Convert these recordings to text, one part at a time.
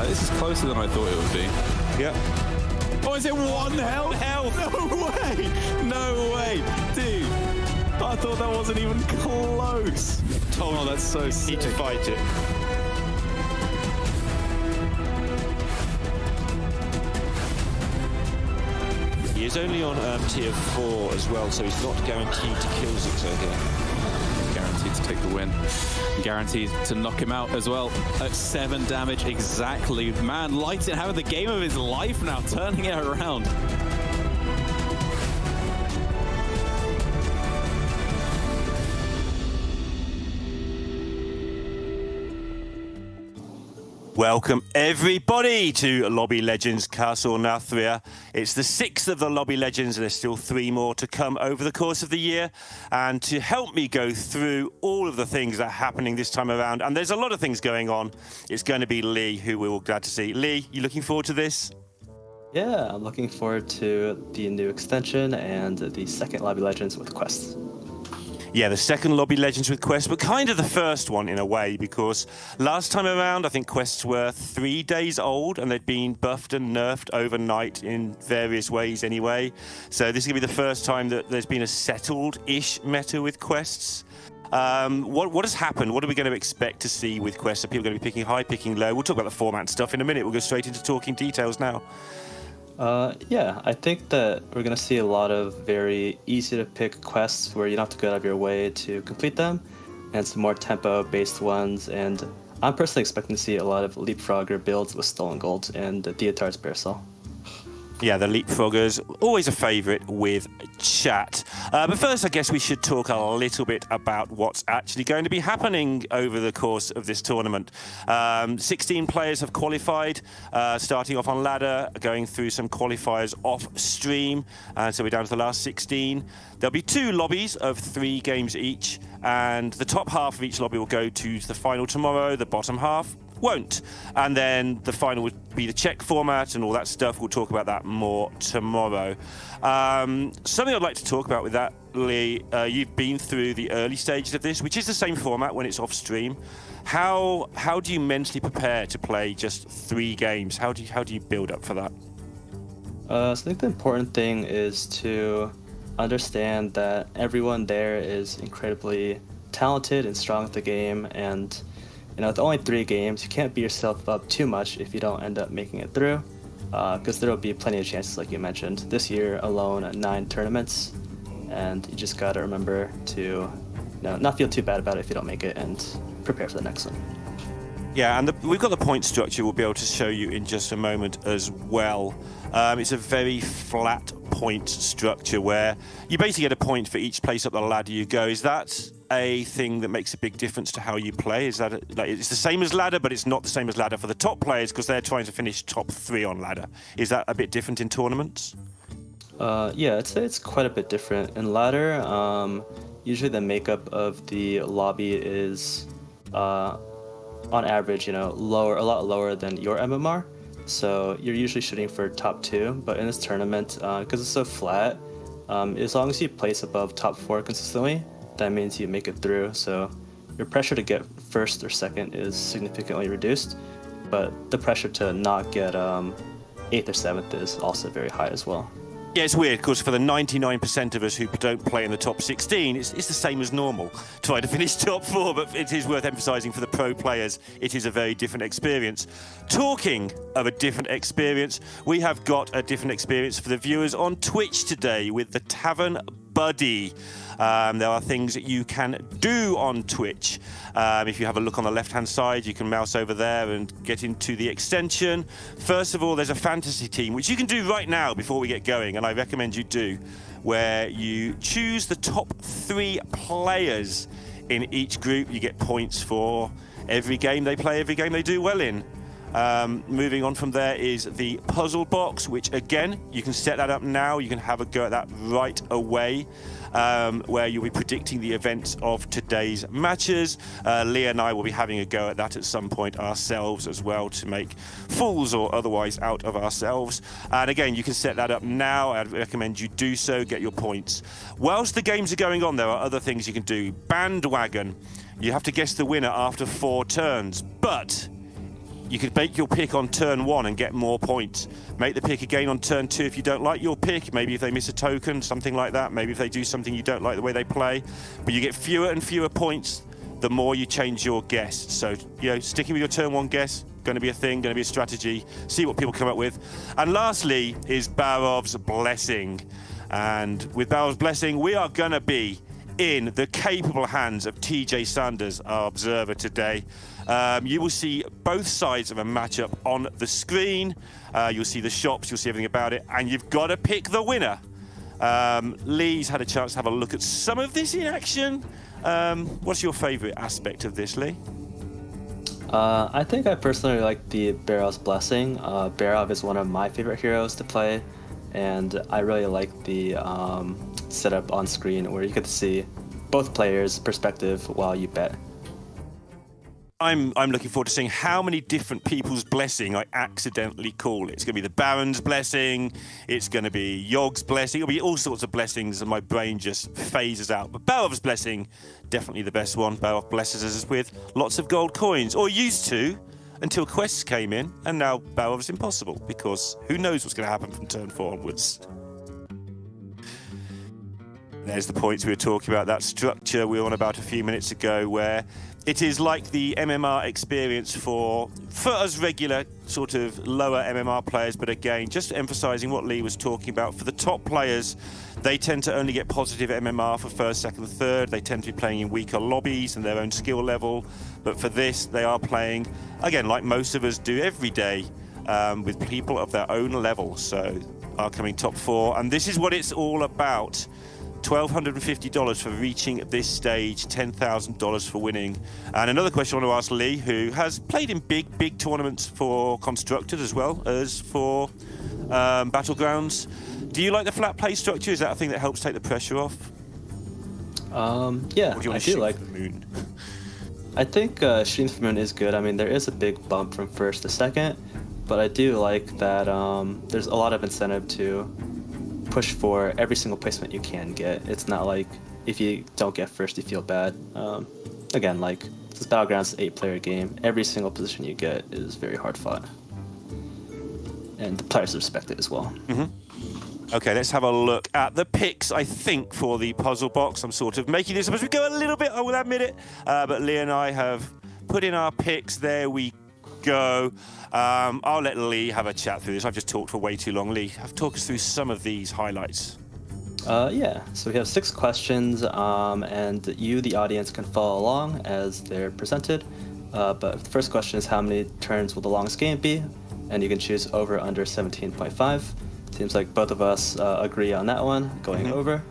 This is closer than I thought it would be. Yep. Oh, is it one health? No way! No way! Dude, I thought that wasn't even close. Oh, that's so sick. Need to fight it. He is only on tier 4 as well, so he's not guaranteed to kill Zigzag here. Guaranteed to take the win. Guaranteed to knock him out as well at 7 damage exactly. Man, Light's having the game of his life now, turning it around. Welcome everybody to Lobby Legends Castle Nathria. It's the 6th of the Lobby Legends and there's still 3 more to come over the course of the year. And to help me go through all of the things that are happening this time around, and there's a lot of things going on, it's going to be Lee, who we're all glad to see. Lee, you looking forward to this? Yeah, I'm looking forward to the new extension and the second Lobby Legends with quests. Yeah, the second Lobby Legends with quests, but kind of the first one in a way, because last time around, I think quests were 3 days old and they'd been buffed and nerfed overnight in various ways anyway. So this is going to be the first time that there's been a settled-ish meta with quests. What has happened? What are we going to expect to see with quests? Are people going to be picking high, picking low? We'll talk about the format stuff in a minute. We'll go straight into talking details now. Yeah, I think that we're going to see a lot of very easy to pick quests where you don't have to go out of your way to complete them, and some more tempo-based ones, and I'm personally expecting to see a lot of Leapfrogger builds with Stolen Gold and the Deotar's Parasol. Yeah, the Leapfroggers, always a favourite with chat. But first, I guess we should talk a little bit about what's actually going to be happening over the course of this tournament. 16 players have qualified, starting off on ladder, going through some qualifiers off stream, and so we're down to the last 16. There'll be 2 lobbies of 3 games each, and the top half of each lobby will go to the final tomorrow, the bottom half won't. And then the final would be the check format and all that stuff. We'll talk about that more tomorrow. Something I'd like to talk about with that, Lee, you've been through the early stages of this, which is the same format when it's off stream. How do you mentally prepare to play just 3 games? How do you build up for that? So I think the important thing is to understand that everyone there is incredibly talented and strong at the game, and with only 3 games, you can't beat yourself up too much if you don't end up making it through, because there will be plenty of chances, like you mentioned. This year alone, 9 tournaments, and you just gotta remember to not feel too bad about it if you don't make it, and prepare for the next one. Yeah, and we've got the point structure we'll be able to show you in just a moment as well. It's a very flat point structure where you basically get a point for each place up the ladder you go. Is that a thing that makes a big difference to how you play? Is that it's the same as ladder, but it's not the same as ladder for the top players because they're trying to finish top 3 on ladder? Is that a bit different in tournaments? Yeah, I'd say it's quite a bit different. In ladder, usually the makeup of the lobby is on average, a lot lower than your MMR. So you're usually shooting for top 2, but in this tournament, because it's so flat, as long as you place above top 4 consistently, that means you make it through. So your pressure to get first or second is significantly reduced, but the pressure to not get 8th or 7th is also very high as well. Yeah, it's weird because for the 99% of us who don't play in the top 16, it's the same as normal, trying to finish top 4, but it is worth emphasising for the pro players, it is a very different experience. Talking of a different experience, we have got a different experience for the viewers on Twitch today with the Tavern Buddy. There are things that you can do on Twitch. If you have a look on the left-hand side, you can mouse over there and get into the extension. First of all, there's a fantasy team, which you can do right now before we get going, and I recommend you do, where you choose the top 3 players in each group. You get points for every game they play, every game they do well in. Moving on from there is the puzzle box, which again, you can set that up now. You can have a go at that right away, where you'll be predicting the events of today's matches. Leah and I will be having a go at that at some point ourselves as well to make fools or otherwise out of ourselves. And again, you can set that up now. I'd recommend you do so, get your points. Whilst the games are going on, there are other things you can do. Bandwagon. You have to guess the winner after 4 turns, but you could make your pick on turn 1 and get more points. Make the pick again on turn 2 if you don't like your pick. Maybe if they miss a token, something like that. Maybe if they do something you don't like the way they play. But you get fewer and fewer points the more you change your guess. So, sticking with your turn 1 guess, going to be a thing, going to be a strategy. See what people come up with. And lastly is Barov's Blessing. And with Barov's Blessing, we are going to be in the capable hands of TJ Sanders, our observer today. You will see both sides of a matchup on the screen. You'll see the shops, you'll see everything about it, and you've got to pick the winner. Lee's had a chance to have a look at some of this in action. What's your favourite aspect of this, Lee? I think I personally like the Barov's Blessing. Barov is one of my favorite heroes to play, and I really like the setup on screen where you get to see both players' perspective while you bet. I'm looking forward to seeing how many different people's blessing I accidentally call it. It's going to be the Baron's blessing, it's going to be Yogg's blessing, it'll be all sorts of blessings and my brain just phases out. But Barov's blessing, definitely the best one. Barov blesses us with lots of gold coins, or used to, until quests came in, and now Barov's impossible, because who knows what's going to happen from turn 4 onwards. There's the points we were talking about, that structure we were on about a few minutes ago, where it is like the MMR experience for us regular sort of lower MMR players, but again, just emphasising what Lee was talking about. For the top players, they tend to only get positive MMR for first, second, and third. They tend to be playing in weaker lobbies and their own skill level. But for this, they are playing, again, like most of us do every day, with people of their own level. So are coming top 4. And this is what it's all about. $1,250 for reaching this stage, $10,000 for winning. And another question I want to ask Lee, who has played in big tournaments for Constructed as well as for Battlegrounds. Do you like the flat play structure? Is that a thing that helps take the pressure off? Yeah, or do you want I to do shoot like for the moon? I think shooting for the moon is good. I mean, there is a big bump from first to second, but I do like that there's a lot of incentive to push for every single placement you can get. It's not like if you don't get first, you feel bad. Again, like this Battlegrounds 8-player game, every single position you get is very hard fought, and the players respect it as well. Mm-hmm. Okay, let's have a look at the picks, I think, for the puzzle box. I'm sort of making this up as we go a little bit, I will admit it, but Lee and I have put in our picks. There we go. I'll let Lee have a chat through this. I've just talked for way too long. Lee, talk us through some of these highlights. Yeah, so we have 6 questions, and you, the audience, can follow along as they're presented. But the first question is, how many turns will the longest game be? And you can choose over, under 17.5. Seems like both of us agree on that one, going over.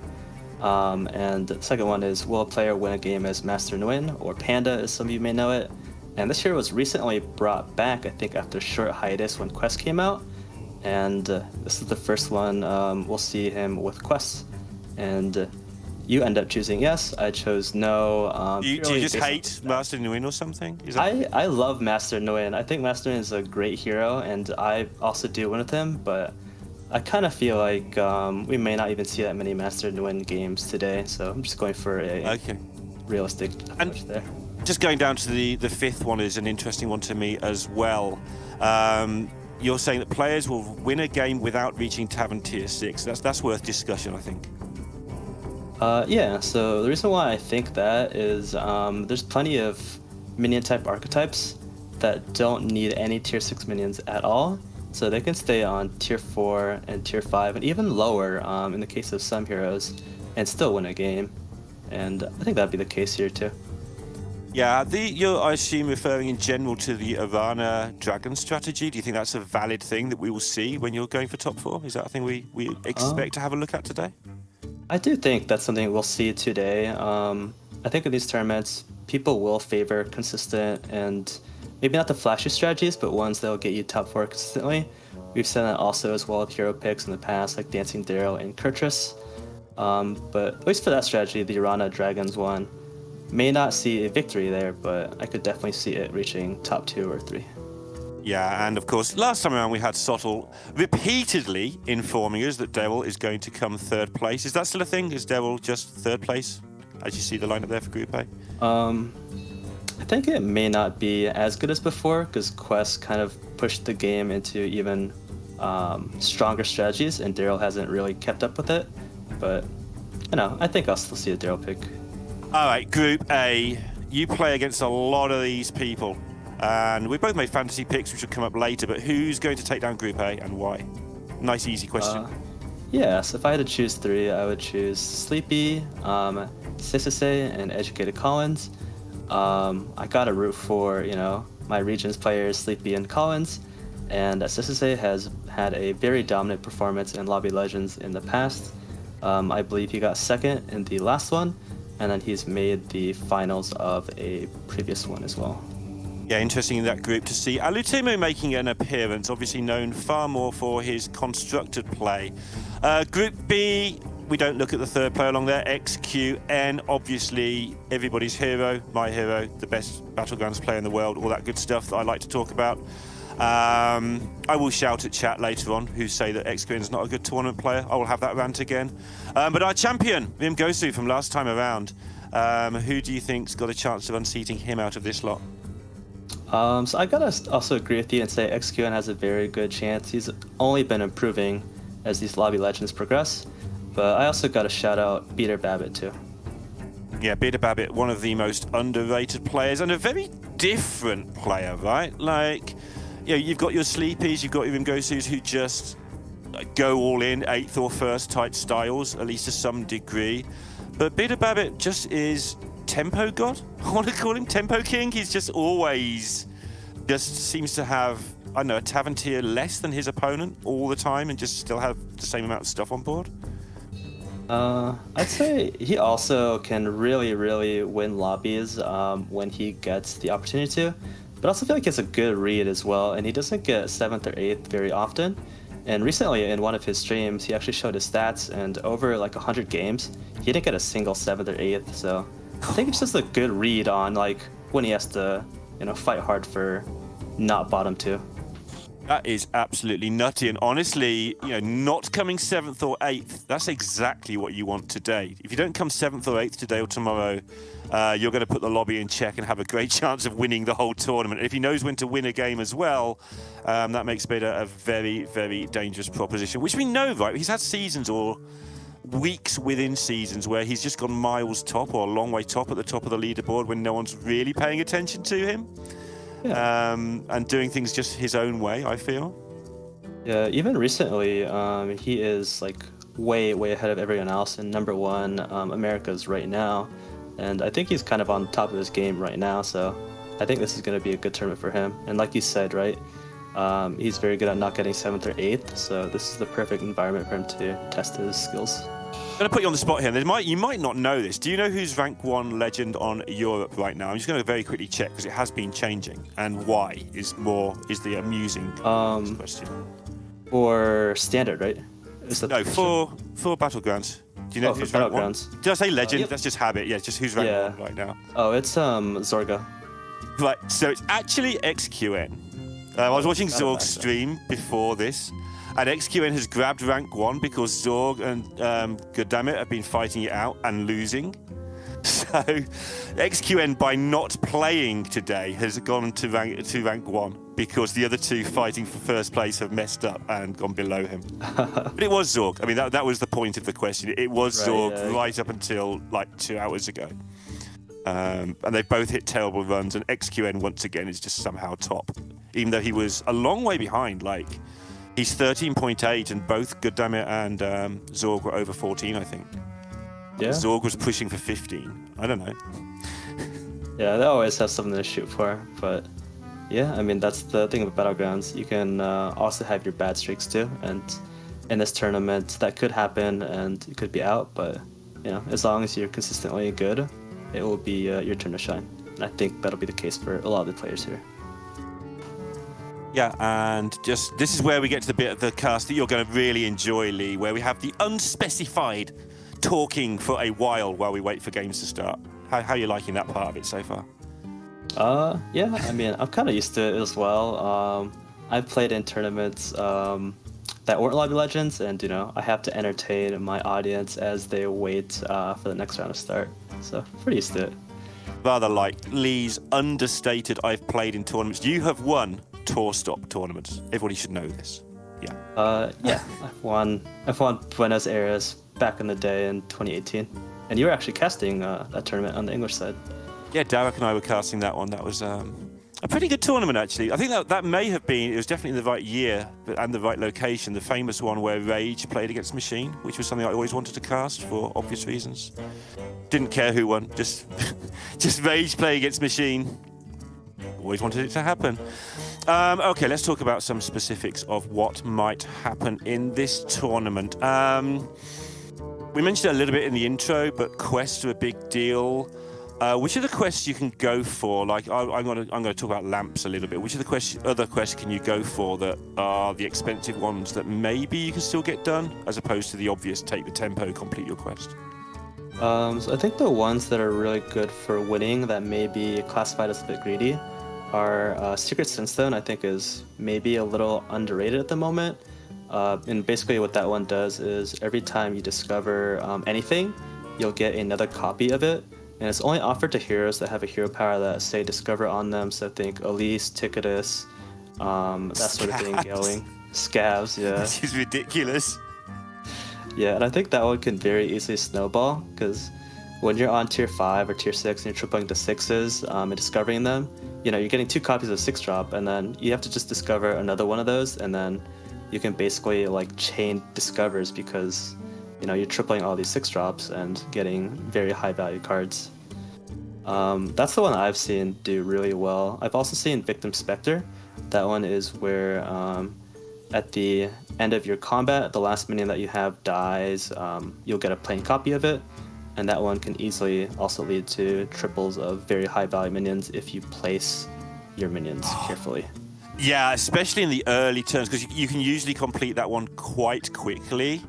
And the second one is, will a player win a game as Master Nguyen, or Panda, as some of you may know it? And this hero was recently brought back, I think, after a short hiatus when Quest came out. And this is the first one we'll see him with Quest. And you end up choosing yes. I chose no. Do you just hate Master Nguyen or something? Is that... I love Master Nguyen. I think Master Nguyen is a great hero, and I also do win with him. But I kind of feel like we may not even see that many Master Nguyen games today. So I'm just going for a realistic approach there. Just going down to the 5th one is an interesting one to me as well. You're saying that players will win a game without reaching Tavern Tier 6. That's worth discussion, I think. Yeah, so the reason why I think that is there's plenty of minion-type archetypes that don't need any Tier 6 minions at all. So they can stay on Tier 4 and Tier 5, and even lower in the case of some heroes, and still win a game. And I think that'd be the case here, too. Yeah, you're, I assume, referring in general to the Arana Dragon strategy. Do you think that's a valid thing that we will see when you're going for top 4? Is that a thing we expect to have a look at today? I do think that's something we'll see today. I think in these tournaments, people will favor consistent and maybe not the flashy strategies, but ones that will get you top 4 consistently. We've seen that also as well with hero picks in the past, like Dancing Daryl and Kurtrus. But at least for that strategy, the Arana Dragons one may not see a victory there, but I could definitely see it reaching top 2 or 3. Yeah, and of course, last time around we had Sottle repeatedly informing us that Daryl is going to come 3rd place. Is that still a thing? Is Daryl just 3rd place, as you see the lineup there for Group A? I think it may not be as good as before because Quest kind of pushed the game into even stronger strategies, and Daryl hasn't really kept up with it. But I think I'll still see a Daryl pick. All right, Group A. You play against a lot of these people, and we both made fantasy picks, which will come up later. But who's going to take down Group A and why? Nice, easy question. Yeah, so if I had to choose three, I would choose Sleepy, Sisase, and Educated Collins. I got to root for, my region's players, Sleepy and Collins. And Sisase has had a very dominant performance in Lobby Legends in the past. I believe he got second in the last one, and then he's made the finals of a previous one as well. Yeah, interesting in that group to see Alutimo making an appearance, obviously known far more for his constructed play. Group B, we don't look at the third player along there, XQN, obviously everybody's hero, my hero, the best Battlegrounds player in the world, all that good stuff that I like to talk about. I will shout at chat later on who say that XQN is not a good tournament player. I will have that rant again. But our champion, Vim Gosu from last time around, who do you think's got a chance of unseating him out of this lot? So I gotta also agree with you and say XQN has a very good chance. He's only been improving as these Lobby Legends progress. But I also gotta shout out Beater Babbitt too. Yeah, Beater Babbitt, one of the most underrated players and a very different player, right? Like, you've got your Sleepies, you've got your Ngosus who just go all in, 8th or 1st type styles, at least to some degree. But Beater Babbitt just is Tempo God? I want to call him Tempo King. He's just always seems to have, I don't know, a Tavern tier less than his opponent all the time and just still have the same amount of stuff on board. I'd say he also can really, really win lobbies when he gets the opportunity to. But I also feel like he has a good read as well, and he doesn't get 7th or 8th very often. And recently, in one of his streams, he actually showed his stats, and over like 100 games, he didn't get a single 7th or 8th. So I think it's just a good read on like when he has to, fight hard for not bottom 2. That is absolutely nutty, and honestly, not coming 7th or 8th, that's exactly what you want today. If you don't come 7th or 8th today or tomorrow, you're going to put the lobby in check and have a great chance of winning the whole tournament. And if he knows when to win a game as well, that makes Beta a very, very dangerous proposition, which we know, right? He's had seasons or weeks within seasons where he's just gone miles top or a long way top at the top of the leaderboard when no one's really paying attention to him. Yeah. And doing things just his own way, I feel. Yeah, even recently, he is like way, way ahead of everyone else in #1 Americas right now. And I think he's kind of on top of his game right now, so I think this is going to be a good tournament for him. And like you said, right, he's very good at not getting 7th or 8th, so this is the perfect environment for him to test his skills. I'm going to put you on the spot here. You might not know this. Do you know who's rank 1 legend on Europe right now? I'm just going to very quickly check because it has been changing. And why is the amusing question. For standard, right? No, for Battlegrounds. Do you know who's rank 1? Did I say legend? Yep. That's just habit. Yeah, just who's rank 1 right now. Oh, it's Zorga. Right, so it's actually XQN. I was watching Zorg's stream before this. And XQN has grabbed rank 1 because Zorg and Goddammit have been fighting it out and losing. So XQN, by not playing today, has gone to rank 1 because the other two fighting for first place have messed up and gone below him. But it was Zorg. I mean, that was the point of the question. It was Zorg right up until like 2 hours ago. And they both hit terrible runs, and XQN once again is just somehow top, even though he was a long way behind. Like, he's 13.8, and both Goddammit and Zorg were over 14, I think. Yeah. Zorg was pushing for 15. I don't know. Yeah, they always have something to shoot for, but yeah, I mean, that's the thing about Battlegrounds. You can also have your bad streaks too, and in this tournament, that could happen, and you could be out, but as long as you're consistently good, it will be your turn to shine. And I think that'll be the case for a lot of the players here. Yeah, and just this is where we get to the bit of the cast that you're going to really enjoy, Lee, where we have the unspecified talking for a while we wait for games to start. How are you liking that part of it so far? Yeah, I mean, I'm kind of used to it as well. I've played in tournaments that weren't Lobby Legends, and I have to entertain my audience as they wait for the next round to start. So pretty used to it. rather like Lee's understated I've played in tournaments. You have won tour stop tournaments. Everybody should know this. Yeah. Yeah, I've won Buenos Aires back in the day in 2018. And you were actually casting that tournament on the English side. Yeah, Derek and I were casting that one. That was a pretty good tournament, actually. I think that may have been, it was definitely the right year and the right location, the famous one where Rage played against Machine, which was something I always wanted to cast for obvious reasons. Didn't care who won, just Rage play against Machine. Always wanted it to happen. Okay, let's talk about some specifics of what might happen in this tournament. We mentioned it a little bit in the intro, but quests are a big deal. Which are the quests you can go for? Like, I'm going to talk about lamps a little bit. Which of the other quests can you go for that are the expensive ones that maybe you can still get done, as opposed to the obvious take the tempo, complete your quest? So I think the ones that are really good for winning that may be classified as a bit greedy are Secret Sinstone. I think is maybe a little underrated at the moment. And basically what that one does is every time you discover anything, you'll get another copy of it. And it's only offered to heroes that have a hero power that say discover on them. So think Elise, Ticketus, that sort of thing, Gailing. Scavs, yeah. This is ridiculous. Yeah, and I think that one can very easily snowball, because when you're on tier 5 or tier 6 and you're tripling to 6s and discovering them, you're getting 2 copies of 6-drop, and then you have to just discover another one of those, and then you can basically like chain discovers, because you're tripling all these 6-drops and getting very high value cards. That's the one I've seen do really well. I've also seen Victim Spectre. That one is where at the end of your combat, the last minion that you have dies, you'll get a plain copy of it, and that one can easily also lead to triples of very high value minions if you place your minions carefully. Yeah, especially in the early turns, because you can usually complete that one quite quickly,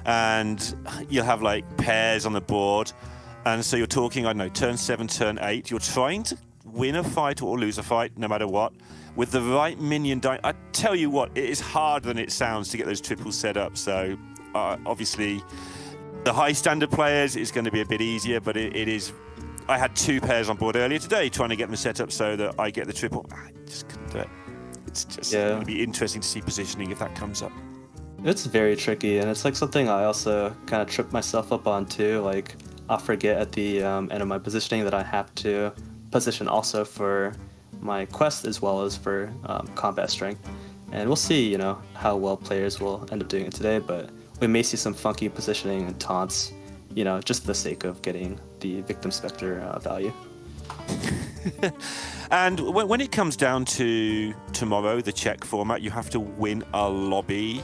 and you'll have like pairs on the board, and so you're talking, I don't know, turn 7, turn 8, you're trying to win a fight or lose a fight no matter what with the right minion dying. I tell you what, it is harder than it sounds to get those triples set up. So obviously the high standard players is going to be a bit easier, but it is. I had 2 pairs on board earlier today trying to get them set up so that I get the triple. I just couldn't do it. It's just going to be interesting to see positioning if that comes up. It's very tricky, and it's like something I also kind of trip myself up on too. Like, I'll forget at the end of my positioning that I have to position also for my quest as well as for combat strength. And we'll see, how well players will end up doing it today, but we may see some funky positioning and taunts, just for the sake of getting the Victim Spectre value. And when it comes down to tomorrow, the Czech format, you have to win a lobby.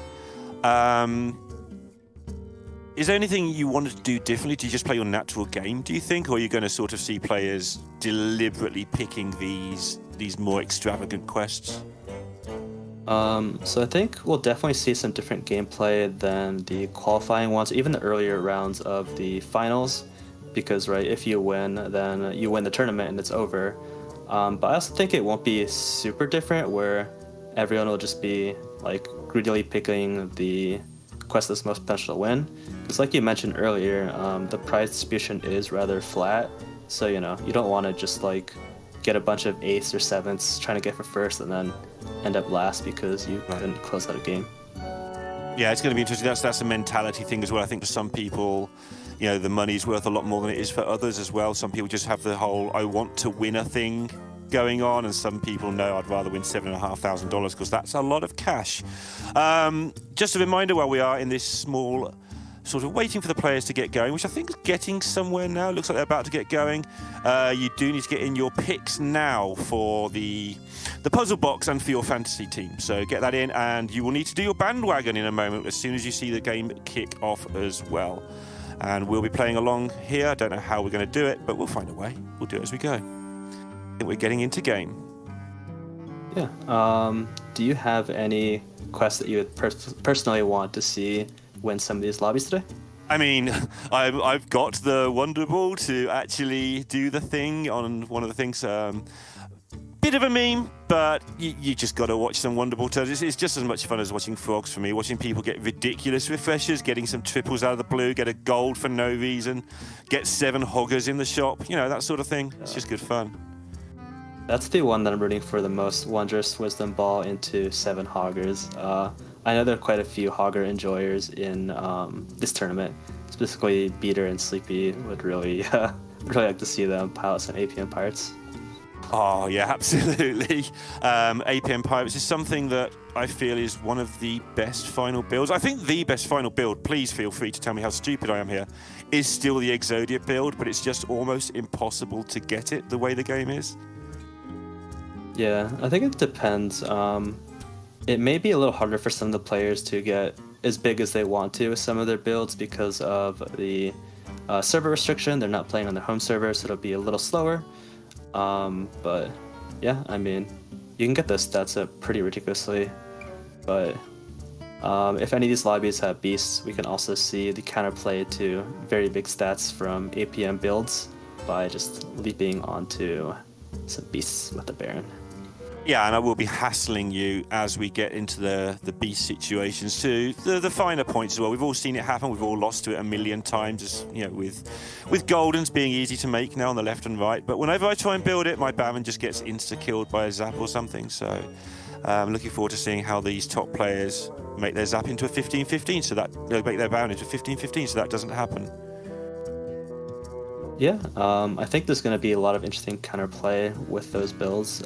Is there anything you wanted to do differently? Do you just play your natural game, do you think? Or are you going to sort of see players deliberately picking these more extravagant quests? So I think we'll definitely see some different gameplay than the qualifying ones, even the earlier rounds of the finals, because, right, if you win, then you win the tournament and it's over. But I also think it won't be super different, where everyone will just be like greedily picking the quest that's most potential to win. Because like you mentioned earlier, the prize distribution is rather flat, so you don't want to just like get a bunch of 8s or 7s trying to get for first and then end up last because you couldn't close out a game. Yeah, it's going to be interesting. That's a mentality thing as well. I think for some people, the money's worth a lot more than it is for others as well. Some people just have the whole I want to win a thing going on, and some people know I'd rather win $7,500 because that's a lot of cash. Just a reminder, while we are in this small sort of waiting for the players to get going, which I think is getting somewhere now. Looks like they're about to get going. You do need to get in your picks now for the puzzle box and for your fantasy team. So get that in, and you will need to do your bandwagon in a moment as soon as you see the game kick off as well. And we'll be playing along here. I don't know how we're going to do it, but we'll find a way. We'll do it as we go. I think we're getting into game. Yeah. Do you have any quests that you would personally want to see win some of these lobbies today? I mean, I've got the Wonder Ball to actually do the thing on one of the things. bit of a meme, but you just got to watch some wonderful turns. It's just as much fun as watching frogs for me. Watching people get ridiculous refreshers, getting some triples out of the blue, get a gold for no reason, get 7 hoggers in the shop, you know, that sort of thing. It's just good fun. That's the one that I'm rooting for the most. Wondrous Wisdom Ball into 7 hoggers. I know there are quite a few hogger enjoyers in this tournament. Specifically, Beater and Sleepy would really, really like to see them pile some APM Pirates. Oh, yeah, absolutely. APM Pirates is something that I feel is one of the best final builds. I think the best final build, please feel free to tell me how stupid I am here, is still the Exodia build, but it's just almost impossible to get it the way the game is. Yeah, I think it depends. It may be a little harder for some of the players to get as big as they want to with some of their builds because of the server restriction. They're not playing on their home server, so it'll be a little slower. But yeah, I mean, you can get those stats up pretty ridiculously. But if any of these lobbies have beasts, we can also see the counterplay to very big stats from APM builds by just leaping onto some beasts with the Baron. Yeah, and I will be hassling you as we get into the beast situations too. The finer points as well. We've all seen it happen. We've all lost to it a million times, as, you know, with Goldens being easy to make now on the left and right. But whenever I try and build it, my Baron just gets insta-killed by a zap or something. So I'm looking forward to seeing how these top players make their zap into a 15-15, so that they'll make their Baron into a 15-15, so that doesn't happen. Yeah, I think there's going to be a lot of interesting counterplay with those builds.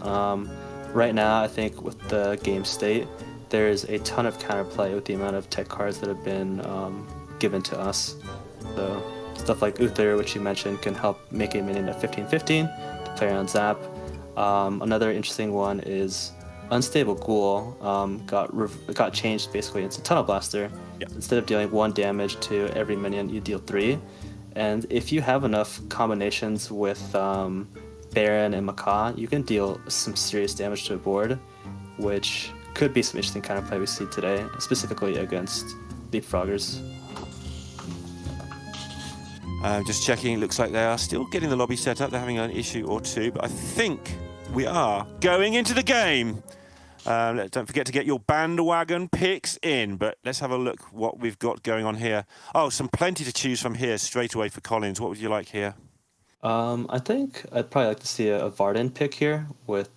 Right now, I think with the game state, there's a ton of counterplay with the amount of tech cards that have been given to us. So stuff like Uther, which you mentioned, can help make a minion at 15-15 to play around Zap. Another interesting one is Unstable Ghoul got changed basically into Tunnel Blaster. Yep. Instead of dealing 1 damage to every minion, you deal 3. And if you have enough combinations with Baron and Macaw, you can deal some serious damage to a board, which could be some interesting counterplay we see today, specifically against Leapfroggers. Just checking, it looks like they are still getting the lobby set up. They're having an issue or two, but I think we are going into the game. Don't forget to get your bandwagon picks in, but let's have a look what we've got going on here. Oh, plenty to choose from here straight away for Collins. What would you like here? I think I'd probably like to see a Varden pick here with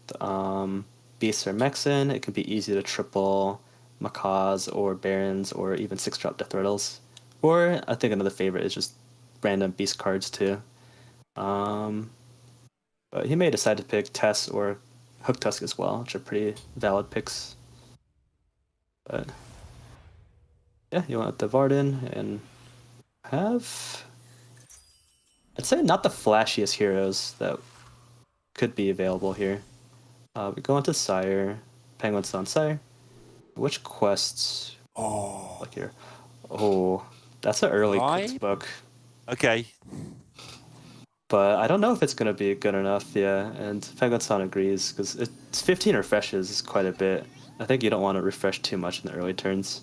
Beasts or Mexen. It could be easy to triple Macaws or Barons or even 6-drop Death Riddles. Or I think another favorite is just random Beast cards too. But he may decide to pick Tess or Hook Tusk as well, which are pretty valid picks. But yeah, you want the Varden and have... I'd say not the flashiest heroes that could be available here. We go into Sire, Penguin's on Sire. Which quests? Oh, Look here. Oh, that's an early book. Okay. But I don't know if it's going to be good enough, yeah. And Penguin's on agrees, because it's 15 refreshes is quite a bit. I think you don't want to refresh too much in the early turns.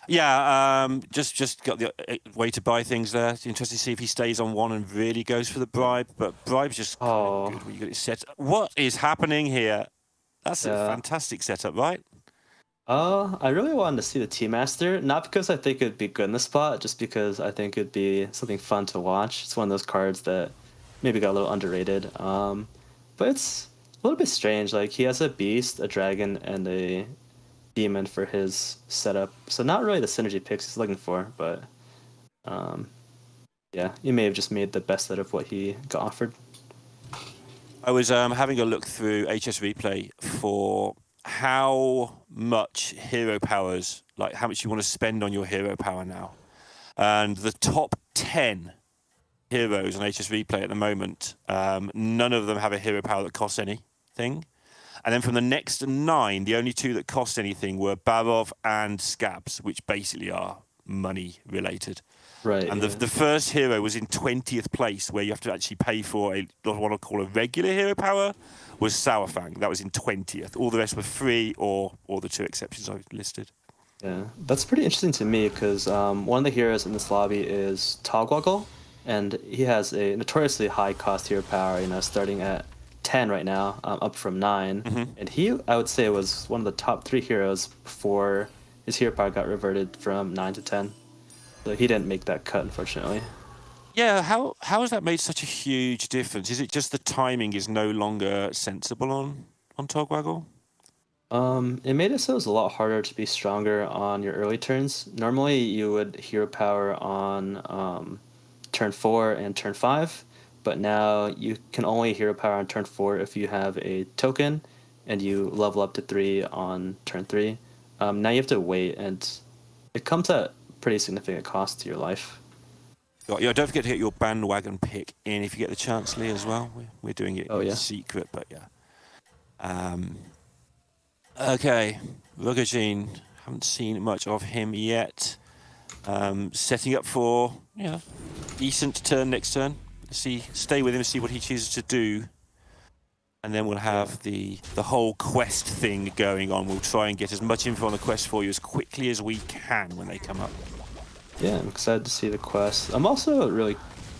Yeah, just got the way to buy things there. It's interesting to see if he stays on 1 and really goes for the bribe, but bribe's just good when you get it set. What is happening here? That's a fantastic setup, right? I really wanted to see the Tea Master, not because I think it'd be good in the spot, just because I think it'd be something fun to watch. It's one of those cards that maybe got a little underrated. But it's a little bit strange. Like, he has a Beast, a Dragon, and a Demon for his setup, so not really the synergy picks he's looking for, but yeah, he may have just made the best out of what he got offered. I was having a look through HS Replay for how much hero powers, like how much you want to spend on your hero power now, and the top 10 heroes on HS Replay at the moment, none of them have a hero power that costs anything. And then from the next 9, the only 2 that cost anything were Barov and Scabs, which basically are money related. Right. And the first hero was in 20th place, where you have to actually pay for what I call a regular hero power, was Sourfang. That was in 20th. All the rest were free or the 2 exceptions I've listed. Yeah, that's pretty interesting to me, because one of the heroes in this lobby is Togwaggle, and he has a notoriously high cost hero power, starting at 10 right now, up from 9. And he, I would say, was one of the top 3 heroes before his hero power got reverted from 9 to 10. So he didn't make that cut, unfortunately. Yeah, how has that made such a huge difference? Is it just the timing is no longer sensible on Togwaggle? It made it so it was a lot harder to be stronger on your early turns. Normally, you would hero power on turn 4 and turn 5, but now you can only hero power on turn 4 if you have a token and you level up to 3 on turn 3. Now you have to wait, and it comes at pretty significant cost to your life. Yeah, don't forget to get your bandwagon pick in if you get the chance, Lee, as well. We're doing it in secret, but yeah. Okay, Rugajin, haven't seen much of him yet. Setting up for decent turn next turn. Stay with him, see what he chooses to do, and then we'll have the whole quest thing going on. We'll try and get as much info on the quest for you as quickly as we can when they come up. Yeah, I'm excited to see the quest. I'm also really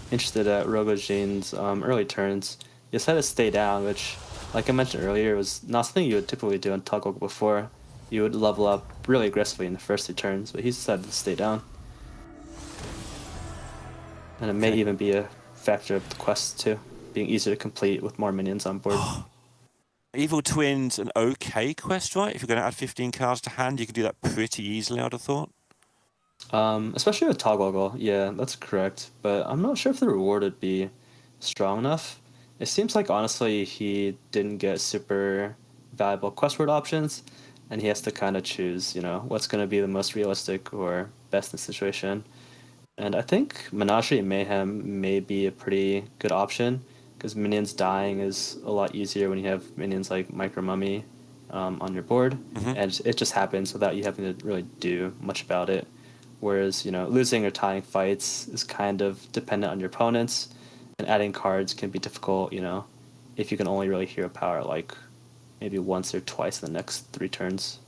interested at Rogojin's early turns. He decided to stay down, which, like I mentioned earlier, was not something you would typically do in Togwaggle before. You would level up really aggressively in the first 2 turns, but he decided to stay down. And it may even be a factor of the quest too, being easier to complete with more minions on board. Evil Twin's an okay quest, right? If you're going to add 15 cards to hand, you can do that pretty easily, I'd have thought. Especially with Togwaggle, yeah, that's correct. But I'm not sure if the reward would be strong enough. It seems like, honestly, he didn't get super valuable quest word options, and he has to kind of choose, what's going to be the most realistic or best in the situation. And I think Menagerie Mayhem may be a pretty good option, because minions dying is a lot easier when you have minions like Micro Mummy on your board, and it just happens without you having to really do much about it. Whereas, losing or tying fights is kind of dependent on your opponents, and adding cards can be difficult, if you can only really hero power like maybe once or twice in the next 3 turns.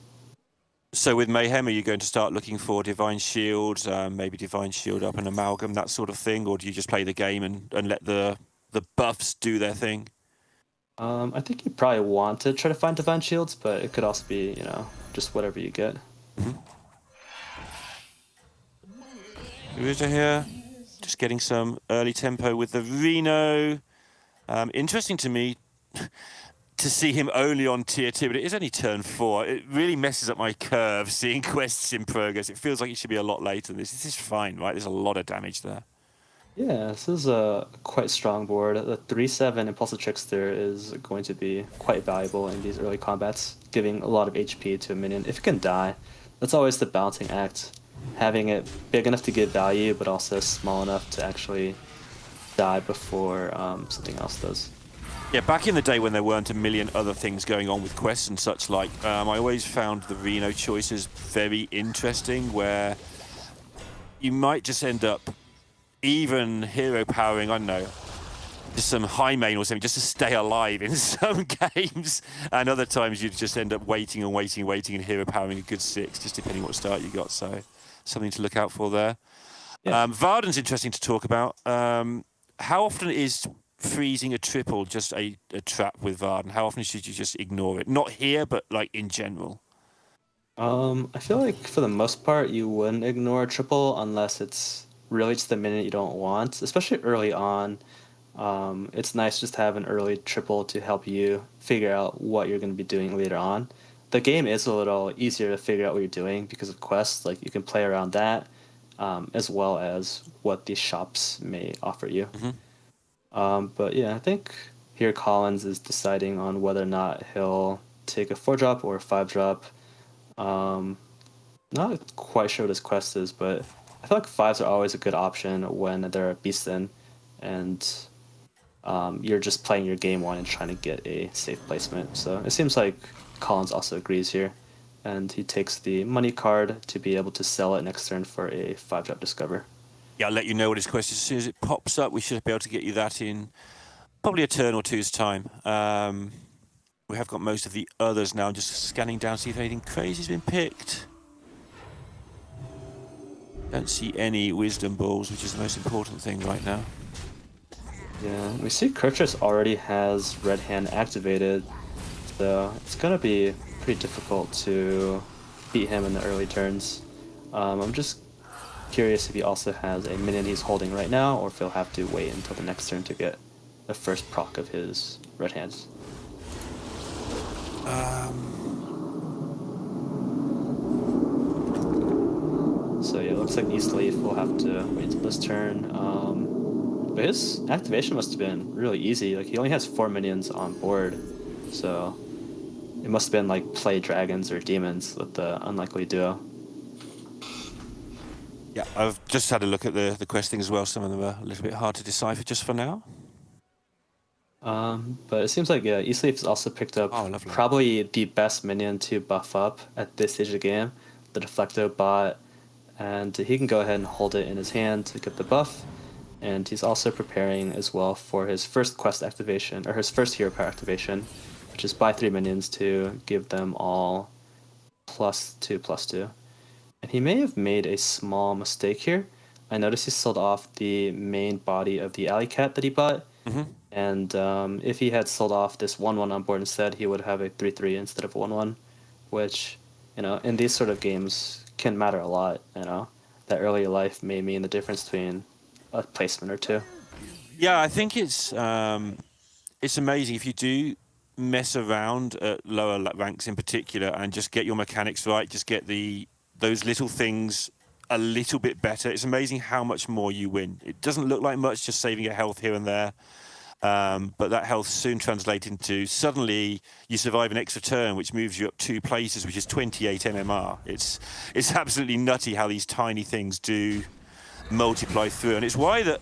So with Mayhem, are you going to start looking for Divine Shield, maybe Divine Shield up an Amalgam, that sort of thing, or do you just play the game and let the buffs do their thing? I think you probably want to try to find Divine Shields, but it could also be, just whatever you get. Ruta here, just getting some early tempo with the Reno. Interesting to me to see him only on tier 2, but it is only turn 4. It really messes up my curve seeing quests in progress. It feels like it should be a lot later than this. This is fine, right? There's a lot of damage there. Yeah, this is a quite strong board. The 3/7 Impulsive Trickster is going to be quite valuable in these early combats, giving a lot of HP to a minion. If it can die, that's always the balancing act. Having it big enough to give value, but also small enough to actually die before something else does. Yeah, back in the day when there weren't a million other things going on with quests and such like, I always found the Reno choices very interesting, where you might just end up even hero powering, I don't know, just some high main or something just to stay alive in some games, and other times you'd just end up waiting and hero powering a good 6, just depending what start you got. So something to look out for there. Yeah. Varden's interesting to talk about. How often is freezing a triple just a trap with Varden? How often should you just ignore it? Not here, but like in general. I feel like for the most part you wouldn't ignore a triple unless it's really just the minute you don't want, especially early on. It's nice just to have an early triple to help you figure out what you're going to be doing later on. The game is a little easier to figure out what you're doing because of quests. Like, you can play around that, as well as what these shops may offer you. But yeah, I think here Collins is deciding on whether or not he'll take a 4-drop or a 5-drop. Not quite sure what his quest is, but I feel like 5s are always a good option when they're a beast in, and you're just playing your game one and trying to get a safe placement. So it seems like Collins also agrees here, and he takes the money card to be able to sell it next turn for a 5-drop Discover. Yeah, I'll let you know what his quest is as soon as it pops up. We should be able to get you that in probably a turn or two's time. We have got most of the others now. I'm just scanning down to see if anything crazy's been picked. Don't see any wisdom balls, which is the most important thing right now. Yeah, we see Kurtrus already has Red Hand activated, so it's gonna be pretty difficult to beat him in the early turns. I'm just curious if he also has a minion he's holding right now, or if he'll have to wait until the next turn to get the first proc of his Red Hands. So yeah, it looks like East Leaf will have to wait until this turn. But his activation must have been really easy. Like he only has 4 minions on board, so it must have been like play dragons or demons with the unlikely duo. Yeah, I've just had a look at the quest things as well. Some of them are a little bit hard to decipher just for now. But it seems like yeah, East Leaf's also picked up lovely. probably the best minion to buff up at this stage of the game, the Deflecto bot, and he can go ahead and hold it in his hand to get the buff. And he's also preparing as well for his first quest activation, or his first hero power activation, which is buy 3 minions to give them all +2/+2. And he may have made a small mistake here. I noticed he sold off the main body of the alley cat that he bought. And if he had sold off this 1/1 on board instead, he would have a 3/3 instead of 1/1, which, in these sort of games can matter a lot. That early life may mean the difference between a placement or two. Yeah, I think it's amazing if you do mess around at lower ranks in particular and just get your mechanics right, just get those little things a little bit better. It's amazing how much more you win. It doesn't look like much, just saving your health here and there. But that health soon translates into suddenly you survive an extra turn, which moves you up 2 places, which is 28 MMR. It's absolutely nutty how these tiny things do multiply through, and it's why that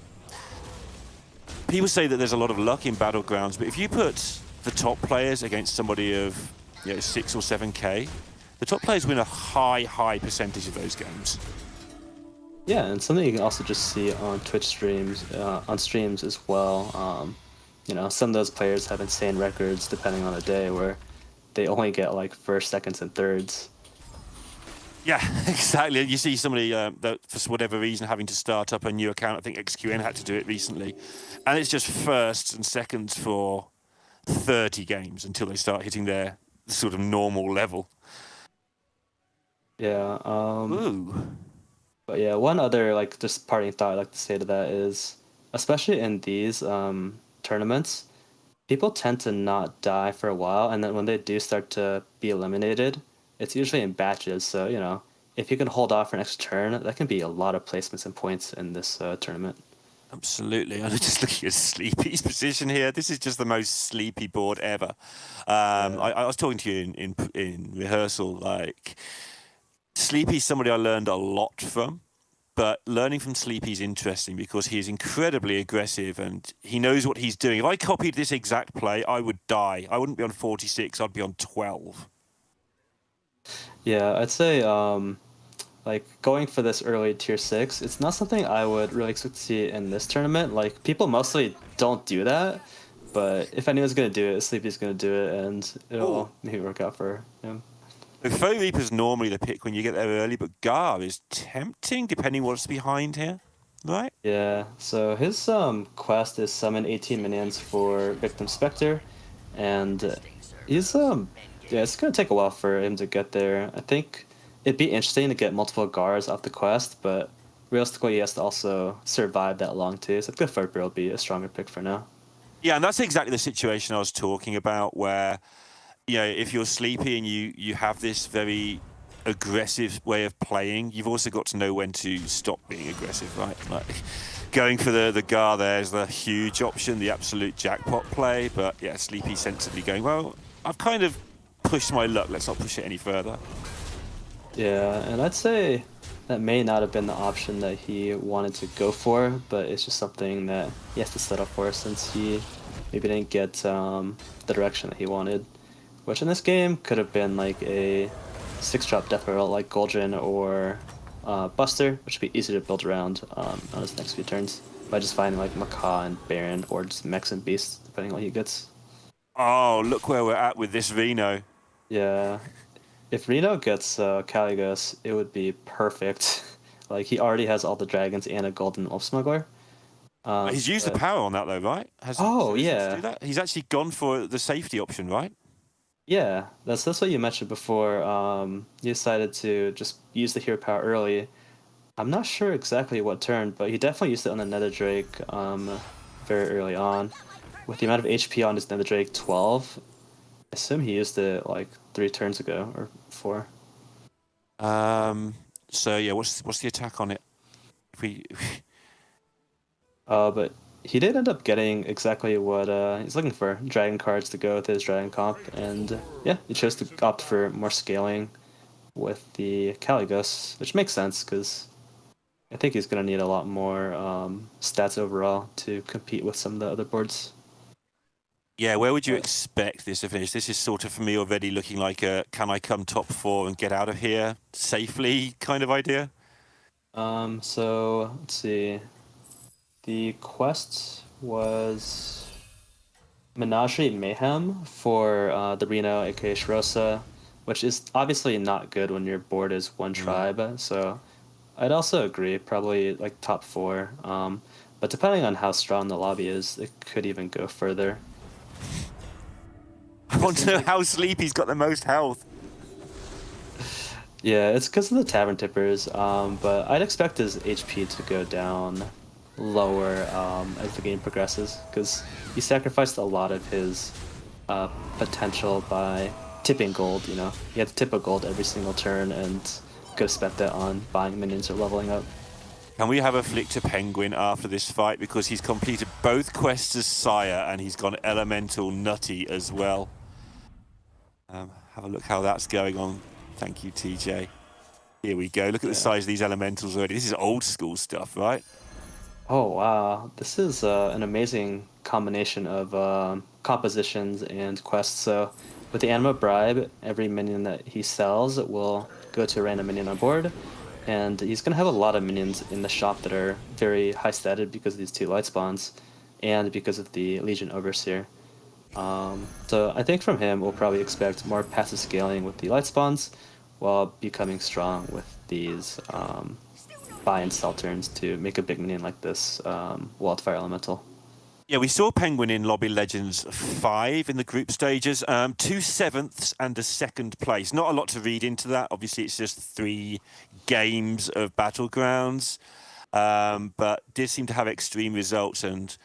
people say that there's a lot of luck in battlegrounds. But if you put the top players against somebody of 6 or 7k, the top players win a high percentage of those games. Yeah, and something you can also just see on Twitch streams, on streams as well. Some of those players have insane records depending on the day where they only get like first, seconds, and thirds. Yeah, exactly. You see somebody that for whatever reason having to start up a new account. I think XQN had to do it recently, and it's just firsts and seconds for 30 games until they start hitting their sort of normal level. Yeah. Ooh. But yeah, one other like just parting thought I'd like to say to that is, especially in these tournaments, people tend to not die for a while, and then when they do start to be eliminated, it's usually in batches. So if you can hold off for an extra turn, that can be a lot of placements and points in this tournament. Absolutely. I'm just looking at Sleepy's position here. This is just the most sleepy board ever. I was talking to you in rehearsal, like Sleepy's somebody I learned a lot from, but learning from Sleepy's interesting because he is incredibly aggressive and he knows what he's doing. If I copied this exact play, I would die. I wouldn't be on 46, I'd be on 12. Yeah, I'd say like going for this early tier 6, it's not something I would really expect to see in this tournament. Like people mostly don't do that, but if anyone's gonna do it, Sleepy's gonna do it, and it'll maybe work out for him. Foe Reaper's normally the pick when you get there early, but Gar is tempting depending what's behind here, right? Yeah, so his quest is summon 18 minions for Victim Spectre, and he's it's gonna take a while for him to get there. I think it'd be interesting to get multiple Gars off the quest, but realistically he has to also survive that long too, so I think the Furtbeer will be a stronger pick for now. Yeah, and that's exactly the situation I was talking about where if you're sleepy and you have this very aggressive way of playing, you've also got to know when to stop being aggressive, right? Like going for the Gar there is the huge option, the absolute jackpot play. But yeah, Sleepy sensibly going, well, I've kind of pushed my luck, let's not push it any further. Yeah, and I'd say that may not have been the option that he wanted to go for, but it's just something that he has to settle for since he maybe didn't get the direction that he wanted. Which in this game could have been like a 6-drop Death Barrel like Goldrin or Buster, which would be easy to build around on his next few turns by just finding like Macaw and Baron or just Mechs and Beasts, depending on what he gets. Oh, look where we're at with this Reno. Yeah. If Reno gets Caligos, it would be perfect. Like he already has all the dragons and a golden wolf smuggler. He's used the power on that though, right? Has he Oh, chosen to yeah. do that? He's actually gone for the safety option, right? Yeah, that's what you mentioned before. You decided to just use the hero power early. I'm not sure exactly what turn, but he definitely used it on the Nether Drake very early on. With the amount of HP on his Nether Drake, 12, I assume he used it like 3 turns ago or 4. So yeah, what's the attack on it? If we But he did end up getting exactly what he's looking for, dragon cards to go with his dragon comp, and yeah, he chose to opt for more scaling with the Caligos, which makes sense because I think he's going to need a lot more stats overall to compete with some of the other boards. Yeah, where would you expect this to finish? This is sort of, for me, already looking like a can I come top 4 and get out of here safely kind of idea. So let's see. The quest was Menagerie Mayhem for the Reno, aka Shrosa, which is obviously not good when your board is one tribe. So I'd also agree, probably like top 4. But depending on how strong the lobby is, it could even go further. I want to know how Sleepy's got the most health. Yeah, it's because of the Tavern Tippers, but I'd expect his HP to go down lower as the game progresses, because he sacrificed a lot of his potential by tipping gold, you know? He had to tip a gold every single turn and could have spent that on buying minions or leveling up. Can we have a flick to Penguin after this fight? Because he's completed both quests as Sire and he's gone Elemental Nutty as well. Have a look how that's going on. Thank you, TJ. Here we go. Look at the size of these elementals already. This is old school stuff, right? Oh, wow. This is an amazing combination of compositions and quests. So with the Anima Bribe, every minion that he sells will go to a random minion on board. And he's going to have a lot of minions in the shop that are very high statted because of these 2 light spawns and because of the Legion Overseer. So I think from him, we'll probably expect more passive scaling with the light spawns while becoming strong with these buy and sell turns to make a big minion like this Wildfire Elemental. Yeah, we saw Penguin in Lobby Legends 5 in the group stages. 2 sevenths and a 2nd place. Not a lot to read into that. Obviously, it's just 3 games of Battlegrounds. But did seem to have extreme results and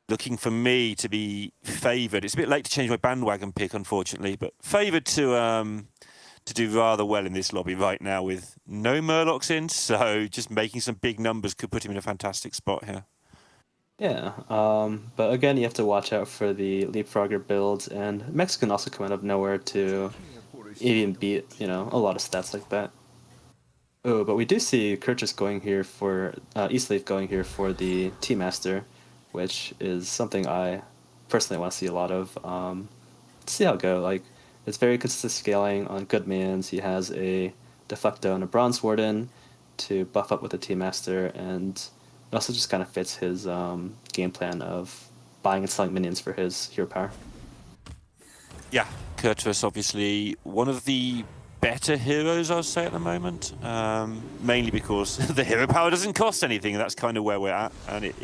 looking for me to be favoured. It's a bit late to change my bandwagon pick, unfortunately, but favoured to do rather well in this lobby right now with no Murlocs in. So just making some big numbers could put him in a fantastic spot here. Yeah, but again, you have to watch out for the Leapfrogger builds, and Mex can also come out of nowhere to even beat, you know, a lot of stats like that. Oh, but we do see Kurchus going here for, Eastleaf going here for the T-Master, which is something I personally want to see a lot of. See how it goes. Like, it's very consistent scaling on good minions. He has a Deflecto and a Bronze Warden to buff up with the T-Master, and it also just kind of fits his game plan of buying and selling minions for his hero power. Yeah, Kurtus obviously one of the better heroes, I'll say, at the moment. Mainly because the hero power doesn't cost anything, and that's kind of where we're at. And it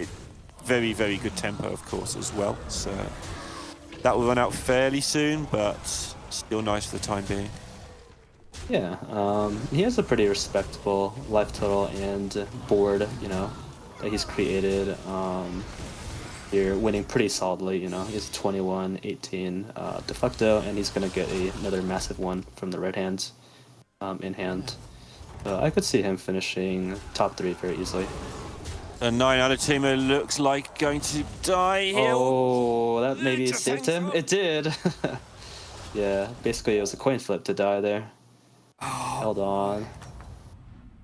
very, very good tempo, of course, as well. So that will run out fairly soon, but still nice for the time being. Yeah, he has a pretty respectable life total and board, you know, that he's created. You're winning pretty solidly, you know. He has a 21, 18 Deflecto, and he's going to get another massive one from the red hands in hand. I could see him finishing top 3 very easily. A 9 out of teamer looks like going to die here. Oh, that maybe saved him. It did. Yeah, basically it was a coin flip to die there. Held on.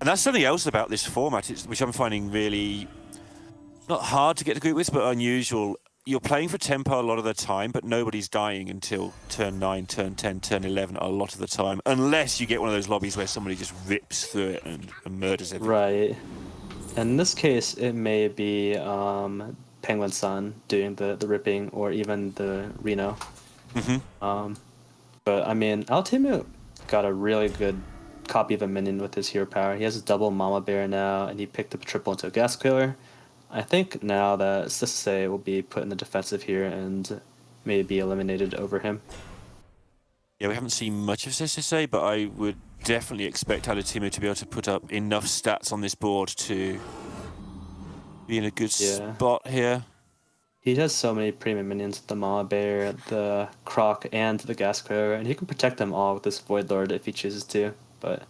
And that's something else about this format, which I'm finding really not hard to get to grips with, but unusual. You're playing for tempo a lot of the time, but nobody's dying until turn 9, turn 10, turn 11 a lot of the time, unless you get one of those lobbies where somebody just rips through it and murders everything. Right. And in this case, it may be Penguin Sun doing the ripping, or even the Reno. Mm-hmm. But I mean, Altimu got a really good copy of a minion with his hero power. He has a double Mama Bear now, and he picked up a triple into a Gas Killer. I think now that Sisei will be put in the defensive here and maybe be eliminated over him. Yeah, we haven't seen much of Sisei, but I would definitely expect Alatimo to be able to put up enough stats on this board to be in a good spot here. He has so many premium minions, the Mama Bear, the Croc, and the Gas Crow, and he can protect them all with this Void Lord if he chooses to, but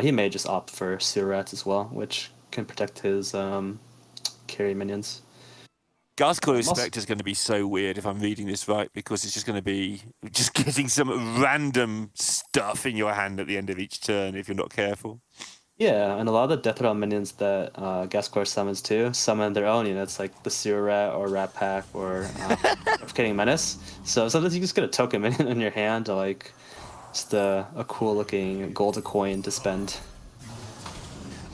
he may just opt for Sewer Rats as well, which can protect his carry minions. Gascoigne Spectre is going to be so weird if I'm reading this right, because it's just going to be just getting some random stuff in your hand at the end of each turn if you're not careful. Yeah, and a lot of the Death Rattle minions that Gascoigne summons too summon their own units, like the Sewer Rat or Rat Pack or Suffocating Menace. So sometimes you just get a token minion in your hand, like just a cool looking gold coin to spend.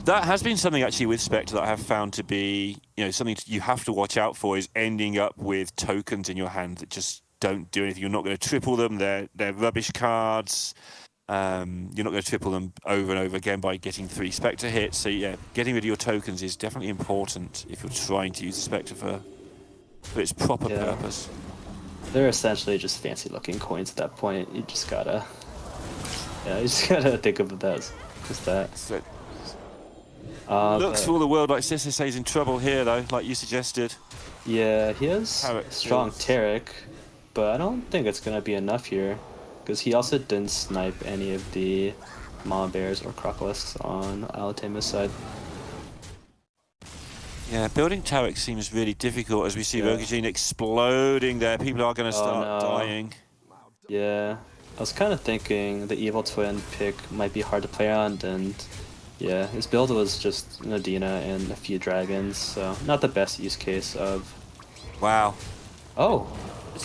That has been something actually with Spectre that I have found to be, something you have to watch out for, is ending up with tokens in your hand that just don't do anything. You're not going to triple them. They're rubbish cards. You're not going to triple them over and over again by getting 3 Spectre hits. So yeah, getting rid of your tokens is definitely important if you're trying to use the Spectre for its proper purpose. They're essentially just fancy looking coins at that point. You just gotta think of it as just that. So, looks for all the world like Sisei's in trouble here, though, like you suggested. Yeah, he has strong Taric, but I don't think it's going to be enough here, because he also didn't snipe any of the Mama Bears or Crocolisks on Alatemo's side. Yeah, building Taric seems really difficult as we see Rokujin exploding there. People are going to start dying. Yeah, I was kind of thinking the Evil Twin pick might be hard to play on, and yeah, his build was just Nadina and a few dragons, so not the best use case of... Wow. Oh,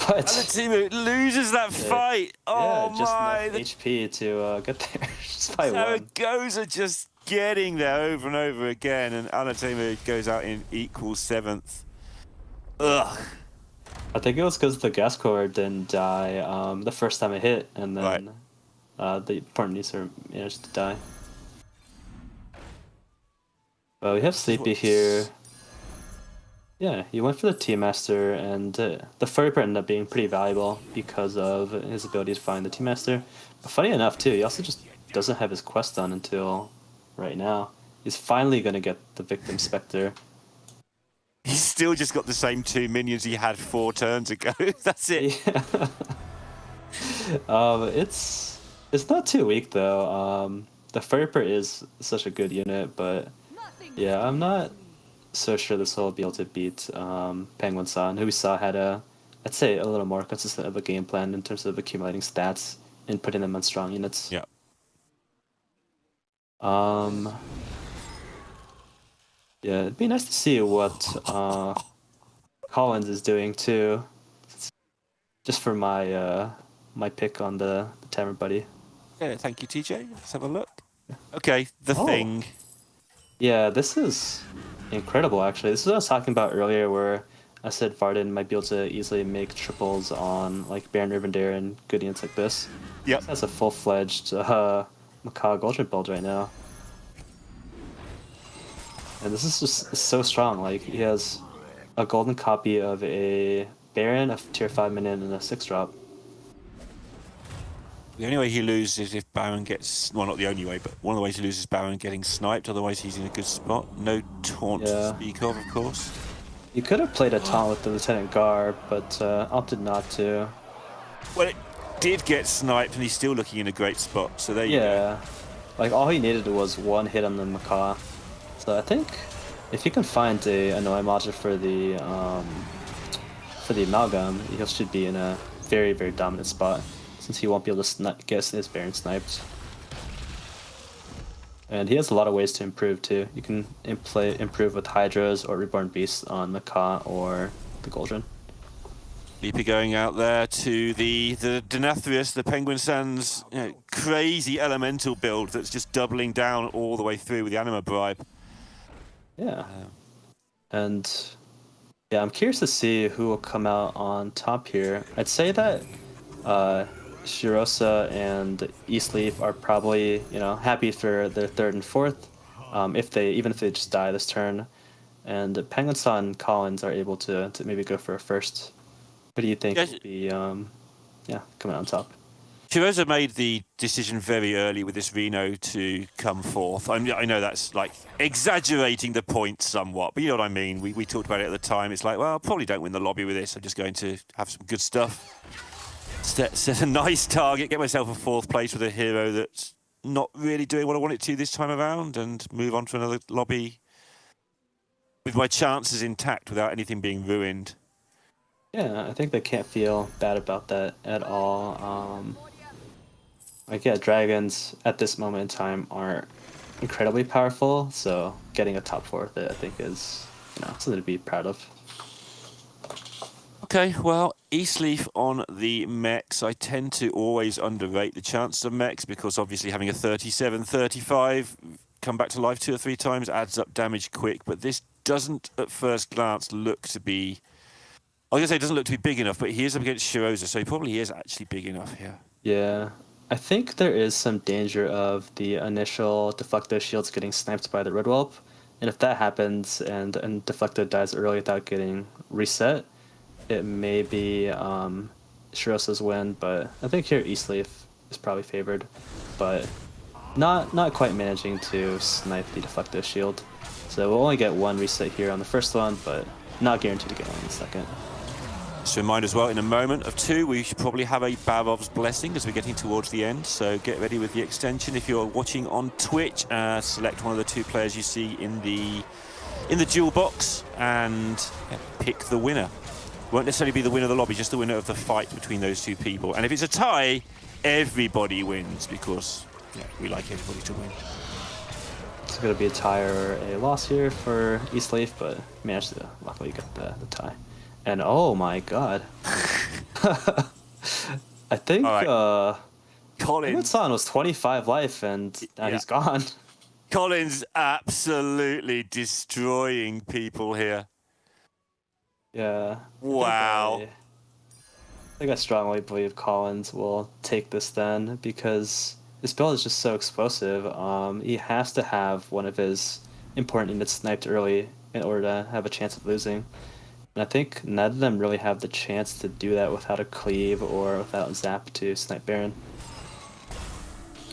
but... Alatimo loses that fight! Oh yeah, just my! enough HP to get there, just by one. Zaragoza just getting there over and over again, and Alatimo goes out in equal 7th. Ugh. I think it was because the gas core didn't die the first time it hit, and then the Portneaser managed to die. Well, we have Sleepy here. Yeah, he went for the T-Master, and the Furry ended up being pretty valuable because of his ability to find the T-Master. But funny enough, too, he also just doesn't have his quest done until right now. He's finally going to get the Victim Spectre. He's still just got the same 2 minions he had 4 turns ago. That's it. Yeah. It's not too weak, though. The Furry is such a good unit, but yeah, I'm not so sure this will be able to beat Penguin-san, who we saw had I'd say a little more consistent of a game plan in terms of accumulating stats and putting them on strong units. Yeah. Yeah, it'd be nice to see what Collins is doing too. Just for my my pick on the Tamer Buddy. Yeah, thank you, TJ. Let's have a look. Okay, the thing. Yeah, this is incredible, actually. This is what I was talking about earlier, where I said Varden might be able to easily make triples on like Baron Rivendare and good units like this. Yeah. That's a full-fledged Macaw Goldred build right now. And this is just so strong. Like, he has a golden copy of a Baron, a tier 5 minion, and a 6-drop. The only way he loses is if Baron gets... Well, not the only way, but one of the ways he loses is Baron getting sniped. Otherwise, he's in a good spot. No taunt to speak of course. You could have played a taunt with the Lieutenant Garb, but opted not to. Well, it did get sniped, and he's still looking in a great spot. So there you go. Yeah. Like, all he needed was one hit on the Macaw. So I think if you can find a annoying module for the Amalgam, he should be in a very, very dominant spot, since he won't be able to get his Baron sniped. And he has a lot of ways to improve too. You can improve with Hydras or Reborn Beasts on Macaw or the Goldren. Leaper going out there to the Nathria, the Penguin Sands crazy elemental build that's just doubling down all the way through with the Anima Bribe. Yeah. And yeah, I'm curious to see who will come out on top here. I'd say that Shirosa and Eastleaf are probably, happy for their 3rd and 4th. Even if they just die this turn. and Penguin-san and Collins are able to maybe go for a first. What do you think Yes. will be, coming on top? Shiroza made the decision very early with this Reno to come forth. I know that's like exaggerating the point somewhat, but you know what I mean. We talked about it at the time. It's like, well, I probably don't win the lobby with this. I'm just going to have some good stuff. Set a nice target, get myself a 4th place with a hero that's not really doing what I want it to this time around, and move on to another lobby with my chances intact without anything being ruined. Yeah, I think they can't feel bad about that at all. Dragons at this moment in time aren't incredibly powerful, so getting a top 4 with it, I think, is something to be proud of. Okay, well, Eastleaf on the mechs. I tend to always underrate the chances of mechs because obviously having a 37, 35 come back to life 2 or 3 times adds up damage quick, but this doesn't at first glance look to be... I was going to say it doesn't look to be big enough, but he is up against Shiroza, so he probably is actually big enough here. Yeah, I think there is some danger of the initial Deflecto shields getting sniped by the Red Whelp, and if that happens and Deflecto dies early without getting reset, it may be Shiroza's win, but I think here Eastleaf is probably favored, but not quite managing to snipe the Deflecto shield. So we'll only get 1 reset here on the first one, but not guaranteed to get one on the second. Just a reminder as well, in a moment of 2, we should probably have a Barov's Blessing as we're getting towards the end, so get ready with the extension. If you're watching on Twitch, select one of the 2 players you see in the duel box and pick the winner. Won't necessarily be the winner of the lobby, just the winner of the fight between those 2 people. And if it's a tie, everybody wins because we like everybody to win. It's going to be a tie or a loss here for Eastleaf, but managed to luckily get the tie. And oh my god. I think Colin-san was 25 life and now he's gone. Colin's absolutely destroying people here. Yeah. Wow. I think I strongly believe Collins will take this then because this build is just so explosive. He has to have one of his important units sniped early in order to have a chance of losing. And I think none of them really have the chance to do that without a cleave or without zap to snipe Baron.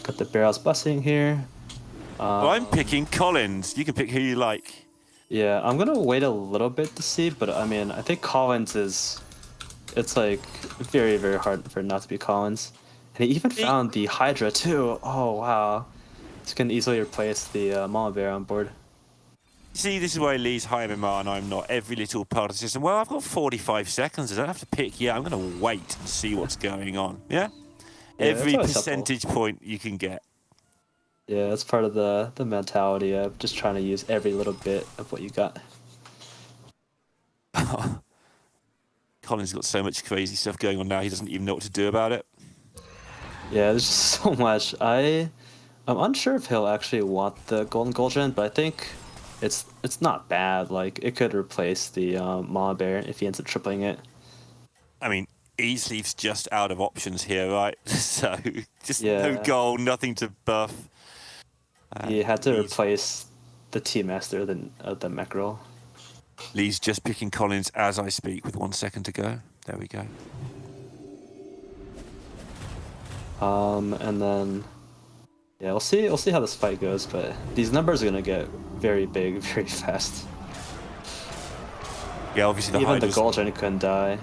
Got the Barrel's Blessing here. Well, I'm picking Collins. You can pick who you like. Yeah, I'm gonna wait a little bit to see, but I mean, I think Collins is... It's like very, very hard for it not to be Collins. And he even found the Hydra too. Oh, wow. This can easily replace the Mama Bear on board. See, this is why Lee's Haimima and I'm not. Every little part of the system. Well, I've got 45 seconds. I don't have to pick yet. I'm going to wait and see what's going on. Yeah? Every percentage point you can get. Yeah, that's part of the mentality of just trying to use every little bit of what you got. Colin's got so much crazy stuff going on now, he doesn't even know what to do about it. Yeah, there's just so much. I'm unsure if he'll actually want the Golden Gul'jen, but I think it's not bad. Like, it could replace the Mama Bear if he ends up tripling it. I mean, Eastleaf's just out of options here, right? So, just no gold, nothing to buff. He had to replace the T-Master of the mech roll. Lee's just picking Collins as I speak with 1 second to go. There we go. And then, yeah, we'll see how this fight goes, but these numbers are gonna get very big very fast. Yeah, obviously the Even the Gul'jen couldn't die.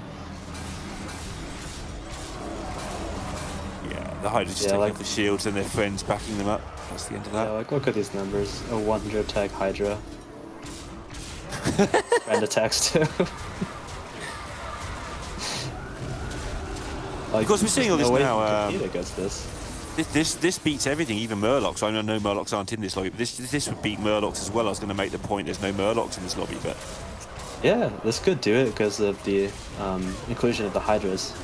Yeah, the Hydra's just taking off the shields and their friends backing them up. That's the end of that. Yeah, like, look at these numbers. A 100 attack Hydra. And attacks too. Like, of course, we're seeing all this now. Against this. This beats everything, even Murlocs. I know Murlocs aren't in this lobby, but this would beat Murlocs as well. I was going to make the point there's no Murlocs in this lobby, but yeah, this could do it because of the inclusion of the Hydras.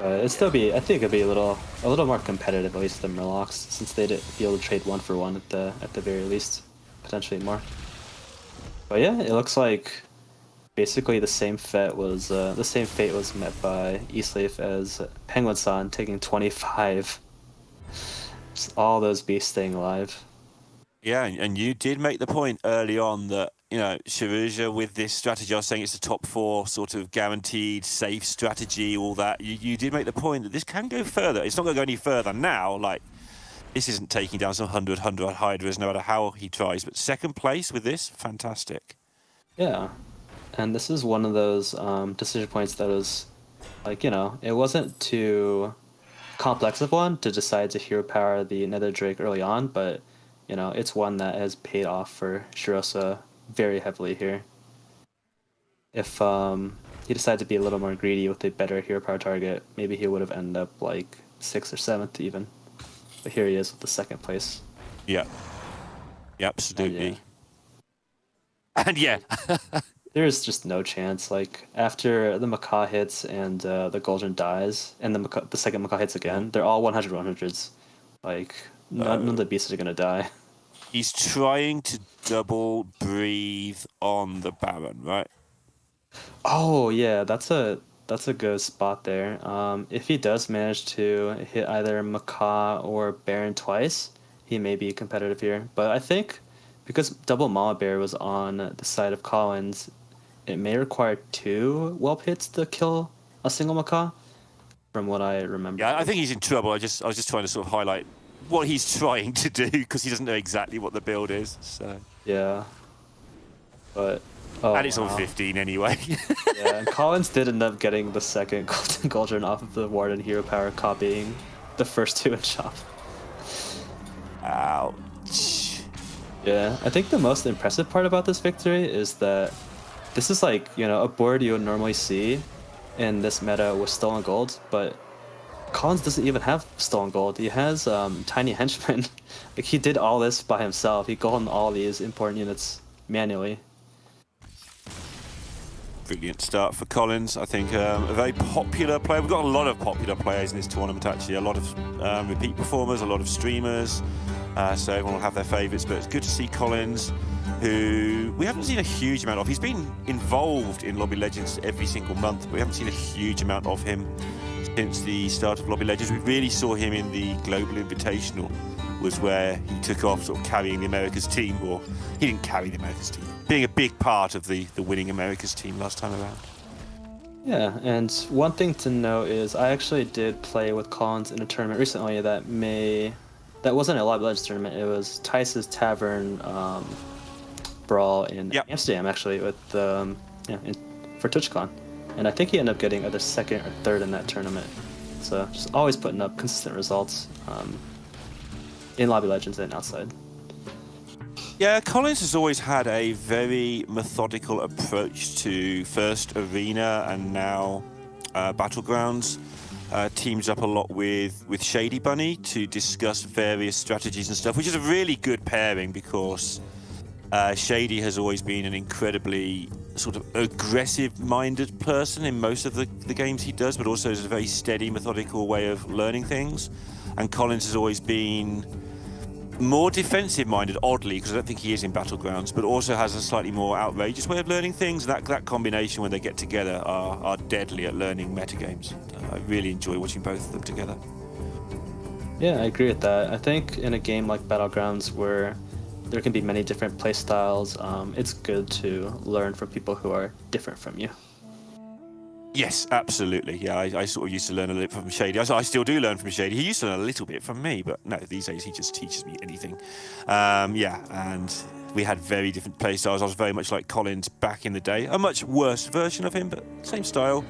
It'd still be, I think, it'd be a little more competitive, at least than Murlocs, since they'd be able to trade 1-for-1 at the very least, potentially more. But yeah, it looks like basically the same fate was met by Eastleaf as Penguin-san taking 25. Just all those beasts staying alive. Yeah, and you did make the point early on that, you know, Sharuja with this strategy, I was saying it's a top 4 sort of guaranteed safe strategy, all that. You did make the point that this can go further. It's not going to go any further now. Like, this isn't taking down some 100 Hydras no matter how he tries. But second place with this, fantastic. Yeah, and this is one of those decision points that was like, you know, it wasn't too complex of one to decide to hero power the Nether Drake early on, but you know, it's one that has paid off for Shirosa very heavily here. If he decided to be a little more greedy with a better hero power target, maybe he would have ended up like 6th or 7th even. But here he is with the 2nd place. Yeah. Yeah, absolutely. And yeah. There's just no chance. Like, after the Macaw hits and the Goldren dies, and the second Macaw hits again, they're all 100 100s. Like, none of the beasts are going to die. He's trying to double breathe on the Baron, right? Oh, yeah, that's a good spot there. If he does manage to hit either Macaw or Baron twice, he may be competitive here. But I think because double Mama Bear was on the side of Collins, it may require 2 whelp hits to kill a single Macaw, from what I remember. Yeah, I think he's in trouble. I was just trying to sort of highlight what he's trying to do because he doesn't know exactly what the build is. So Yeah. But and it's on 15 anyway. yeah, and Collins did end up getting the second Golden Cauldron off of the Warden hero power, copying the first 2 in shop. Ouch. Yeah, I think the most impressive part about this victory is that this is like, you know, a board you would normally see in this meta with stolen gold, but Collins doesn't even have stolen gold. He has tiny henchmen. Like, he did all this by himself. He golden all these important units manually. Brilliant start for Collins. I think a very popular player. We've got a lot of popular players in this tournament, actually. A lot of repeat performers, a lot of streamers. So everyone will have their favourites. But it's good to see Collins, who we haven't seen a huge amount of. He's been involved in Lobby Legends every single month, but we haven't seen a huge amount of him since the start of Lobby Legends. We really saw him in the Global Invitational, was where he took off sort of carrying the Americas team, or he didn't carry the Americas team, being a big part of the winning Americas team last time around. Yeah, and one thing to note is I actually did play with Collins in a tournament recently that wasn't a Lobby Legends tournament. It was Tice's Tavern Brawl in Amsterdam, actually, with for TwitchCon. And I think he ended up getting either 2nd or 3rd in that tournament. So just always putting up consistent results in Lobby Legends and outside. Yeah, Collins has always had a very methodical approach to first Arena and now Battlegrounds. Teams up a lot with Shady Bunny to discuss various strategies and stuff, which is a really good pairing because Shady has always been an incredibly sort of aggressive-minded person in most of the games he does, but also has a very steady, methodical way of learning things. And Collins has always been more defensive-minded, oddly, because I don't think he is in Battlegrounds, but also has a slightly more outrageous way of learning things. That combination, when they get together, are deadly at learning metagames. I really enjoy watching both of them together. Yeah, I agree with that. I think in a game like Battlegrounds, where there can be many different play styles, it's good to learn from people who are different from you. Yes, absolutely. Yeah, I sort of used to learn a little from Shady. I still do learn from Shady. He used to learn a little bit from me, but no, these days he just teaches me anything. Yeah, and we had very different play styles. I was very much like Collins back in the day. A much worse version of him, but same style.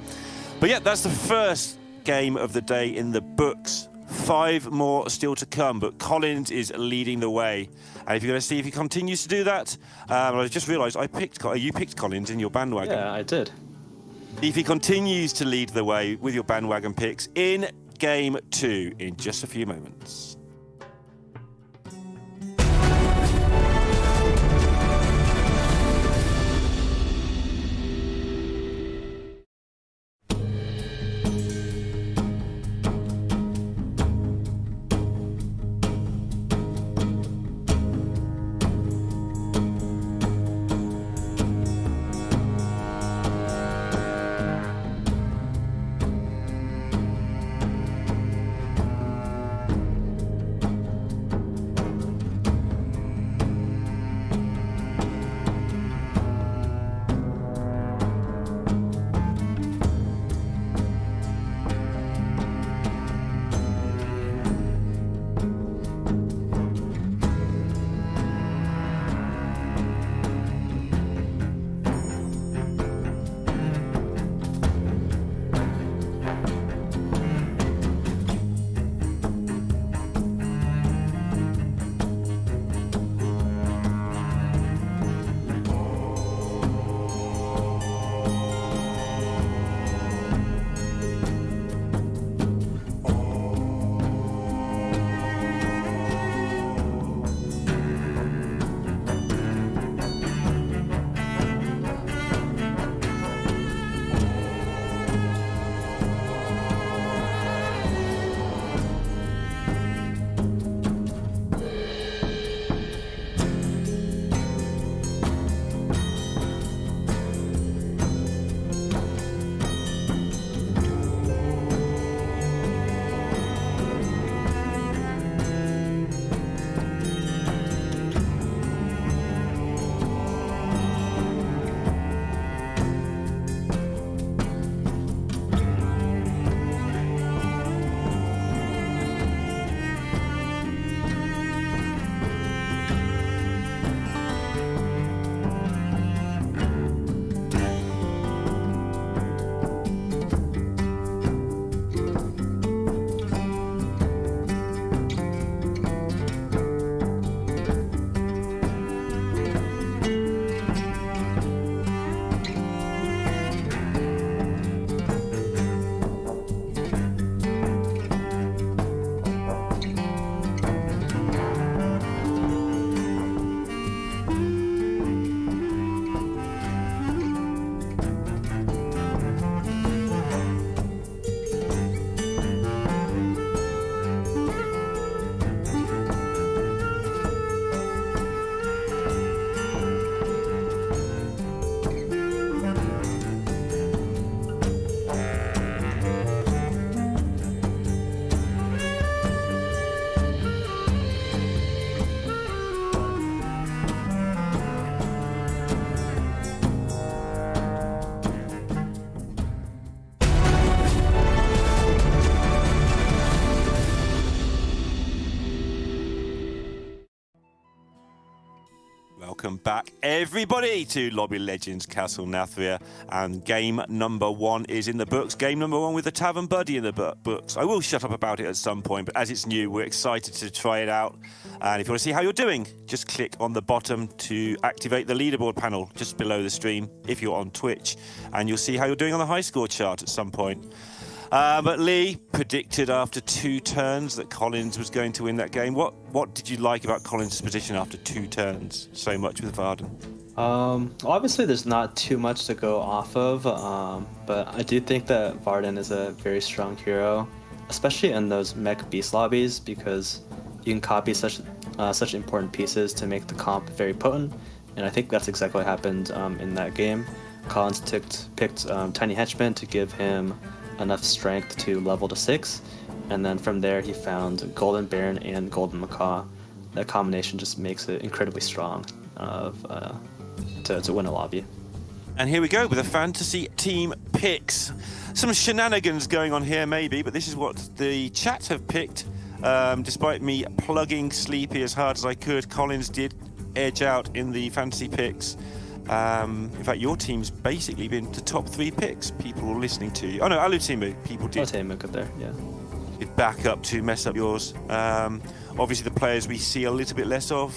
But yeah, that's the first game of the day in the books. 5 more still to come, but Collins is leading the way. And if you're going to see if he continues to do that, I just realised you picked Collins in your bandwagon. Yeah, I did. If he continues to lead the way with your bandwagon picks in Game 2 in just a few moments. welcome back everybody to Lobby Legends Castle Nathria, and game number 1 is in the books. Game number 1 with the Tavern Buddy in the books. I will shut up about it at some point, but as it's new, we're excited to try it out. And if you want to see how you're doing, just click on the bottom to activate the leaderboard panel just below the stream if you're on Twitch, and you'll see how you're doing on the high score chart at some point. But Lee predicted after 2 turns that Collins was going to win that game. What did you like about Collins' position after 2 turns so much with Varden? Obviously, there's not too much to go off of, but I do think that Varden is a very strong hero, especially in those mech beast lobbies, because you can copy such important pieces to make the comp very potent, and I think that's exactly what happened in that game. Collins picked Tiny Henchman to give him enough strength to level to 6, and then from there he found Golden Baron and Golden Macaw. That combination just makes it incredibly strong to win a lobby. And here we go with a fantasy team picks. Some shenanigans going on here maybe, but this is what the chat have picked. Despite me plugging Sleepy as hard as I could, Collins did edge out in the fantasy picks. In fact, your team's basically been the top 3 picks. People were listening to you. Oh no, Alutimu. People did. Alutimu got there, yeah. Did back up to mess up yours. Obviously, the players we see a little bit less of,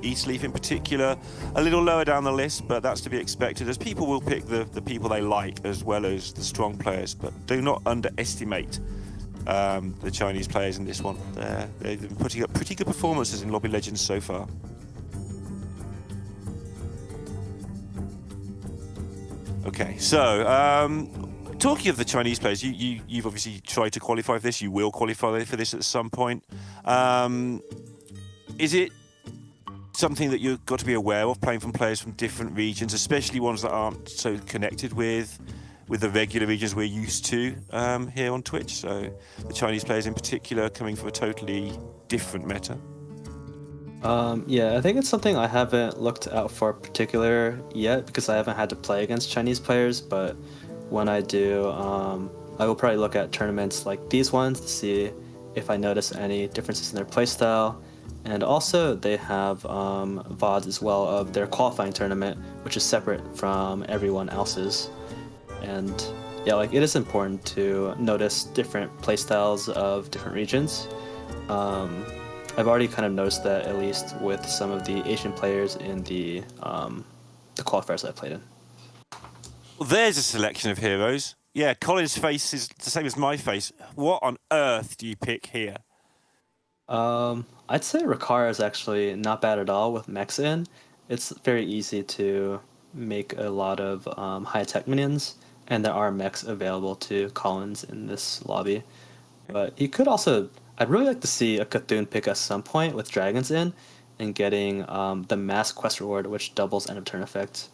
Eastleaf in particular, a little lower down the list, but that's to be expected, as people will pick the people they like as well as the strong players. But do not underestimate the Chinese players in this one. They've been putting up pretty good performances in Lobby Legends so far. Okay, so talking of the Chinese players, you've obviously tried to qualify for this. You will qualify for this at some point. Is it something that you've got to be aware of, playing from players from different regions, especially ones that aren't so connected with the regular regions we're used to here on Twitch? So the Chinese players in particular coming from a totally different meta. Yeah, I think it's something I haven't looked out for particular yet because I haven't had to play against Chinese players, but when I do, I will probably look at tournaments like these ones to see if I notice any differences in their playstyle. And also they have VODs as well of their qualifying tournament, which is separate from everyone else's. And yeah, like it is important to notice different playstyles of different regions. I've already kind of noticed that, at least with some of the Asian players in the qualifiers I played in. Well, there's a selection of heroes. Yeah, Colin's face is the same as my face. What on earth do you pick here? I'd say Rikara is actually not bad at all with mechs in. It's very easy to make a lot of high-tech minions, and there are mechs available to Collins in this lobby. But he could also... I'd really like to see a Cthulhu pick at some point with dragons in and getting the mask quest reward, which doubles end of turn effect.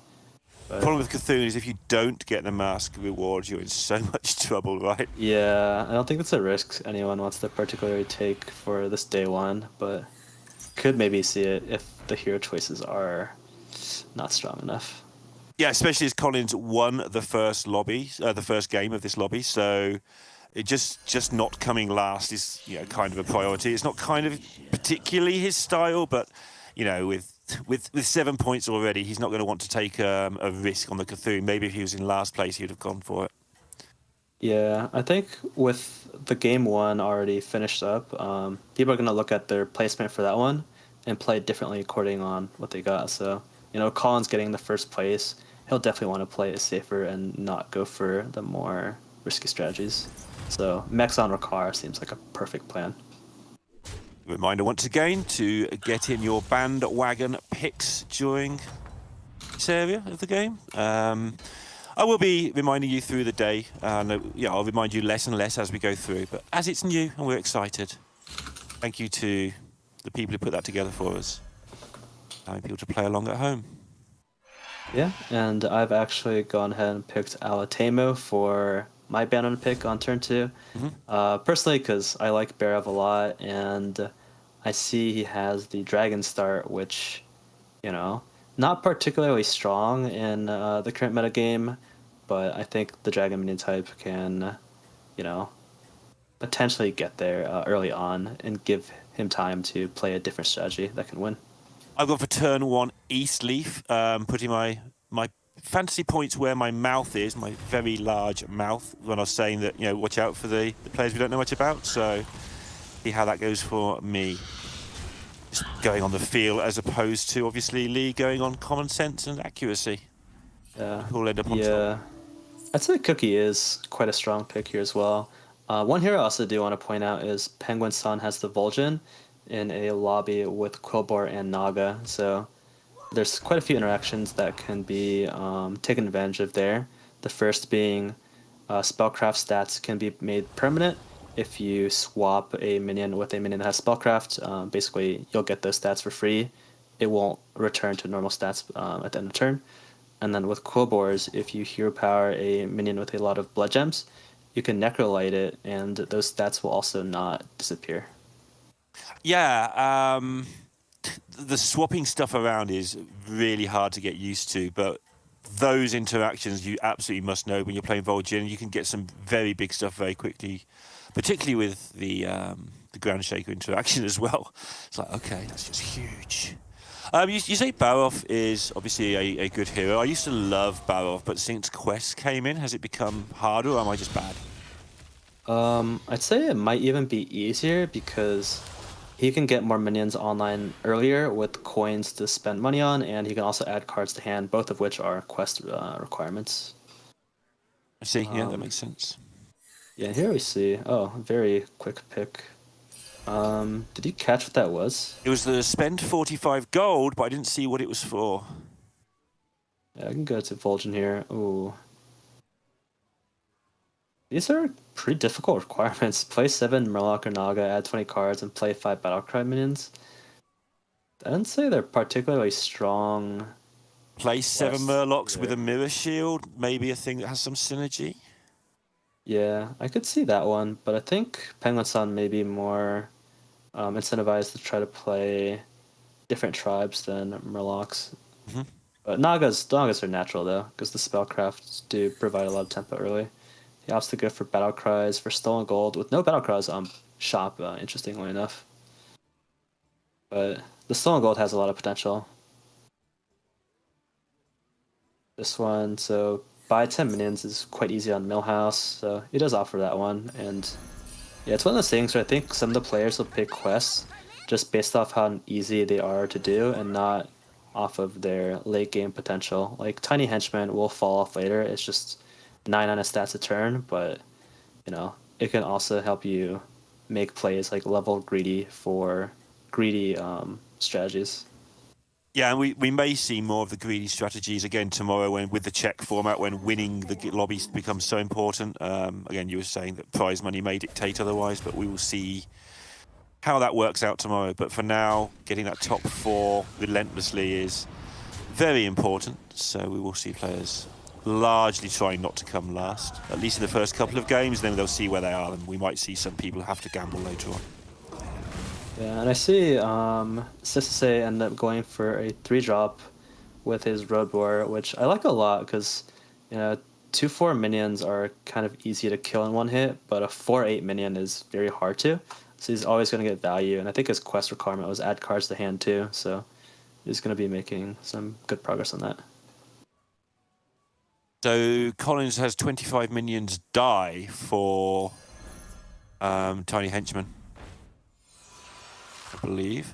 The problem with Cthulhu is if you don't get the mask reward, you're in so much trouble, right? Yeah, I don't think that's a risk anyone wants to particularly take for this day 1, but could maybe see it if the hero choices are not strong enough. Yeah, especially as Collins won the first game of this lobby, so... It just not coming last is kind of a priority. It's not kind of particularly his style, but with 7 points already, he's not going to want to take a risk on the Cthulhu. Maybe if he was in last place, he'd have gone for it. Yeah, I think with the game 1 already finished up, people are going to look at their placement for that one and play differently according on what they got. So Colin's getting the first place. He'll definitely want to play it safer and not go for the more risky strategies. So mechs on Rikara seems like a perfect plan. Reminder once again to get in your bandwagon picks during this area of the game. I will be reminding you through the day. I'll remind you less and less as we go through. But as it's new and we're excited, thank you to the people who put that together for us. Allowing people to play along at home. Yeah, and I've actually gone ahead and picked Alatemo for my Baron pick on turn 2. Mm-hmm. Personally, because I like Berev a lot, and I see he has the Dragon Start, which, not particularly strong in the current metagame, but I think the Dragon Minion type can, potentially get there early on and give him time to play a different strategy that can win. I've gone for turn 1 East Leaf, putting my fantasy points where my mouth is, my very large mouth, when I was saying that, watch out for the players we don't know much about. So see how that goes for me. Just going on the feel as opposed to, obviously, Lee going on common sense and accuracy. Yeah. Who'll end up on Yeah. top. I'd say Cookie is quite a strong pick here as well. One hero I also do want to point out is Penguin Sun has the Vol'jin in a lobby with Quillbore and Naga. So there's quite a few interactions that can be taken advantage of there. The first being spellcraft stats can be made permanent. If you swap a minion with a minion that has spellcraft, basically you'll get those stats for free. It won't return to normal stats at the end of turn. And then with Quillbores, if you hero power a minion with a lot of blood gems, you can necrolite it, and those stats will also not disappear. Yeah, the swapping stuff around is really hard to get used to, but those interactions you absolutely must know when you're playing Vol'jin. You can get some very big stuff very quickly, particularly with the Ground Shaker interaction as well. It's like, okay, that's just huge. You say Barov is obviously a good hero. I used to love Barov, but since Quest came in, has it become harder, or am I just bad? I'd say it might even be easier because he can get more minions online earlier with coins to spend money on, and he can also add cards to hand, both of which are quest requirements. I see, yeah, that makes sense. Yeah, here we see. Oh, very quick pick. Did you catch what that was? It was the spend 45 gold, but I didn't see what it was for. Yeah, I can go to Vol'jin here. Ooh. These are pretty difficult requirements. Play 7 Murloc or Naga, add 20 cards, and play 5 Battlecry minions. I didn't say they're particularly strong. Play 7 Murlocs with either. a mirror shield, maybe a thing that has some synergy. Yeah, I could see that one, but I think Penguin Sun may be more incentivized to try to play different tribes than Murlocs. Mm-hmm. But Nagas are natural though, because the spellcrafts do provide a lot of tempo early. He opts to go for battle cries for stolen gold with no battle cries on shop, interestingly enough. But the stolen gold has a lot of potential. This one, so buy 10 minions is quite easy on Millhouse, so he does offer that one. And yeah, it's one of those things where I think some of the players will pick quests just based off how easy they are to do and not off of their late game potential. Like Tiny Henchman will fall off later. It's just 9 on a stats a turn, but it can also help you make plays like level greedy for greedy strategies. Yeah, and we may see more of the greedy strategies again tomorrow with the check format, when winning the lobbies becomes so important. Again, you were saying that prize money may dictate otherwise, but we will see how that works out tomorrow. But for now, getting that top 4 relentlessly is very important. So we will see players largely trying not to come last, at least in the first couple of games. Then they'll see where they are, and we might see some people have to gamble later on. Yeah, and I see Sisase end up going for a 3-drop with his Road War, which I like a lot because 2/4 minions are kind of easy to kill in one hit, but a 4/8 minion is very hard to. So he's always going to get value, and I think his quest requirement was add cards to hand too, so he's going to be making some good progress on that. So Collins has 25 minions die for Tiny Henchman, I believe.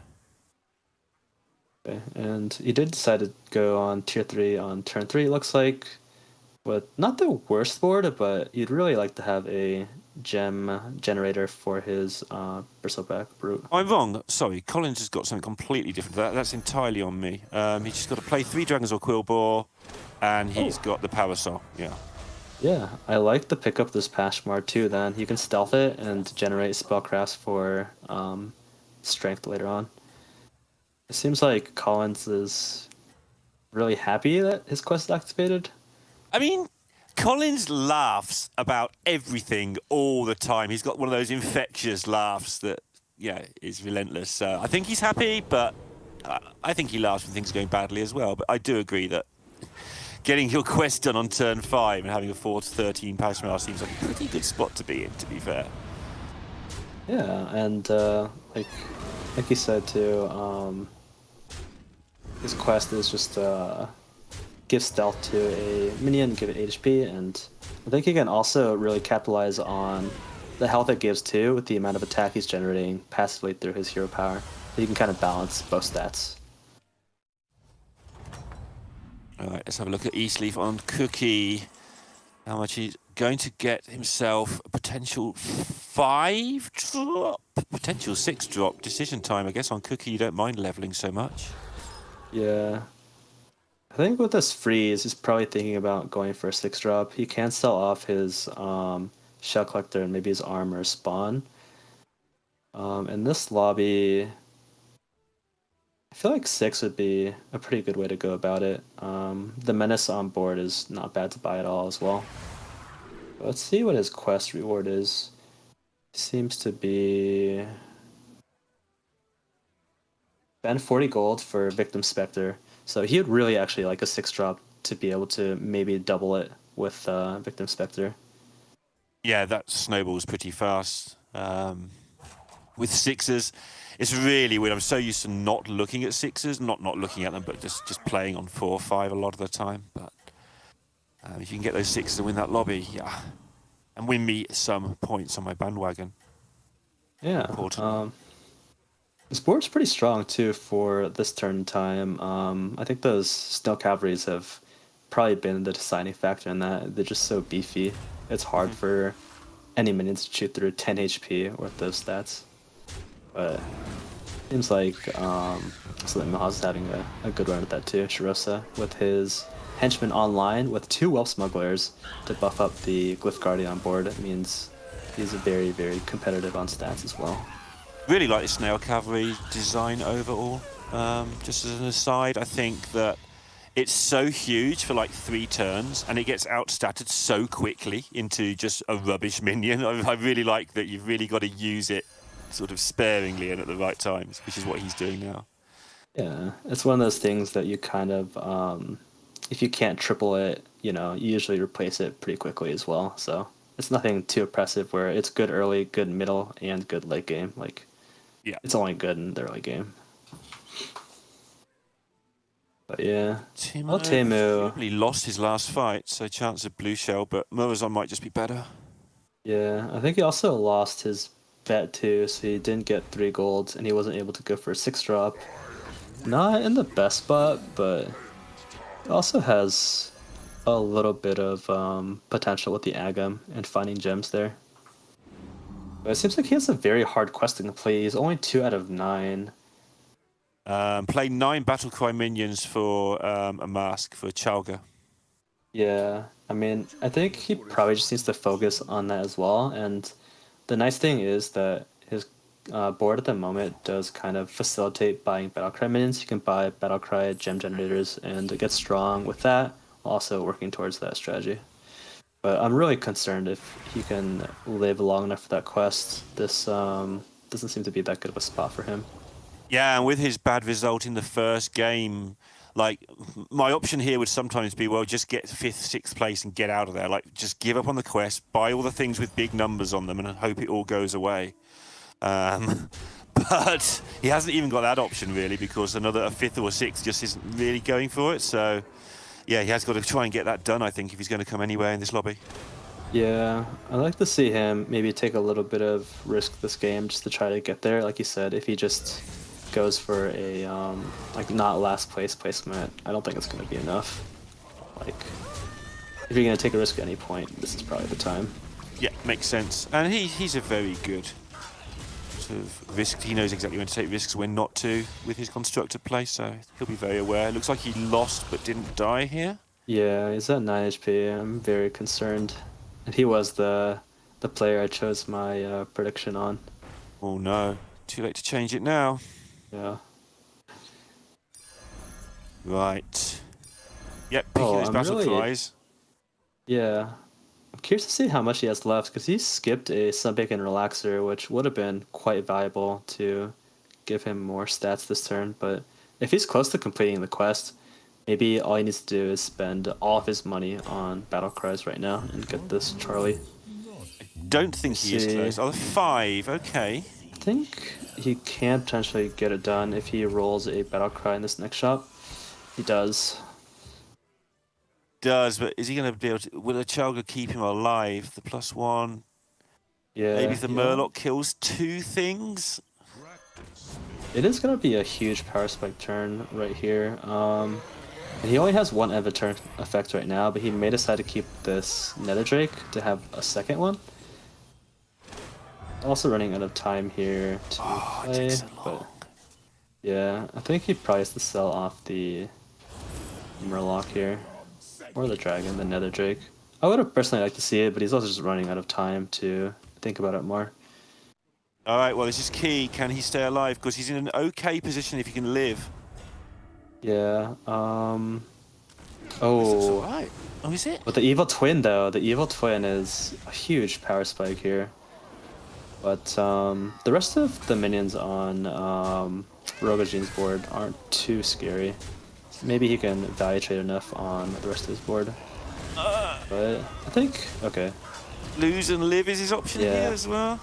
Okay, and he did decide to go on tier 3 on turn 3, it looks like. With not the worst board, but you'd really like to have a gem generator for his Bristleback Brute. I'm wrong. Sorry, Collins has got something completely different. That's entirely on me. He's just got to play 3 Dragons or Quillbore, and he's got the Parasol. Yeah. Yeah, I like the pickup of this Pashmar too. Then you can stealth it and generate spellcrafts for strength later on. It seems like Collins is really happy that his quest is activated. I mean, Collins laughs about everything all the time. He's got one of those infectious laughs that, is relentless. So I think he's happy, but I think he laughs when things are going badly as well. But I do agree that getting your quest done on turn 5 and having a 4-13 Pashmar seems like a pretty good spot to be in, to be fair. Yeah, and like you said too, his quest is just give stealth to a minion, give it 8 HP, and I think he can also really capitalize on the health it gives too with the amount of attack he's generating passively through his hero power. He can kind of balance both stats. All right, let's have a look at Eastleaf on Cookie. How much he's going to get himself a potential 5 drop, potential 6 drop. Decision time, I guess, on Cookie. You don't mind leveling so much. Yeah. I think with this freeze, he's probably thinking about going for a 6 drop. He can sell off his shell collector and maybe his armor spawn. In this lobby, I feel like 6 would be a pretty good way to go about it. The Menace on board is not bad to buy at all as well. But let's see what his quest reward is. Seems to be... spend 40 gold for Victim Spectre. So he would really actually like a 6 drop to be able to maybe double it with Victim Spectre. Yeah, that snowballs pretty fast. With 6s, it's really weird. I'm so used to not looking at 6s, not looking at them, but just playing on 4 or 5 a lot of the time. But if you can get those 6s and win that lobby, yeah, and win me some points on my bandwagon. Yeah. Important. This board's pretty strong too for this turn time. I think those Snow Cavalries have probably been the deciding factor in that. They're just so beefy. It's hard for any minions to shoot through 10 HP with those stats. But seems like Milhouse is having a good run at that too. Shirosa with his henchman online with 2 Whelp Smugglers to buff up the Glyph Guardian on board. It means he's very, very competitive on stats as well. Really like the Snail Cavalry design overall. Just as an aside, I think that it's so huge for like 3 turns and it gets outstatted so quickly into just a rubbish minion. I really like that you've really got to use it sort of sparingly and at the right times, which is what he's doing now. Yeah, it's one of those things that you kind of, if you can't triple it, you usually replace it pretty quickly as well. So it's nothing too oppressive where it's good early, good middle, and good late game. Like, yeah, it's only good in the early game. But yeah, Temu probably lost his last fight, so chance of blue shell, but Murazon might just be better. Yeah, I think he also lost his bet too, so he didn't get 3 golds, and he wasn't able to go for a 6 drop. Not in the best spot, but he also has a little bit of potential with the Agam and finding gems there. But it seems like he has a very hard quest to complete. He's only 2 out of 9. Play 9 Battlecry minions for a mask for Chalga. Yeah, I mean, I think he probably just needs to focus on that as well. And the nice thing is that his board at the moment does kind of facilitate buying Battlecry minions. You can buy Battlecry gem generators and get strong with that, also working towards that strategy. But I'm really concerned if he can live long enough for that quest. This doesn't seem to be that good of a spot for him. Yeah, and with his bad result in the first game, like, my option here would sometimes be, well, just get 5th, 6th place and get out of there. Like, just give up on the quest, buy all the things with big numbers on them and hope it all goes away. But he hasn't even got that option, really, because a 5th or a 6th just isn't really going for it. So, yeah, he has got to try and get that done, I think, if he's going to come anywhere in this lobby. Yeah, I'd like to see him maybe take a little bit of risk this game just to try to get there. Like you said, if he just goes for a like not last place placement, I don't think it's going to be enough. Like, if you're going to take a risk at any point, this is probably the time. Yeah, makes sense. And he's a very good sort of risk. He knows exactly when to take risks, when not to with his constructed play, so he'll be very aware. It looks like he lost but didn't die here. Yeah, he's at 9 HP. I'm very concerned. And he was the player I chose my prediction on. Oh no, too late to change it now. Yeah. Right. Yep, picking his battle cries. Yeah. I'm curious to see how much he has left, because he skipped a Sunbake and Relaxer, which would have been quite valuable to give him more stats this turn. But if he's close to completing the quest, maybe all he needs to do is spend all of his money on battle cries right now and get this Charlie. I don't think he is close. Oh, 5, okay. I think he can potentially get it done if he rolls a battle cry in this next shop. He does. But is he going to be able to? Will the Chalga keep him alive? The +1. Yeah. Maybe if the yeah. Murloc kills 2 things. It is going to be a huge power spike turn right here. And he only has one Avatar effect right now, but he may decide to keep this Nether Drake to have a second one. Also running out of time here to It play, takes so long. but yeah, I think he probably has to sell off the Murloc here. Or the Dragon, the Nether Drake. I would have personally liked to see it, but he's also just running out of time to think about it more. All right, well, this is key. Can he stay alive? Because he's in an okay position if he can live. Yeah, This looks oh, all right. Oh, is it? but the Evil Twin, though, the Evil Twin is a huge power spike here. But the rest of the minions on Rogajine's board aren't too scary. Maybe he can value trade enough on the rest of his board. But I think, okay. Lose and live is his option Yeah. here as well.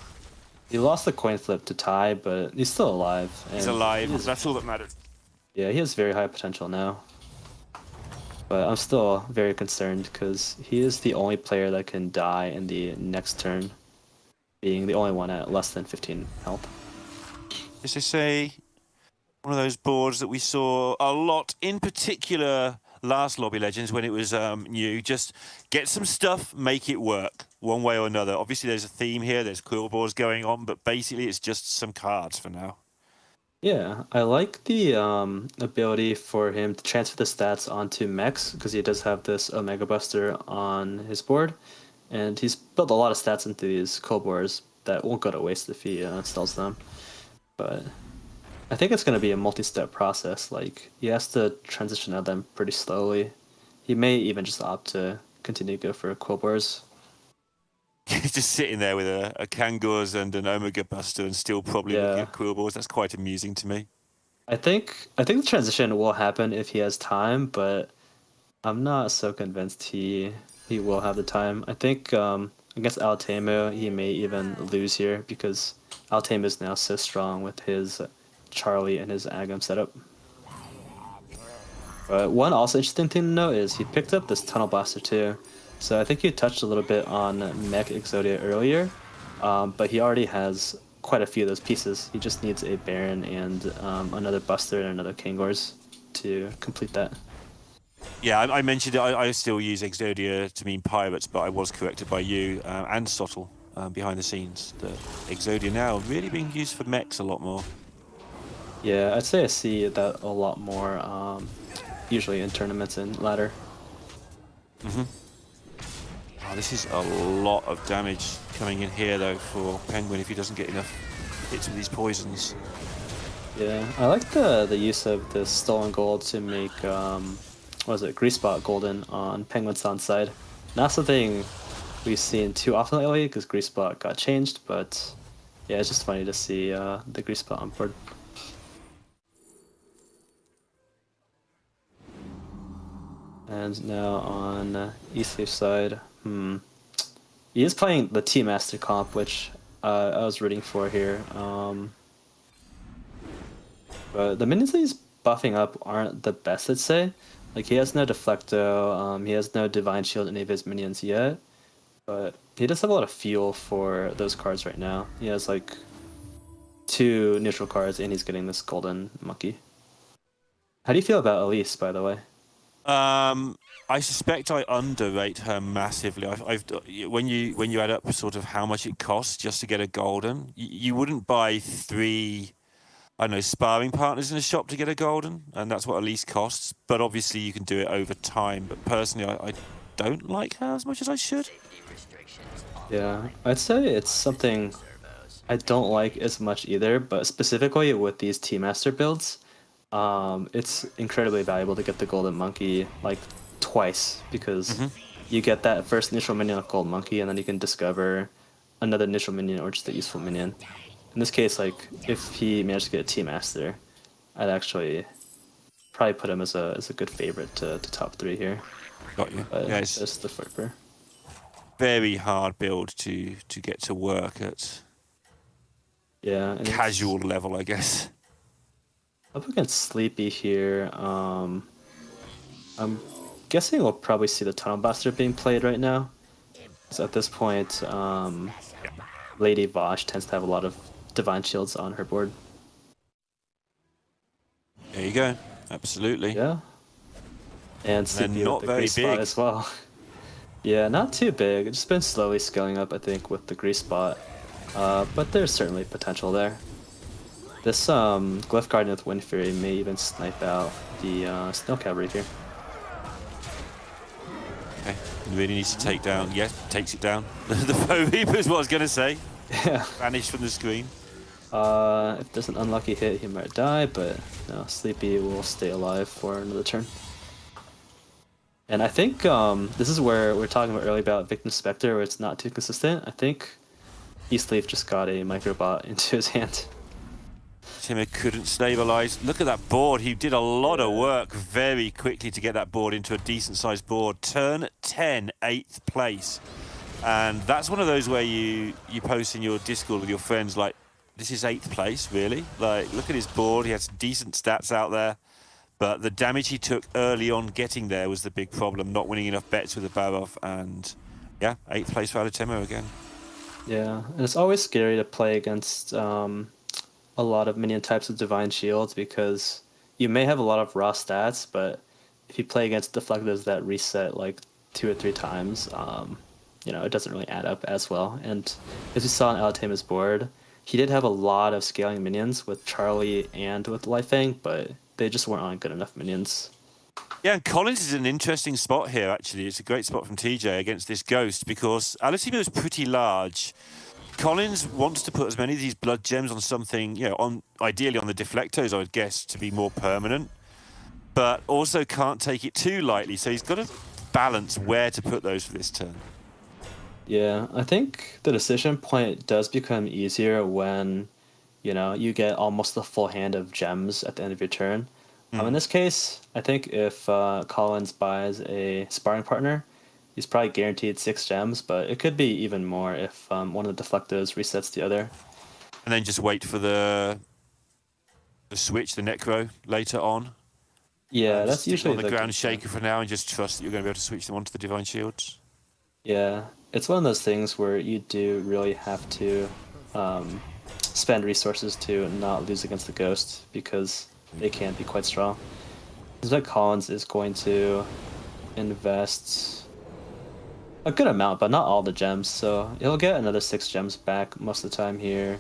He lost the coin flip to tie, but he's still alive. He's and alive. he is- That's all that matters. yeah, he has very high potential now. But I'm still very concerned because he is the only player that can die in the next turn, being the only one at less than 15 health. As they say, one of those boards that we saw a lot, in particular last Lobby Legends when it was new. Just get some stuff, make it work one way or another. Obviously, there's a theme here. There's quill boards going on, but basically, it's just some cards for now. Yeah, I like the ability for him to transfer the stats onto mechs because he does have this Omega Buster on his board, and he's built a lot of stats into these Kobolds that won't go to waste if he installs them. But I think it's going to be a multi-step process. Like, he has to transition out of them pretty slowly. He may even just opt to continue to go for Kobolds. He's just sitting there with a Kangors and an Omega Buster and still probably looking Yeah. at quill boards. That's quite amusing to me. I think the transition will happen if he has time, but I'm not so convinced he will have the time. I think against Altemu, he may even lose here because Altemu is now so strong with his Charlie and his Agam setup. But one also interesting thing to note is he picked up this Tunnel Blaster too. So I think you touched a little bit on Mech Exodia earlier, but he already has quite a few of those pieces. He just needs a Baron and another Buster and another Kangors to complete that. Yeah, I mentioned it. I still use Exodia to mean pirates, but I was corrected by you and Sottle behind the scenes that Exodia now really being used for mechs a lot more. Yeah, I'd say I see that a lot more, usually in tournaments and ladder. Oh, this is a lot of damage coming in here, though, for Penguin if he doesn't get enough hits with these poisons. Yeah, I like the use of the stolen gold to make Greasebot golden on Penguin's on side. Not something we've seen too often lately because Greasebot got changed, but yeah, it's just funny to see the Greasebot on board. And now on Eastleaf side, he is playing the Tea Master comp, which I was rooting for here. But the minions that he's buffing up aren't the best, I'd say. Like, he has no Deflecto, he has no Divine Shield in any of his minions yet. But he does have a lot of fuel for those cards right now. He has, like, 2 neutral cards, and he's getting this golden monkey. How do you feel about Elise, by the way? I suspect I underrate her massively. When you add up sort of how much it costs just to get a golden, you wouldn't buy 3, I don't know, sparring partners in a shop to get a golden, and that's what Elise costs. But obviously you can do it over time. But personally, I don't like her as much as I should. Yeah, I'd say it's something I don't like as much either, but specifically with these Tea Master builds, it's incredibly valuable to get the golden monkey like twice because you get that first initial minion of gold monkey, and then you can discover another initial minion or just a useful minion. In this case, like if he managed to get a Tea Master, I'd actually probably put him as a good favorite to top 3 here. Got you. But Yeah, it's just the flipper. very hard build to get to work at Yeah, and casual level, I guess. up against Sleepy here. I'm guessing we'll probably see the Tunnel Blaster being played right now. So at this point, Lady Vosh tends to have a lot of Divine Shields on her board. There you go. Absolutely. Yeah. And Sleepy not with the very Grease Spot big. as well. Yeah, not too big. It's just been slowly scaling up, I think, with the Grease Spot. But there's certainly potential there. This Glyph Guardian with Wind Fury may even snipe out the Snow Cavalry here. Okay. Really needs to take down. Yeah, takes it down. The Foe Reaper is what I was going to say. Yeah. Vanished from the screen. If there's an unlucky hit, he might die, but no, Sleepy will stay alive for another turn. And I think this is where we were talking about earlier about Victim Spectre, where it's not too consistent. I think Eastleaf just got a Microbot into his hand. Timur couldn't stabilize. Look at that board. He did a lot of work very quickly to get that board into a decent-sized board. Turn 10, 8th place. And that's one of those where you post in your Discord with your friends, like, this is 8th place, really? Like, look at his board. He has decent stats out there. But the damage he took early on getting there was the big problem, not winning enough bets with the Barov. And, yeah, 8th place for Timur again. Yeah, and it's always scary to play against a lot of minion types with Divine Shields, because you may have a lot of raw stats, but if you play against deflectors that reset like 2 or 3 times, you know, it doesn't really add up as well. And as you saw on Alatame's board, he did have a lot of scaling minions with Charlie and with Lifeng, but they just weren't on good enough minions. Yeah, and Collins is an interesting spot here, actually. It's a great spot from TJ against this Ghost, because Alatimo is pretty large. Collins wants to put as many of these blood gems on something, you know, ideally on the deflectors, I would guess, to be more permanent, but also can't take it too lightly. So he's got to balance where to put those for this turn. Yeah, I think the decision point does become easier when, you know, you get almost the full hand of gems at the end of your turn. In this case, I think if Collins buys a sparring partner, he's probably guaranteed 6 gems, but it could be even more if one of the deflectors resets the other. And then just wait for the switch, the Necro, later on. Yeah, that's usually on the ground shaker for now and just trust that you're going to be able to switch them onto the Divine Shields. Yeah, it's one of those things where you do really have to spend resources to not lose against the Ghost, because they can be quite strong. Seems like Collins is going to invest a good amount, but not all the gems, so he'll get another 6 gems back most of the time here.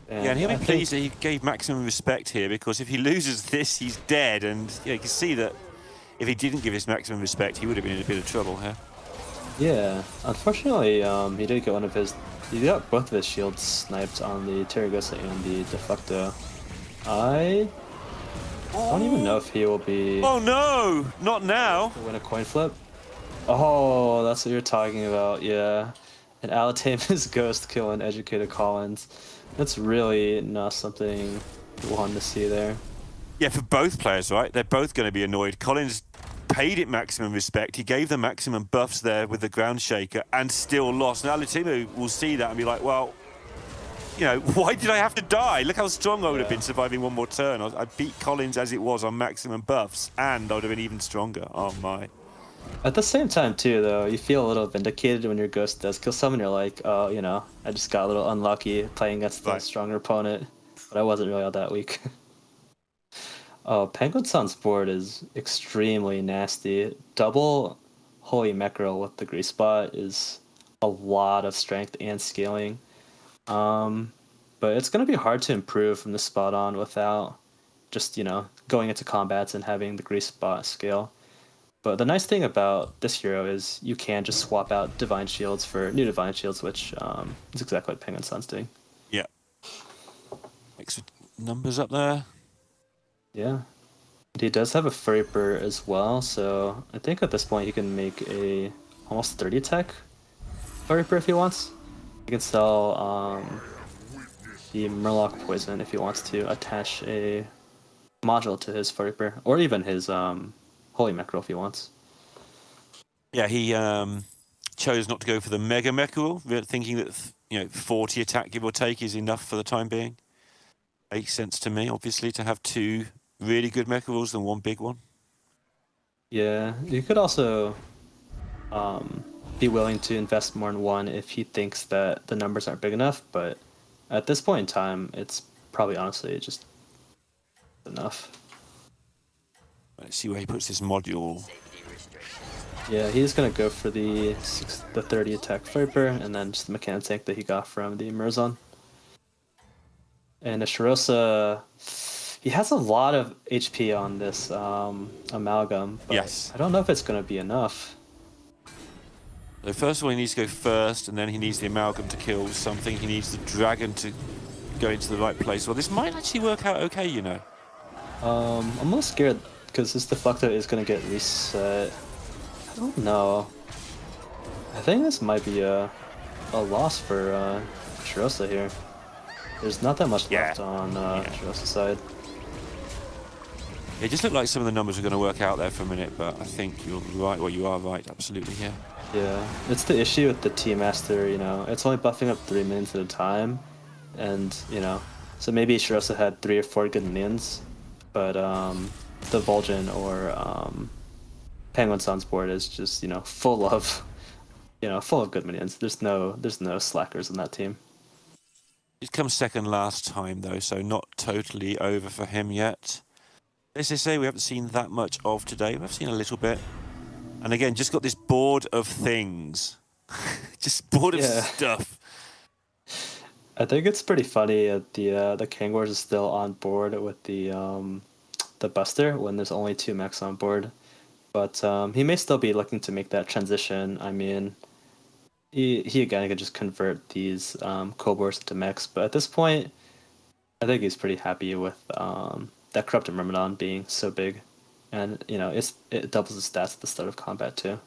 Yeah, and he'll be pleased that he gave maximum respect here, because if he loses this, he's dead. And yeah, you can see that if he didn't give his maximum respect, he would have been in a bit of trouble here. Yeah, unfortunately, he did get he got both of his shields sniped on the Terragosa and the Deflecto. I don't even know if he will be... Oh no, not now. Win a coin flip. Oh, that's what you're talking about, yeah. And Alatame's Ghost killing Educated Collins. That's really not something you want to see there. Yeah, for both players, right? They're both going to be annoyed. Collins paid it maximum respect. He gave the maximum buffs there with the ground shaker and still lost. Now Alatimu will see that and be like, well, you know, why did I have to die? Look how strong I would have been surviving one more turn. I beat Collins as it was on maximum buffs, and I would have been even stronger. Oh my. At the same time, too, though, you feel a little vindicated when your Ghost does kill someone. You're like, oh, you know, I just got a little unlucky playing against a stronger opponent, but I wasn't really all that weak. Oh, Penguin Sun's board is extremely nasty. Double Holy Mackerel with the Grease Spot is a lot of strength and scaling. But it's going to be hard to improve from this spot on without just, you know, going into combats and having the Grease Spot scale. But the nice thing about this hero is you can just swap out Divine Shields for new Divine Shields, which is exactly what Penguin Sun's doing. Yeah. Extra numbers up there. Yeah. And he does have a Furriper as well, so I think at this point he can make a almost 30 attack Furriper if he wants. He can sell the Murloc Poison if he wants to attach a module to his Furriper, or even his Holy Mackerel if he wants. Yeah, he chose not to go for the Mega Mackerel, thinking that 40 attack, give or take, is enough for the time being. Makes sense to me, obviously, to have 2 really good Mackerels than 1 big one. Yeah, you could also be willing to invest more in one if he thinks that the numbers aren't big enough, but at this point in time, it's probably honestly just enough. Let's see where he puts this module. Yeah, he's gonna go for the 30 attack Viper, and then just the mechanic tank that he got from the Murzon. And Shirosa, he has a lot of HP on this amalgam, but Yes. I don't know if it's gonna be enough. So first of all, he needs to go first, and then he needs the amalgam to kill something. He needs the dragon to go into the right place. Well, this might actually work out okay, you know. I'm a little scared because this deflector is gonna get reset. I don't know. I think this might be a loss for Shirosa here. There's not that much left on Shirosa's side. It just looked like some of the numbers were going to work out there for a minute, but I think you're right. Well, you are right, absolutely, yeah. Yeah, it's the issue with the T-Master, you know, it's only buffing up 3 minions at a time, and, you know, so maybe Shirosa had 3 or 4 good minions, but the Vol'jin or Penguin Sun's board is just, you know, full of good minions. There's no slackers in that team. He's come second last time, though, so not totally over for him yet. As I say, we haven't seen that much of today. We've seen a little bit. And again, just got this board of things. Just board of stuff. I think it's pretty funny that the King Wars is still on board with the Buster when there's only 2 mechs on board. But he may still be looking to make that transition. I mean, he again could just convert these Kobolds into mechs. But at this point, I think he's pretty happy with that Corrupted Myrmidon being so big. And, you know, it doubles the stats at the start of combat, too.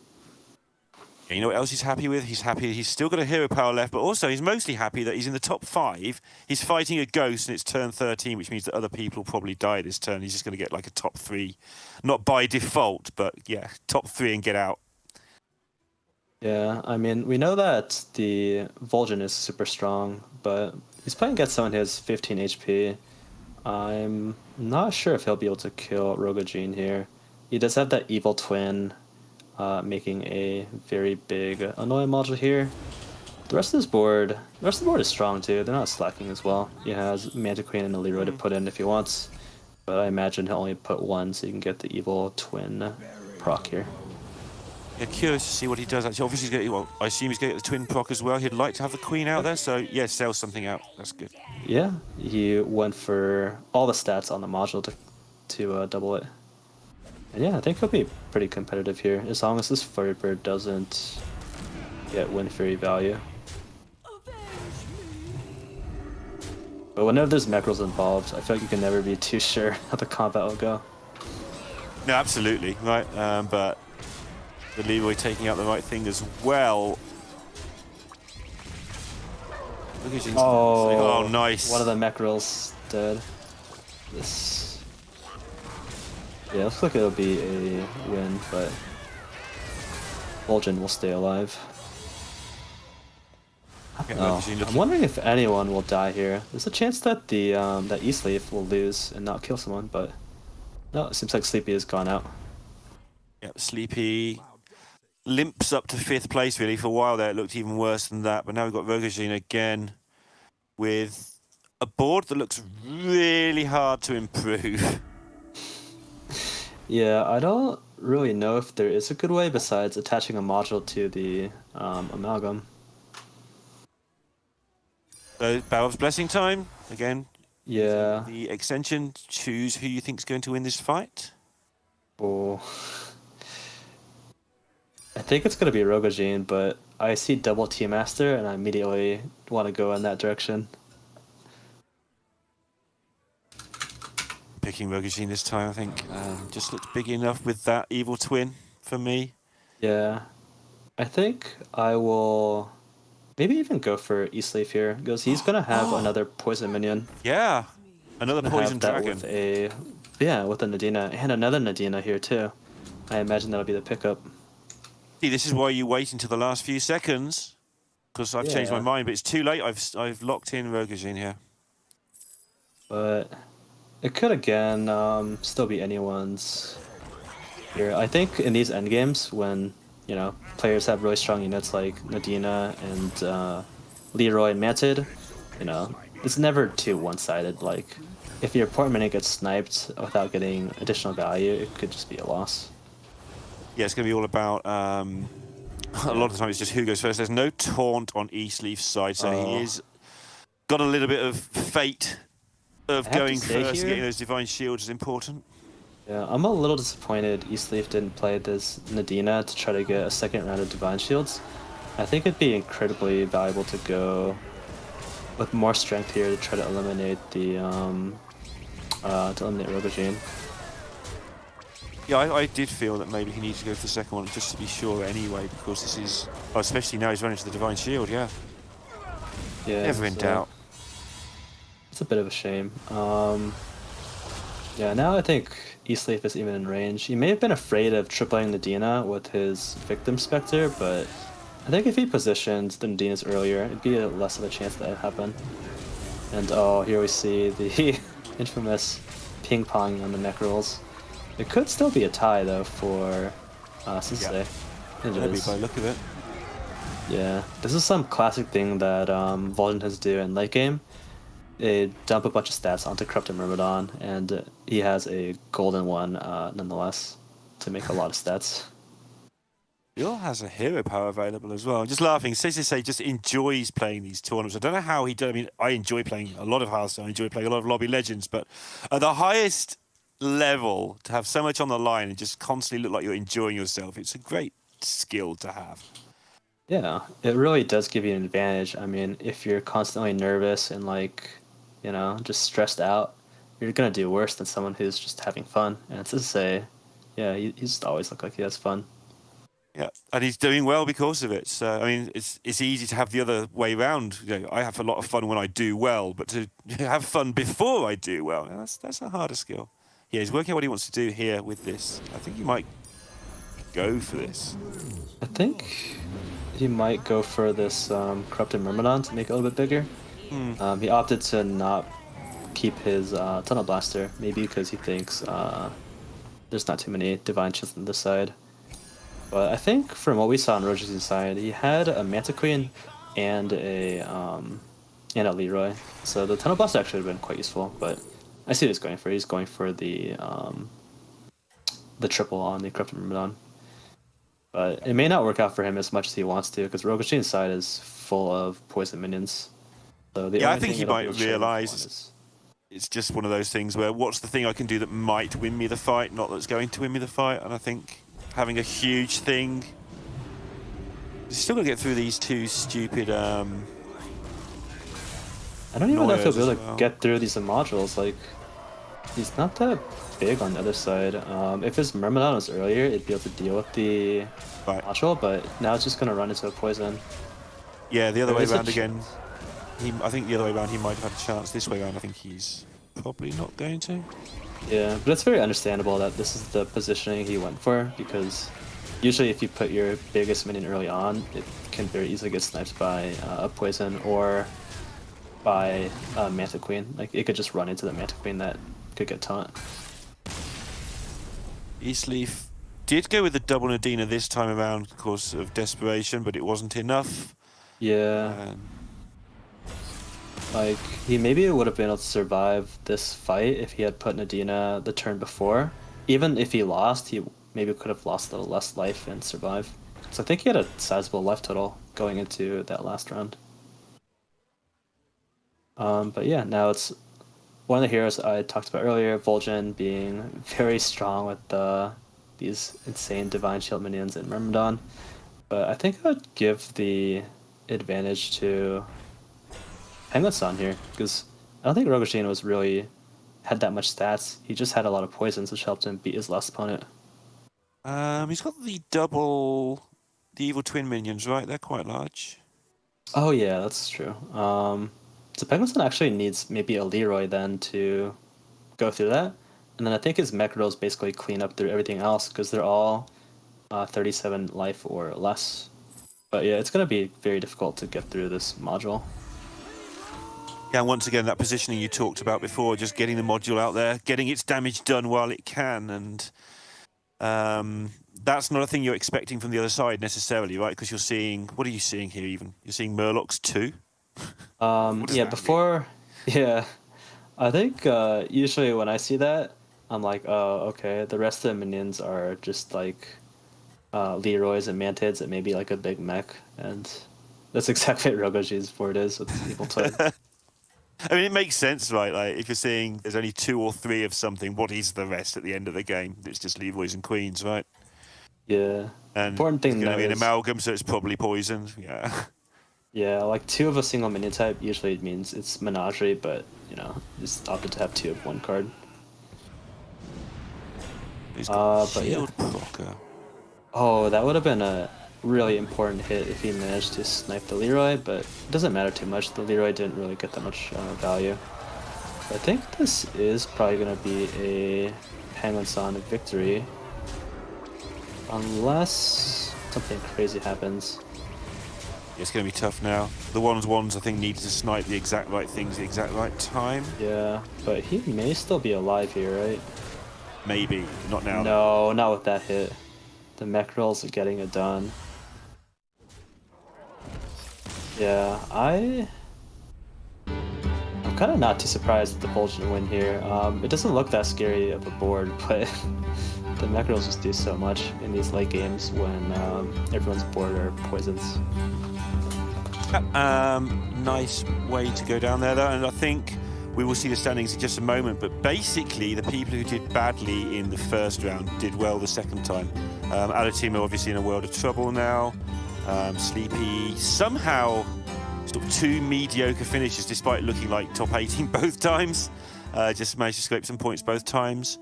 You know what else he's happy with? He's happy he's still got a hero power left, but also he's mostly happy that he's in the top 5. He's fighting a ghost, and it's turn 13, which means that other people will probably die this turn. He's just going to get, like, a top 3. Not by default, but, yeah, top 3 and get out. Yeah, I mean, we know that the Vol'jin is super strong, but he's playing against someone who has 15 HP. I'm not sure if he'll be able to kill Rogojin here. He does have that evil twin, making a very big annoying module here. The rest of the board is strong too. They're not slacking as well. He has Manta Queen and a Leroy to put in if he wants, but I imagine he'll only put 1 so you can get the evil twin proc here. Yeah, curious to see what he does. Actually, obviously, he's well, I assume he's going to get the twin proc as well. He'd like to have the queen out there, so yeah, sell something out. That's good. Yeah, he went for all the stats on the module to double it. And yeah, I think he'll be pretty competitive here, as long as this Firebird doesn't get Wind Fury value. But whenever there's Mechrals involved, I feel like you can never be too sure how the combat will go. No, absolutely, right. But the Leroy taking out the right thing as well. Oh, nice. One of the Mechrals dead. Yeah, looks like it'll be a win, but Vol'jin will stay alive. I'm wondering if anyone will die here. There's a chance that the that East Leaf will lose and not kill someone, but no, it seems like Sleepy has gone out. Yep, Sleepy limps up to 5th place, really. For a while there, it looked even worse than that, but now we've got Rogojin again with a board that looks really hard to improve. Yeah, I don't really know if there is a good way besides attaching a module to the amalgam. So, Barrow's Blessing time. Again, yeah. The extension, choose who you think is going to win this fight. Oh. I think it's going to be Rogojin, but I see double T-Master and I immediately want to go in that direction. Picking Rogojin this time, I think. Just looked big enough with that evil twin for me. Yeah. I think I will maybe even go for East Leaf here, because he's going to have another poison minion. Yeah. Another poison dragon. With a Nadina, and another Nadina here too. I imagine that'll be the pickup. See, this is why you wait until the last few seconds, because I've changed my mind, but it's too late. I've locked in Rogojin here. But it could again still be anyone's here. I think in these endgames, when players have really strong units like Nadina and Leroy and Mantid, it's never too one-sided. Like, if your opponent minion gets sniped without getting additional value, it could just be a loss. Yeah, it's going to be all about. A lot of the time, it's just who goes first. There's no taunt on Eastleaf's side, so he is got a little bit of fate of going first. Getting those divine shields is important. Yeah, I'm a little disappointed Eastleaf didn't play this Nadina to try to get a second round of divine shields. I think it'd be incredibly valuable to go with more strength here to try to eliminate the Rogojin. Yeah, I did feel that maybe he needs to go for the second one just to be sure anyway, because this is, especially now he's running to the divine shield. Yeah. Never in doubt. It's a bit of a shame. Yeah, now I think Eastleaf is even in range. He may have been afraid of tripling Nadina with his Victim Spectre, but I think if he positioned the Nadinas earlier, it'd be less of a chance that it happened. And here we see the infamous ping-pong on the neck rolls. It could still be a tie, though, for Sensei. Yeah. Maybe by the look of it. Yeah, this is some classic thing that Vol'jin has to do in late game. They dump a bunch of stats onto Corrupted Myrmidon, and he has a golden one nonetheless to make a lot of stats. He also has a hero power available as well. I'm just laughing. Sensei just enjoys playing these tournaments. I don't know how he does. I mean, I enjoy playing a lot of Hearthstone. I enjoy playing a lot of Lobby Legends, but at the highest level, to have so much on the line and just constantly look like you're enjoying yourself, it's a great skill to have. Yeah, it really does give you an advantage. I mean, if you're constantly nervous and just stressed out, you're gonna do worse than someone who's just having fun. And it's to say, yeah, he just always looks like he has fun. Yeah, and he's doing well because of it. So I mean, it's easy to have the other way around. I have a lot of fun when I do well, but to have fun before I do well, that's a harder skill. Yeah, he's working out what he wants to do here with this. I think he might go for this. I think he might go for this Corrupted Myrmidon to make it a little bit bigger. He opted to not keep his Tunnel Blaster, maybe because he thinks there's not too many Divine Shields on this side. But I think from what we saw on Roger's side, he had a Manta Queen and a Leroy. So the Tunnel Blaster actually would have been quite useful, but I see what he's going for. He's going for the triple on the Corrupted Myrmidon. But it may not work out for him as much as he wants to, because Rogojin's side is full of poison minions. So I think he might realise it's just one of those things where what's the thing I can do that might win me the fight, not that's going to win me the fight. And I think having a huge thing, he's still going to get through these two stupid I don't even know if he'll be able to get through these modules. Like, he's not that big on the other side. If his Myrmidon was earlier, it'd be able to deal with the module, but now it's just going to run into a poison. Yeah, the other way around again. I think the other way around he might have had a chance. This way around I think he's probably not going to. Yeah, but it's very understandable that this is the positioning he went for, because usually if you put your biggest minion early on, it can very easily get sniped by a poison or by a Manta Queen. Like, it could just run into the Manta Queen that could get taunt. Eastleaf did go with the double Nadina this time around because of desperation, but it wasn't enough. Yeah. Like, he maybe would have been able to survive this fight if he had put Nadina the turn before. Even if he lost, he maybe could have lost a little less life and survive. So I think he had a sizable life total going into that last round. But yeah, now it's one of the heroes I talked about earlier, Vol'jin being very strong with these insane Divine Shield minions in Myrmidon. But I think I'd give the advantage to Penguin-san here, because I don't think Rogojin was really had that much stats. He just had a lot of poisons, which helped him beat his last opponent. He's got the evil twin minions, right? They're quite large. Oh yeah, that's true. So Penguin-san actually needs maybe a Leroy then to go through that. And then I think his mech rolls basically clean up through everything else, because they're all 37 life or less. But yeah, it's going to be very difficult to get through this module. Yeah, once again, that positioning you talked about before, just getting the module out there, getting its damage done while it can, and That's not a thing you're expecting from the other side necessarily, right? Because you're seeing, what are you seeing here even? You're seeing Murlocs too? Yeah, before, yeah, I think usually when I see that, I'm like, oh, okay, the rest of the minions are just like Leroys and Mantids and maybe like a big mech, and that's exactly what Rogoji's board is with Evil Twin. I mean, it makes sense, right? Like, if you're seeing there's only 2 or 3 of something, what is the rest at the end of the game? It's just Leroys and Queens, right? Yeah. And Important it's thing going to though be an is, amalgam, so it's probably poisoned. Yeah. yeah, like 2 of a single minion type usually means it's Menagerie, but you know, just opted to have 2 of one card. He's got But yeah. shield procker. Oh, that would have been a really important hit if he managed to snipe the Leroy, but it doesn't matter too much. The Leroy didn't really get that much value. I think this is probably going to be a Penguin Sonic victory. Unless something crazy happens. It's going to be tough now. The ones I think needed to snipe the exact right things, the exact right time. Yeah, but he may still be alive here, right? Maybe, not now. No, not with that hit. The mech rolls are getting it done. Yeah, I'm kind of not too surprised at the Fulgent win here. It doesn't look that scary of a board, but the mech rolls just do so much in these late games when everyone's board are poisons. Nice way to go down there, though, and I think we will see the standings in just a moment, but basically the people who did badly in the first round did well the second time. Our team are obviously in a world of trouble now. Sleepy somehow sort of 2 mediocre finishes despite looking like top 18 both times. Just managed to scrape some points both times.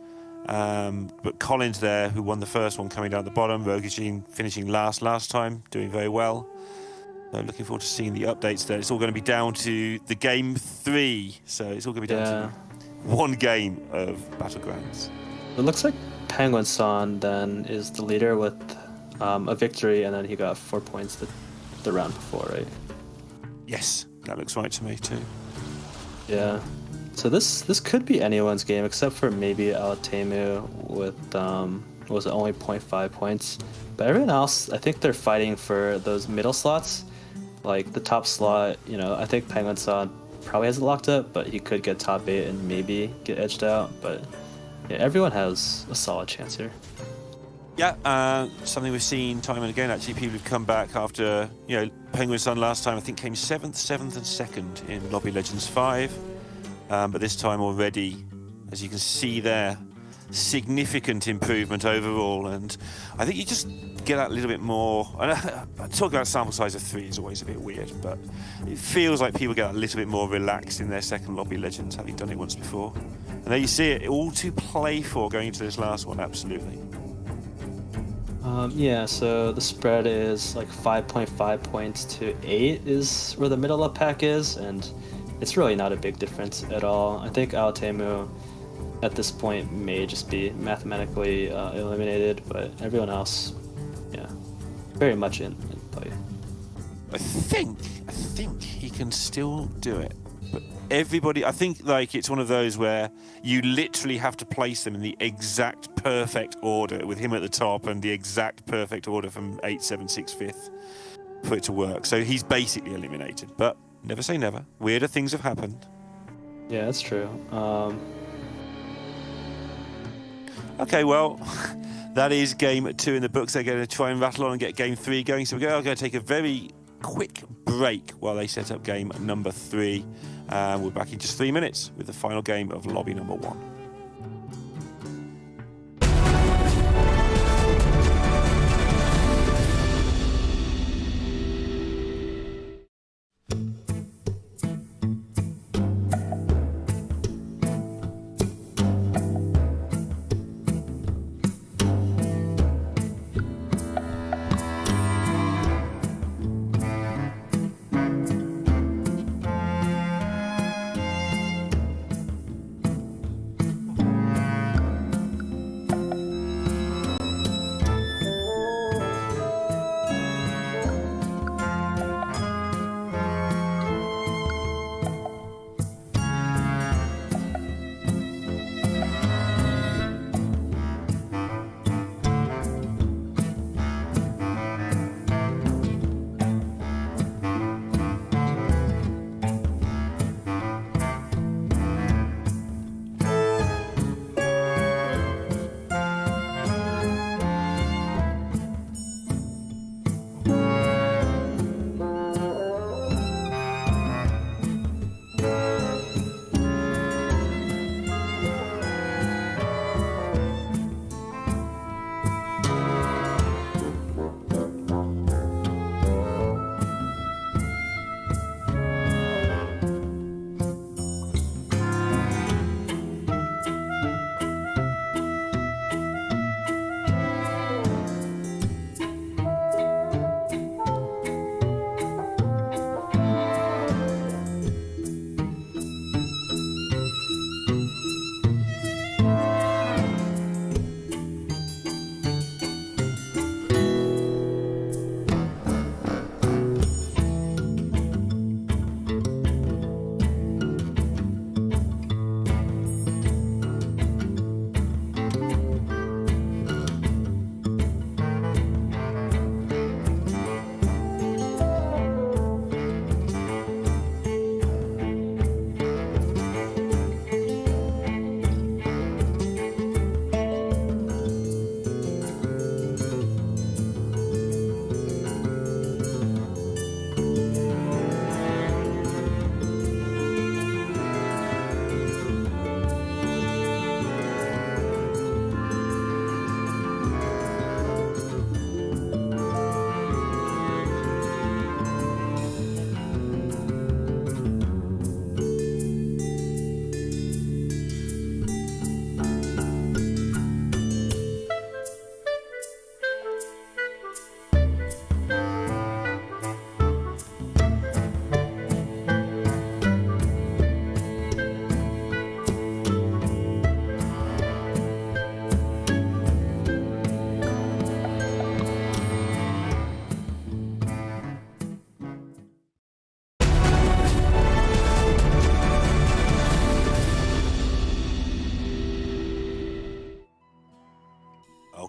But Collins there, who won the first one, coming down the bottom. Rogojin finishing last time, doing very well. So looking forward to seeing the updates there. It's all going to be down to the game 3. So it's all going to be down to one game of Battlegrounds. It looks like Penguin Son then is the leader with a victory, and then he got 4 points the round before, right? Yes, that looks right to me too. Yeah. So this could be anyone's game except for maybe Alatemu with was it only 0.5 points. But everyone else, I think they're fighting for those middle slots. Like the top slot, you know, I think Penguin Son probably has it locked up, but he could get top 8 and maybe get edged out. But yeah, everyone has a solid chance here. Yeah, something we've seen time and again, actually. People who've come back after, you know, Penguin Sun last time, I think, came 7th and 2nd in Lobby Legends 5. But this time already, as you can see there, significant improvement overall. And I think you just get that little bit more. Talking about sample size of 3 is always a bit weird, but it feels like people get a little bit more relaxed in their second Lobby Legends, having done it once before. And there you see it, all to play for going into this last one, absolutely. Yeah, so the spread is like 5.5 points to 8 is where the middle of pack is, and it's really not a big difference at all. I think Alatemu at this point may just be mathematically eliminated, but everyone else, yeah, very much in play. I think he can still do it. But everybody, I think, like, it's one of those where you literally have to place them in the exact perfect order with him at the top and the exact perfect order from 8, 7, 6, 5th for it to work. So he's basically eliminated, but never say never. Weirder things have happened. Yeah, that's true. Okay, well, that is game 2 in the books. They're going to try and rattle on and get game 3 going. So we're going to take a very quick break while they set up game number 3. We're back in just 3 minutes with the final game of lobby number 1.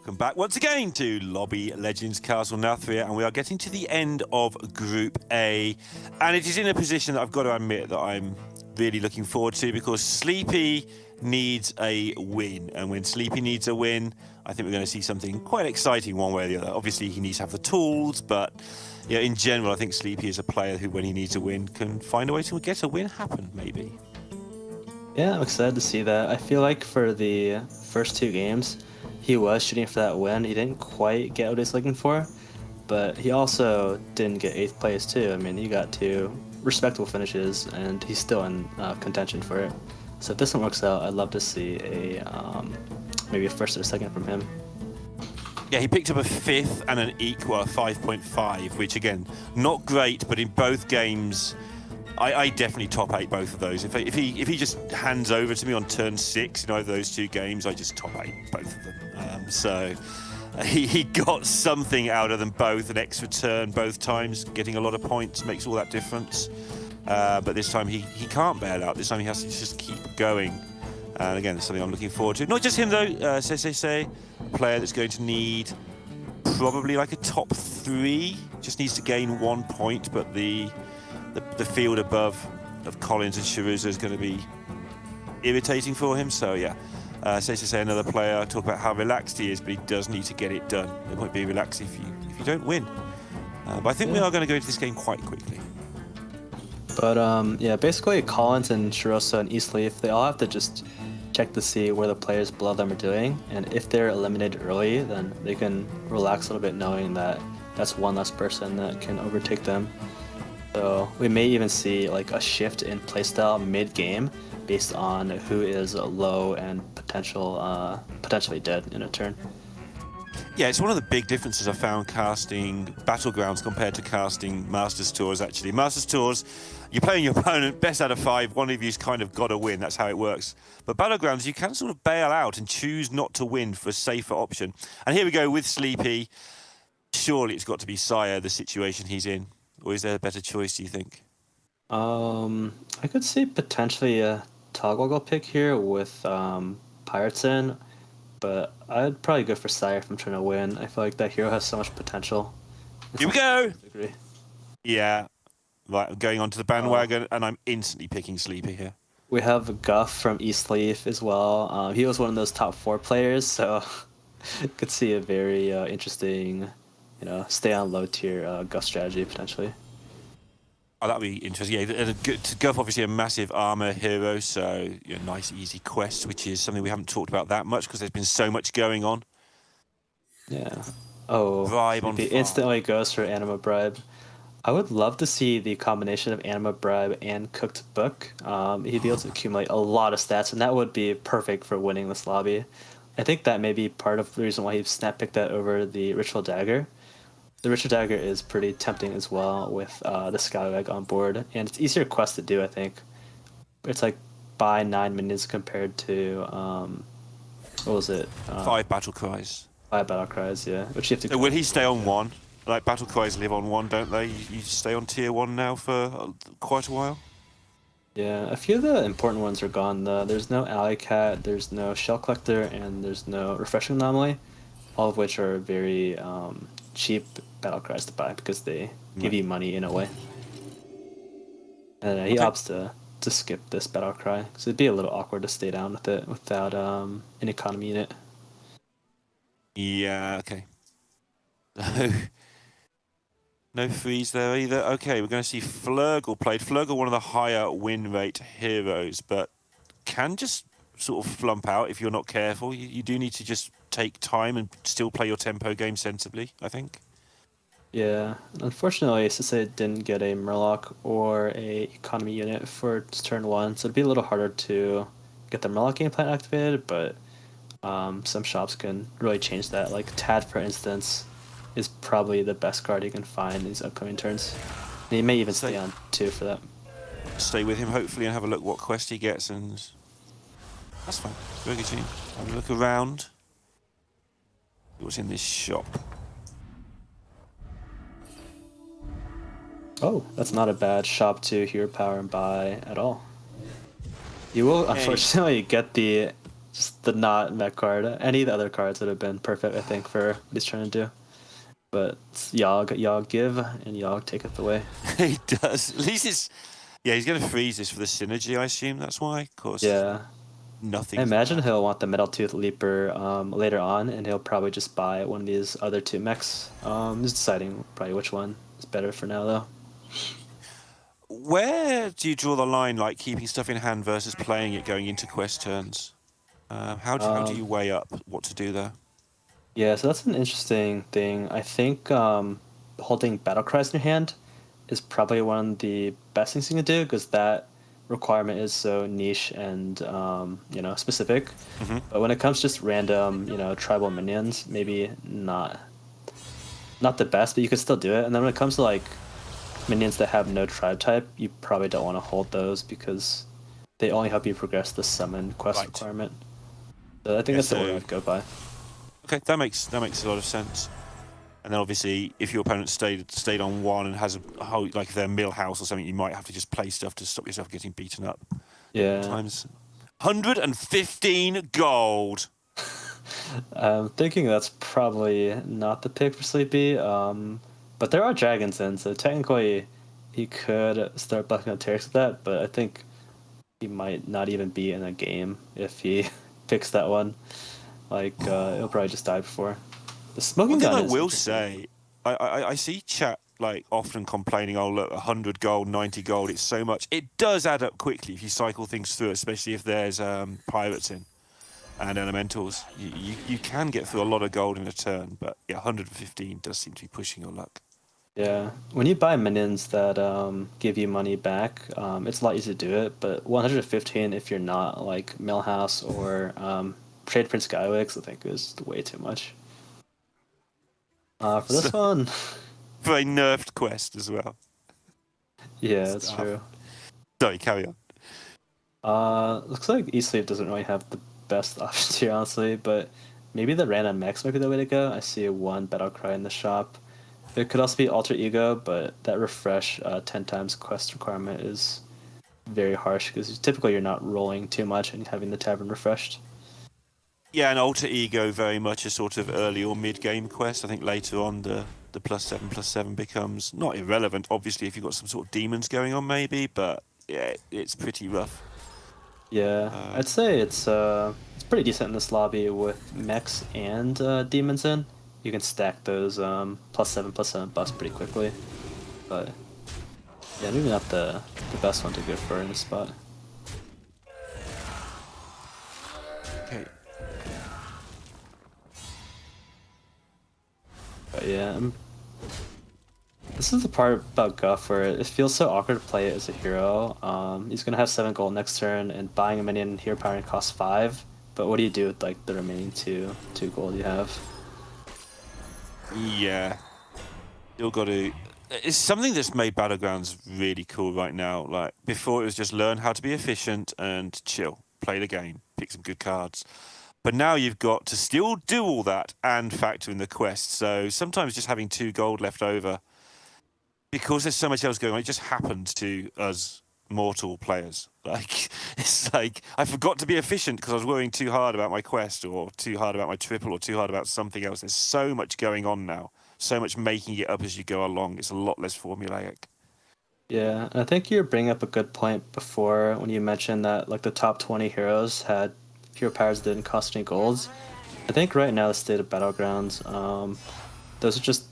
Welcome back once again to Lobby Legends Castle Nathria, and we are getting to the end of Group A, and it is in a position that I've got to admit that I'm really looking forward to, because Sleepy needs a win, and when Sleepy needs a win, I think we're going to see something quite exciting one way or the other. Obviously, he needs to have the tools, but in general, I think Sleepy is a player who, when he needs a win, can find a way to get a win happen, maybe. Yeah, I'm excited to see that. I feel like for the first 2 games, he was shooting for that win. He didn't quite get what he's looking for, but he also didn't get 8th place too. I mean, he got 2 respectable finishes, and he's still in contention for it. So if this one works out, I'd love to see maybe a 1st or 2nd from him. Yeah, he picked up a 5th and an equal, a 5.5, which again, not great, but in both games, I definitely top 8 both of those. If he just hands over to me on turn 6 in either of those 2 games, I just top 8 both of them. So he got something out of them both, an extra turn both times. Getting a lot of points makes all that difference. But this time he can't bail out. This time he has to just keep going. And again, it's something I'm looking forward to. Not just him though, say, a player that's going to need probably like a top 3. Just needs to gain 1 point, but the field above of Collins and Sharuza is going to be irritating for him. So yeah, say another player, talk about how relaxed he is, but he does need to get it done. It won't be relaxed if you don't win. But I think we are going to go into this game quite quickly. But yeah, basically Collins and Sharuza and Eastleaf, they all have to just check to see where the players below them are doing, and if they're eliminated early, then they can relax a little bit knowing that that's one less person that can overtake them. So we may even see like a shift in playstyle mid-game based on who is low and potentially dead in a turn. Yeah, it's one of the big differences I found casting Battlegrounds compared to casting Masters Tours, actually. Masters Tours, you're playing your opponent, best out of 5, one of you's kind of got to win, that's how it works. But Battlegrounds, you can sort of bail out and choose not to win for a safer option. And here we go with Sleepy. Surely it's got to be Sire, the situation he's in. Or is there a better choice, do you think? I could see potentially a toggle pick here with Pirates in, but I'd probably go for Sire if I'm trying to win. I feel like that hero has so much potential. Here we go! Yeah, right, I'm going onto the bandwagon, and I'm instantly picking Sleepy here. We have Guff from Eastleaf as well. He was one of those top 4 players, so could see a very interesting, stay on low tier Guff strategy potentially. Oh, that'd be interesting. Yeah, Guff obviously a massive armor hero, so nice easy quest, which is something we haven't talked about that much because there's been so much going on. Yeah. Oh, Bribe on he instantly goes for Anima Bribe. I would love to see the combination of Anima Bribe and Cooked Book. He'd be able to accumulate a lot of stats, and that would be perfect for winning this lobby. I think that may be part of the reason why he snap picked that over the Ritual Dagger. The Ritual Dagger is pretty tempting as well with the Scallywag on board, and it's easier quest to do, I think. It's like buy 9 minions compared to, what was it? 5 battle cries. 5 battle cries, yeah. Which you have to. So will he stay on 1? Like battle cries live on 1, don't they? You stay on tier 1 now for quite a while. Yeah, a few of the important ones are gone though. There's no Alley Cat, there's no Shell Collector, and there's no Refreshing Anomaly, all of which are very cheap battle cries to buy because they give you money in a way. And he opts to skip this battle cry because it'd be a little awkward to stay down with it without an economy unit. Yeah, okay. No freeze there either. Okay, we're going to see Flurgle played. Flurgle, one of the higher win rate heroes, but can just sort of flump out if you're not careful. You do need to just take time and still play your tempo game sensibly, I think. Yeah, unfortunately, Sisei didn't get a Murloc or a economy unit for turn 1, so it'd be a little harder to get the Murloc game plan activated, but some shops can really change that. Like Tad, for instance, is probably the best card you can find these upcoming turns. And he may even stay on 2 for that. Stay with him, hopefully, and have a look what quest he gets, and that's fine. Very good team. Have a look around. See what's in this shop. Oh, that's not a bad shop to hero power and buy at all. You will unfortunately get the just the not mech card. Any of the other cards would have been perfect, I think, for what he's trying to do. But it's Yogg give, and Yogg taketh away. He does. At least it's... Yeah, he's going to freeze this for the synergy, I assume. That's why. Of course. Yeah. Nothing. I imagine he'll want the Metal Tooth Leaper later on, and he'll probably just buy one of these other two mechs. Just deciding probably which one is better for now, though. Where do you draw the line, like keeping stuff in hand versus playing it going into quest turns? How do you weigh up what to do there? Yeah, so that's an interesting thing. I think holding Battle Cries in your hand is probably one of the best things you can do, because that requirement is so niche and specific. Mm-hmm. But when it comes to just random tribal minions, maybe not the best, but you could still do it. And then when it comes to like minions that have no tribe type, you probably don't want to hold those because they only help you progress the summon quest requirement. So I think that's the one I'd go by. Okay, that makes a lot of sense. And then obviously, if your opponent stayed on one and has a whole, like their mill house or something, you might have to just play stuff to stop yourself getting beaten up. Yeah. Times 115 gold. I'm thinking that's probably not the pick for Sleepy. But there are dragons in, so technically he could start bucking up Terex with that. But I think he might not even be in a game if he picks that one. Like he'll probably just die before. The smoking gun. One thing I will say, I see chat like often complaining, oh look, 100 gold, 90 gold, it's so much. It does add up quickly if you cycle things through, especially if there's pirates in and elementals. You can get through a lot of gold in a turn, but yeah, 115 does seem to be pushing your luck. Yeah, when you buy minions that give you money back, it's a lot easier to do it. But 115 if you're not like Millhouse or Trade Prince Skywix, I think is way too much. For this one, for a nerfed quest as well. Yeah, that's true. Sorry, carry on. Looks like eSleep doesn't really have the best options here, honestly, but maybe the random mechs might be the way to go. I see one Battle Cry in the shop. It could also be Alter Ego, but that refresh 10 times quest requirement is very harsh because typically you're not rolling too much and having the tavern refreshed. Yeah, and Alter Ego very much a sort of early or mid-game quest. I think later on the +7/+7 becomes not irrelevant, obviously, if you've got some sort of demons going on maybe, but yeah, it's pretty rough. Yeah, I'd say it's pretty decent in this lobby with mechs and demons in. You can stack those +7/+7 buffs pretty quickly. But yeah, maybe not the best one to go for in this spot. Okay. But yeah, this is the part about Guff where it feels so awkward to play it as a hero. He's gonna have 7 gold next turn, and buying a minion hero power costs 5. But what do you do with like the remaining 2 gold you have? Yeah. You've got to... It's something that's made Battlegrounds really cool right now. Like, before it was just learn how to be efficient and chill. Play the game. Pick some good cards. But now you've got to still do all that and factor in the quest. So sometimes just having 2 gold left over, because there's so much else going on, it just happens to us mortal players. Like, it's like, I forgot to be efficient because I was worrying too hard about my quest or too hard about my triple or too hard about something else. There's so much going on now. So much making it up as you go along. It's a lot less formulaic. Yeah, I think you're bringing up a good point before when you mentioned that like the top 20 heroes had hero powers that didn't cost any golds. I think right now the state of Battlegrounds, those are just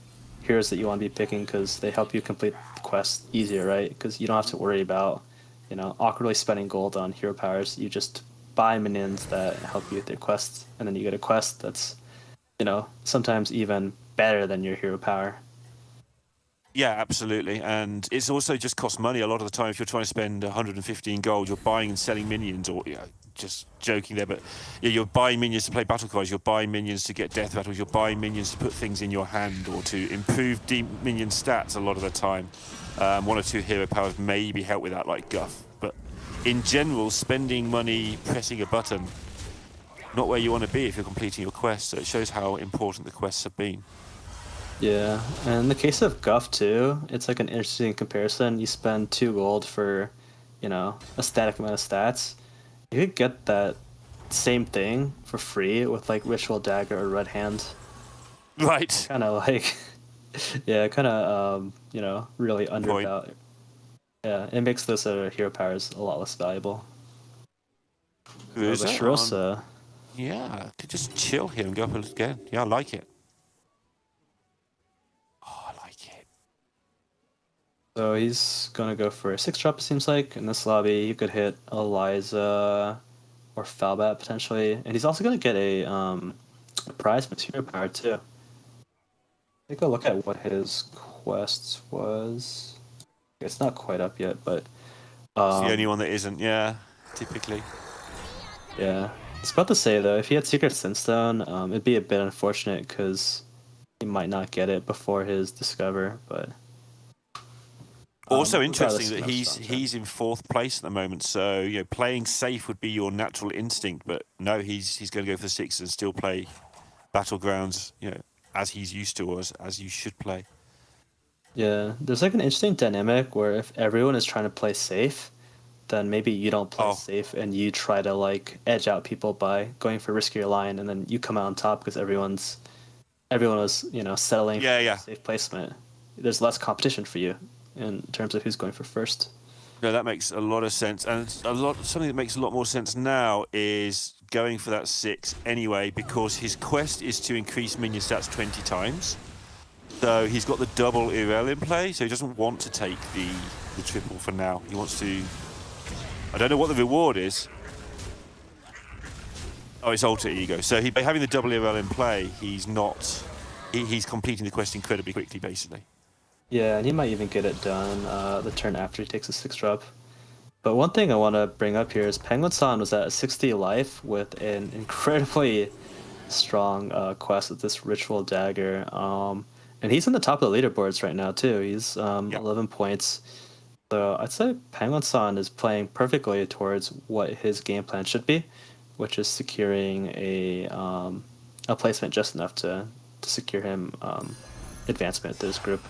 heroes that you want to be picking because they help you complete the quest easier, right? Because you don't have to worry about, awkwardly spending gold on hero powers. You just buy minions that help you with your quests, and then you get a quest that's, sometimes even better than your hero power. Yeah, absolutely. And it's also just cost money a lot of the time. If you're trying to spend 115 gold, you're buying and selling minions, or just joking there, but you're buying minions to play battle cries, you're buying minions to get death battles, you're buying minions to put things in your hand or to improve minion stats a lot of the time. 1 or 2 hero powers maybe help with that, like Guff. But in general, spending money pressing a button, not where you want to be if you're completing your quest. So it shows how important the quests have been. Yeah, and in the case of Guff too, it's like an interesting comparison. You spend 2 gold for, a static amount of stats. You could get that same thing for free with like Ritual Dagger or Red Hand. Right. Kind of like, yeah, kind of you know, really undervalued. Yeah, it makes those hero powers a lot less valuable. But Cruiser on- Shirosa, Yeah, could just chill here and go up again. Yeah, I like it. Oh, I like it. so he's gonna go for a 6-drop. It seems like in this lobby you could hit Eliza or Falbat potentially, and he's also gonna get a prize material power too. Take a look at what his quest was. It's not quite up yet, but It's the only one that isn't, yeah, typically. yeah. I was about to say though, if he had Secret Sinstone, it'd be a bit unfortunate because he might not get it before his Discover. But Also regardless, interesting that no strong he's in 4th place at the moment. So you know, playing safe would be your natural instinct, but no, he's going to go for the 6 and still play Battlegrounds, you know, as he's used to, or as you should play. yeah, there's like an interesting dynamic where if everyone is trying to play safe, then maybe you don't play Oh. safe and you try to like edge out people by going for riskier line, and then you come out on top because everyone was settling Yeah, for yeah. safe placement. There's less competition for you in terms of who's going for first. No, that makes a lot of sense, and something that makes a lot more sense now is going for that 6 anyway, because his quest is to increase minion stats 20 times. So he's got the double Irel in play, so he doesn't want to take the triple for now. He wants to. I don't know what the reward is. Oh, it's alter ego. So by having the double Irel in play, he's not. He's completing the quest incredibly quickly, basically. Yeah, and he might even get it done the turn after he takes a 6-drop. But one thing I want to bring up here is Penguin-san was at 60 life with an incredibly strong quest with this Ritual Dagger. And he's in the top of the leaderboards right now, too. He's 11 points. So I'd say Penguin-san is playing perfectly towards what his game plan should be, which is securing a placement just enough to secure him advancement to this group.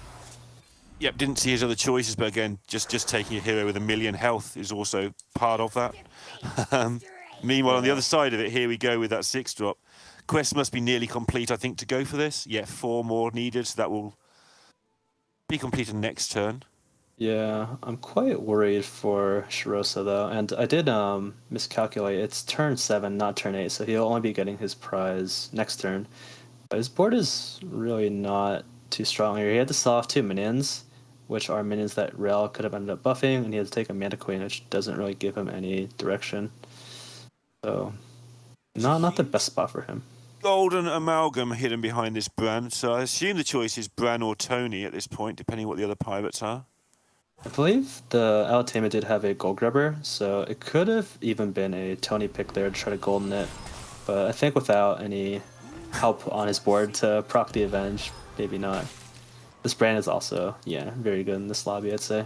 Yep, didn't see his other choices, but again, just taking a hero with 1 million health is also part of that. Meanwhile, on the other side of it, here we go with that 6-drop. Quest must be nearly complete, I think, to go for this. Yeah, 4 more needed, so that will be completed next turn. Yeah, I'm quite worried for Shirosa though, and I did miscalculate. It's turn 7, not turn 8, so he'll only be getting his prize next turn. But his board is really not too strong here. He had to sell off 2 minions, which are minions that Rel could have ended up buffing, and he had to take a Mana Queen, which doesn't really give him any direction. So, not the best spot for him. Golden Amalgam hidden behind this Bran, so I assume the choice is Bran or Tony at this point, depending on what the other pirates are. I believe the Alatama did have a Gold Grubber, so it could have even been a Tony pick there to try to golden it. But I think without any help on his board to proc the Avenge, maybe not. This brand is also, yeah, very good in this lobby, I'd say,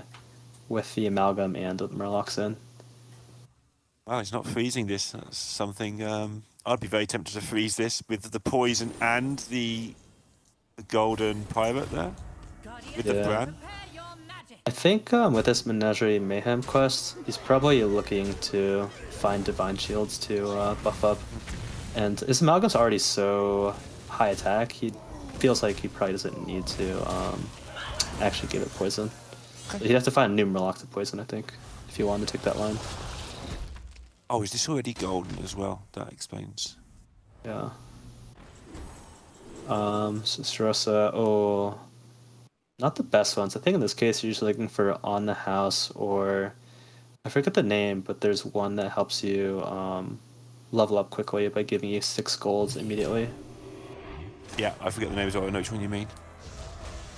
with the Amalgam and the Murlocs in. Wow, he's not freezing this. That's something. I'd be very tempted to freeze this with the poison and the golden pirate there, with the Bran. I think with this Menagerie Mayhem quest, he's probably looking to find Divine Shields to buff up. And his Amalgam's already so high attack, he feels like he probably doesn't need to actually give it poison. So he'd have to find a new Murloc to poison, I think, if he wanted to take that line. Oh, is this already golden as well? That explains. Yeah. So Shirosa, not the best ones. I think in this case you're usually looking for On the House, or I forget the name, but there's one that helps you level up quickly by giving you 6 golds immediately. Yeah, I forget the name as well. I know which one you mean.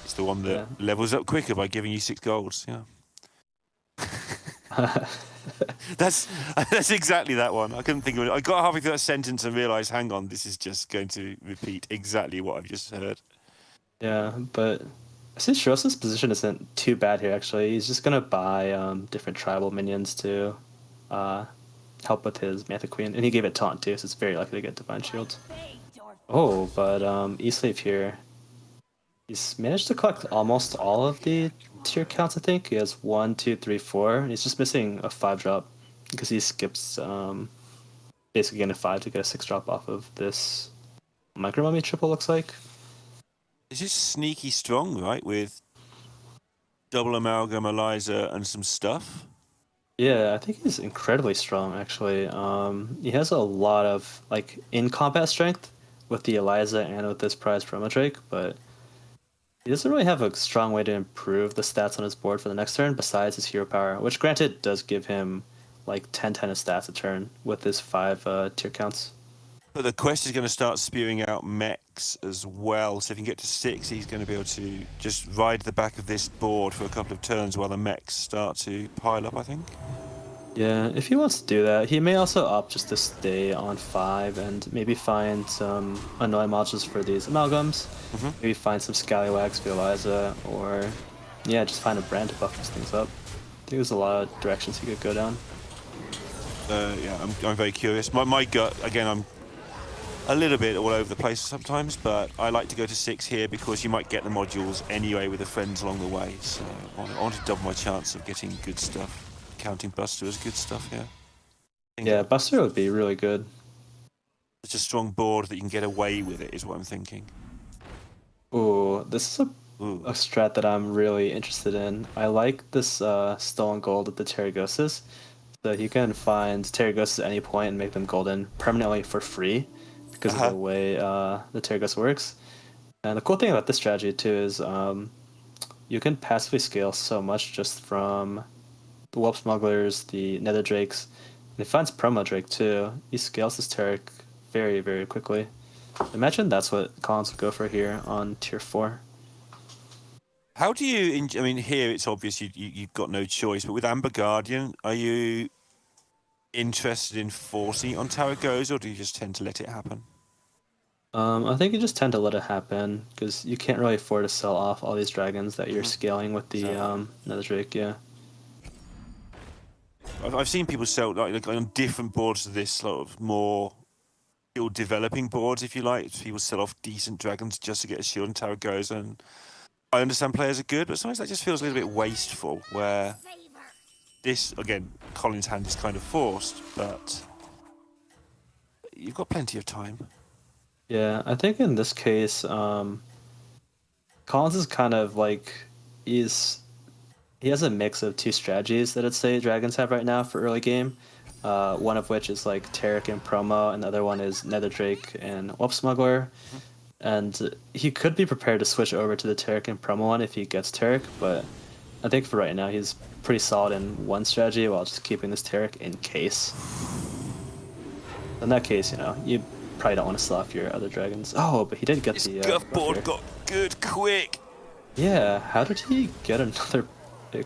It's the one that levels up quicker by giving you 6 golds. Yeah. That's exactly that one. I couldn't think of it. I got halfway through that sentence and realised, hang on, this is just going to repeat exactly what I've just heard. Yeah, but I see Shirosa's position isn't too bad here, actually. He's just going to buy different tribal minions to help with his Mantha Queen. And he gave it Taunt, too, so it's very likely to get Divine Shield. Oh, but E-Slave here, he's managed to collect almost all of the tier counts, I think. He has 1, 2, 3, 4. And he's just missing a 5-drop because he skips basically getting a 5 to get a 6 drop off of this Micro Mummy triple, looks like. This is sneaky strong, right? With double Amalgam, Eliza, and some stuff. Yeah, I think he's incredibly strong, actually. He has a lot of, like, in-combat strength with the Eliza and with this prize Promo Drake, but he doesn't really have a strong way to improve the stats on his board for the next turn besides his hero power, which granted does give him like 10/10 of stats a turn with his 5 tier counts. But the quest is going to start spewing out mechs as well. So if he can get to 6, he's going to be able to just ride the back of this board for a couple of turns while the mechs start to pile up, I think. Yeah, if he wants to do that, he may also opt just to stay on 5 and maybe find some annoying modules for these amalgams. Maybe find some scallywags for Eliza, or yeah, just find a brand to buff these things up. I think there's a lot of directions he could go down. Yeah, I'm very curious. My gut, again, I'm a little bit all over the place sometimes, but I like to go to 6 here because you might get the modules anyway with the friends along the way. So I want to double my chance of getting good stuff. Counting Buster as good stuff, yeah. Yeah, Buster would be really good. It's a strong board that you can get away with it, is what I'm thinking. Ooh, this is a strat that I'm really interested in. I like this stolen gold with the Terragosas. So you can find Terragosas at any point and make them golden permanently for free because of the way the Terragosa works. And the cool thing about this strategy too is you can passively scale so much just from the Whelp Smugglers, the Nether Drakes, and he finds Promo Drake too. He scales his Terrak very, very quickly. Imagine that's what Collins would go for here on tier 4. How do you? I mean, here it's obvious you've got no choice. But with Amber Guardian, are you interested in forcing it on Tarragos, or do you just tend to let it happen? I think you just tend to let it happen because you can't really afford to sell off all these dragons that you're scaling with the Nether Drake. Yeah. I've seen people sell like on different boards of this sort of more skill developing boards, if you like. People sell off decent dragons just to get a shield and Tarragos, and I understand players are good, but sometimes that just feels a little bit wasteful. Where this again, Colin's hand is kind of forced, but you've got plenty of time. Yeah, I think in this case, Collins is kind of like he has a mix of 2 strategies that I'd say dragons have right now for early game. One of which is like Tarek and Promo, and the other one is Nether Drake and Whelp Smuggler. And he could be prepared to switch over to the Tarek and Promo one if he gets Tarek, but I think for right now he's pretty solid in one strategy while just keeping this Tarek in case. In that case, you know, you probably don't want to sell off your other dragons. Oh, but he did get the Guff board got good quick. Yeah, how did he get another pick?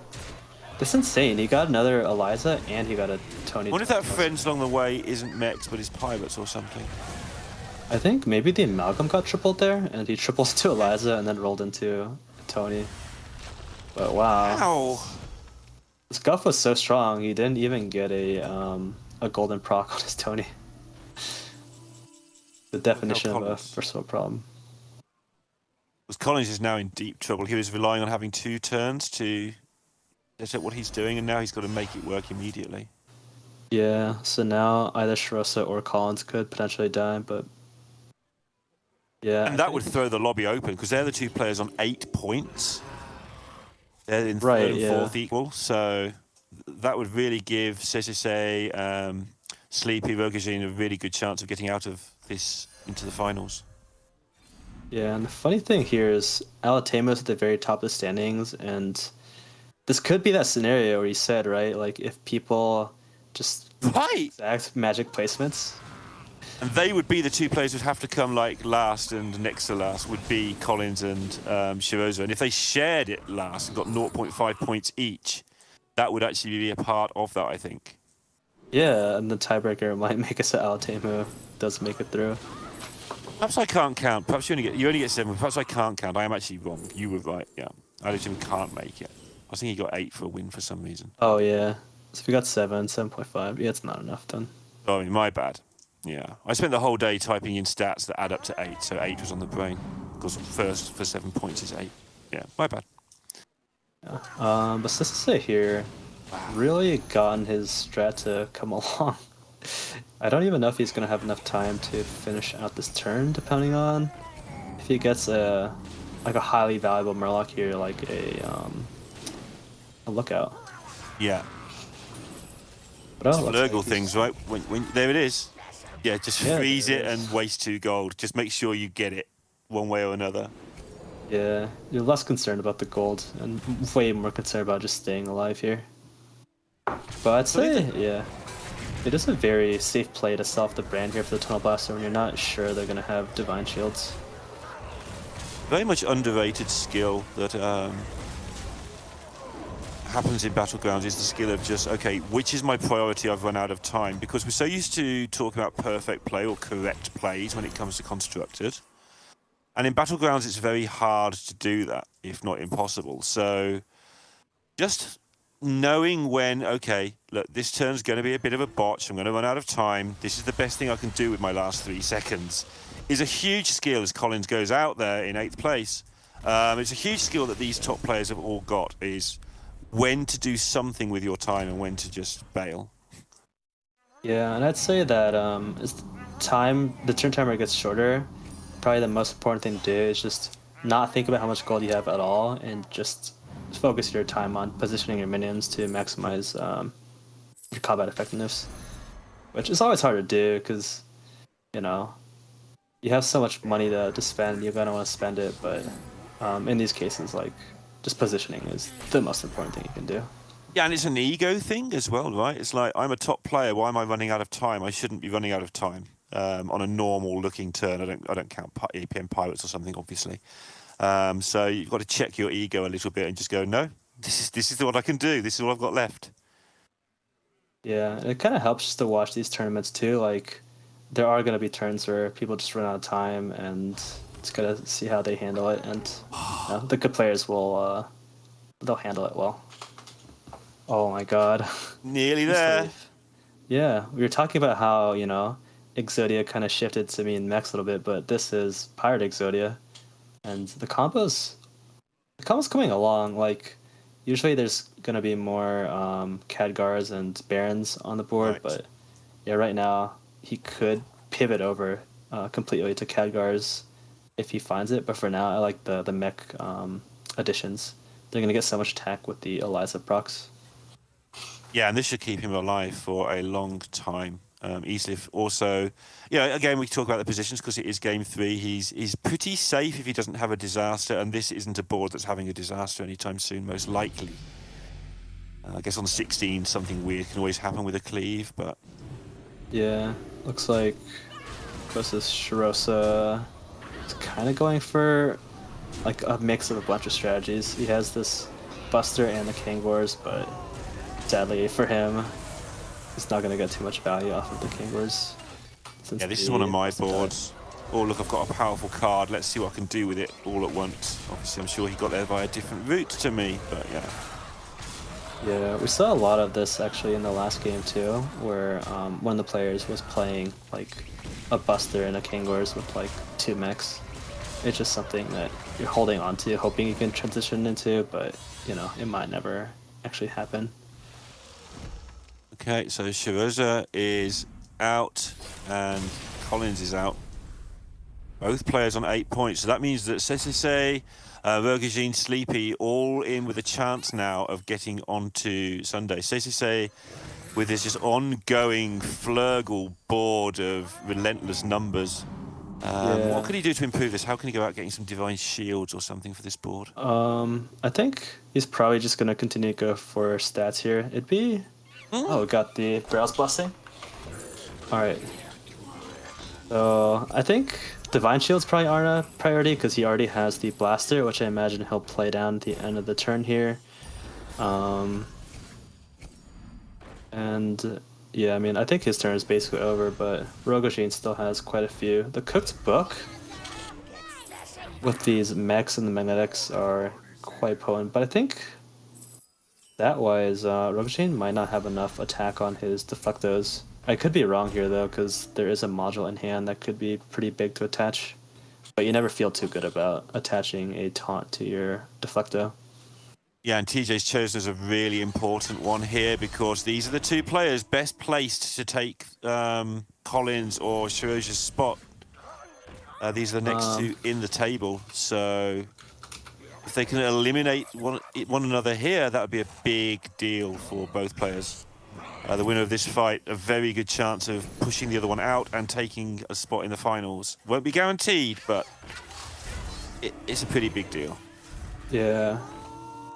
That's insane. He got another Eliza and he got a Tony. I wonder if that friends along the way isn't mechs but is pirates or something. I think maybe the Amalgam got tripled there, and he tripled to Eliza and then rolled into Tony. But wow. Ow. This Guff was so strong, he didn't even get a golden proc on his Tony. The definition of a first world problem. Because Collins is now in deep trouble. He was relying on having 2 turns to set up what he's doing, and now he's got to make it work immediately. Yeah, so now either Sharosa or Collins could potentially die, but yeah. And that would throw the lobby open, because they're the 2 players on 8 points. They're in 3rd and 4th equal, so that would really give Sesese, Sleepy, Rogajin a really good chance of getting out of this into the finals. Yeah, and the funny thing here is Alatemo's at the very top of the standings, and this could be that scenario where you said, right? Like, if people just exact magic placements. And they would be the 2 players who'd have to come like last and next to last would be Collins and Shiroza. And if they shared it last and got 0.5 points each, that would actually be a part of that, I think. Yeah, and the tiebreaker might make it so Alatemo does make it through. Perhaps I can't count. Perhaps you only get 7. Perhaps I can't count. I am actually wrong. You were right. Yeah, Alatemo can't make it. I was thinking he got 8 for a win for some reason. Oh yeah. So if we got 7.5, yeah, it's not enough then. Oh, I mean, my bad. Yeah, I spent the whole day typing in stats that add up to 8, so 8 was on the brain. Because first for 7 points is 8. Yeah, my bad. Yeah. But Sesese here really gotten his strat to come along. I don't even know if he's gonna have enough time to finish out this turn, depending on if he gets a highly valuable Murloc here, like a lookout. Yeah. But It's oh, looks Flurgle like things, right? When there it is. Yeah, just Yeah, freeze there it it is. and waste 2 gold. Just make sure you get it one way or another. Yeah, you're less concerned about the gold and way more concerned about just staying alive here. But I'd say, yeah, it is a very safe play to sell off the brand here for the Tunnel Blaster when you're not sure they're gonna have Divine Shields. Very much underrated skill that happens in Battlegrounds is the skill of just, okay, which is my priority? I've run out of time. Because we're so used to talking about perfect play or correct plays when it comes to Constructed. And in Battlegrounds, it's very hard to do that, if not impossible. So just knowing when, okay, look, this turn's going to be a bit of a botch. I'm going to run out of time. This is the best thing I can do with my last 3 seconds. Is a huge skill as Collins goes out there in 8th place. It's a huge skill that these top players have all got, is when to do something with your time and when to just bail. Yeah, and I'd say that as the turn timer gets shorter, probably the most important thing to do is just not think about how much gold you have at all and just focus your time on positioning your minions to maximize your combat effectiveness. Which is always hard to do because, you know, you have so much money to spend, you're gonna want to spend it, but in these cases, like, just positioning is the most important thing you can do. Yeah, and it's an ego thing as well, right? It's like, I'm a top player. Why am I running out of time? I shouldn't be running out of time on a normal-looking turn. I don't count EPM Pirates or something, obviously. So you've got to check your ego a little bit and just go, no, this is what I can do. This is all I've got left. Yeah, and it kind of helps just to watch these tournaments too. Like, there are going to be turns where people just run out of time, and it's got to see how they handle it. And the good players will, they'll handle it well. Oh my god. Nearly there. Yeah, we were talking about how, Exodia kind of shifted to mean mechs a little bit, but this is Pirate Exodia. And the combo's coming along. Like, usually there's going to be more Khadgars and Barons on the board, Right. but yeah, right now he could pivot over completely to Khadgars if he finds it, but for now I like the mech additions. They're going to get so much attack with the Eliza procs. Yeah, and this should keep him alive for a long time. Easily. Also, again, we talk about the positions because it is game 3. He's pretty safe if he doesn't have a disaster, and this isn't a board that's having a disaster anytime soon, most likely. I guess on 16, something weird can always happen with a cleave, but... Yeah, looks like versus Shirosa is kind of going for like a mix of a bunch of strategies. He has this Buster and the Kangors, but sadly for him, he's not going to get too much value off of the Kangors. Yeah, this is one of my boards. Oh, look, I've got a powerful card. Let's see what I can do with it all at once. Obviously, I'm sure he got there by a different route to me, but yeah. Yeah, we saw a lot of this actually in the last game too, where one of the players was playing like a Buster and a Kangors with like 2 mechs. It's just something that you're holding on to, hoping you can transition into, but it might never actually happen. Okay, so Shirosa is out and Collins is out. Both players on 8 points. So that means that Sesese, Rogajin, Sleepy, all in with a chance now of getting onto Sunday. Sesese with his just ongoing Flurgle board of relentless numbers. What can he do to improve this? How can he go out getting some Divine Shields or something for this board? I think he's probably just going to continue to go for stats here. It'd be... Oh, got the Browse Blessing. Alright. So, I think Divine Shields probably aren't a priority because he already has the Blaster, which I imagine he'll play down at the end of the turn here. And yeah, I mean, I think his turn is basically over, but Rogojin still has quite a few. The Cooked Book with these mechs and the magnetics are quite potent, but I think that-wise, Rogojin might not have enough attack on his Deflectos. I could be wrong here, though, because there is a module in hand that could be pretty big to attach. But you never feel too good about attaching a taunt to your Deflecto. Yeah, and TJ's chosen as a really important one here because these are the two players best placed to take Collins or Shiroja's spot. These are the next two in the table, so if they can eliminate one another here, that would be a big deal for both players. The winner of this fight, a very good chance of pushing the other one out and taking a spot in the finals. Won't be guaranteed, but it's a pretty big deal. Yeah.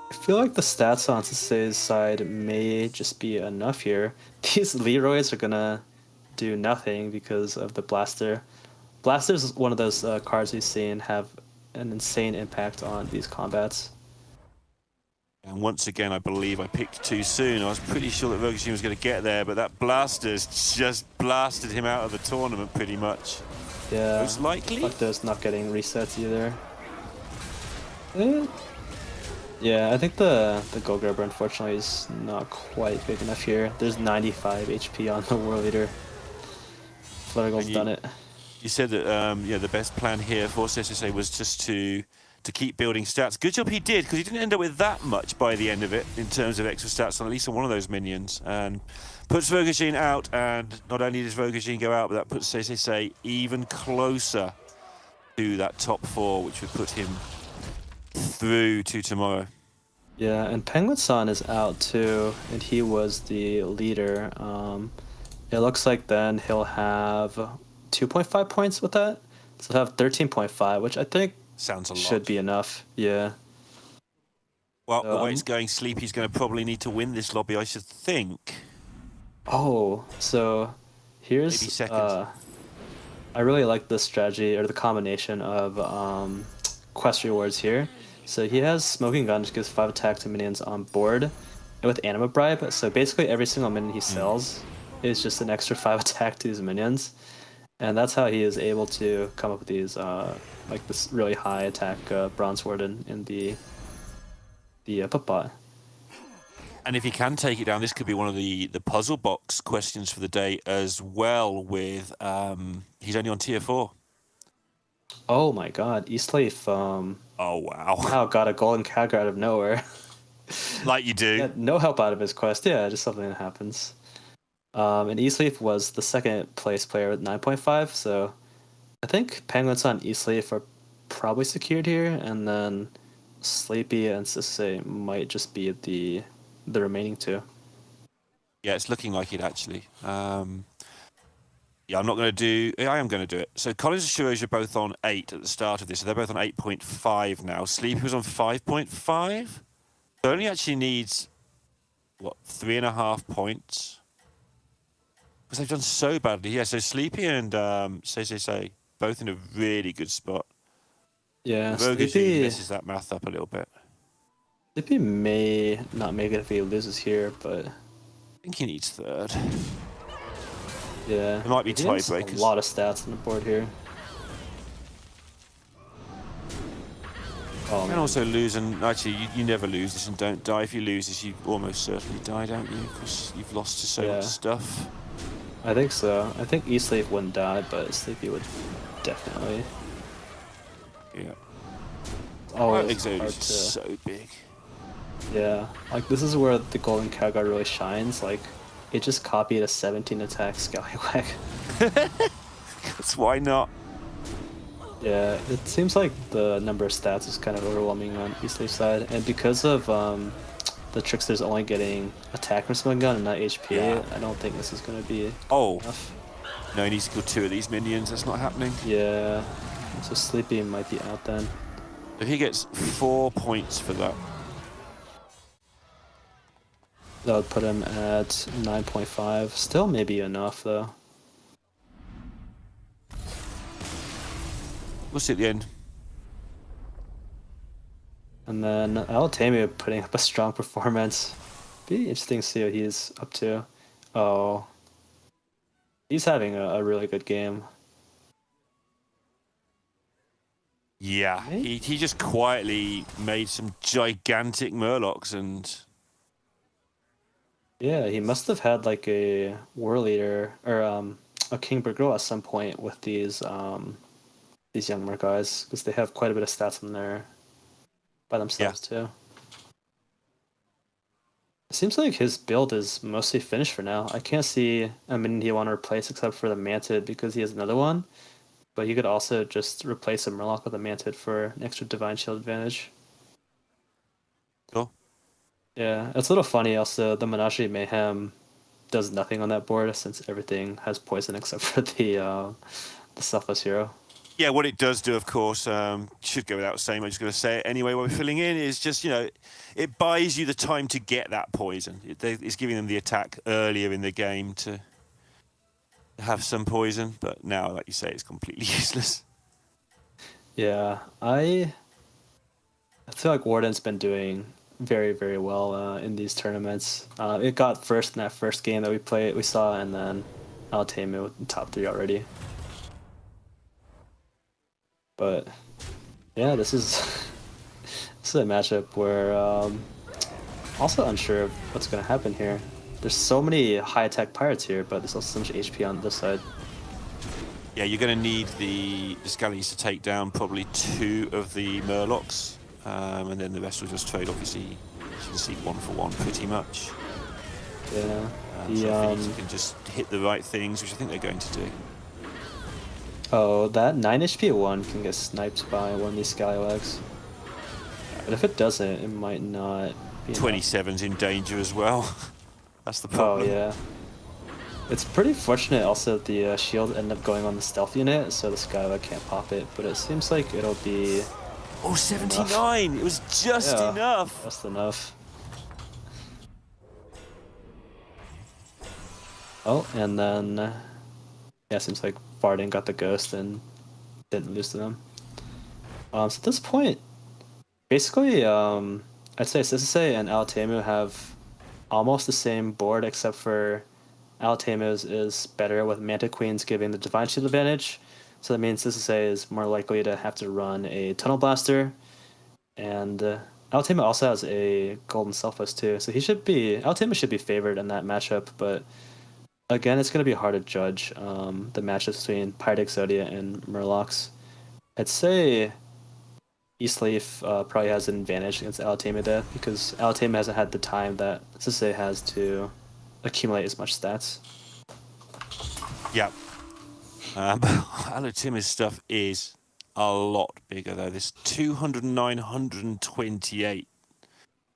I feel like the stats on Sasei's side may just be enough here. These Leroys are gonna do nothing because of the Blaster. Blaster's one of those cards we've seen have an insane impact on these combats. And once again, I believe I picked too soon. I was pretty sure that Rogojin was going to get there, but that Blaster's just blasted him out of the tournament pretty much. Yeah. Most likely? Fuck those not getting resets either. Yeah, I think the Gold Grabber unfortunately is not quite big enough here. There's 95 HP on the World Leader. Flurrygold's done it. You said that yeah, the best plan here for SSA was just to keep building stats. Good job he did, because he didn't end up with that much by the end of it in terms of extra stats on at least on one of those minions. And puts Rogojin out, and not only does Rogojin go out, but that puts SSA even closer to that top 4, which would put him through to tomorrow. Yeah, and Penguin-san is out too, and he was the leader. It looks like then he'll have 2.5 points with that. So he'll have 13.5, which I think sounds a lot. Should be enough, yeah. Well, the way it's going, Sleepy's going to probably need to win this lobby, I should think. Oh, so here's... Maybe second. I really like the strategy, or the combination of quest rewards here. So he has Smoking Gun, which gives 5 attack to minions on board, and with Anima Bribe. So basically every single minion he sells is just an extra 5 attack to his minions. And that's how he is able to come up with these, like this really high attack Bronze Warden in the Puppet. And if he can take it down, this could be one of the puzzle box questions for the day as well with, he's only on tier 4. Oh my god, Eastleaf, oh wow. Wow, got a golden Kagger out of nowhere. Like you do. Yeah, no help out of his quest, yeah, just something that happens. And Eastleaf was the second place player with 9.5, so I think Penguin-san and Eastleaf are probably secured here, and then Sleepy and Sisei might just be the remaining two. Yeah, it's looking like it actually. Yeah, I'm not going to do... I am going to do it. So Collins and Shiroja are both on 8 at the start of this, so they're both on 8.5 now. Sleepy was on 5.5. So only actually needs, what, 3.5 points? Because they've done so badly. Yeah, so Sleepy and Say, both in a really good spot. Yeah, Sleepy messes that math up a little bit. Sleepy may not make it if he loses here, but... I think he needs 3rd. Yeah. It might be He has tiebreakers. a lot of stats on the board here. Oh, And man. also lose, and actually you never lose this and don't die. If you lose this, you almost certainly die, don't you? Because you've lost to so much stuff. I think so. I think Eastleaf wouldn't die, but Sleepy would definitely. Yeah. Always Exodus hard is to... so big. Yeah, like this is where the Golden Kagger really shines. Like, it just copied a 17 attack Scallywag. That's why not. Yeah, it seems like the number of stats is kind of overwhelming on Eastleaf's side, and because of the Trickster's only getting attack from Smoking Gun and not HP, Yeah. I don't think this is going to be Oh, enough. no, he needs to kill 2 of these minions. That's not happening. Yeah, so Sleepy might be out then. If he gets 4 points for that, That would put him at 9.5. Still maybe enough though. we'll see at the end. And then Alatamia putting up a strong performance. Be interesting to see what he's up to. Oh, he's having a really good game. Yeah, he just quietly made some gigantic Murlocs, and Yeah, he must have had like a war leader or a King Burgirl at some point with these young Merc guys, because they have quite a bit of stats in there by themselves too. It seems like his build is mostly finished for now. I can't see a minion he want to replace except for the Mantid because he has another one. But you could also just replace a Murloc with a Mantid for an extra Divine Shield advantage. Cool. Yeah, it's a little funny also. The Menagerie Mayhem does nothing on that board since everything has poison except for the Selfless Hero. Yeah, what it does do, of course, should go without saying, I'm just going to say it anyway while we're filling in, is just, it buys you the time to get that poison. It's giving them the attack earlier in the game to have some poison, but now, like you say, it's completely useless. Yeah, I feel like Warden's been doing very, very well in these tournaments. It got first in that first game that we saw, and then Altamu with the top 3 already. But yeah, this is a matchup where also unsure of what's gonna happen here. There's so many high attack pirates here, but there's also so much HP on this side. Yeah, you're going to need the Scallies to take down probably 2 of the Murlocs, and then the rest will just trade, obviously, as you can see, 1 for 1 pretty much. Yeah. So if you can just hit the right things, which I think they're going to do. Oh, that 9 HP one can get sniped by one of these Scallywags. But if it doesn't, it might not be 27's in danger as well. That's the Oh, problem. yeah. It's pretty fortunate also that the shield ended up going on the stealth unit, so the Skywag can't pop it, but it seems like it'll be... Oh, 79! Enough. It was just enough! Just enough. Oh, and then... yeah, it seems like Varden got the ghost and didn't lose to them. So at this point, basically, I'd say Sisase and Altamu have almost the same board, except for Altamu's is better with Manta Queens giving the Divine Shield advantage. So that means Sisase is more likely to have to run a Tunnel Blaster. And Altamu also has a Golden Selfless too. So Altamu should be favored in that matchup, but again, it's going to be hard to judge the matchups between Pirate Exodia and Murlocs. I'd say Eastleaf probably has an advantage against Altamu there, because Altamu hasn't had the time that Sisase has to accumulate as much stats. Yeah. Altamu's stuff is a lot bigger, though. This 209, 128.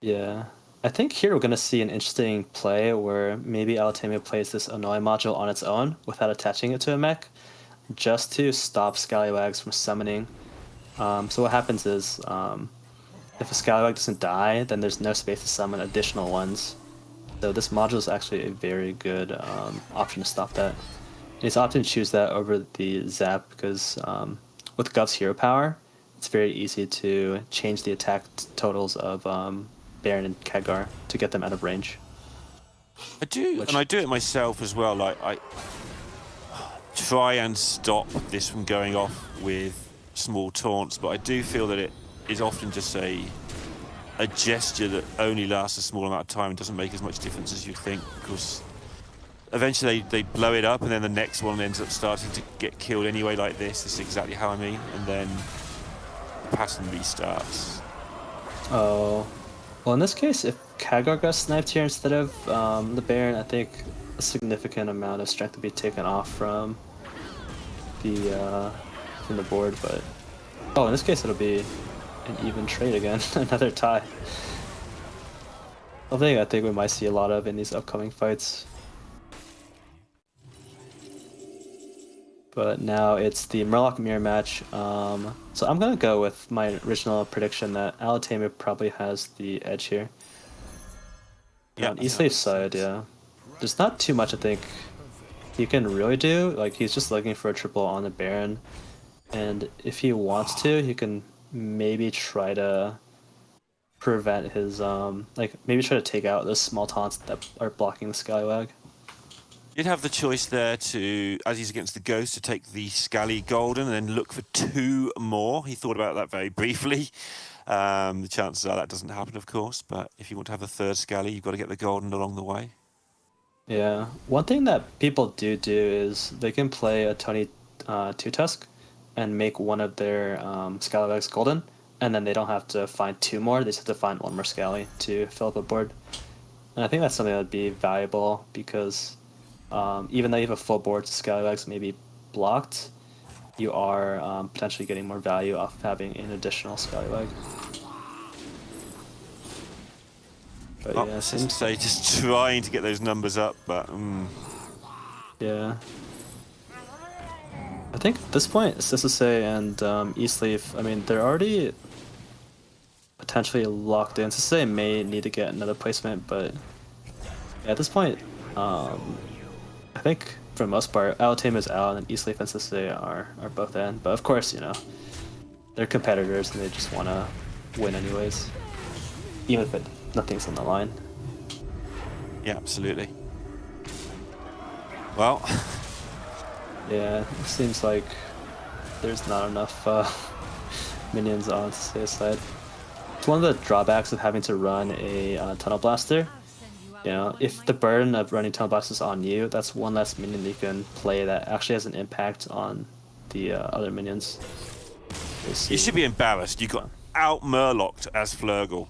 Yeah. I think here we're going to see an interesting play where maybe Altamu plays this Annoy module on its own without attaching it to a mech, just to stop Scallywags from summoning. So what happens is, if a Scallywag doesn't die, then there's no space to summon additional ones. So this module is actually a very good option to stop that. And it's often choose that over the Zap because with Gov's hero power, it's very easy to change the attack totals of Baron and Khadgar to get them out of range. I do, and I do it myself as well. Like, I try and stop this from going off with small taunts, but I do feel that it is often just a gesture that only lasts a small amount of time and doesn't make as much difference as you'd think, because eventually they blow it up and then the next one ends up starting to get killed anyway like this. This is exactly how I mean. And then the pattern restarts. Oh. Well, in this case, if Khadgar got sniped here instead of the Baron, I think a significant amount of strength would be taken off from the board. But in this case, it'll be an even trade again, another tie. Something I think we might see a lot of in these upcoming fights. But now it's the Murloc Mirror match. So I'm gonna go with my original prediction that Altamu probably has the edge here. Yeah, on Eastleaf's side, yeah. There's not too much I think he can really do. Like, he's just looking for a triple on the Baron. And if he wants to, he can maybe try to prevent his maybe try to take out those small taunts that are blocking the Skywag. You'd have the choice there to, as he's against the Ghost, to take the Scally Golden and then look for 2 more. He thought about that very briefly. The chances are that doesn't happen, of course, but if you want to have a 3rd Scally, you've got to get the Golden along the way. Yeah. One thing that people do is they can play a Tony Two-Tusk and make one of their Scallywags Golden, and then they don't have to find 2 more, they just have to find 1 more Scally to fill up a board. And I think that's something that would be valuable because even though you have a full board to Scallywags maybe blocked, you are potentially getting more value off having an additional Scallywag. But Oh, yeah, it so seems say just trying to get those numbers up, but yeah. I think at this point, Sisase and Eastleaf, I mean, they're already potentially locked in. Sisase may need to get another placement, but at this point, I think for the most part, Alatim is out, and Eastleaf and Sisase are both in. But of course, they're competitors, and they just want to win anyways, even if nothing's on the line. yeah, absolutely. Well, Yeah, it seems like there's not enough minions on Sisase's side. It's one of the drawbacks of having to run a Tunnel Blaster. If the burden of running Tunnel Blast is on you, that's one less minion that you can play that actually has an impact on the other minions. you should be embarrassed. You got out Murlocked as Flurgle.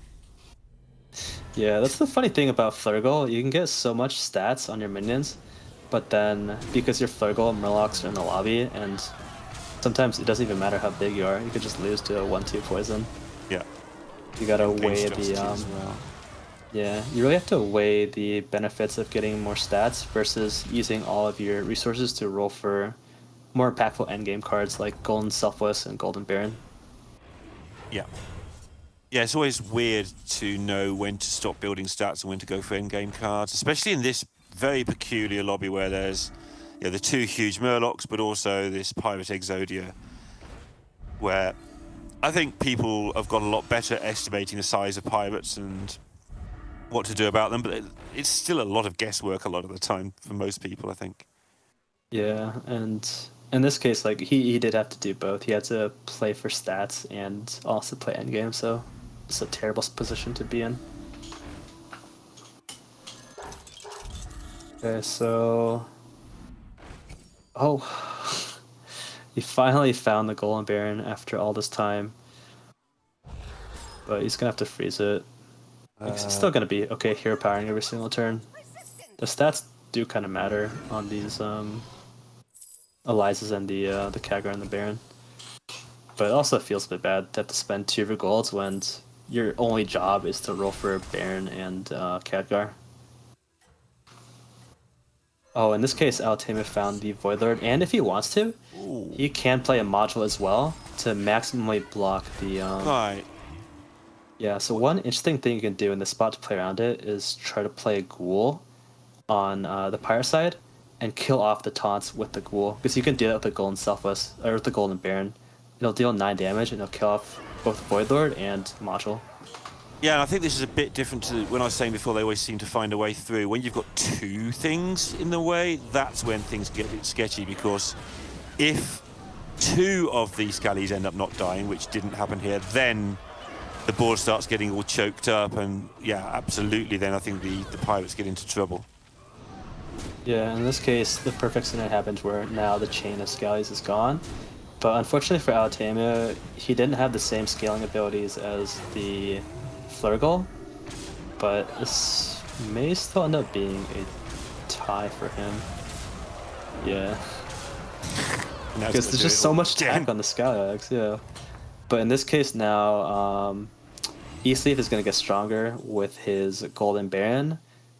Yeah, that's the funny thing about Flurgle. You can get so much stats on your minions, but then because your Flurgle, Murlocs are in the lobby, and sometimes it doesn't even matter how big you are. You could just lose to a 1/2 poison. Yeah. You gotta Gain weigh strategy the as well. Yeah, you really have to weigh the benefits of getting more stats versus using all of your resources to roll for more impactful endgame cards like Golden Selfless and Golden Baron. Yeah. Yeah, it's always weird to know when to stop building stats and when to go for endgame cards, especially in this very peculiar lobby where there's the two huge Murlocs, but also this Pirate Exodia, where I think people have got a lot better at estimating the size of pirates and what to do about them, but it's still a lot of guesswork a lot of the time for most people, I think. Yeah, and in this case, like he did have to do both. He had to play for stats and also play endgame, so it's a terrible position to be in. Okay, so oh, he finally found the Golden Baron after all this time, but he's gonna have to freeze it. It's still gonna be okay hero powering every single turn. The stats do kind of matter on these Eliza's and the Khadgar and the Baron. But it also feels a bit bad to have to spend 2 of your golds when your only job is to roll for Baron and Khadgar. Oh, in this case, Altaima found the Void Lord, and if he wants to, he can play a module as well to maximally block the. Right. Yeah, so one interesting thing you can do in this spot to play around it is try to play Ghoul on the Pyre side and kill off the taunts with the Ghoul, because you can do that with the Golden Selfless, or with the Golden Baron. It'll deal 9 damage and it'll kill off both Void Lord and Module. Yeah, and I think this is a bit different to when I was saying before, they always seem to find a way through. When you've got 2 things in the way, that's when things get a bit sketchy, because if 2 of these Scallies end up not dying, which didn't happen here, then the board starts getting all choked up, and yeah, absolutely, then I think the Pirates get into trouble. Yeah, in this case, the perfect scenario happens where now the chain of Scallies is gone. But unfortunately for Altaima, he didn't have the same scaling abilities as the Flurgle, but this may still end up being a tie for him. Yeah. Because there's just so much attack on the Skyax, yeah. But in this case now, Eastleaf is going to get stronger with his Golden Baron,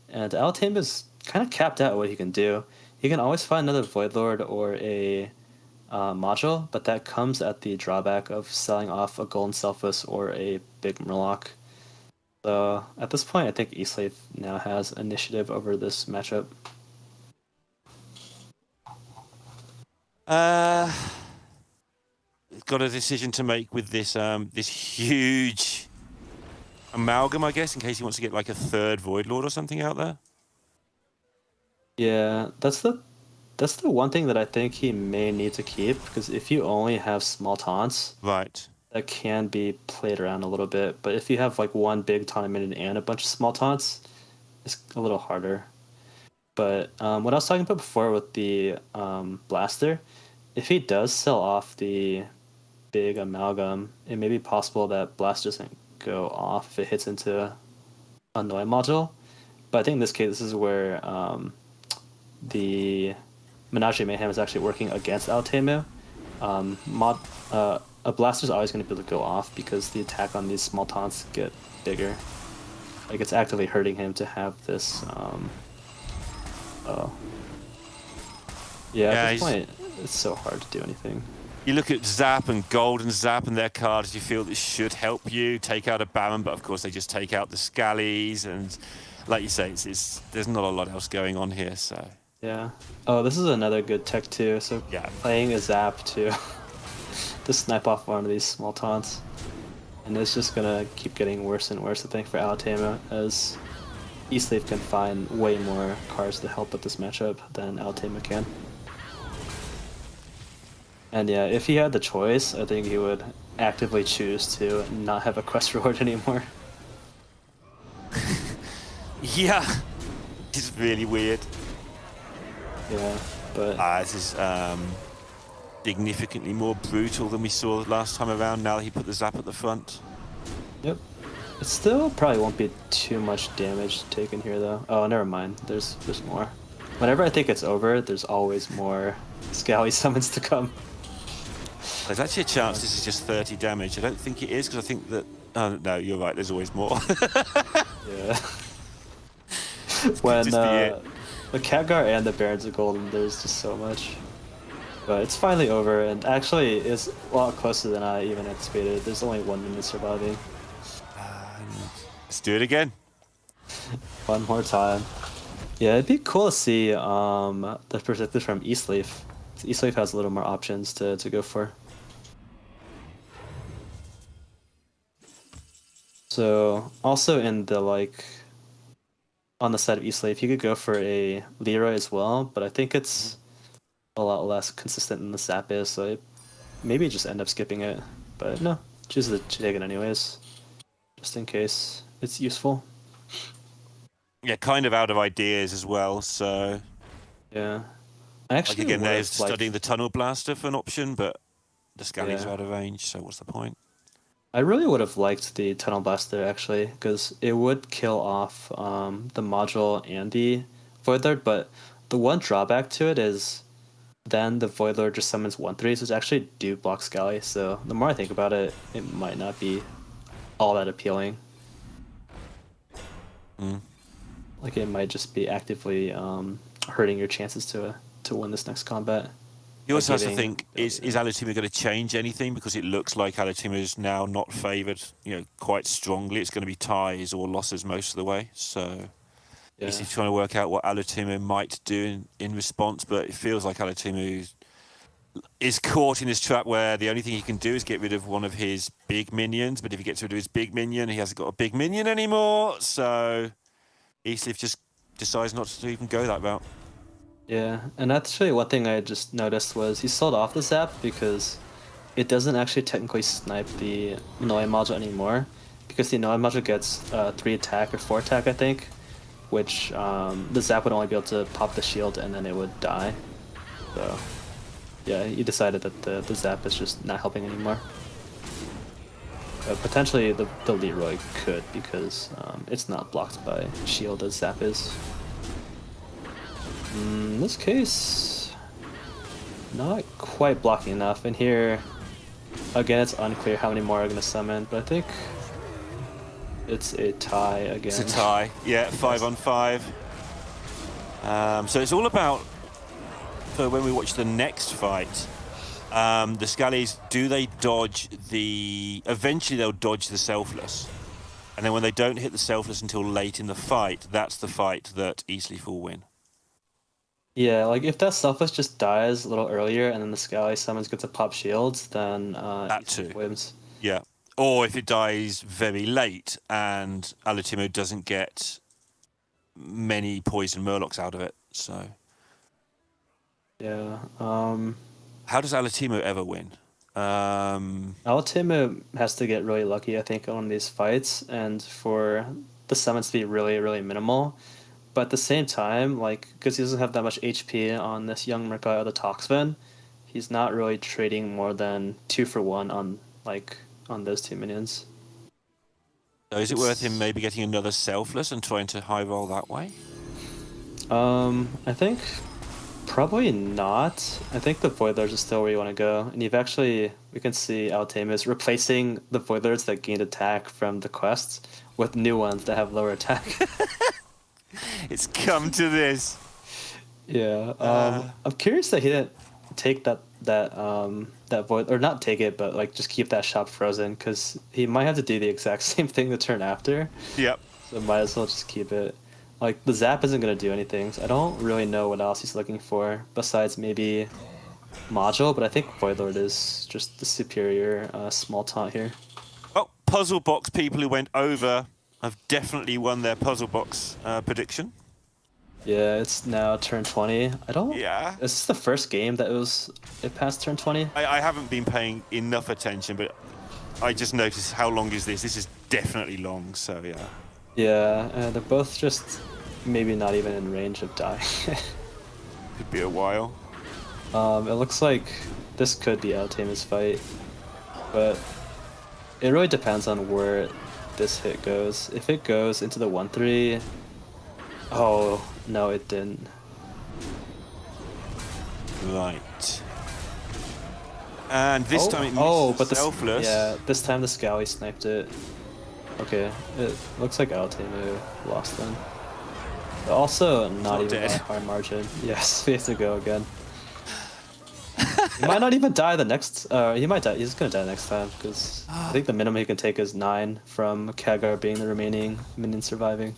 and Altaima is kind of capped out what he can do. He can always find another Void Lord or a module, but that comes at the drawback of selling off a Golden Selfless or a big Murloc. So at this point, I think Eastleaf now has initiative over this matchup. Got a decision to make with this this huge amalgam, I guess, in case he wants to get like a 3rd Void Lord or something out there. Yeah, that's the one thing that I think he may need to keep, because if you only have small taunts, Right. that can be played around a little bit. But if you have like one big taunt minion and a bunch of small taunts, it's a little harder. But what I was talking about before with the blaster, if he does sell off the big amalgam, it may be possible that blast doesn't go off if it hits into a Annoy module. But I think in this case, this is where the Menagerie Mayhem is actually working against Altemu. A blaster's always going to be able to go off because the attack on these small taunts get bigger. Like, it's actively hurting him to have this. Yeah, at this point, it's so hard to do anything. You look at Zap and Golden Zap and their cards, you feel this should help you take out a Baron, but of course they just take out the Scallies, and like you say, there's not a lot else going on here, so. Yeah. Oh, this is another good tech too. So yeah, playing a Zap to snipe off one of these small taunts. And it's just gonna keep getting worse and worse, I think, for Alatema, as Eastleaf can find way more cards to help with this matchup than Alatema can. And yeah, if he had the choice, I think he would actively choose to not have a quest reward anymore. Yeah, it's really weird. Yeah, but this is significantly more brutal than we saw last time around. Now that he put the Zap at the front. Yep. It still probably won't be too much damage taken here, though. Oh, never mind. There's more. Whenever I think it's over, there's always more Scally summons to come. There's actually a chance this is just 30 damage. I don't think it is, because I think that... Oh, no, you're right. There's always more. Yeah. When the Khadgar and the Barons of Golden, there's just so much. But it's finally over, and actually it's a lot closer than I even anticipated. There's only 1 minute surviving. Let's do it again. One more time. Yeah, it'd be cool to see the perspective from Eastleaf. Eastleaf has a little more options to go for. So also in the on the side of Eastleaf, you could go for a Leroy as well, but I think it's a lot less consistent than the Zap is, so maybe just end up skipping it. But no, choose to take it anyways, just in case it's useful. Yeah, kind of out of ideas as well, so... Yeah. I actually again, there's studying the Tunnel Blaster for an option, but the Scallies Yeah. are out of range, so what's the point? I really would have liked the Tunnel Blaster, actually, because it would kill off the module and the Void Lord, but the one drawback to it is then the Void Lord just summons 1/3s, which actually do block Scally, so the more I think about it, it might not be all that appealing. Like, it might just be actively hurting your chances to win this next combat. You also have to think, is Alatuma going to change anything? Because it looks like Alatuma is now not favoured, quite strongly. It's going to be ties or losses most of the way. So he's trying to work out what Alatuma might do in response, but it feels like Alatuma is caught in this trap where the only thing he can do is get rid of one of his big minions, but if he gets rid of his big minion, he hasn't got a big minion anymore. So Eastleaf just decides not to even go that route. Yeah, and actually one thing I just noticed was he sold off the Zap because it doesn't actually technically snipe the Noi module anymore, because the Noi module gets 3 attack or 4 attack, I think, which the Zap would only be able to pop the shield and then it would die. So yeah, he decided that the Zap is just not helping anymore. Potentially the Leroy could, because it's not blocked by shield as Zap is. In this case, not quite blocking enough. And here, again, it's unclear how many more are going to summon, but I think it's a tie again. It's a tie, yeah, 5 on 5. So it's all about, for when we watch the next fight, the Scallies, do they dodge eventually they'll dodge the Selfless. And then when they don't hit the Selfless until late in the fight, that's the fight that Eastleaf will win. Yeah, like if that Selfless just dies a little earlier and then the Scally summons get to pop shields, then that too wins. Yeah. Or if it dies very late and Alatimo doesn't get many poison Murlocs out of it, so... Yeah. How does Alatimo ever win? Alatimo has to get really lucky, I think, on these fights, and for the summons to be really, really minimal. But at the same time, because he doesn't have that much HP on this young Merkai or the Toxvin, he's not really trading more than 2 for 1 on those 2 minions. So is it worth him maybe getting another selfless and trying to high roll that way? I think probably not. I think the Void Lords is still where you want to go. And we can see Altamus replacing the Void Lords that gained attack from the quests with new ones that have lower attack. It's come to this. Yeah. I'm curious that he didn't take that Void, or not take it, but like just keep that shop frozen, because he might have to do the exact same thing the turn after. Yep. So might as well just keep it. Like, the zap isn't going to do anything, so I don't really know what else he's looking for, besides maybe module, but I think Void Lord is just the superior small taunt here. Oh, puzzle box people who went over have definitely won their puzzle box prediction. Yeah, it's now turn 20. Yeah. Is this the first game that it passed turn 20? I haven't been paying enough attention, but I just noticed how long is this? This is definitely long, so yeah. Yeah, they're both just maybe not even in range of dying. Could be a while. It looks like this could be Altamus' fight, but it really depends on where this hit goes. If it goes into the 1-3... Oh, no, it didn't. Right. And this time it misses selfless. Yeah, this time the Scally sniped it. Okay, it looks like Altamu lost then. But also not even by a high margin. Yes, we have to go again. He might not even die the next... he might die. He's gonna die next time, because I think the minimum he can take is 9 from Kagar being the remaining minion surviving.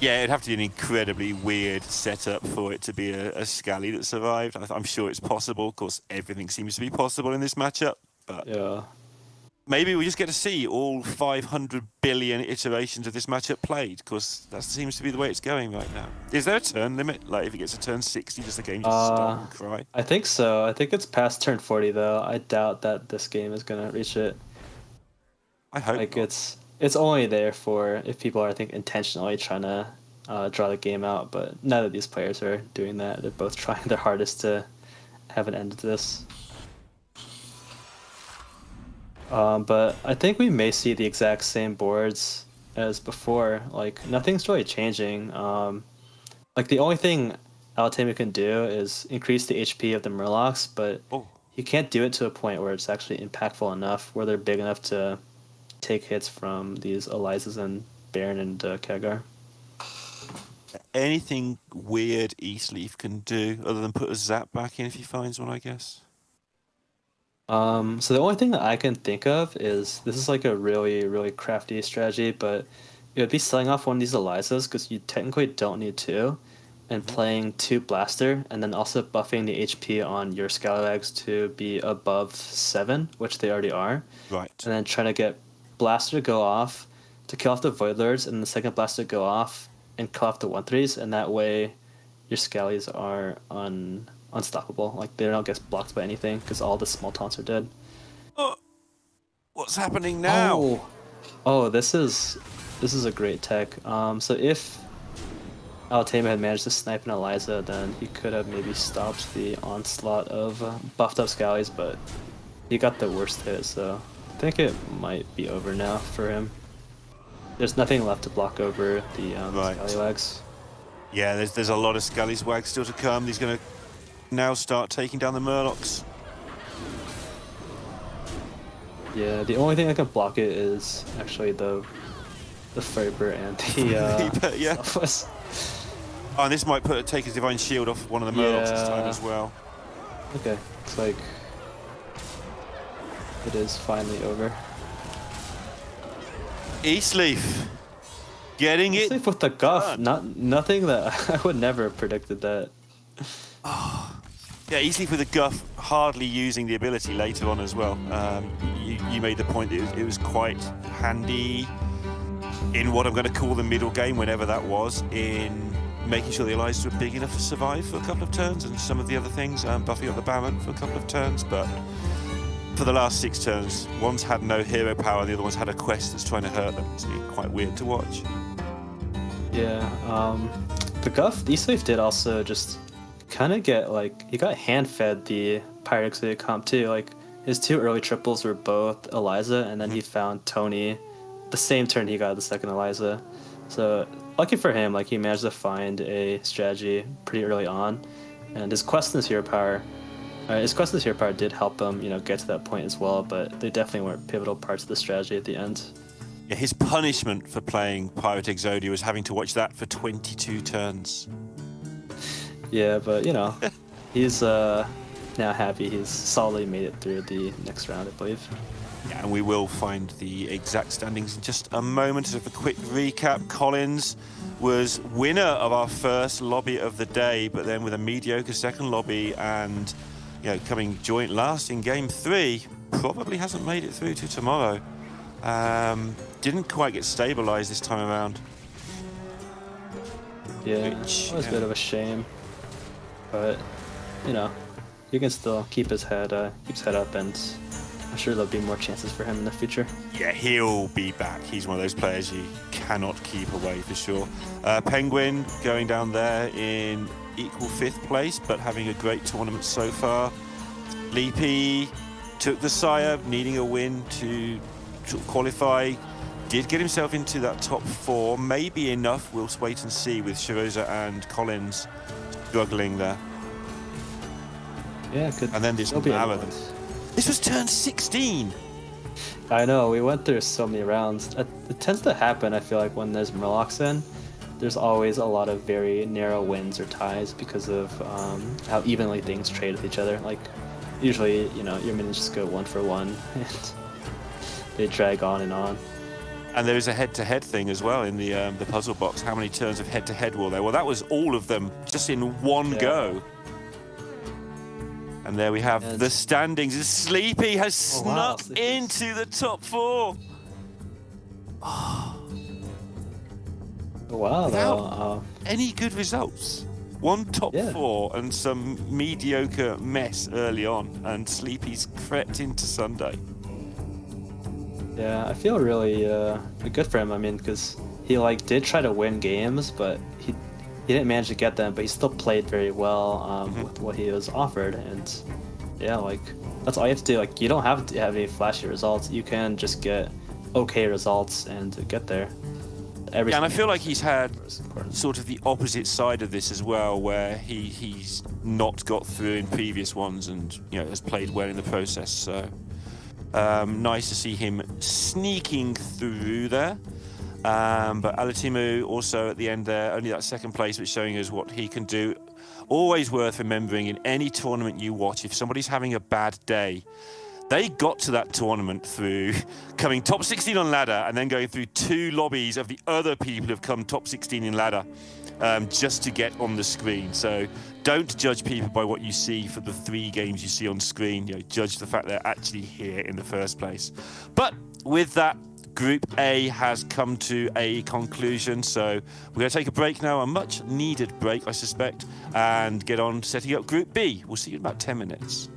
Yeah, it'd have to be an incredibly weird setup for it to be a Scally that survived. I'm sure it's possible. Of course, everything seems to be possible in this matchup. But yeah. Maybe we just get to see all 500 billion iterations of this matchup played, because that seems to be the way it's going right now. Is there a turn limit? Like, if it gets to turn 60, does the game just stop and cry? I think so. I think it's past turn 40, though. I doubt that this game is going to reach it. I hope like not. It's only there for if people are, I think, intentionally trying to draw the game out, but none of these players are doing that. They're both trying their hardest to have an end to this. But I think we may see the exact same boards as before. Like, nothing's really changing. Like, the only thing Altamu can do is increase the HP of the Murlocs, but he can't do it to a point where it's actually impactful enough, where they're big enough to take hits from these Elizas and Baron and Kagar. Anything weird Eastleaf can do, other than put a zap back in if he finds one, I guess? So the only thing that I can think of is, this is like a really, really crafty strategy, but it would be selling off one of these Elizas, because you technically don't need 2, and playing 2 Blaster, and then also buffing the HP on your Scalawags to be above 7, which they already are. Right. And then trying to get Blaster to go off to kill off the Void Lords, and the second Blaster to go off and kill off the 1-3s, and that way your Scallies are unstoppable. Like, they don't get blocked by anything, because all the small taunts are dead. What's happening now? Oh, this is a great tech. So if Altamu had managed to snipe an Eliza, then he could have maybe stopped the onslaught of buffed up Scallies, but he got the worst hit, so I think it might be over now for him. There's nothing left to block over the Scallywags. Yeah, there's a lot of Scallywags still to come. He's going to now start taking down the Murlocs. Yeah, the only thing that can block it is actually the Faber and the yeah. Selfless. Oh, and this might take his Divine Shield off one of the Murlocs this time as well. Okay, looks like it is finally over. Eastleaf getting it. Eastleaf with the Guff, nothing that I would never have predicted that. Yeah, Eastleaf with the Guff, hardly using the ability later on as well. You made the point that it was quite handy in what I'm going to call the middle game, whenever that was, in making sure the Elizas were big enough to survive for a couple of turns, and some of the other things, buffing up the Baron for a couple of turns, but for the last 6 turns, one's had no hero power, the other one's had a quest that's trying to hurt them. It's been quite weird to watch. Yeah, the Guff, Eastleaf did also just kind of get, like, he got hand-fed the Pyrex comp too. Like, his 2 early triples were both Eliza, and then he found Tony the same turn he got the second Eliza. So lucky for him, like he managed to find a strategy pretty early on, and his quest in this hero power. His quest in this hero power did help him, get to that point as well, but they definitely weren't pivotal parts of the strategy at the end. Yeah, his punishment for playing Pirate Exodia was having to watch that for 22 turns. Yeah, but he's now happy he's solidly made it through the next round, I believe. Yeah, and we will find the exact standings in just a moment. As a quick recap, Collins was winner of our first lobby of the day, but then with a mediocre second lobby and coming joint last in game 3, probably hasn't made it through to tomorrow. Didn't quite get stabilized this time around. Yeah, it was a bit of a shame, but you can still keep his head up, and I'm sure there'll be more chances for him in the future. Yeah, he'll be back. He's one of those players you cannot keep away for sure. Penguin going down there in equal 5th place, but having a great tournament so far. Leapy took the Sire, needing a win to qualify. Did get himself into that top 4, maybe enough. We'll wait and see with Shiroza and Collins struggling there. Yeah, and then this marathon. This was turn 16. I know, we went through so many rounds. It tends to happen, I feel like, when there's Murlocs in. There's always a lot of very narrow wins or ties because of how evenly things trade with each other. Like, usually, your minions just go 1 for 1, and they drag on and on. And there is a head-to-head thing as well in the puzzle box. How many turns of head-to-head were there? Well, that was all of them, just in one go. And there we have the standings. Sleepy has snuck into the top 4. Wow, without any good results. One top 4 and some mediocre mess early on, and Sleepy's crept into Sunday. Yeah, I feel really good for him. I mean, because he did try to win games, but he didn't manage to get them. But he still played very well with what he was offered, and that's all you have to do. You don't have to have any flashy results. You can just get okay results and get there. And I feel like he's had sort of the opposite side of this as well, where he's not got through in previous ones and has played well in the process. So nice to see him sneaking through there. But Alatimu also at the end there, only that 2nd place, but showing us what he can do. Always worth remembering in any tournament you watch, if somebody's having a bad day, they got to that tournament through coming top 16 on ladder and then going through 2 lobbies of the other people who've come top 16 in ladder just to get on the screen. So don't judge people by what you see for the 3 games you see on screen. Judge the fact they're actually here in the first place. But with that, Group A has come to a conclusion, so we're going to take a break now, a much needed break, I suspect, and get on setting up Group B. We'll see you in about 10 minutes.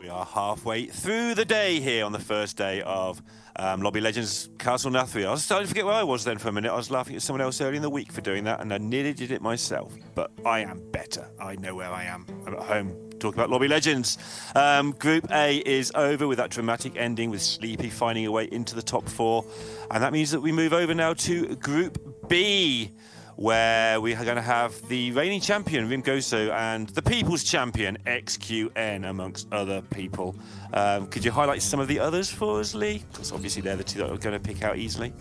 We are halfway through the day here on the first day of Lobby Legends Castle Nathria. I was starting to forget where I was then for a minute. I was laughing at someone else earlier in the week for doing that, and I nearly did it myself. But I am better. I know where I am. I'm at home talking about Lobby Legends. Group A is over with that dramatic ending with Sleepy finding a way into the top 4. And that means that we move over now to Group B, where we are going to have the reigning champion, Rimgoso, and the people's champion, XQN, amongst other people. Could you highlight some of the others for us, Lee? Because obviously they're the two that are going to pick out easily.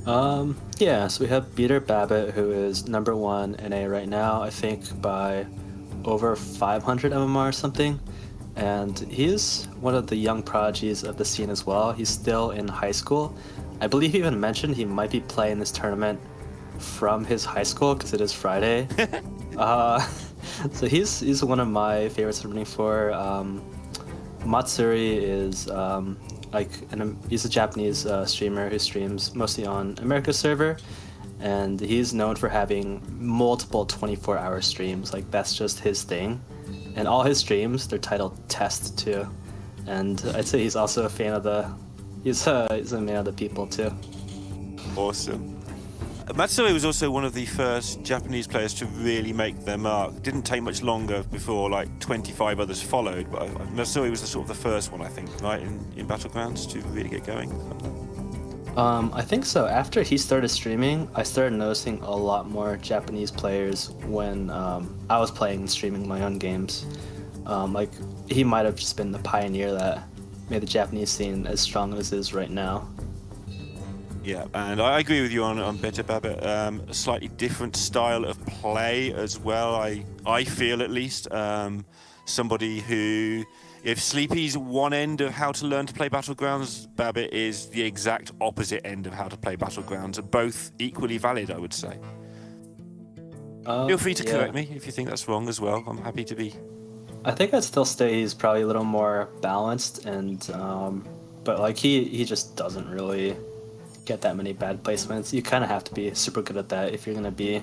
Yeah, so we have Beater Babbitt, who is number 1 in A right now, I think by over 500 MMR or something. And he is one of the young prodigies of the scene as well. He's still in high school. I believe he even mentioned he might be playing this tournament from his high school because it is Friday. So he's one of my favorites to rooting for. Matsuri is he's a Japanese streamer who streams mostly on America's server, and he's known for having multiple 24-hour streams. Like, that's just his thing, and all his streams, they're titled Test too. And I'd say he's also a fan of he's a man of the people too. Awesome. Matsuri was also one of the first Japanese players to really make their mark. Didn't take much longer before like 25 others followed, but Matsuri was the first one, I think, right, in Battlegrounds to really get going. I think so. After he started streaming, I started noticing a lot more Japanese players when I was playing and streaming my own games. Like, he might have just been the pioneer that made the Japanese scene as strong as it is right now. Yeah, and I agree with you on Better Babbitt. A slightly different style of play as well, I feel at least. Somebody who, if Sleepy's one end of how to learn to play Battlegrounds, Babbitt is the exact opposite end of how to play Battlegrounds. Are both equally valid, I would say. Feel free to correct me if you think that's wrong as well. I'm happy to be. I think I'd still say he's probably a little more balanced, and but like he just doesn't really get that many bad placements. You kind of have to be super good at that if you're going to be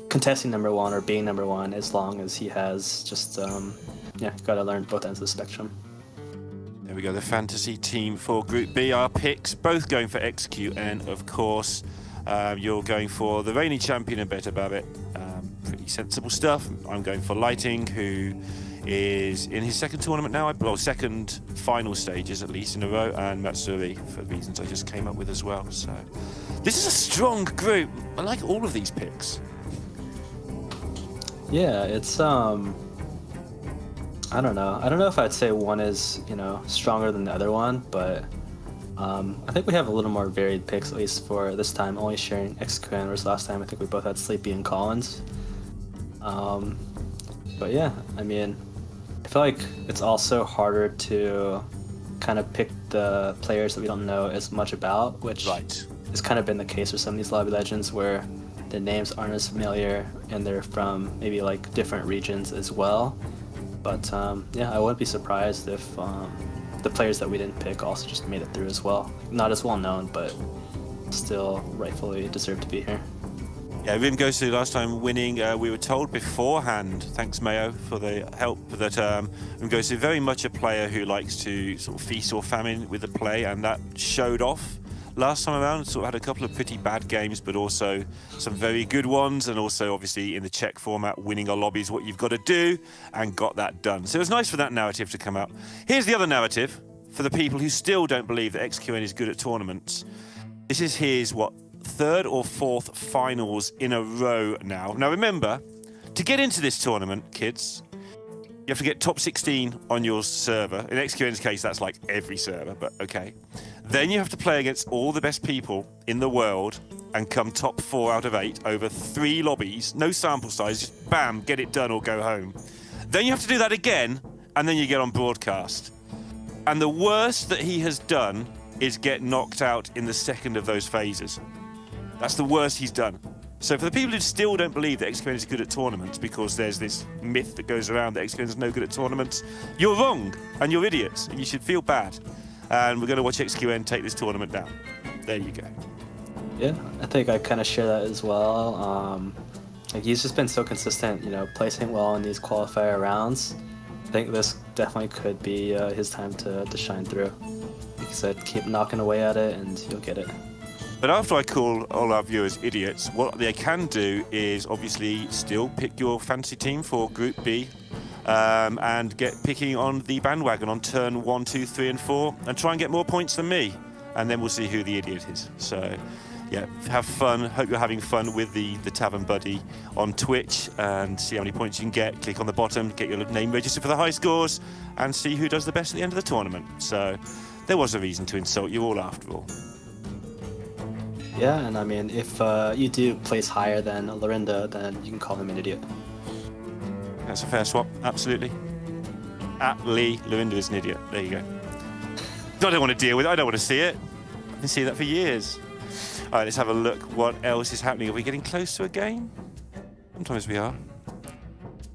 contesting number 1 or being number 1, as long as he has just got to learn both ends of the spectrum. There we go, the fantasy team for Group B. Our picks, both going for XQN, of course. You're going for the reigning champion and Better Babbitt. Pretty sensible stuff. I'm going for Lighting, who is in his second tournament now, second final stages at least in a row, and Matsuri for reasons I just came up with as well. So this is a strong group. I like all of these picks. Yeah, it's I don't know if I'd say one is stronger than the other one, but I think we have a little more varied picks, at least for this time, only sharing XQN, whereas last time I think we both had Sleepy and Collins. But yeah, I mean, I feel like it's also harder to kind of pick the players that we don't know as much about, which has kind of been the case for some of these Lobby Legends, where the names aren't as familiar and they're from maybe like different regions as well. But yeah, I wouldn't be surprised if the players that we didn't pick also just made it through as well. Not as well known, but still rightfully deserve to be here. Yeah, Rimgosu last time winning, we were told beforehand, thanks Mayo for the help, that Rimgosu very much a player who likes to sort of feast or famine with the play, and that showed off last time around. Sort of had a couple of pretty bad games, but also some very good ones, and also obviously in the Czech format, winning a lobby is what you've got to do, and got that done. So it was nice for that narrative to come out. Here's the other narrative for the people who still don't believe that XQN is good at tournaments. This is his, third or fourth finals in a row now. Now remember, to get into this tournament, kids, you have to get top 16 on your server. In XQN's case, that's like every server, but okay. Then you have to play against all the best people in the world and come top 4 out of 8 over 3 lobbies, no sample size, just bam, get it done or go home. Then you have to do that again, and then you get on broadcast. And the worst that he has done is get knocked out in the second of those phases. That's the worst he's done. So for the people who still don't believe that XQN is good at tournaments, because there's this myth that goes around that XQN is no good at tournaments, you're wrong, and you're idiots, and you should feel bad. And we're going to watch XQN take this tournament down. There you go. Yeah, I think I kind of share that as well. Like, he's just been so consistent, placing well in these qualifier rounds. I think this definitely could be his time to shine through. Like I said, keep knocking away at it, and you'll get it. But after I call all our viewers idiots, what they can do is obviously still pick your fantasy team for Group B and get picking on the bandwagon on turn 1, 2, 3, and 4 and try and get more points than me. And then we'll see who the idiot is. So, yeah, have fun. Hope you're having fun with the Tavern Buddy on Twitch and see how many points you can get. Click on the bottom, get your name registered for the high scores, and see who does the best at the end of the tournament. So, there was a reason to insult you all after all. Yeah, and I mean, if you do place higher than Lorinda, then you can call him an idiot. That's a fair swap, absolutely. At Lee, Lorinda is an idiot. There you go. I don't want to deal with it. I don't want to see it. I've been seeing that for years. All right, let's have a look. What else is happening? Are we getting close to a game? Sometimes we are.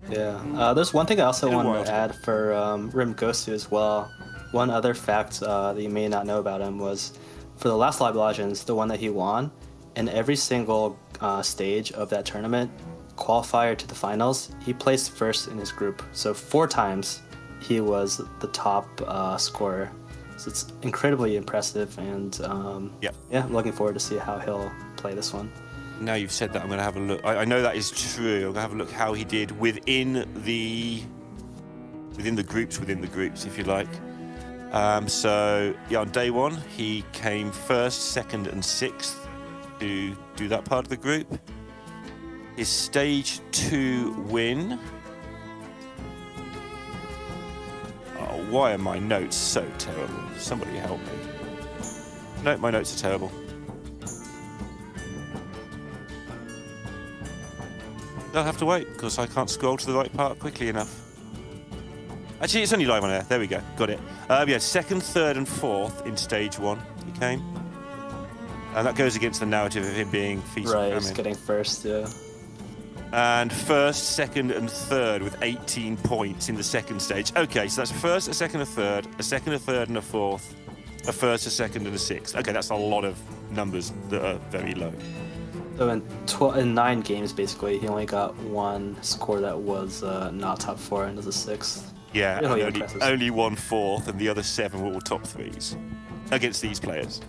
Yeah. There's one thing I also wanted to add for Rim Gosu as well. One other fact that you may not know about him was for the last Lobby Legends, the one that he won, in every single stage of that tournament, qualifier to the finals, he placed first in his group. So 4 times he was the top scorer. So it's incredibly impressive, and yeah, I'm looking forward to see how he'll play this one. Now you've said that, I'm going to have a look. I know that is true. I'm going to have a look how he did within the groups, if you like. So yeah, on day 1 he came 1st, 2nd, and 6th to do that part of the group. His stage 2 win. Oh, why are my notes so terrible? Somebody help me. No, my notes are terrible. I'll have to wait because I can't scroll to the right part quickly enough. Actually, it's only live on air. There we go. Got it. Yeah, 2nd, 3rd, and 4th in stage 1 he came. And that goes against the narrative of him being feast right, and he's famine. getting first, yeah. And 1st, 2nd, and 3rd with 18 points in the 2nd stage. Okay, so that's a 1st, a 2nd, a 3rd, a 2nd, a 3rd, and a 4th, a 1st, a 2nd, and a 6th. Okay, that's a lot of numbers that are very low. So in 9 games, basically, he only got 1 score that was not top 4, and it was a 6th. Yeah, Really and impressive. only 1 4th, and the other 7 were all top 3s against these players.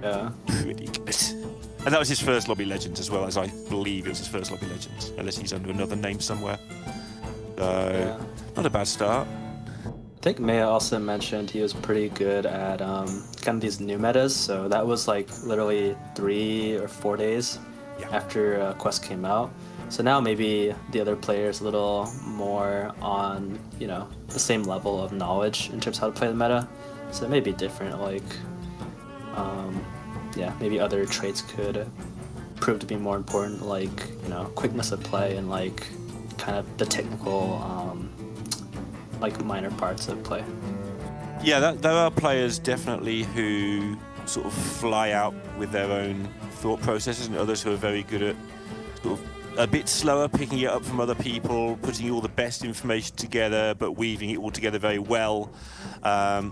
Yeah. Pretty good. And that was his first Lobby Legends as well, as I believe it was his first Lobby Legends, unless he's under another name somewhere. So, not a bad start. I think Maya also mentioned he was pretty good at kind of these new metas, so that was like literally 3 or 4 days after Quest came out. So now maybe the other players a little more on, you know, the same level of knowledge in terms of how to play the meta. So it may be different, like, yeah, maybe other traits could prove to be more important, like, you know, quickness of play and like kind of the technical, like minor parts of play. Yeah, there are players definitely who sort of fly out with their own thought processes, and others who are very good at sort of a bit slower, picking it up from other people, putting all the best information together, but weaving it all together very well.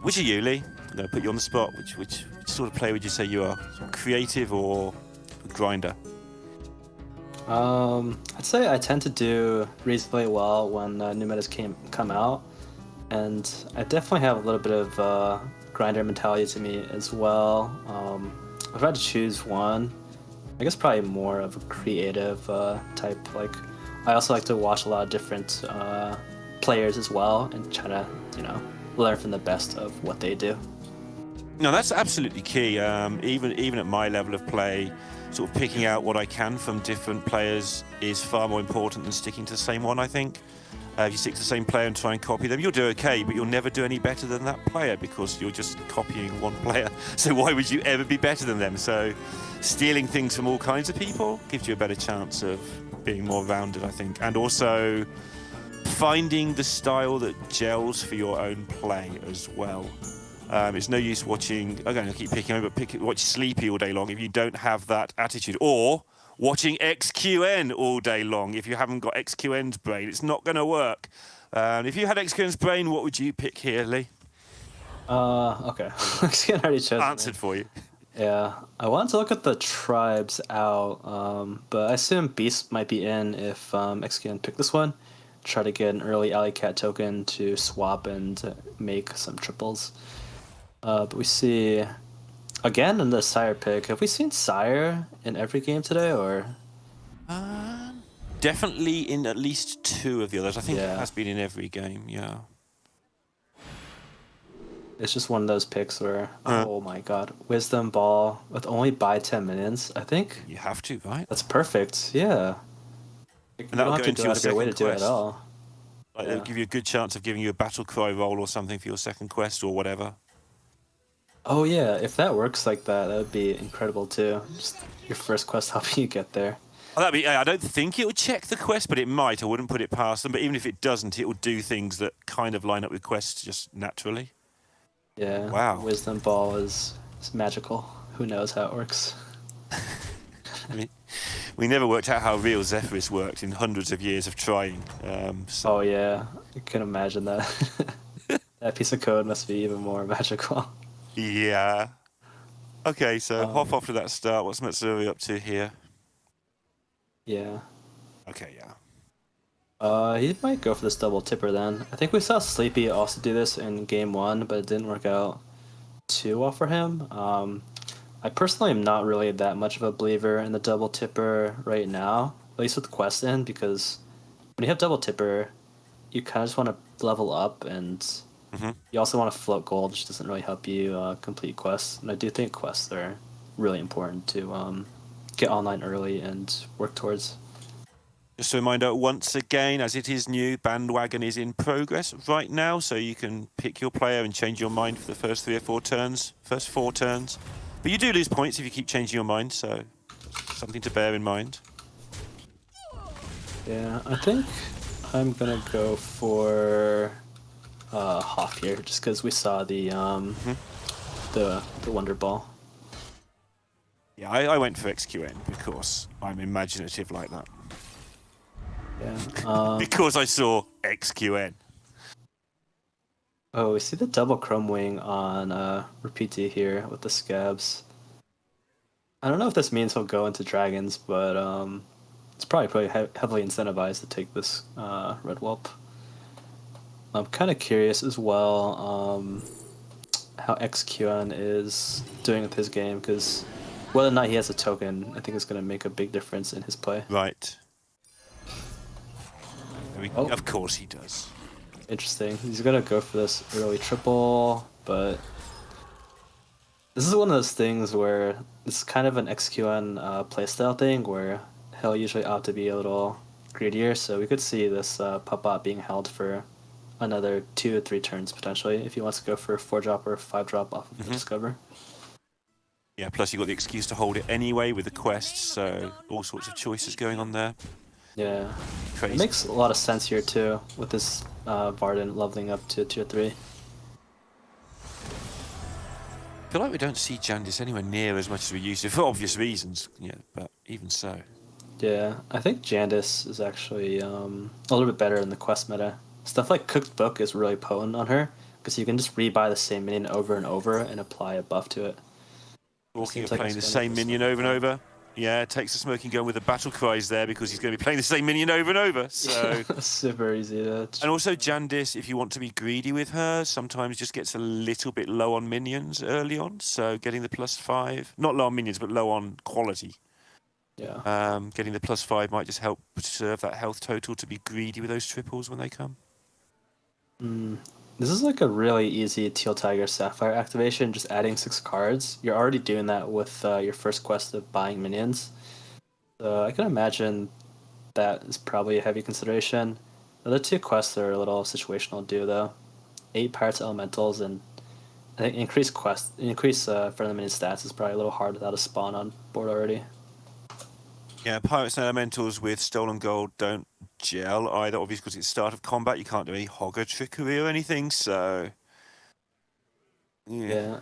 Which are you, Lee? I'm going to put you on the spot. Which sort of player would you say you are? Creative or grinder? I'd say I tend to do reasonably well when new metas come out, and I definitely have a little bit of grinder mentality to me as well. If I had to choose one, I guess probably more of a creative type. Like, I also like to watch a lot of different players as well and try to, you know, learn from the best of what they do. No, that's absolutely key. Even at my level of play, sort of picking out what I can from different players is far more important than sticking to the same one, I think. If you stick to the same player and try and copy them, you'll do okay, but you'll never do any better than that player because you're just copying one player. So why would you ever be better than them? So stealing things from all kinds of people gives you a better chance of being more rounded, I think. And also finding the style that gels for your own play as well. It's no use watching, again, I keep picking over, but watch Sleepy all day long if you don't have that attitude. Or watching XQN all day long if you haven't got XQN's brain. It's not going to work. If you had XQN's brain, what would you pick here, Lee? Okay. XQN already chose Answered for you. Yeah. I wanted to look at the tribes out, but I assume Beast might be in if XQN picked this one. try to get an early alley cat token to swap and make some triples. But we see, again, in the Sire pick, have we seen Sire in every game today, or? Definitely in at least 2 of the others. I think Yeah. it has been in every game, yeah. It's just one of those picks where, oh my god, Wisdom Ball with only buy 10 minions, I think You have to, right? that's perfect, yeah. You And that'll don't have go to into go your out of your way to second do it at quest. all. Like, Yeah. it'll give you a good chance of giving you a battle cry roll or something for your second quest or whatever. Oh yeah, if that works like that, that would be incredible too. Just your first quest helping you get there. Oh, I don't think it will check the quest, but it might. I wouldn't put it past them. But even if it doesn't, it will do things that kind of line up with quests just naturally. Yeah. Wow. Wisdom Ball is magical. Who knows how it works? I mean, we never worked out how real Zephyrus worked in hundreds of years of trying. So Oh yeah, I can imagine that. That piece of code must be even more magical. yeah. Okay, so hop off to that start. What's Matsuri up to here? Yeah. Okay, yeah. He might go for this double tipper then. I think we saw Sleepy also do this in game 1, but it didn't work out too well for him. I personally am not really that much of a believer in the double tipper right now, at least with Quest in, because when you have double tipper, you kind of just want to level up, and you also want to float gold, which doesn't really help you complete quests. And I do think quests are really important to get online early and work towards. Just a reminder, once again, as it is new, Bandwagon is in progress right now, so you can pick your player and change your mind for the first 3 or 4 turns, first 4 turns. But you do lose points if you keep changing your mind, so something to bear in mind. Yeah, I think I'm gonna go for Hoff here, just because we saw the Wonder Ball. Yeah, I went for XQN because I'm imaginative like that. Yeah. Because I saw XQN. Oh, we see the double Chrome Wing on Repeaty here with the scabs. I don't know if this means he'll go into dragons, but it's probably heavily incentivized to take this Red Whelp. I'm kind of curious as well how XQN is doing with his game, because whether or not he has a token, I think is going to make a big difference in his play. Right. Oh. Of course he does. Interesting. He's gonna go for this early triple, but this is one of those things where it's kind of an XQN playstyle thing where he'll usually opt to be a little greedier, so we could see this Puppet being held for another 2 or 3 turns potentially if he wants to go for a 4-drop or a 5-drop off of the Discover. Yeah, plus you've got the excuse to hold it anyway with the quests, so all sorts of choices going on there. Yeah. Crazy. It makes a lot of sense here too, with this Varden leveling up to tier 3. I feel like we don't see Jandis anywhere near as much as we used to, for obvious reasons, yeah, but even so. Yeah, I think Jandis is actually a little bit better in the quest meta. Stuff like Cooked Book is really potent on her, because you can just rebuy the same minion over and over and apply a buff to it. Talking of Seems like playing the it's same gonna be minion over and over. Yeah, takes the smoking gun with the battle cries there because he's going to be playing the same minion over and over. So, super easy to. and also Jandis, if you want to be greedy with her, sometimes just gets a little bit low on minions early on. So getting the +5, not low on minions, but low on quality. Yeah. Getting the +5 might just help preserve that health total to be greedy with those triples when they come. This is like a really easy Teal Tiger Sapphire activation, just adding 6 cards. You're already doing that with your first quest of buying minions. So I can imagine that is probably a heavy consideration. The other 2 quests are a little situational too, though. 8 Pirates Elementals, and I think increase friendly minion stats is probably a little hard without a spawn on board already. Yeah, Pirates and Elementals with Stolen Gold don't gel either, obviously because it's start of combat. You can't do any hogger trickery or anything, so... Yeah.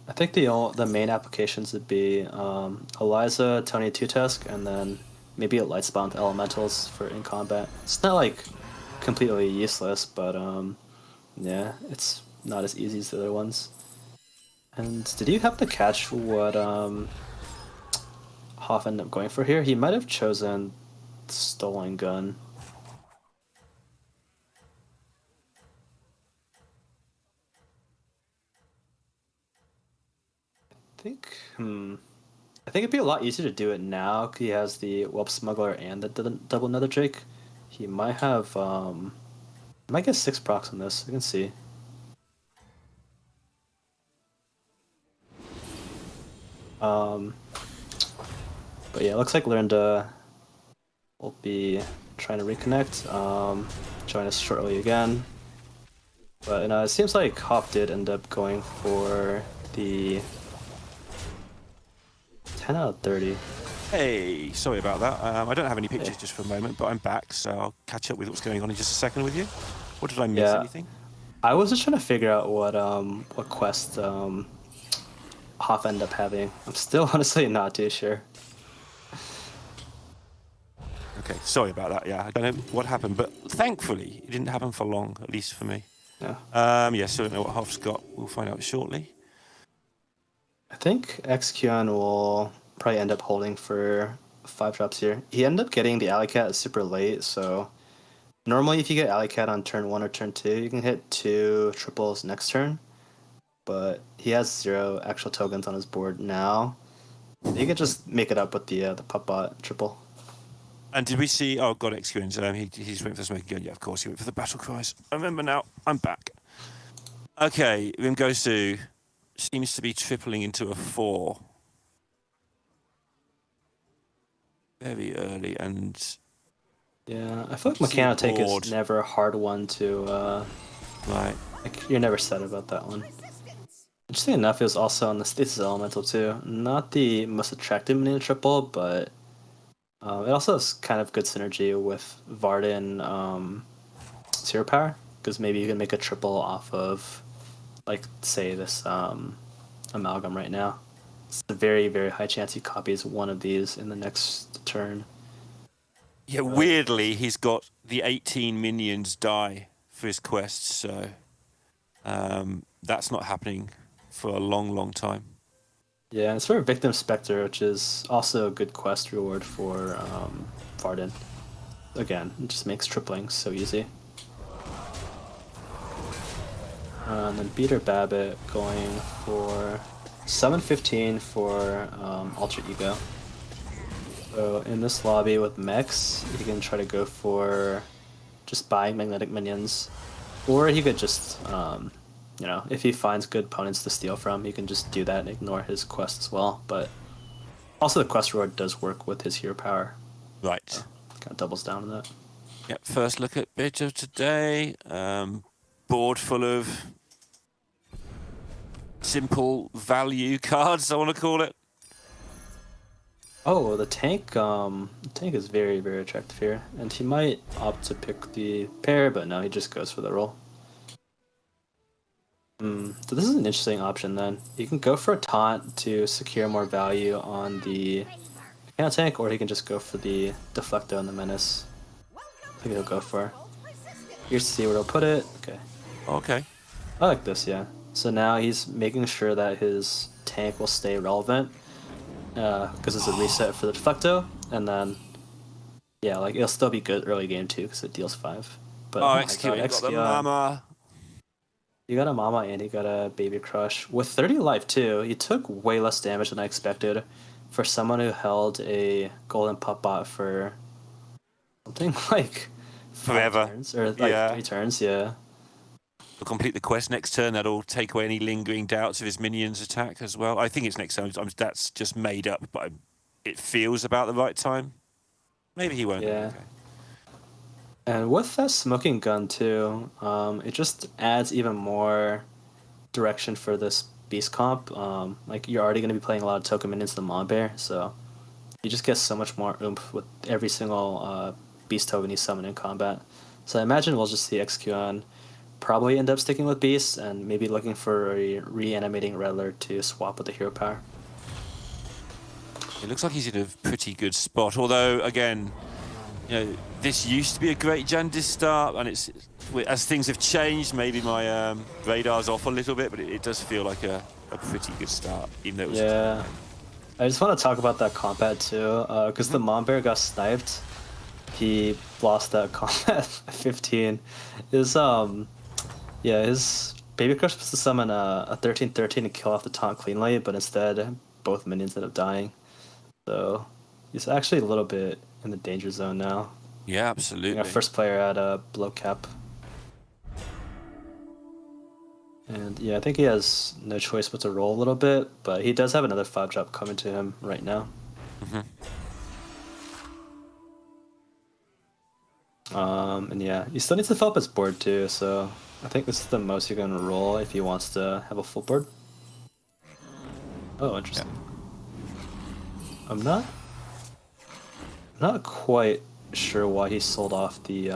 I think the main applications would be Eliza, Tony Two-Tusk, and then maybe a light spawn with elementals for in combat. It's not like completely useless, but yeah, it's not as easy as the other ones. And did you happen to catch what Hoff ended up going for here? He might have chosen Stolen Gun. I think it'd be a lot easier to do it now 'cause he has the Whelp Smuggler and the double Nether Drake. He might have might get 6 procs on this. I can see. But yeah, it looks like Lerinda will be trying to reconnect. Join us shortly again. But it seems like Hoff did end up going for the 10 out of 30. Hey, sorry about that. I don't have any pictures just for a moment, but I'm back, so I'll catch up with what's going on in just a second with you. What did I miss? Yeah. Anything? I was just trying to figure out what quest Hoff ended up having. I'm still honestly not too sure. Okay, sorry about that. Yeah, I don't know what happened, but thankfully it didn't happen for long, at least for me. Yeah. Yeah, so I don't know what Hoff's got. We'll find out shortly. I think XQN will probably end up holding for 5 drops here. He ended up getting the Alley Cat super late, so normally if you get Alley Cat on turn 1 or turn 2, you can hit 2 triples next turn. But he has 0 actual tokens on his board now. You can just make it up with the pup bot triple. And did we see? Oh God, XQN's. He's went for the smoking gun. Yeah, of course, he went for the battle cries. I remember now. I'm back. Okay, Rimgosu seems to be tripling into a 4 very early, and Yeah, I feel like Mechanic Take is never a hard one to. Right. Like, you're never sad about that one. Interesting enough, it was also on the Stasis Elemental too. Not the most attractive mini triple, but it also has kind of good synergy with Varden Zero Power, because maybe you can make a triple off of, like, say, this Amalgam right now. It's a very, very high chance he copies one of these in the next turn. Yeah, weirdly, he's got the 18 minions die for his quests, so that's not happening for a long, long time. Yeah, it's for Victim Spectre, which is also a good quest reward for Varden. Again, it just makes tripling so easy. And then Beater Babbitt going for 715 for Alter Ego. So in this lobby with mechs, he can try to go for just buying magnetic minions. Or he could just, if he finds good opponents to steal from, he can just do that and ignore his quest as well. But also the quest reward does work with his hero power. Right. So kind of doubles down on that. Yep, first look at bit of today. Board full of simple value cards, I want to call it. Oh, the tank is very, very attractive here. And he might opt to pick the pair, but no, he just goes for the roll. So this is an interesting option then. You can go for a taunt to secure more value on the Mechanic Tank, or he can just go for the Deflecto and the Menace. I think he'll go for. Here's to see where he'll put it. Okay. Okay. I like this, yeah. So now he's making sure that his tank will stay relevant, because it's a reset for the Deflecto, and then, yeah, like it'll still be good early game too, because it deals 5. But XQ, got the mama. You got a Mama and you got a Baby Crush. With 30 life too, you took way less damage than I expected for someone who held a Golden Pup Bot for something like 5 forever turns, or like 3 turns, yeah. He'll complete the quest next turn. That'll take away any lingering doubts of his minions' attack as well. I think it's next turn. That's just made up, but it feels about the right time. Maybe he won't. Yeah. Okay. And with that Smoking Gun too, it just adds even more direction for this Beast comp. Like, you're already going to be playing a lot of token minions in the Mon Bear, so you just get so much more oomph with every single Beast token you summon in combat. So I imagine we'll just see XQN probably end up sticking with Beast and maybe looking for a reanimating Rattler to swap with the hero power. It looks like he's in a pretty good spot, although, again, this used to be a great Jandis start, and it's as things have changed, maybe my radar's off a little bit, but it does feel like a pretty good start, even though it was... Yeah. I just want to talk about that combat too, because the Mon Bear got sniped. He lost that combat at 15. His Baby Crush supposed to summon a 13/13 and kill off the taunt cleanly, but instead both minions end up dying. So he's actually a little bit in the danger zone now. Yeah, absolutely. Our first player at below cap. And yeah, I think he has no choice but to roll a little bit, but he does have another 5-drop coming to him right now. And yeah, he still needs to fill up his board too, so I think this is the most you're gonna roll if he wants to have a full board. Oh, interesting. Yeah. I'm not quite sure why he sold off the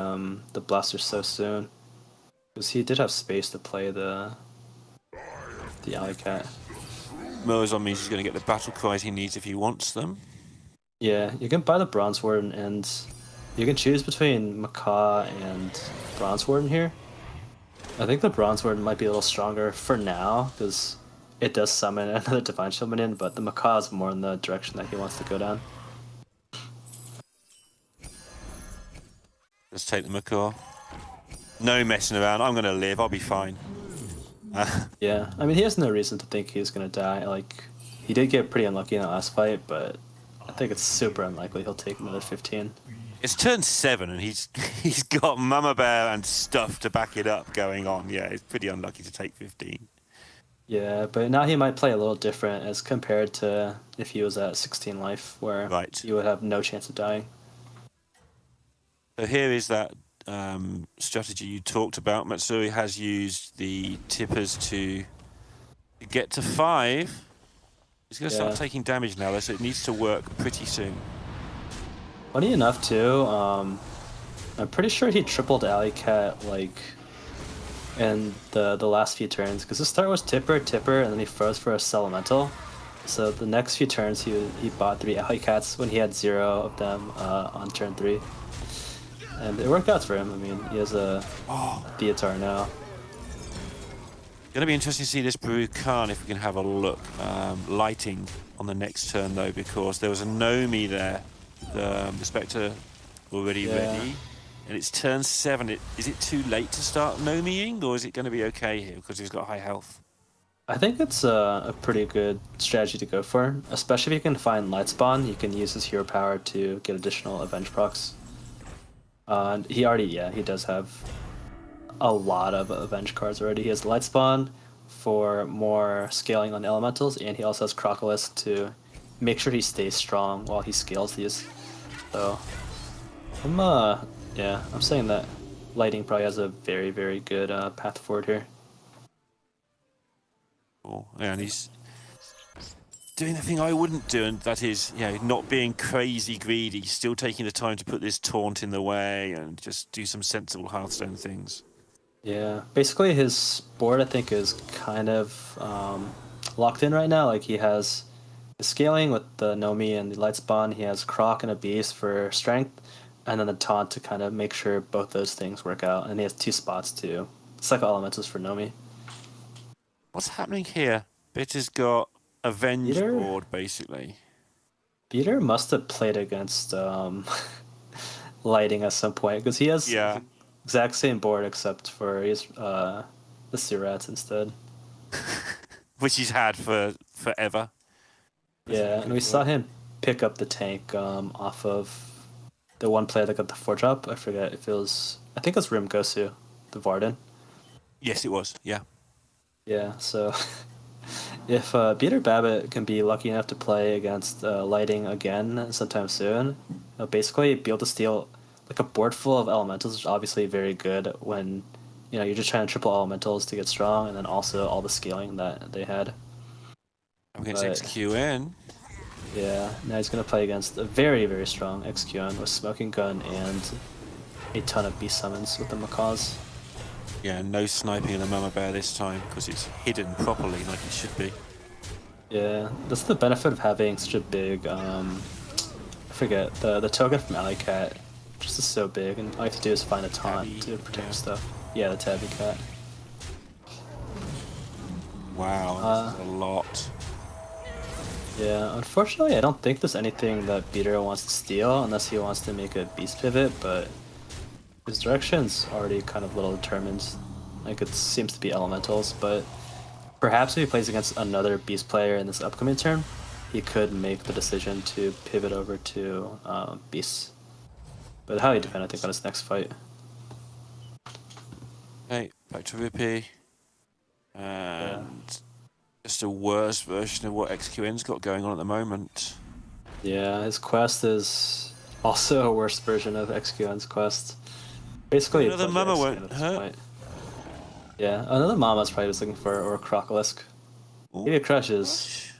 blaster so soon, because he did have space to play the alley cat. Moazon means he's going to get the battle cries he needs if he wants them. Yeah, you can buy the Bronze Warden, and you can choose between Macaw and Bronze Warden here. I think the Bronze Warden might be a little stronger for now, because it does summon another Divine Shield minion, but the Macaw is more in the direction that he wants to go down. Let's take the Macaw. No messing around. I'm going to live. I'll be fine. Yeah, I mean, he has no reason to think he's going to die. Like, he did get pretty unlucky in the last fight, but I think it's super unlikely he'll take another 15. It's turn 7 and he's got Mama Bear and stuff to back it up going on. Yeah, it's pretty unlucky to take 15. Yeah, but now he might play a little different as compared to if he was at 16 life, where you would have no chance of dying. So here is that strategy you talked about. Matsuri has used the tippers to get to 5. He's going to start taking damage now, though, so it needs to work pretty soon. Funny enough, too, I'm pretty sure he tripled Alley Cat, like, in the last few turns, because the start was tipper, and then he froze for a Elemental. So the next few turns, he bought 3 Alley Cats when he had 0 of them on turn 3. And it worked out for him. I mean, he has a Theatar now. Going to be interesting to see this Baru Khan if we can have a look. Lighting on the next turn, though, because there was a Nomi there. The Spectre already ready. And it's turn 7. Is it too late to start Nomiing, or is it going to be okay here because he's got high health? I think it's a pretty good strategy to go for, especially if you can find Light Spawn. You can use his hero power to get additional Avenge procs. He does have a lot of Avenge cards already. He has Light Spawn for more scaling on elementals, and he also has Crocalus to make sure he stays strong while he scales these. So I'm saying that Lighting probably has a very, very good path forward here. Cool. Yeah, and he's doing the thing I wouldn't do, and that is, not being crazy greedy, still taking the time to put this taunt in the way and just do some sensible Hearthstone things. Yeah, basically his board, I think, is kind of locked in right now. Like, he has the scaling with the Nomi and the Light Spawn, he has Croc and a Beast for strength, and then the taunt to kind of make sure both those things work out. And he has 2 spots to cycle elementals for Nomi. What's happening here? Bitter's got Avenge board, basically. Beater must have played against Lighting at some point, because he has the exact same board except for he's the Surats instead. Which he's had for forever. Yeah, and we saw him pick up the tank off of the one player that got the 4-drop. I forget if it was... I think it was Rimgosu, the Varden. Yes, it was, yeah. Yeah, so... if Beater Babbitt can be lucky enough to play against Lighting again sometime soon, he'll basically be able to steal like a board full of elementals, which is obviously very good when you're just trying to triple elementals to get strong, and then also all the scaling that they had. Against XQN. Yeah, now he's going to play against a very, very strong XQN with Smoking Gun and a ton of Beast Summons with the Macaws. Yeah, no sniping of the Mama Bear this time because it's hidden properly like it should be. Yeah, that's the benefit of having such a big, I forget, the token from Alley Cat just is so big, and all you have to do is find a taunt to protect stuff. Yeah, the Tabby Cat. Wow, that's a lot. Yeah, unfortunately, I don't think there's anything that Beater wants to steal unless he wants to make a Beast Pivot, but his direction's already kind of little determined. Like, it seems to be elementals, but perhaps if he plays against another beast player in this upcoming turn, he could make the decision to pivot over to beasts. But how he depend, I think, on his next fight. Okay, back to Rupee. And just a worse version of what XQN's got going on at the moment. Yeah, his quest is also a worse version of XQN's quest. Basically, Another budget Mama XQN won't at this hurt. point. Yeah, another Mama's probably just looking for, or a Crocolisk. Maybe a Crush is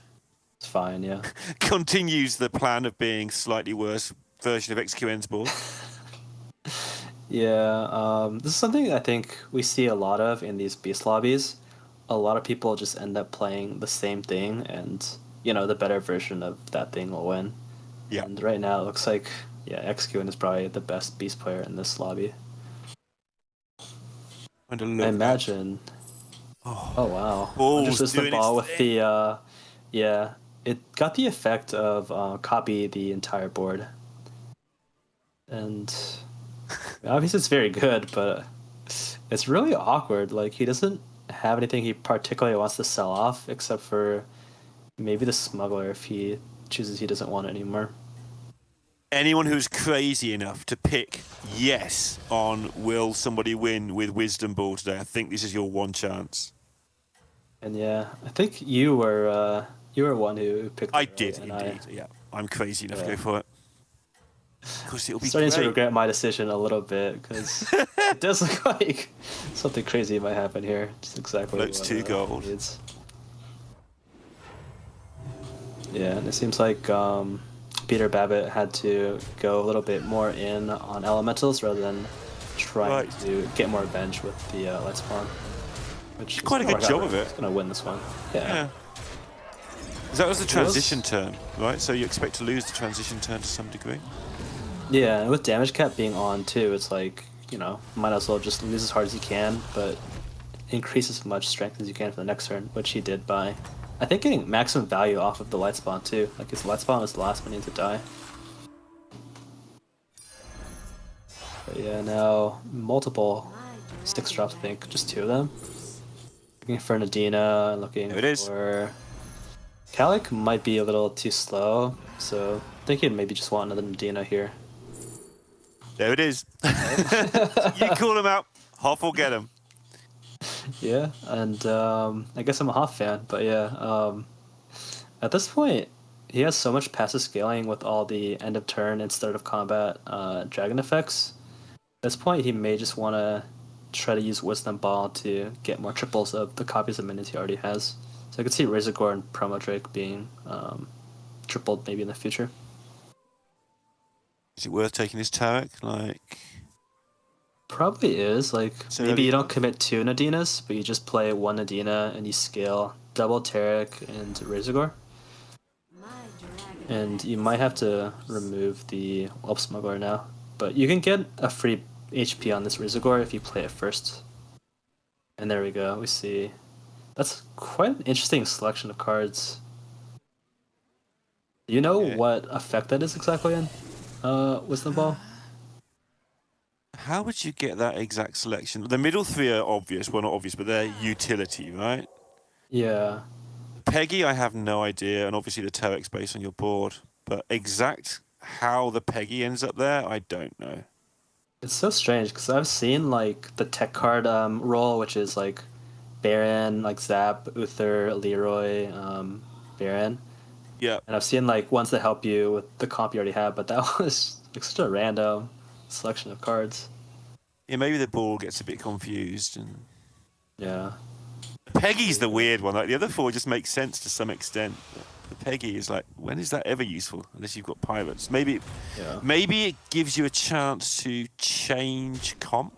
it's fine, yeah. Continues the plan of being slightly worse version of XQN's board. Yeah, this is something I think we see a lot of in these beast lobbies. A lot of people just end up playing the same thing, and the better version of that thing will win. Yeah. And right now, it looks like XQN is probably the best beast player in this lobby. I imagine. Oh wow! Ball's Just the doing ball its with the it got the effect of copy the entire board, and obviously it's very good, but it's really awkward. Like, he doesn't have anything he particularly wants to sell off except for maybe the smuggler if he chooses he doesn't want it anymore. Anyone who's crazy enough to pick yes on will somebody win with Wisdom Ball today, I think this is your one chance. And yeah, I think you were one who picked it. I right? did And indeed. Yeah, I'm crazy enough to go for it. Because it'll be starting great. to regret my decision a little bit because it does look like something crazy might happen here. Just exactly Floats what 2 gold. needs. Yeah, and it seems like Peter Babbitt had to go a little bit more in on elementals rather than trying to get more revenge with the light spawn. Which is quite a gonna good work job out. of it. He's gonna win this one. Yeah. 'Cause that was the transition turn, right? So you expect to lose the transition turn to some degree. Yeah, and with damage cap being on too, it's like, might as well just lose as hard as you can, but increase as much strength as you can for the next turn, which he did by, I think, getting maximum value off of the light spawn too. Like, his light spawn was the last one to die. But yeah, now multiple 6-drops, I think, just 2 of them. Looking for Nadina, looking There it is. for... Kalik might be a little too slow, so I think he'd maybe just want another Nadina here. There it is. You call him out. Hoff will get him. Yeah, and I guess I'm a Hoff fan, but yeah, at this point, he has so much passive scaling with all the end of turn and start of combat dragon effects. At this point, he may just want to try to use Wisdom Ball to get more triples of the copies of minions he already has. So I could see Razorgore and Promo Drake being tripled maybe in the future. Is it worth taking his Tarek? Like, Probably is. Like, So maybe have you don't commit 2 Nadinas, but you just play 1 Nadina and you scale double Tarek and Razorgore. And you might have to remove the Whelp Smuggler now. But you can get a free HP on this Razorgore if you play it first. And there we go. We see. That's quite an interesting selection of cards. Do you know what effect that is exactly in Wisdom Ball? how would you get that exact selection? The middle 3 are obvious. Well, not obvious, but they're utility, right? Yeah. Peggy, I have no idea, and obviously the Tarek's based on your board. But exact how the Peggy ends up there, I don't know. It's so strange because I've seen like the tech card roll, which is like Baron, like Zap, Uther, Leroy, Baron. Yeah. And I've seen like ones that help you with the comp you already have, but that was like such a random selection of cards. Yeah, maybe the ball gets a bit confused. And Yeah. Peggy's the weird one. Like, the other 4 just make sense to some extent. But the Peggy is like, when is that ever useful? Unless you've got pirates. Maybe it gives you a chance to change comp.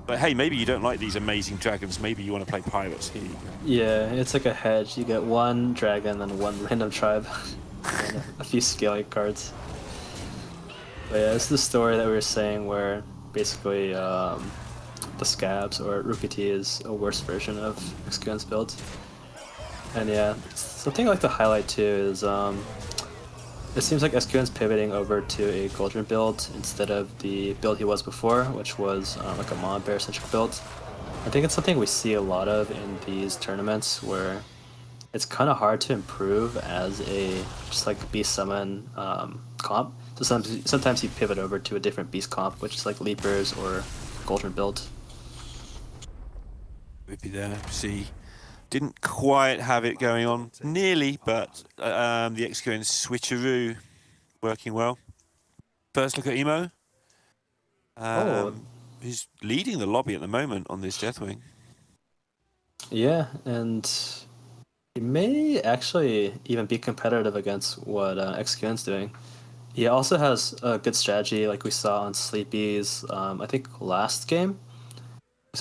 But hey, maybe you don't like these amazing dragons. Maybe you want to play pirates. Here you go. Yeah, it's like a hedge. You get 1 dragon and 1 random tribe. And a few scaling cards. But yeah, this is the story that we were saying where basically the Scabs or Rookie T is a worse version of XQN's build. And yeah, something I like to highlight too is it seems like SQN's pivoting over to a Goldrin build instead of the build he was before, which was like a Mama Bear centric build. I think it's something we see a lot of in these tournaments where it's kind of hard to improve as a just like beast summon comp. So sometimes you pivot over to a different beast comp, which is like leapers or Goldren build. Would be there. See, didn't quite have it going on, nearly, but the XQN switcheroo working well. First look at Emo. He's leading the lobby at the moment on this Deathwing. Yeah, and he may actually even be competitive against what XQN's doing. He also has a good strategy, like we saw on Sleepy's, I think last game,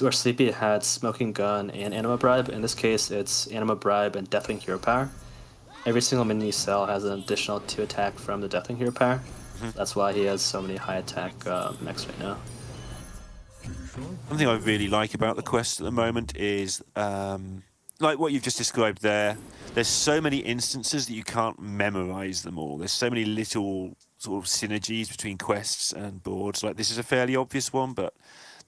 where Sleepy had Smoking Gun and Anima Bribe. In this case, it's Anima Bribe and Deathwing Hero Power. Every single minion you sell has an additional 2 attack from the Deathwing Hero Power. That's why he has so many high attack mechs right now. One thing I really like about the quest at the moment is, like what you've just described there, there's so many instances that you can't memorize them all. There's so many little sort of synergies between quests and boards. Like this is a fairly obvious one, but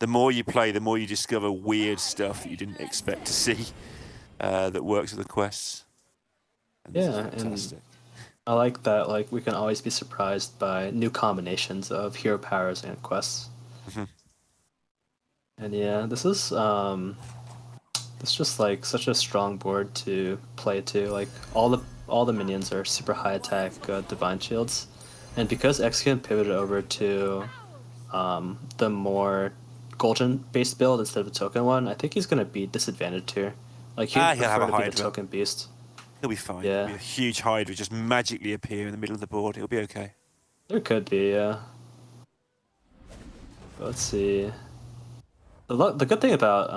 the more you play, the more you discover weird stuff that you didn't expect to see that works with the quests. And Yeah, and I like that. Like we can always be surprised by new combinations of hero powers and quests. And yeah, this is it's just like such a strong board to play to. Like all the minions are super high attack divine shields, and because XQN pivoted over to the more Goldren based build instead of the token one, I think he's gonna be disadvantaged here. Like he'd prefer to be the token beast. He'll be fine. Yeah. He'll be a huge Hydra just magically appear in the middle of the board. It'll be okay. There could be, yeah. But let's see. The good thing about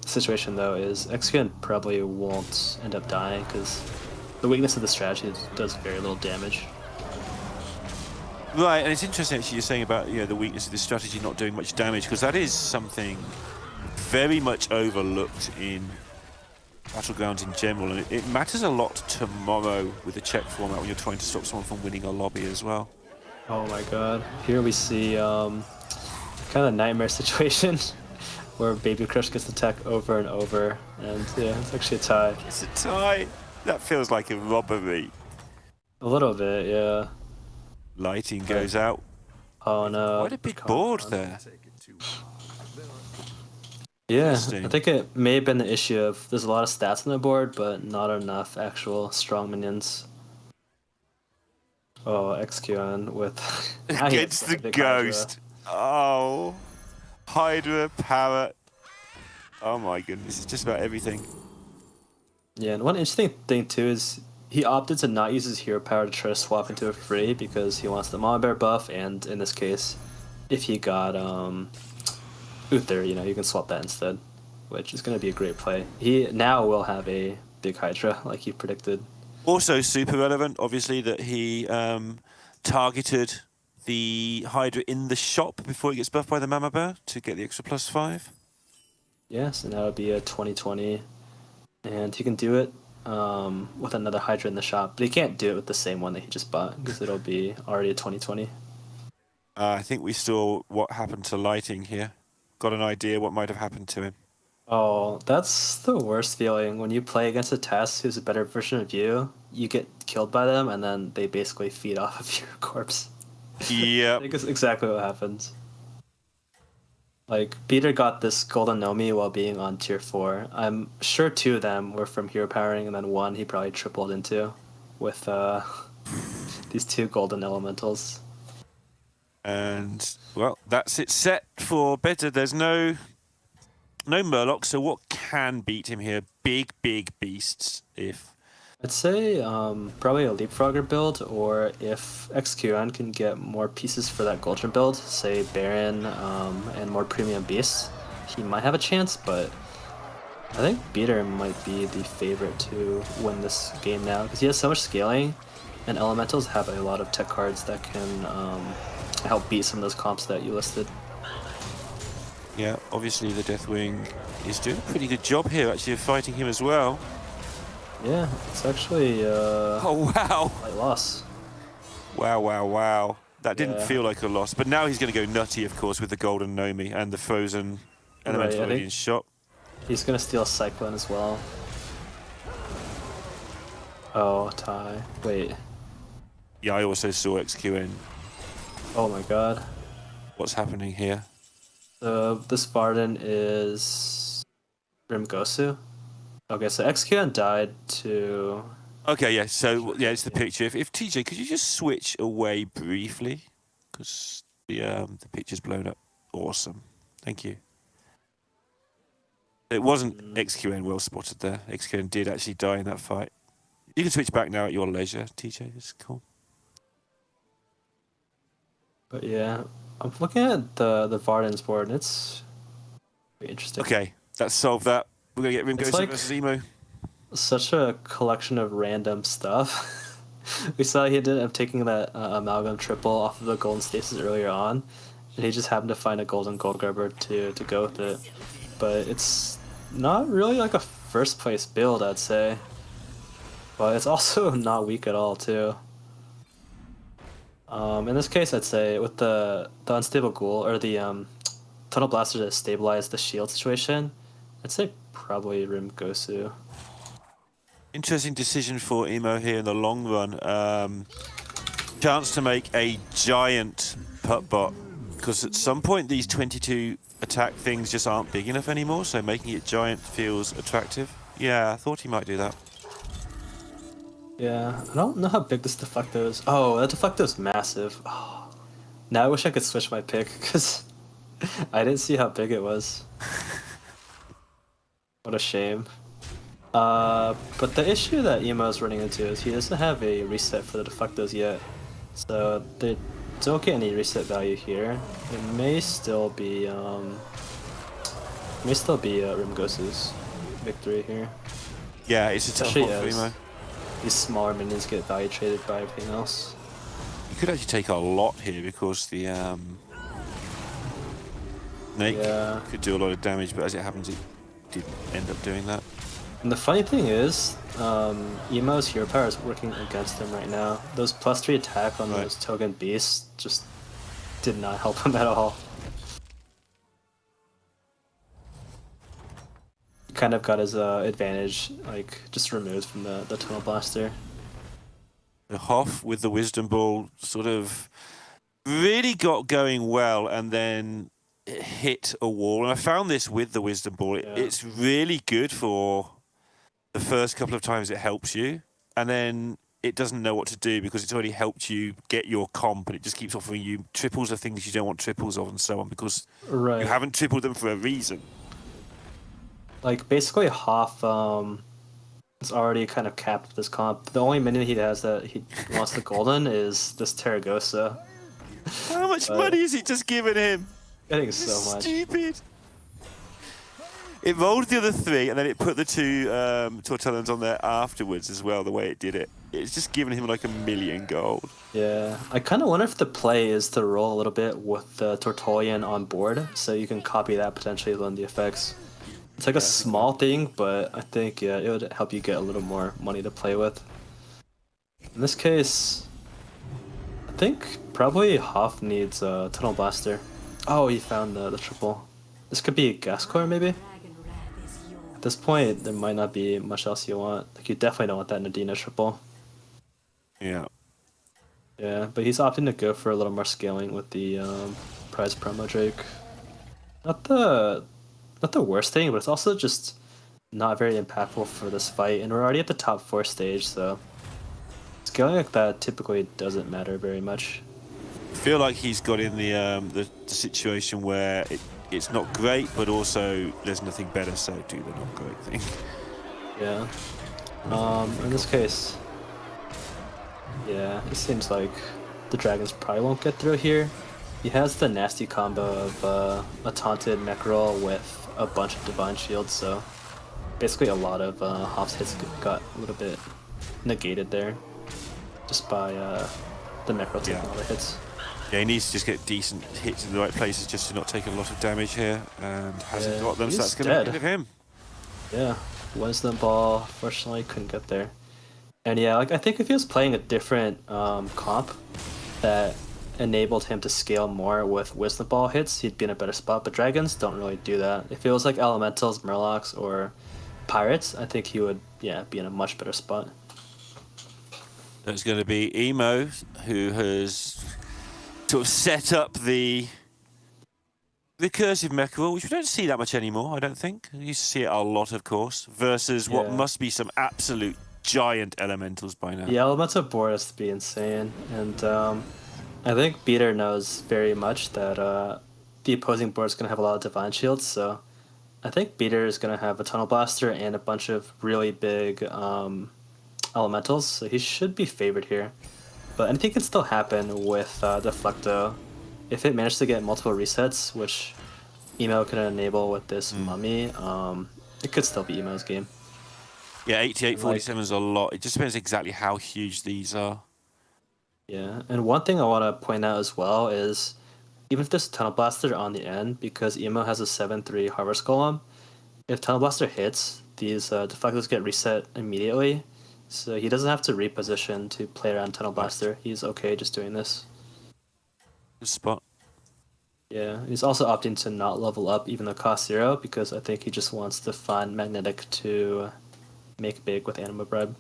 the situation though is XQN probably won't end up dying because the weakness of the strategy does very little damage. Right, and it's interesting actually you're saying about the weakness of this strategy not doing much damage, because that is something very much overlooked in Battlegrounds in general, and it matters a lot tomorrow with the check format when you're trying to stop someone from winning a lobby as well. Oh my god. Here we see kind of a nightmare situation where Baby Crush gets attacked over and over, and yeah, it's actually a tie. It's a tie. That feels like a robbery. A little bit, yeah. Lighting goes out. Oh no. Quite a big board there. Yeah, I think it may have been the issue of there's a lot of stats on the board, but not enough actual strong minions. Oh, XQN with against the ghost. Hydra. Oh, Hydra, Parrot. Oh my goodness, it's just about everything. Yeah, and one interesting thing too is he opted to not use his hero power to try to swap into a free because he wants the Mama Bear buff, and in this case, if he got Uther, you can swap that instead, which is going to be a great play. He now will have a big Hydra, like he predicted. Also super relevant, obviously, that he targeted the Hydra in the shop before he gets buffed by the Mama Bear to get the extra +5. Yes, and that would be a 20/20, and he can do it with another Hydra in the shop, but he can't do it with the same one that he just bought because it'll be already a 20/20. I think we saw what happened to Lighting here. Got an idea what might have happened to him. Oh, that's the worst feeling. When you play against a Tess who's a better version of you, you get killed by them, and then they basically feed off of your corpse. Yeah. I think it's exactly what happens. Like, Peter got this Golden Nomi while being on tier 4. I'm sure 2 of them were from hero powering, and then 1 he probably tripled into with these 2 Golden Elementals. And, well, that's it set for better. There's no Murloc, so what can beat him here? Big beasts, if... I'd say probably a Leapfrogger build, or if XQN can get more pieces for that Goldren build, say Baron and more premium beasts, he might have a chance, but I think Beater might be the favorite to win this game now, because he has so much scaling, and Elementals have a lot of tech cards that can help beat some of those comps that you listed. Yeah, obviously the Deathwing is doing a pretty good job here, actually, of fighting him as well. Yeah, it's actually oh, wow. a loss. Wow. That didn't feel like a loss. But now he's going to go nutty, of course, with the Golden Nomi and the Frozen Elemental I already think in shot. he's gonna steal Cyclone as well. Oh, tie. Wait. Yeah, I also saw XQN. Oh my god. What's happening here? This Varden is Rimgosu. Okay, so XQN died to... Okay, yeah, so yeah, it's the picture. If TJ, could you just switch away briefly? Because the picture's blown up. Awesome. Thank you. It wasn't XQN well spotted there. XQN did actually die in that fight. You can switch back now at your leisure, TJ. It's cool. But yeah, I'm looking at the Varden's board, and it's pretty interesting. Okay, let's solve that. We're going to get Rimgosu like- versus Emo. Such a collection of random stuff. We saw he ended up taking that amalgam triple off of the golden stasis earlier on, and he just happened to find a golden gold grubber to go with it. But it's not really like a first place build, I'd say. But it's also not weak at all too. In this case, I'd say with the unstable ghoul or the tunnel blaster to stabilize the shield situation, I'd say probably Rimgosu. Interesting decision for Emo here in the long run. Chance to make a giant putt bot, because at some point these 22 attack things just aren't big enough anymore, so making it giant feels attractive. Yeah, I thought he might do that. Yeah, I don't know how big this deflecto is. Oh, that deflecto is massive. Oh. Now I wish I could switch my pick, because I didn't see how big it was. What a shame. But the issue that Emo's running into is he doesn't have a reset for the deflectos yet. So they don't get any reset value here. It may still be Rimgosu's victory here. Yeah, it's a tough Especially one for as Emo. these smaller minions get value traded by everything else. You could actually take a lot here because the Snake could do a lot of damage, but as it happens, it didn't end up doing that. And the funny thing is, Emo's hero power is working against him right now. Those +3 attack on those token beasts just did not help him at all. He kind of got his advantage like just removed from the tunnel blaster. The Hoff with the Wisdom Ball sort of really got going well, and then it hit a wall. And I found this with the Wisdom Ball. It's really good for the first couple of times it helps you, and then it doesn't know what to do because it's already helped you get your comp, and it just keeps offering you triples of things you don't want triples of, and so on, because you haven't tripled them for a reason. Like basically Hoff is already kind of capped with this comp. The only minion he has that he wants the golden is this Terragosa. How much money is it just giving him? I think it's so much. Stupid. It rolled the other 3, and then it put the 2 Tortellans on there afterwards as well, the way it did it. It's just giving him like 1 million gold. Yeah, I kind of wonder if the play is to roll a little bit with the Tortolian on board, so you can copy that potentially to learn the effects. It's like a small thing, but I think it would help you get a little more money to play with. In this case, I think probably Hoff needs a Tunnel Blaster. Oh, he found the triple. This could be a Gas Core maybe? At this point, there might not be much else you want. Like, you definitely don't want that Nadina triple. Yeah. Yeah, but he's opting to go for a little more scaling with the prize promo Drake. Not the worst thing, but it's also just not very impactful for this fight, and we're already at the top 4 stage, so scaling like that typically doesn't matter very much. I feel like he's got in the situation where it's not great, but also there's nothing better, so do the not great thing. Yeah. In this case, yeah, it seems like the dragons probably won't get through here. He has the nasty combo of a taunted mech roll with a bunch of divine shields, so basically a lot of Hoff's hits got a little bit negated there just by the mech roll taking all the hits. Yeah, he needs to just get decent hits in the right places just to not take a lot of damage here, and hasn't got them, so that's going to be good of him. Yeah, Wisdom Ball, fortunately couldn't get there. And yeah, like I think if he was playing a different comp that enabled him to scale more with Wisdom Ball hits, he'd be in a better spot. But dragons don't really do that. If it was like elementals, murlocs, or pirates, I think he would be in a much better spot. There's going to be Emo, who has sort of set up the recursive Meckerel, which we don't see that much anymore, I don't think. We used to see it a lot, of course, versus what must be some absolute giant elementals by now. The elemental board has to be insane, and I think Beater knows very much that the opposing board is going to have a lot of Divine Shields, so I think Beater is going to have a Tunnel Blaster and a bunch of really big elementals, so he should be favored here. But anything can still happen with Deflecto. If it manages to get multiple resets, which Emo can enable with this Mummy, it could still be Emo's game. Yeah, 88-47 is a lot. It just depends exactly how huge these are. Yeah, and one thing I want to point out as well is, even if there's Tunnel Blaster on the end, because Emo has a 7-3 Harvest Golem, if Tunnel Blaster hits, these Deflectos get reset immediately, so he doesn't have to reposition to play around Tunnel Blaster. He's okay just doing this. Good spot. Yeah, he's also opting to not level up even though cost 0, because I think he just wants to find Magnetic to make big with Anima Bribe.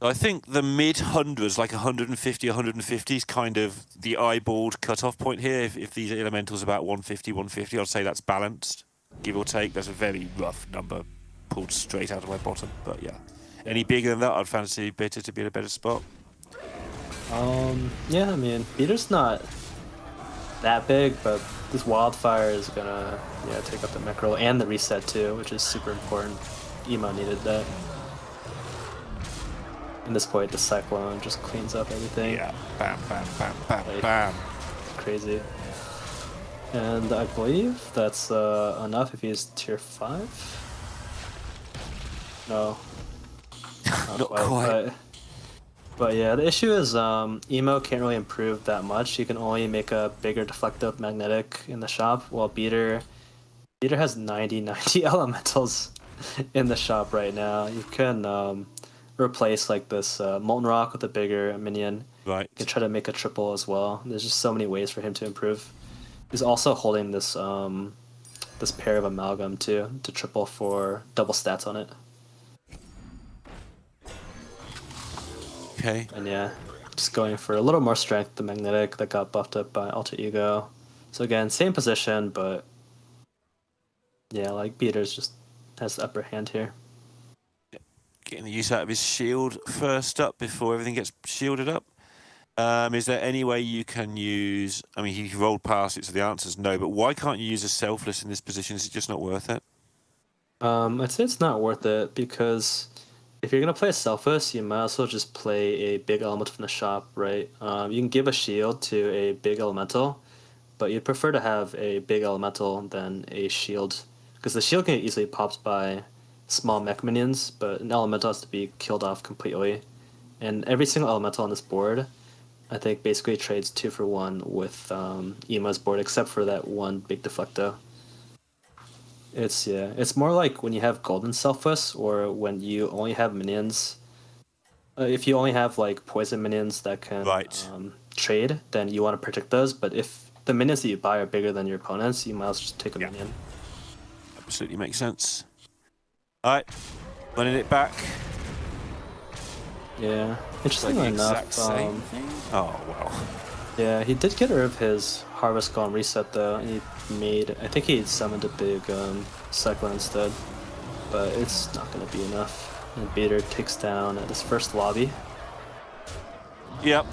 I think the mid-hundreds, like 150, 150 is kind of the eyeballed cut-off point here. If these elementals about 150, 150, I'd say that's balanced, give or take. That's a very rough number pulled straight out of my bottom, but yeah. Any bigger than that, I'd fancy Bitter to be in a better spot. Yeah, I mean, Beater's not that big, but this Wildfire is gonna take up the Meckerel and the reset too, which is super important. Emo needed that. At this point, the Cyclone just cleans up everything. Yeah, bam, bam, bam, bam, Like, bam. Crazy. And I believe that's enough if he's tier 5. No. Not quite. But yeah, the issue is Emo can't really improve that much. He can only make a bigger Deflecto Magnetic in the shop, while Beater has 90 elementals in the shop right now. You can replace like this Molten Rock with a bigger minion. Right. You can try to make a triple as well. There's just so many ways for him to improve. He's also holding this this pair of Amalgam too, to triple for double stats on it. Okay. And yeah, just going for a little more strength, the Magnetic that got buffed up by Alter Ego. So again, same position, but yeah, like Beater's just has the upper hand here. Getting the use out of his shield first up before everything gets shielded up. Is there any way you can use... I mean, he rolled past it, so the answer is no, but why can't you use a Selfless in this position? Is it just not worth it? I'd say it's not worth it, because if you're going to play a Selfless, you might as well just play a big elemental from the shop, right? You can give a shield to a big elemental, but you'd prefer to have a big elemental than a shield, because the shield can get easily popped by small mech minions, but an elemental has to be killed off completely. And every single elemental on this board, I think, basically trades 2 for 1 with Emo's board, except for that one big Deflecto. It's more like when you have Golden Selfless, or when you only have minions. If you only have like poison minions that can trade, then you want to protect those. But if the minions that you buy are bigger than your opponents, you might as well just take a minion. Absolutely makes sense. All right, running it back. Yeah, interestingly enough. Same thing? Oh, wow. Yeah, he did get rid of his Harvest Golem reset though, and he made, I think he summoned a big Cyclone instead, but it's not going to be enough. And Beater takes down at his first lobby. Yep.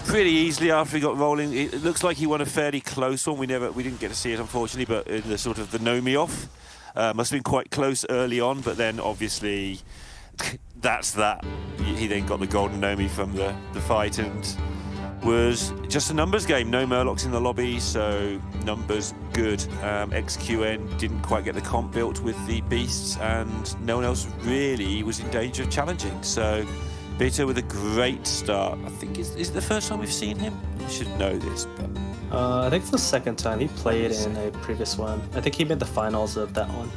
Pretty easily after he got rolling. It looks like he won a fairly close one. We didn't get to see it, unfortunately, but in the sort of the Nomi off. Must have been quite close early on, but then obviously that's that. He then got the golden Nomi from the fight, and was just a numbers game. No Murlocs in the lobby, so numbers good. XQN didn't quite get the comp built with the beasts, and no one else really was in danger of challenging. So Bitter with a great start. I think is it the first time we've seen him? I should know this, but I think it's the second time. He played in a previous one. I think he made the finals of that one.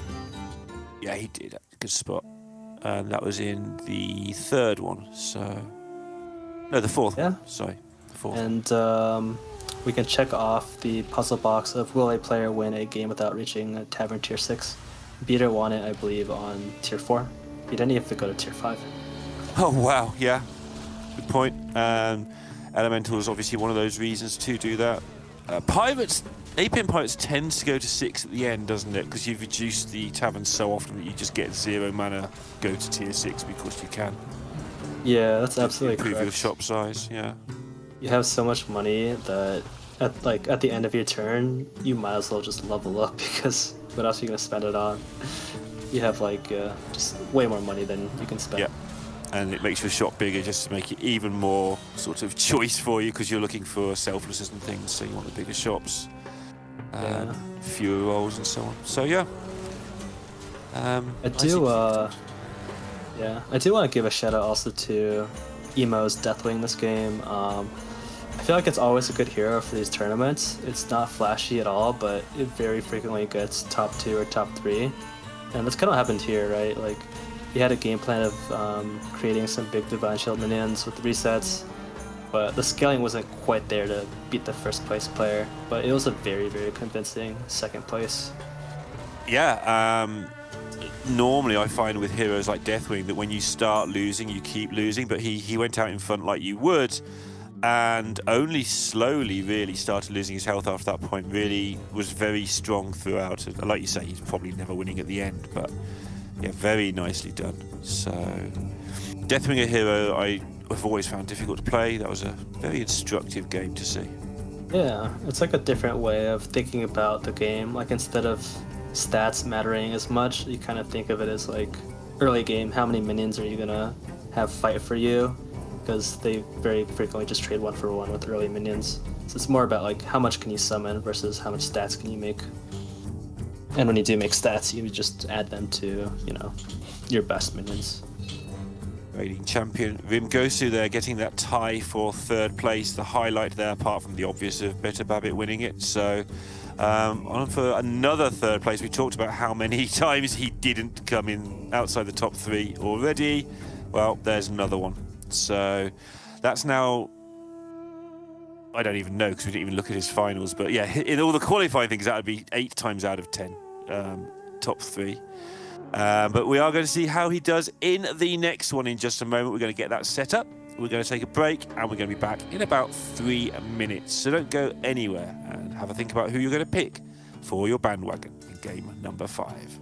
yeah, he did. Good spot. And that was in the third one. So no, the fourth one. Sorry. Fourth. And we can check off the puzzle box of will a player win a game without reaching a Tavern Tier 6. Beater won it, I believe, on Tier 4. You didn't have to go to Tier 5. Oh, wow, yeah. Good point. Elemental is obviously one of those reasons to do that. Pirates, APM Pirates tends to go to 6 at the end, doesn't it? Because you've reduced the tavern so often that you just get 0 mana, go to Tier 6 because you can. Yeah, that's absolutely Improve correct. your shop size, yeah. You have so much money that at the end of your turn, you might as well just level up because what else are you gonna spend it on? You have just way more money than you can spend. Yeah. And it makes your shop bigger just to make it even more sort of choice for you because you're looking for selflesses and things, so you want the bigger shops, fewer rolls and so on. So yeah. I do want to give a shout out also to Emo's Deathwing this game. I feel like it's always a good hero for these tournaments. It's not flashy at all, but it very frequently gets top 2 or top 3. And that's kind of what happened here, right? Like, he had a game plan of creating some big Divine Shield minions with resets, but the scaling wasn't quite there to beat the first place player. But it was a very, very convincing second place. Yeah, normally I find with heroes like Deathwing that when you start losing, you keep losing, but he went out in front like you would, and only slowly really started losing his health after that point. Really was very strong throughout. And like you say, he's probably never winning at the end, but yeah, very nicely done. So Deathwing, a hero I've always found difficult to play. That was a very instructive game to see. Yeah, it's like a different way of thinking about the game. Like, instead of stats mattering as much, you kind of think of it as like early game, how many minions are you gonna have fight for you? Because they very frequently just trade 1-for-1 with early minions. So it's more about like how much can you summon versus how much stats can you make. And when you do make stats, you just add them to, your best minions. Reigning champion Rimgosu there, getting that tie for third place. The highlight there, apart from the obvious of Better Babbit winning it. So on for another third place. We talked about how many times he didn't come in outside the top 3 already. Well, there's another one. So that's now, I don't even know because we didn't even look at his finals. But yeah, in all the qualifying things, that would be 8 times out of 10 top 3. But we are going to see how he does in the next one in just a moment. We're going to get that set up. We're going to take a break and we're going to be back in about 3 minutes. So don't go anywhere and have a think about who you're going to pick for your bandwagon in game number 5.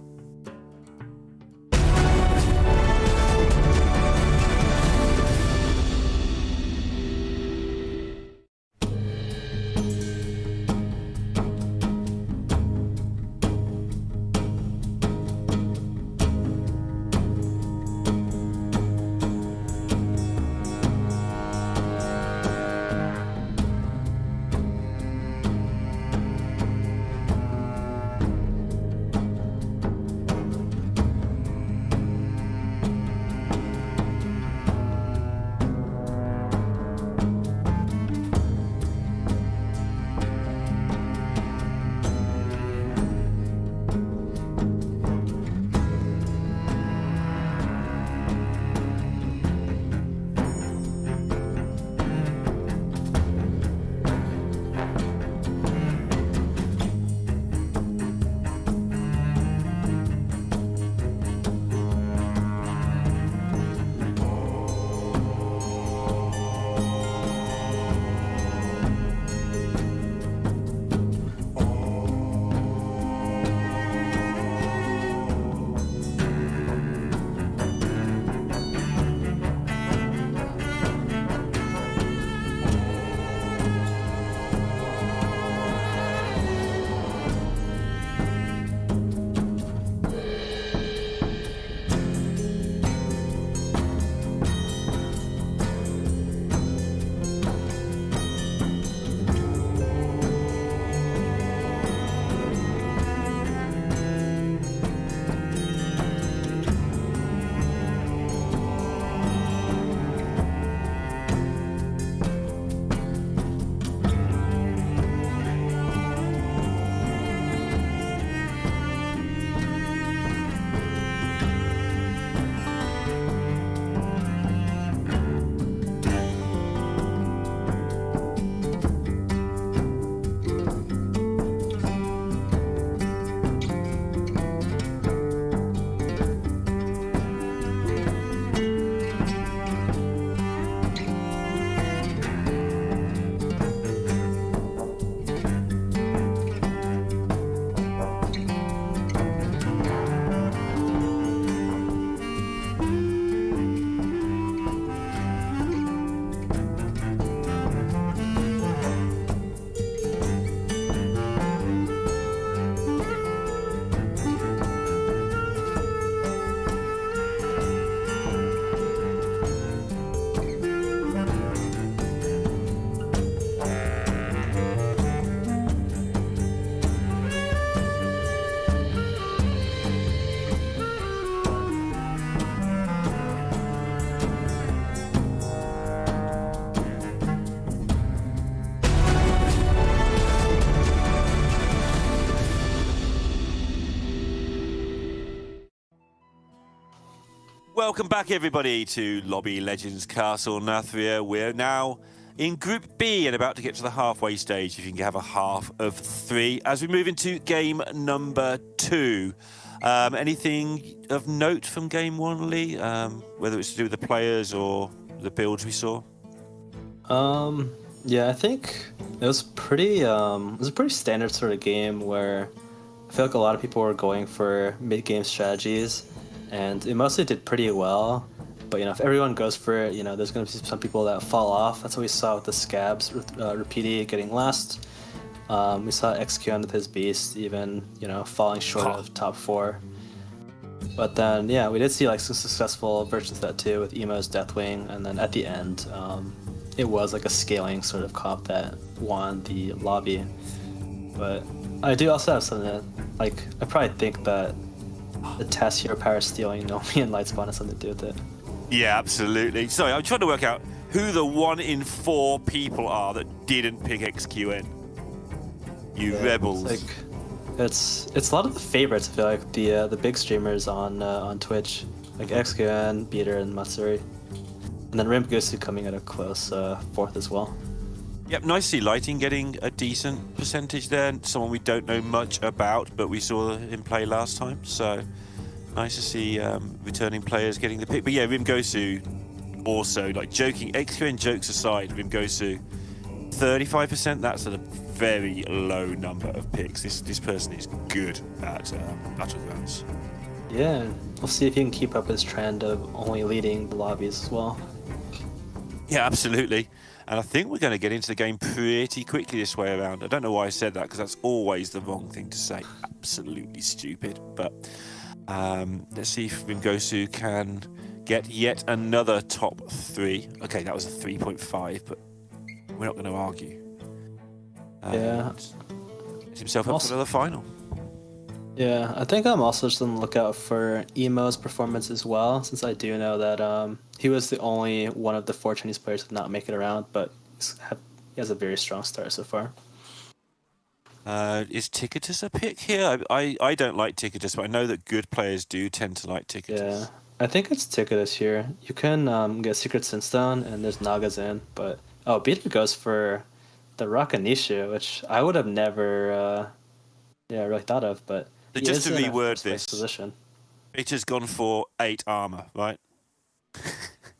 Welcome back, everybody, to Lobby Legends Castle Nathria. We're now in Group B and about to get to the halfway stage, if you can have a half of 3, as we move into game number 2. Anything of note from game 1, Lee? Whether it's to do with the players or the builds we saw? Yeah, I think it was pretty. It was a pretty standard sort of game where I feel like a lot of people were going for mid-game strategies, and it mostly did pretty well. But if everyone goes for it, there's going to be some people that fall off. That's what we saw with the Scabs, Repeaty getting last. We saw XQN with his Beast even, falling short of top 4. But then, yeah, we did see like some successful versions of that too with Emo's Deathwing, and then at the end, it was like a scaling sort of comp that won the lobby. But I do also have something that, like, I probably think that the TAS hero power stealing Nomi and Lightspawn has something to do with it. Yeah, absolutely. Sorry, I'm trying to work out who the 1 in 4 people are that didn't pick XQN. You rebels. It's a lot of the favorites. I feel like the big streamers on Twitch, like XQN, Beater, and Matsuri, and then Rimgusu coming at a close 4th as well. Yep, nice to see Lighting getting a decent percentage there. Someone we don't know much about, but we saw him play last time, so nice to see returning players getting the pick. But yeah, Rimgosu also, like, joking, XQN jokes aside, Rimgosu 35%. That's a very low number of picks. This person is good at Battlegrounds. Yeah, we'll see if he can keep up his trend of only leading the lobbies as well. Yeah, absolutely. And I think we're going to get into the game pretty quickly this way around. I don't know why I said that, because that's always the wrong thing to say. Absolutely stupid. But let's see if Rimgosu can get yet another top 3. Okay, that was a 3.5, but we're not going to argue. Yeah. Set himself up for another final. Yeah, I think I'm also just on the lookout for Emo's performance as well, since I do know that he was the only one of the 4 Chinese players to not make it around, but he has a very strong start so far. Is Ticketus a pick here? I don't like Ticketus, but I know that good players do tend to like Ticketus. Yeah, I think it's Ticketus here. You can get Secret Sinstone, and there's Naga's in, but Beater goes for the Rakanishu, which I would have never really thought of, but So just to reword this, position. Beater's gone for 8 armor, right?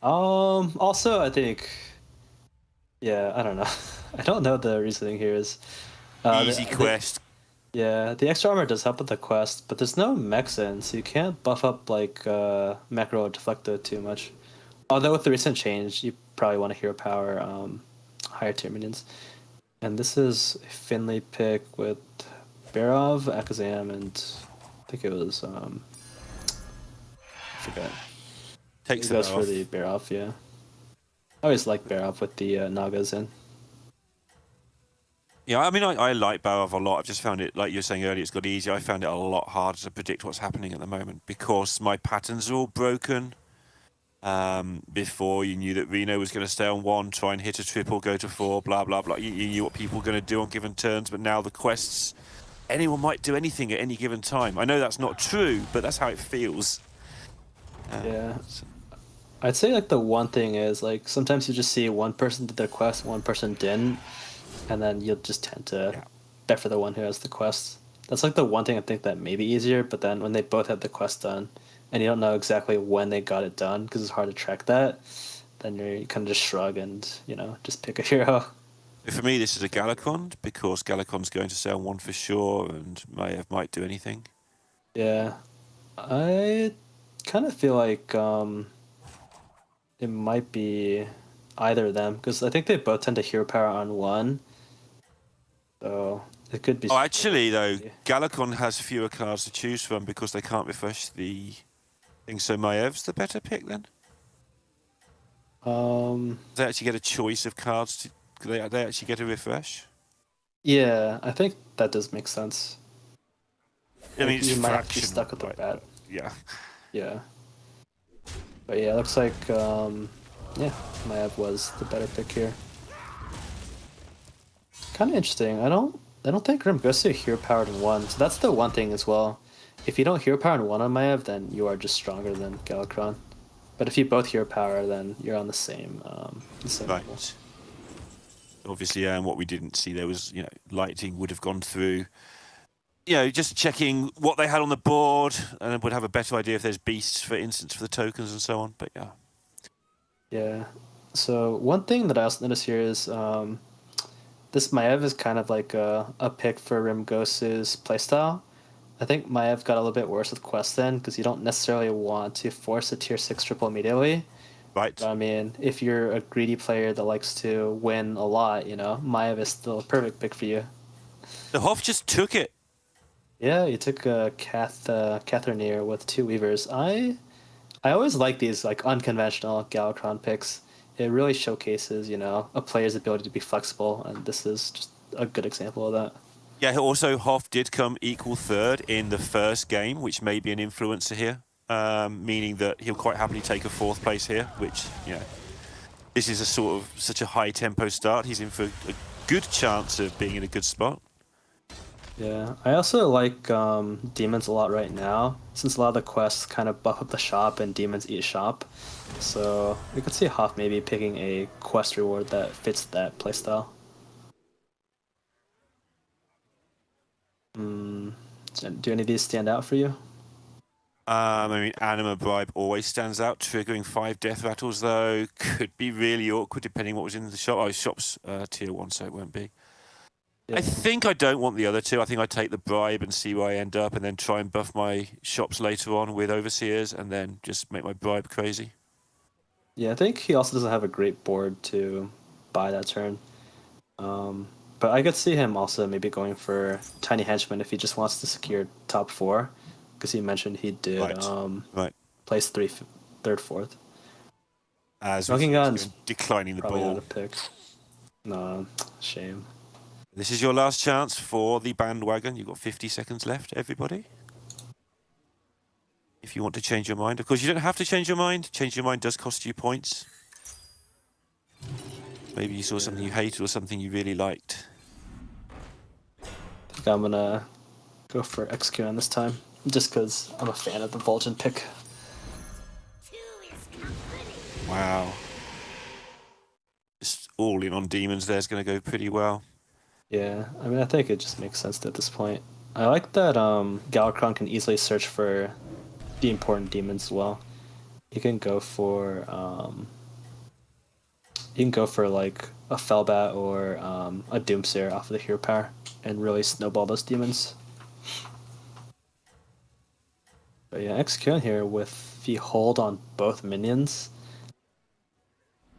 Also, I think, I don't know. I don't know the reasoning here is. Easy quest. The extra armor does help with the quest, but there's no mechs in, so you can't buff up like Macro or Deflecto too much. Although with the recent change, you probably want to hero power higher tier minions. And this is a Finley pick with Barov, Akazam, and I think it was I forgot. Takes it goes for the Barov, yeah. I always like Barov with the Nagas in. Yeah, I mean, I like Barov a lot. I've just found it, like you were saying earlier, it's got easier. I found it a lot harder to predict what's happening at the moment because my patterns are all broken. Before you knew that Reno was going to stay on 1, try and hit a triple, go to 4, blah, blah, blah. You knew what people were going to do on given turns, but now the quests, anyone might do anything at any given time. I know that's not true, but that's how it feels. I'd say like the one thing is like sometimes you just see one person did their quest, one person didn't, and then you'll just tend to bet for the one who has the quest. That's like the one thing I think that may be easier, but then when they both have the quest done, and you don't know exactly when they got it done because it's hard to track that, then you kind of just shrug and, just pick a hero. For me, this is a Galacon because Galacon's going to stay on 1 for sure and might do anything. Yeah. I kind of feel like it might be either of them because I think they both tend to hero power on 1. So it could be... Oh, actually, though, Galacon has fewer cards to choose from because they can't refresh the... So Maev's the better pick then? They actually get a choice of cards. They actually get a refresh? Yeah, I think that does make sense. I mean, it's you might have to be fractional, stuck with the right? bat. Yeah. Yeah. But yeah, it looks like Maev was the better pick here. Kind of interesting. I don't think Rimgosu hero powered in 1, so that's the one thing as well. If you don't hero power in 1 on Maev, then you are just stronger than Galakron. But if you both hero power, then you're on the same Right. level. Obviously, and what we didn't see there was, lighting would have gone through. Just checking what they had on the board, and would have a better idea if there's beasts, for instance, for the tokens and so on. But yeah. Yeah. So one thing that I also noticed here is this Maev is kind of like a pick for Rimgosu's playstyle. I think Maev got a little bit worse with Quest then, because you don't necessarily want to force a tier 6 triple immediately. Right. But, I mean, if you're a greedy player that likes to win a lot, Maev is still a perfect pick for you. The Hoff just took it. Yeah, you took a Catherine with 2 Weavers. I always like these like unconventional Galakron picks. It really showcases, a player's ability to be flexible, and this is just a good example of that. Yeah, also Hoff did come equal third in the first game, which may be an influencer here, meaning that he'll quite happily take a 4th place here, which, this is such a high tempo start. He's in for a good chance of being in a good spot. Yeah, I also like demons a lot right now, since a lot of the quests kind of buff up the shop and demons eat shop. So we could see Hoff maybe picking a quest reward that fits that playstyle. Do any of these stand out for you? Anima Bribe always stands out. Triggering 5 death rattles, though, could be really awkward depending what was in the shop. Oh, shop's tier 1, so it won't be. Yeah. I think I don't want the other 2. I think I take the Bribe and see where I end up, and then try and buff my shops later on with Overseers, and then just make my Bribe crazy. Yeah, I think he also doesn't have a great board to buy that turn. But I could see him also maybe going for Tiny Henchman if he just wants to secure top 4, because he mentioned he did place 3rd, 4th. As Smoking Gun's declining the probably ball. Not a pick. No, shame. This is your last chance for the bandwagon. You've got 50 seconds left, everybody. If you want to change your mind. Of course, you don't have to change your mind. Change your mind does cost you points. Maybe you saw something you hated or something you really liked. I think I'm going to go for XQN this time, just because I'm a fan of the Vol'jin pick. Wow. Just all in on demons there is going to go pretty well. Yeah, I think it just makes sense at this point. I like that Galakron can easily search for the important demons as well. You can go for like a Felbat or a Doomsayer off of the hero power and really snowball those demons. But yeah, XQN here with the hold on both minions.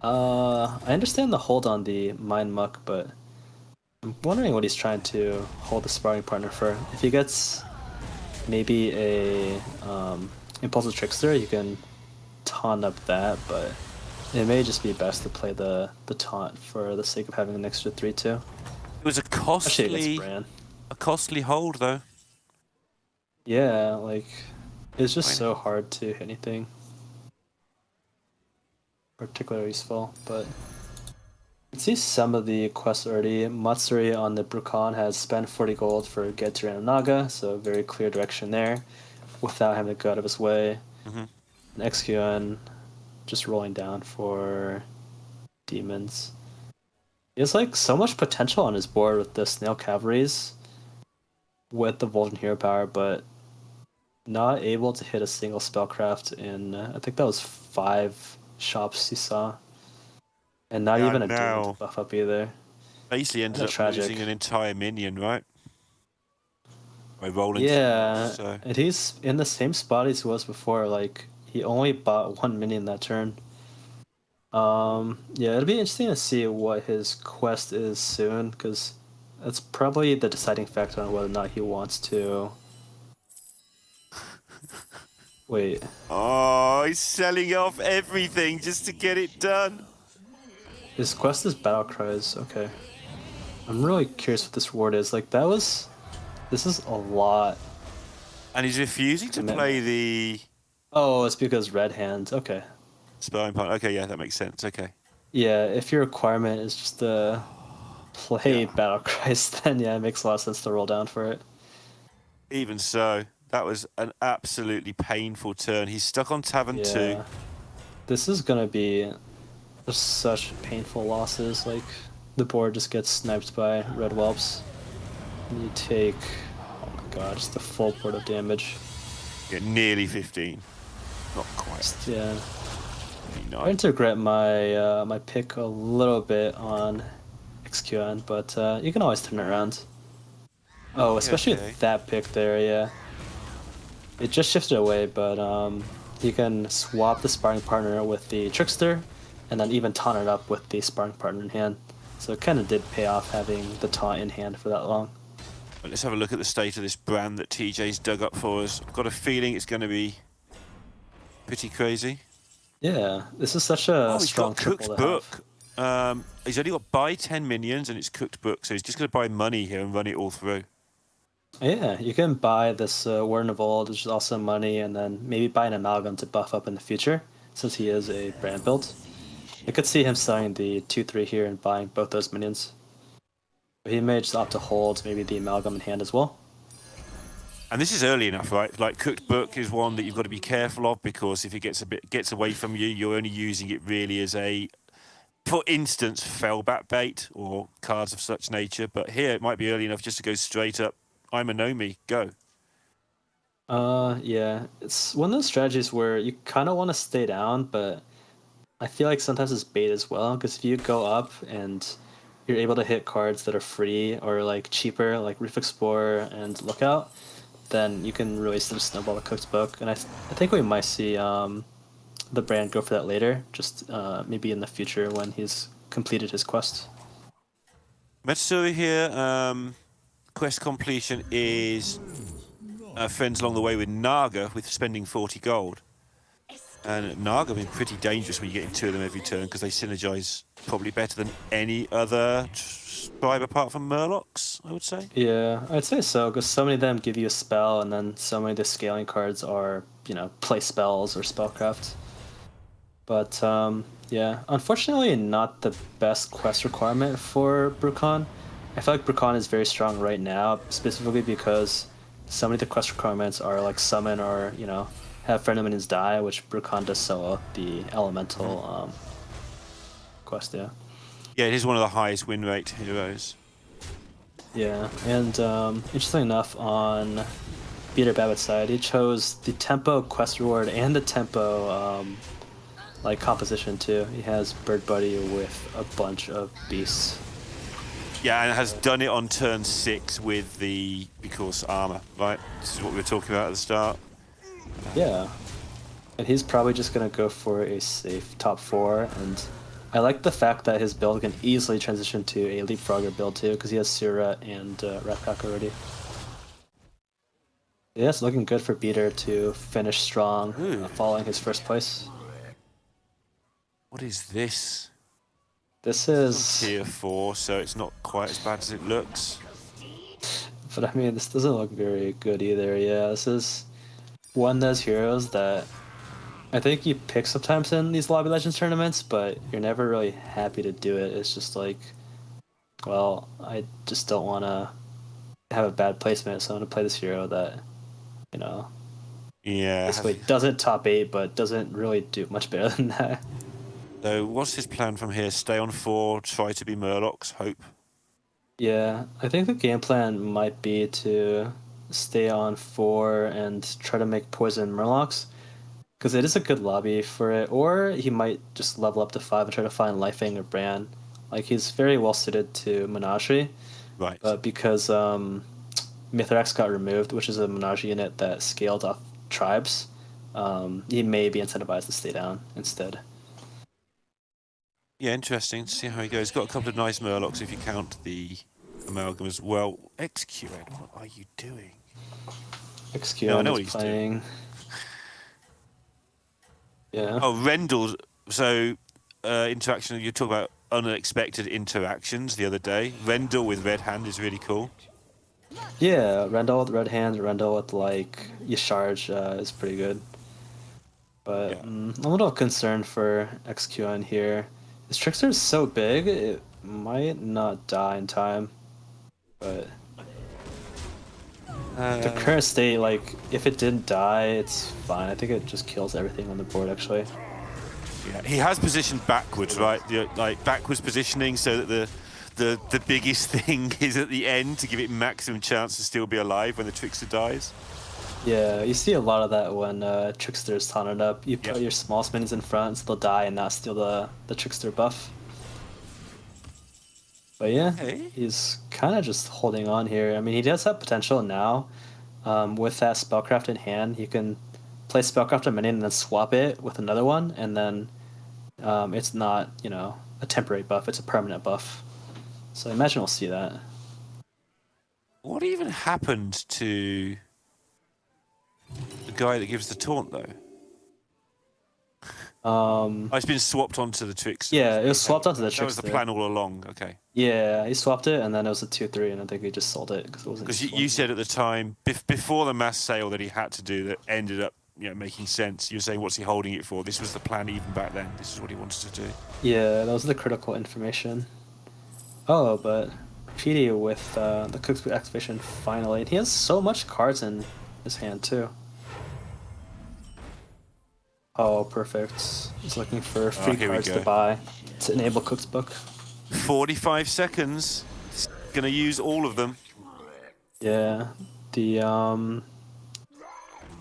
I understand the hold on the Mind Muck, but I'm wondering what he's trying to hold the sparring partner for. If he gets maybe a Impulsive Trickster, you can taunt up that, but it may just be best to play the taunt for the sake of having an extra 3/2. It was a costly hold, though. Yeah, like, it's just so hard to hit anything particularly useful, but you can see some of the quests already. Matsuri on the Brukan has spent 40 gold for Get to Naga, so very clear direction there without having to go out of his way. And XQN just rolling down for demons. He has like so much potential on his board with the Snail Cavalries with the Vol'jin hero power, but not able to hit a single spellcraft in I think that was 5 shops he saw. And not even a demon to buff up either. Basically ended up losing an entire minion, right? By rolling. Yeah, so. And he's in the same spot as he was before. Like, he only bought 1 minion that turn. Yeah, it'll be interesting to see what his quest is soon, because that's probably the deciding factor on whether or not he wants to... Wait. Oh, he's selling off everything just to get it done. His quest is Battle Cries, okay. I'm really curious what this reward is. Like, this is a lot. And he's refusing to play the... Oh, it's because Red Hand, okay. Sparring partner, okay, yeah, that makes sense, okay. Yeah, if your requirement is just to play Battle Cries, then yeah, it makes a lot of sense to roll down for it. Even so, that was an absolutely painful turn. He's stuck on Tavern 2. this is gonna be just such painful losses. Like the board just gets sniped by red whelps. And you take, oh my god, just the full board of damage. Yeah, nearly 15. Not quite. Yeah. No. I regret my my pick a little bit on XQN, but you can always turn it around. Oh, especially Okay. with that pick there, yeah. It just shifted away, but you can swap the sparring partner with the trickster, and then even taunt it up with the sparring partner in hand. So it kind of did pay off having the taunt in hand for that long. Well, let's have a look at the state of this brand that TJ's dug up for us. I've got a feeling it's going to be pretty crazy. Yeah, this is such a He's strong got Cooked triple to have. Book. He's only got buy 10 minions and it's Cooked Book, so he's just going to buy money here and run it all through. Yeah, you can buy this Warden of Old, which is also money, and then maybe buy an Amalgam to buff up in the future, since he is a brand build. I could see him selling the 2-3 here and buying both those minions. But he may just opt to hold maybe the Amalgam in hand as well. And this is early enough, right? Like Cooked Book is one that you've got to be careful of, because if it gets away from you, you're only using it really as a, for instance, fellback bait or cards of such nature. But here it might be early enough just to go straight up. I'm a Nomi, go. Yeah, it's one of those strategies where you kind of want to stay down, but I feel like sometimes it's bait as well, because if you go up and you're able to hit cards that are free or like cheaper, like Reef Explorer and Lookout, then you can really sort of snowball the Cooked Book. And I think we might see the brand go for that later, just maybe in the future when he's completed his quest. Matsuri here, quest completion is friends along the way with Naga, with spending 40 gold. And Naga have been pretty dangerous when you get into two of them every turn, because they synergize probably better than any other tribe apart from Murlocs, I would say. Yeah, I'd say so, because so many of them give you a spell, and then so many of the scaling cards are, you know, play spells or spellcraft. But yeah, unfortunately not the best quest requirement for Brucon. I feel like Brucon is very strong right now, specifically because so many of the quest requirements are like summon or, you know, have friendly minions die, which Brucon does so well, the elemental quest, yeah. Yeah, it is one of the highest win rate heroes. Yeah, and interestingly enough, on Peter Babbitt's side, he chose the tempo quest reward and the tempo like composition too. He has Bird Buddy with a bunch of beasts. Yeah, and has done it on turn 6 with the recourse armor, right? This is what we were talking about at the start. Yeah, and he's probably just gonna go for a safe top 4, and I like the fact that his build can easily transition to a Leapfrogger build too, because he has Sura and Ratpack already. Yeah, it's looking good for Beater to finish strong following his first place. What is this? This is... Tier 4, so it's not quite as bad as it looks. But I mean, this doesn't look very good either. Yeah, this is one of those heroes that I think you pick sometimes in these Lobby Legends tournaments, but you're never really happy to do it. It's just like, well, I just don't want to have a bad placement, so I'm going to play this hero that, you know, Yeah. basically doesn't top 8, but doesn't really do much better than that. So what's his plan from here? Stay on 4, try to be Murlocs, hope. Yeah, I think the game plan might be to stay on 4 and try to make Poison Murlocs, because it is a good lobby for it, or he might just level up to 5 and try to find Lifeang or Bran. Like, he's very well suited to Menagerie, Right. but because Mithrax got removed, which is a Menagerie unit that scaled off tribes, he may be incentivized to stay down instead. Yeah, interesting. See how he goes. Got a couple of nice Murlocs if you count the Amalgam as well. XQN, what are you doing? XQ No, I know what is he's doing. playing. Yeah. Oh, Rendell. So, interaction, you talk about unexpected interactions the other day. Rendell with Red Hand is really cool. Yeah, Rendell with Red Hand, Rendell with like Yasharj is pretty good. But Yeah. I'm a little concerned for XQN here. This Trickster is so big, it might not die in time. But the current state, like, if it didn't die, it's fine. I think it just kills everything on the board, actually. Yeah, he has positioned backwards, right? Like backwards positioning, so that the biggest thing is at the end to give it maximum chance to still be alive when the trickster dies. Yeah, you see a lot of that when Trickster's taunted up. You put Yep. your small minions in front, so they'll die and not steal the Trickster buff. But yeah, Okay. he's kind of just holding on here. I mean, he does have potential now. With that Spellcraft in hand, you can play Spellcraft a minion and then swap it with another one, and then it's not, a temporary buff, it's a permanent buff. So I imagine we'll see that. What even happened to the guy that gives the taunt, though? Oh, it's been swapped onto the trickster. Yeah, it was swapped onto the That was the Trickster. plan all along. Okay. Yeah, he swapped it, and then it was a 2/3, and I think he just sold it because it wasn't. Because you said at the time, before the mass sale that he had to do that ended up making sense, you were saying, what's he holding it for? This was the plan even back then. This is what he wanted to do. Yeah, that was the critical information. Oh, but PD with the Cook's activation finally. And he has so much cards in his hand, too. Oh, perfect. He's looking for free here we cards to go. buy to enable Cook's Book. 45 seconds. He's going to use all of them. Yeah,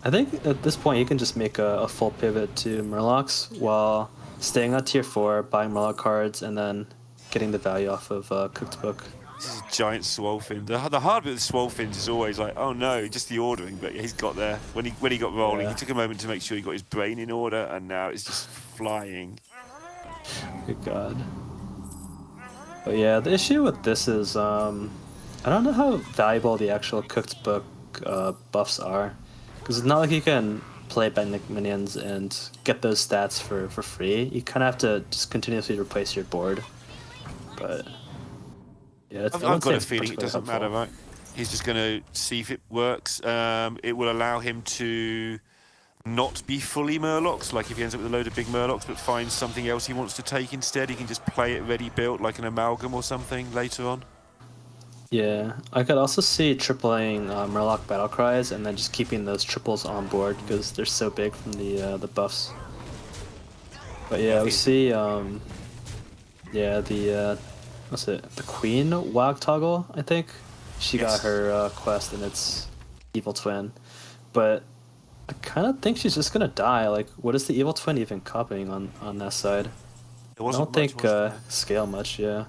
I think at this point you can just make a full pivot to Murlocs while staying on tier 4, buying Murloc cards, and then getting the value off of Cook's Book. This is a giant Swolefin. The hard bit with Swolefins is always like, oh no, just the ordering. But he's got there. When he got rolling, Yeah. he took a moment to make sure he got his brain in order, and now it's just flying. Good God. But yeah, the issue with this is I don't know how valuable the actual Cooked Book buffs are. Because it's not like you can play Bending minions and get those stats for free. You kind of have to just continuously replace your board. But yeah, I've got a feeling it doesn't matter, right? He's just going to see if it works. It will allow him to not be fully Murlocs, like if he ends up with a load of big Murlocs, but finds something else he wants to take instead. He can just play it ready built, like an amalgam or something later on. Yeah, I could also see tripling Murloc battle cries and then just keeping those triples on board because they're so big from the buffs. But yeah, we see what's it? The Queen Wag Toggle, I think. She got her quest and it's Evil Twin, but I kind of think she's just gonna die. Like, what is the Evil Twin even copying on that side? I don't think scale much. Yeah.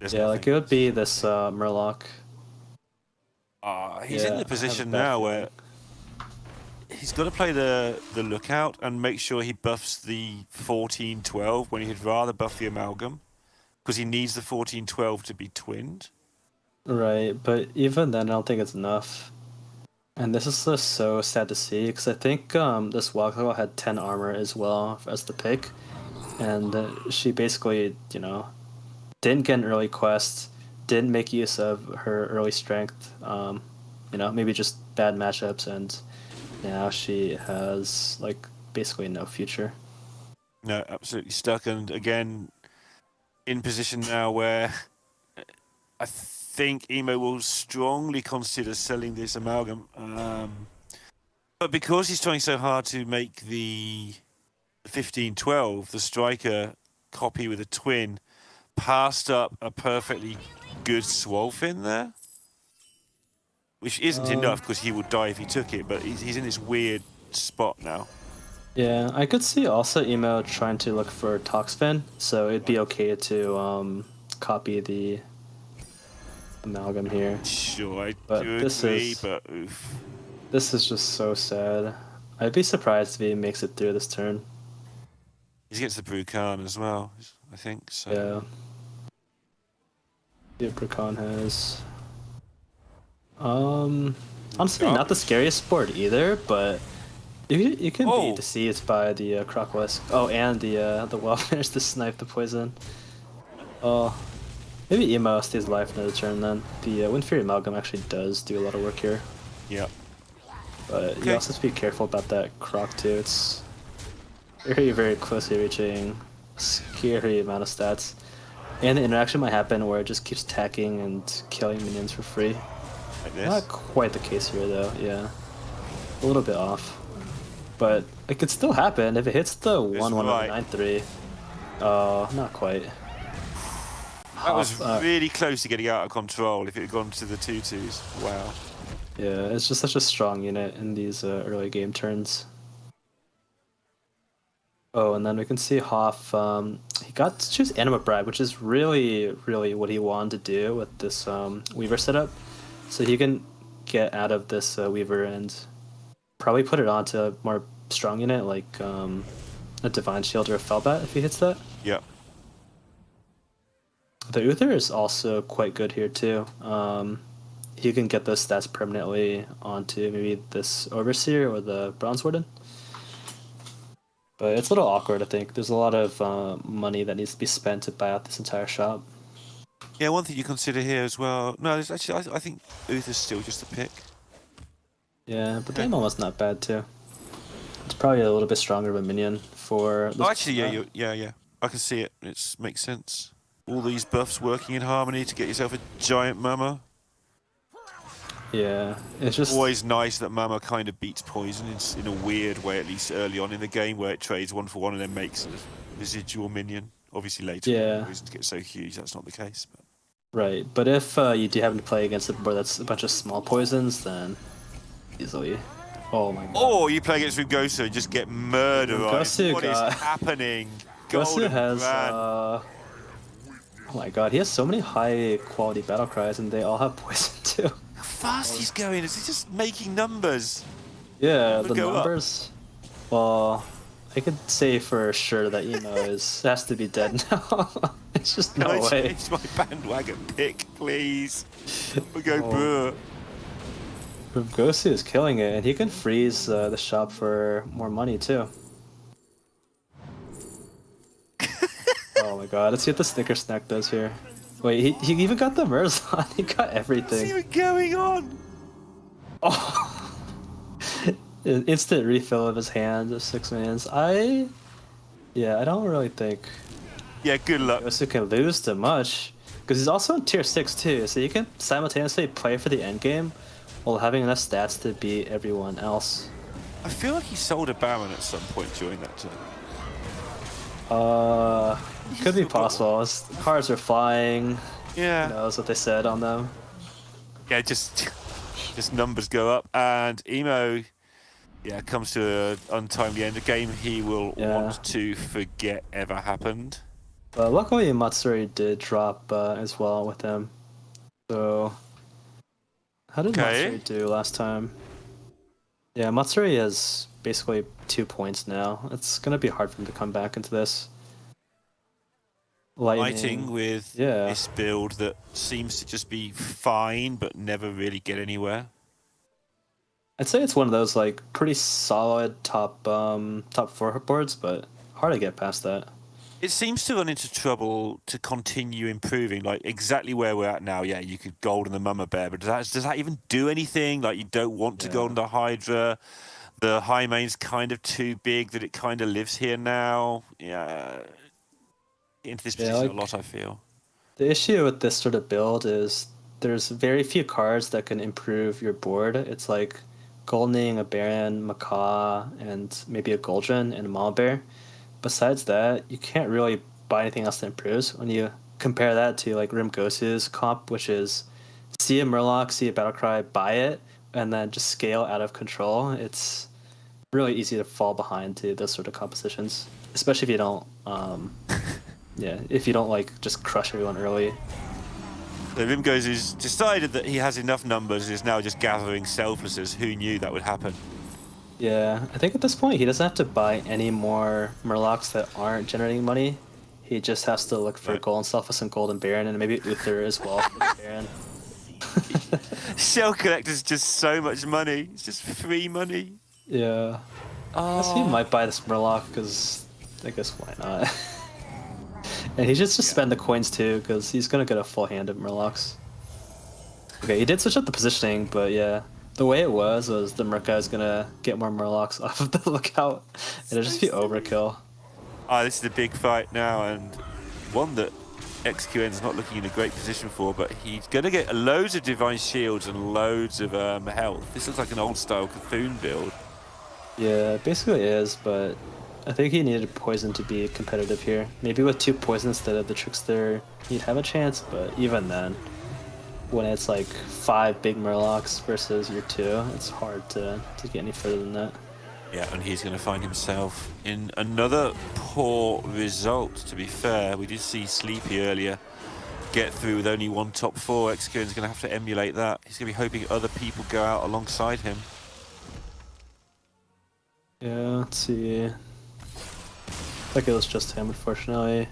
Yeah, like it would be this Murloc. He's in the position now where he's got to play the lookout and make sure he buffs the 14-12 when he'd rather buff the amalgam because he needs the 14-12 to be twinned. Right, but even then, I don't think it's enough. And this is just so sad to see because I think this Waggle had 10 armor as well as the pick, and she basically, didn't get an early quest, didn't make use of her early strength, maybe just bad matchups, and now she has like basically no future. No, absolutely stuck, and again in position now where I think Emo will strongly consider selling this amalgam, but because he's trying so hard to make the 15-12, the striker copy with a twin, passed up a perfectly good Swolefin there, which isn't enough because he would die if he took it, but he's in this weird spot now. Yeah, I could see also Emo trying to look for Toxfin, so it'd be okay to copy the amalgam here. Sure, I But do this agree, is- but oof. This is just so sad. I'd be surprised if he makes it through this turn. He's against the Brucan as well, I think. So. Yeah. The Brucan has. Honestly, not the scariest board either, but you can be deceived by the Crocolisk. Oh, and the Wellfinners to snipe the poison. Oh, maybe Emo stays alive for another turn then. The Windfury Amalgam actually does do a lot of work here. Yeah. But you also have to be careful about that Croc too. It's very, very closely reaching, scary amount of stats. And the interaction might happen where it just keeps attacking and killing minions for free. Like this. Not quite the case here though, yeah. A little bit off. but it could still happen if it hits the 1-1 right. on the 9-3. Oh, not quite. That was Half- really close to getting out of control if it had gone to the 2-2s. Wow. Yeah, it's just such a strong unit in these early game turns. Oh, and then we can see Hoff, he got to choose Anima Brag, which is really, really what he wanted to do with this Weaver setup. So he can get out of this Weaver and probably put it onto a more strong unit, like a Divine Shield or a Felbat if he hits that. Yeah. The Uther is also quite good here too. He can get those stats permanently onto maybe this Overseer or the Bronze Warden. But it's a little awkward, I think. There's a lot of money that needs to be spent to buy out this entire shop. Yeah, one thing you consider here as well. No, there's actually, I think Uther's still just a pick. Yeah, but Daemon was not bad too. It's probably a little bit stronger of a minion for. Oh, actually, yeah. I can see it. It makes sense. All these buffs working in harmony to get yourself a giant Mama. Yeah, it's just Always nice that Mama kind of beats poison in a weird way, at least early on in the game, where it trades 1-for-1 and then makes a residual minion. Obviously later, Yeah. poison gets so huge, that's not the case. But. right. But if you do happen to play against a board that's a bunch of small poisons, then easily. Oh my god. Or you play against Rugosa and just get murderized. Gosu What is got- happening? Gosu Golden has. Brand. Oh my god, he has so many high quality battle cries, and they all have poison too. How fast he's going. Is he just making numbers? Yeah, It'll the go up. numbers. Well, I could say for sure that Emo has to be dead now. It's just no Can I way. change my bandwagon pick, please? We'll go Oh. Brewer. Gosu is killing it, and he can freeze the shop for more money too. Oh my god, let's see what the Snicker Snack does here. Wait, he even got the Merzon. He got What's everything. even going on? Oh. Instant refill of his hand of 6 minions. I don't really think Yeah, good luck. Gosu can lose too much. Because he's also in tier 6 too, so you can simultaneously play for the end game while having enough stats to beat everyone else. I feel like he sold a Baron at some point during that turn. Could be possible. His cards are flying. Yeah. Who knows what they said on them. Yeah, just numbers go up, and Emo, comes to an untimely end. A game he will want to forget ever happened. But luckily, Matsuri did drop as well with him. So, how did Matsuri do last time? Yeah, Matsuri has basically 2 points now. It's gonna be hard for him to come back into this. Fighting with Yeah. this build that seems to just be fine, but never really get anywhere. I'd say it's one of those like pretty solid top 4 boards, but hard to get past that. It seems to run into trouble to continue improving, like exactly where we're at now. Yeah, you could gold on the Mama Bear, but does that even do anything? Like, you don't want to gold on the Hydra. The high main's kind of too big that it kind of lives here now. Yeah, into this position a lot, I feel. The issue with this sort of build is there's very few cards that can improve your board. It's like Goldening, a Baron, Macaw, and maybe a Goldren and a Mama Bear. Besides that, you can't really buy anything else that improves. When you compare that to like Rimgosu's comp, which is see a Murloc, see a Battlecry, buy it, and then just scale out of control, it's really easy to fall behind to those sort of compositions, especially if you don't, if you don't like just crush everyone early. So Rimgosu's decided that he has enough numbers and is now just gathering selflesses. Who knew that would happen? Yeah, I think at this point he doesn't have to buy any more Murlocs that aren't generating money. He just has to look for Golden Selfless and Golden Baron, and maybe Uther as well for the Baron. Shell Collector's just so much money. It's just free money. Yeah. I guess he might buy this Murloc, because I guess why not? And he should just spend the coins too, because he's going to get a full hand of Murlocs. Okay, he did switch up the positioning, but yeah. The way it was the Merc guy's going to get more Murlocs off of the lookout. It'll just be overkill. This is a big fight now, and one that XQN's not looking in a great position for, but he's going to get loads of Divine Shields and loads of health. This looks like an old-style Cthulhu build. Yeah, basically is, but I think he needed poison to be competitive here. Maybe with 2 poison instead of the trickster, he'd have a chance, but even then, when it's like 5 big murlocs versus your 2, it's hard to get any further than that. Yeah, and he's going to find himself in another poor result, to be fair. We did see Sleepy earlier get through with only 1 top 4. Xkern's going to have to emulate that. He's going to be hoping other people go out alongside him. Yeah, let's see. Like it was just him, unfortunately.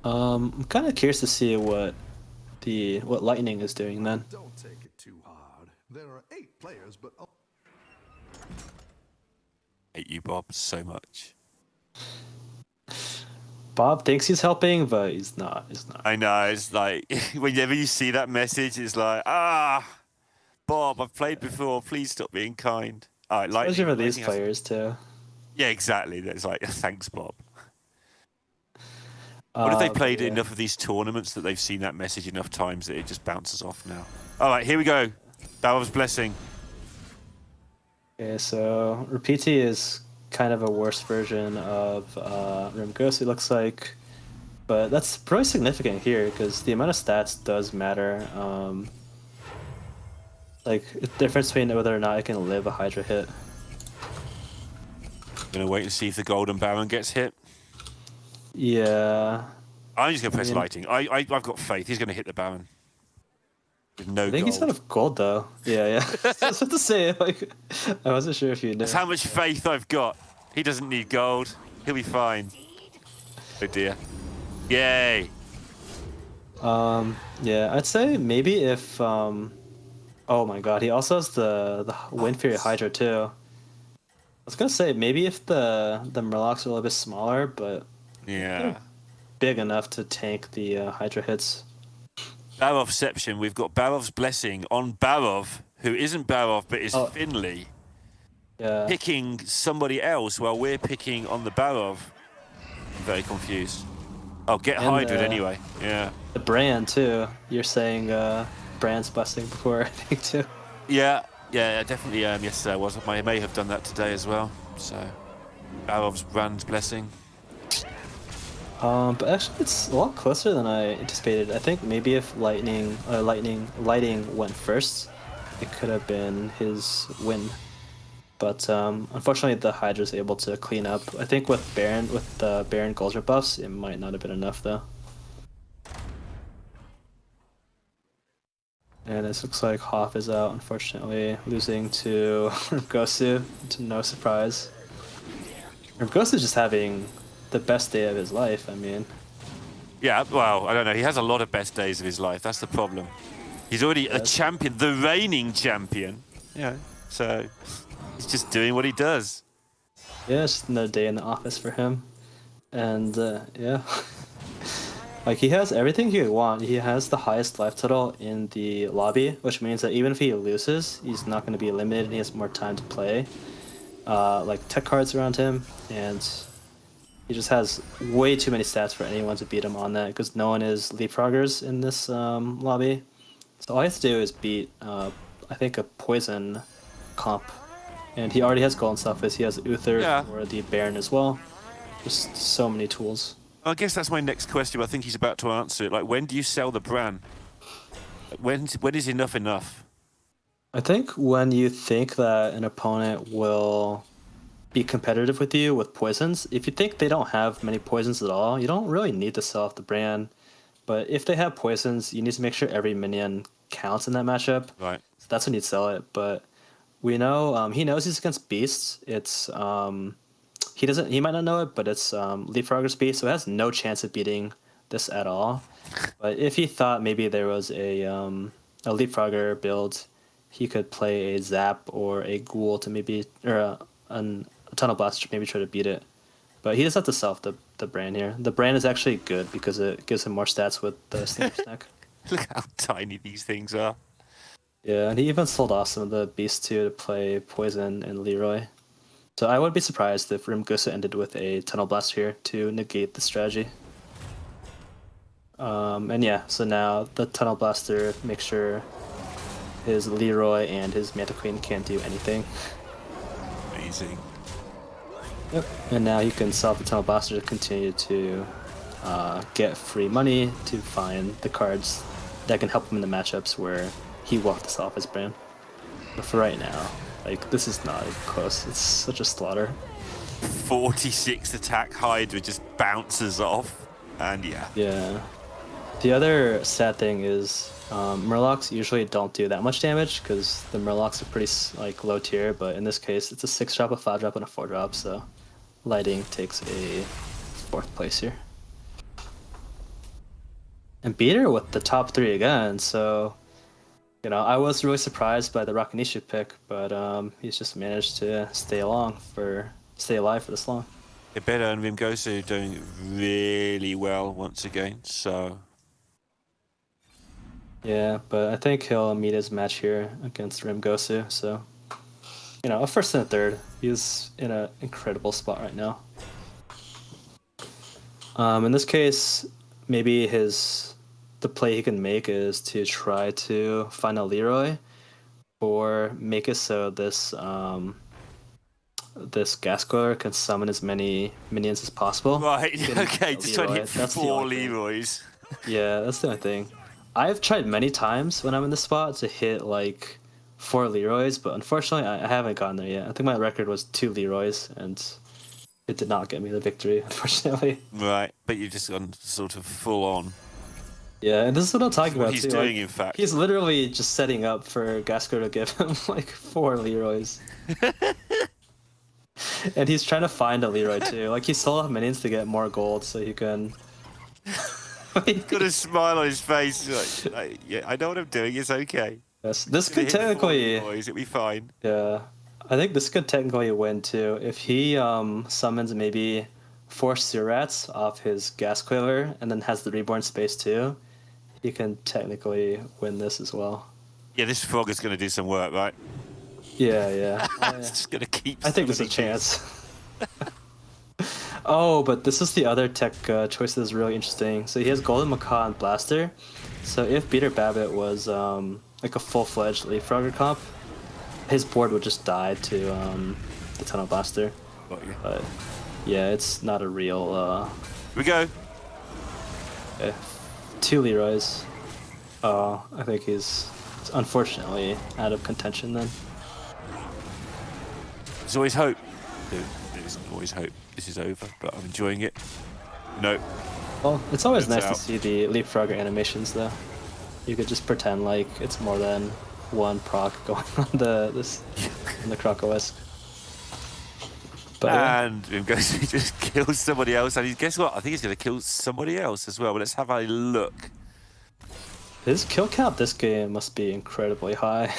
I'm kind of curious to see what Lightning is doing then. Don't take it too hard. There are 8 players, but Hate you, Bob, so much. Bob thinks he's helping, but he's not. He's not. I know, it's like, whenever you see that message, it's like, Bob, I've played before, please stop being kind. All right, Especially for these Lightning players too. Yeah, exactly. That's like, thanks, Bob. What if they played enough of these tournaments that they've seen that message enough times that it just bounces off now? All right, here we go. Barov's Blessing. Okay, so Repeaty is kind of a worse version of Rimghost, it looks like. But that's pretty significant here, because the amount of stats does matter. Like, the difference between whether or not I can live a Hydra hit. Gonna wait and see if the Golden Baron gets hit. Yeah. I'm just gonna press Lighting. I've got faith. He's gonna hit the Baron. With no I think gold. he's out of gold, though. Yeah. I was about to say, like, I wasn't sure if you knew. That's how much faith I've got. He doesn't need gold. He'll be fine. Oh dear. Yay. Yeah, I'd say maybe if, oh my god, he also has the Wind Fury Hydra, too. I was gonna say, maybe if the Murlocs are a little bit smaller, but Yeah. big enough to tank the Hydra hits. Barovception. We've got Barov's Blessing on Barov, who isn't Barov but is Finley, Yeah. picking somebody else while we're picking on the Barov. I'm very confused. Oh, get And, Hydra'd anyway. Yeah. The Brand, too. You're saying Brand's Blessing before, I think, too. Yeah, definitely. Yesterday I was. I may have done that today as well. So, Barov's Brand's Blessing. But actually, it's a lot closer than I anticipated. I think maybe if Lighting went first, it could have been his win. But unfortunately, the Hydra's able to clean up. I think with the Baron Goldsmith buffs, it might not have been enough though. And this looks like Hoff is out, unfortunately, losing to Gosu, to no surprise. Gosu is just having the best day of his life, I mean. Yeah, well, I don't know. He has a lot of best days of his life. That's the problem. He's already a champion, the reigning champion. Yeah, so he's just doing what he does. Yeah, it's just another day in the office for him. And, yeah. Like, he has everything he would want. He has the highest life total in the lobby, which means that even if he loses, he's not going to be eliminated. He has more time to play. Like, tech cards around him, and he just has way too many stats for anyone to beat him on that, because no one is leapfroggers in this lobby. So all he has to do is beat, I think, a poison comp. And he already has golden stuff, he has Uther for the Baron as well. Just so many tools. I guess that's my next question. I think he's about to answer it. Like, when do you sell the Bran? When is enough enough? I think when you think that an opponent will be competitive with you with poisons, if you think they don't have many poisons at all, you don't really need to sell off the Bran. But if they have poisons, you need to make sure every minion counts in that matchup. Right. So that's when you'd sell it. But we know he knows he's against beasts. It's he might not know it, but it's Leapfrogger's beast, so it has no chance of beating this at all. But if he thought maybe there was a Leapfrogger build, he could play a Zap or a Ghoul to maybe, or a Tunnel Blast to maybe try to beat it. But he does have to sell off the Brand here. The Brand is actually good because it gives him more stats with the Sleep Snack. Look how tiny these things are. Yeah, and he even sold off some of the beasts too to play Poison and Leroy. So I wouldn't be surprised if Rimgusa ended with a Tunnel Blast here to negate the strategy. And yeah, so now the Tunnel Blaster makes sure his Leroy and his Manta Queen can't do anything. Amazing. Yep. And now he can sell the Tunnel Blaster to continue to get free money to find the cards that can help him in the matchups where he walked this off his brand. But for right now, like, this is not even close. It's such a slaughter. 46 attack Hydra just bounces off, and yeah. Yeah. The other sad thing is Murlocs usually don't do that much damage because the Murlocs are pretty like low tier, but in this case it's a 6-drop, a 5-drop, and a 4-drop, so Lighting takes a 4th place here. And Beater with the top 3 again, so you know, I was really surprised by the Rakanisha pick, but he's just managed to stay alive for this long. Ibeta and Rimgosu doing really well once again, so... Yeah, but I think he'll meet his match here against Rimgosu, so... You know, a 1st and a 3rd. He's in an incredible spot right now. In this case, maybe the play he can make is to try to find a Leroy, or make it so this this gas coiler can summon as many minions as possible. Right, okay, just trying to hit That's the 4 only thing. Leroys. Yeah, that's the only thing. I've tried many times when I'm in this spot to hit like 4 Leroys, but unfortunately I haven't gotten there yet. I think my record was 2 Leroys, and it did not get me the victory, unfortunately. Right, but you've just gone sort of full on. Yeah, and this is what I'm talking What about he's too. doing, like, in fact. He's literally just setting up for Gasco to give him like 4 Leroys. And he's trying to find a Leroy too. Like, he still have minions to get more gold so he can... Got a smile on his face. Like, yeah, I know what I'm doing. It's okay. Yes, this Gonna could hit 4 technically... Leroys, it'll be fine. Yeah, I think this could technically win too. If he summons maybe 4 Surats off his Gas Coiler and then has the Reborn space too, he can technically win this as well. Yeah, this frog is going to do some work, right? Yeah. It's just going to keep... I think there's a chance. Oh, but this is the other tech choice that is really interesting. So he has Golden Macaw and Blaster. So if Beater Babbitt was like a full-fledged Leapfrogger comp, his board would just die to the Tunnel Blaster. Got you. But yeah, it's not a real... Here we go. 2 Leroys. Oh, I think he's unfortunately out of contention then. There's always hope. There isn't always hope. This is over, but I'm enjoying it. No. Well, it's always It's nice out. to see the Leapfrogger animations though. You could just pretend like it's more than one proc going on the Crocoesque. But yeah. And him goes to just kill somebody else, and guess what? I think he's going to kill somebody else as well. But let's have a look. His kill count this game must be incredibly high.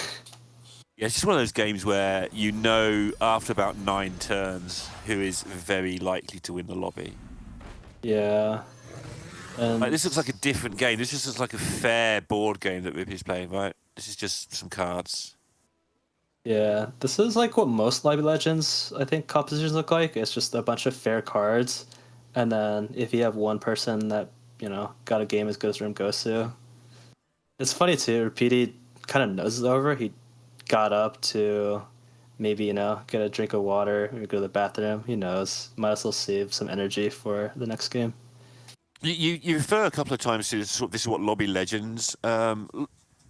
Yeah, it's just one of those games where you know after about 9 turns who is very likely to win the lobby. Yeah. And Like, this looks like a different game. This just looks like a fair board game that Rippy's playing, right? This is just some cards. yeah, this is like what most Lobby Legends, I think, compositions look like. It's just a bunch of fair cards, and then if you have one person that, you know, got a game as good as Rimgosu. It's funny too, Repeaty kind of noses over. He got up to maybe, you know, get a drink of water or go to the bathroom. He knows. Might as well save some energy for the next game. You refer a couple of times to this is what Lobby Legends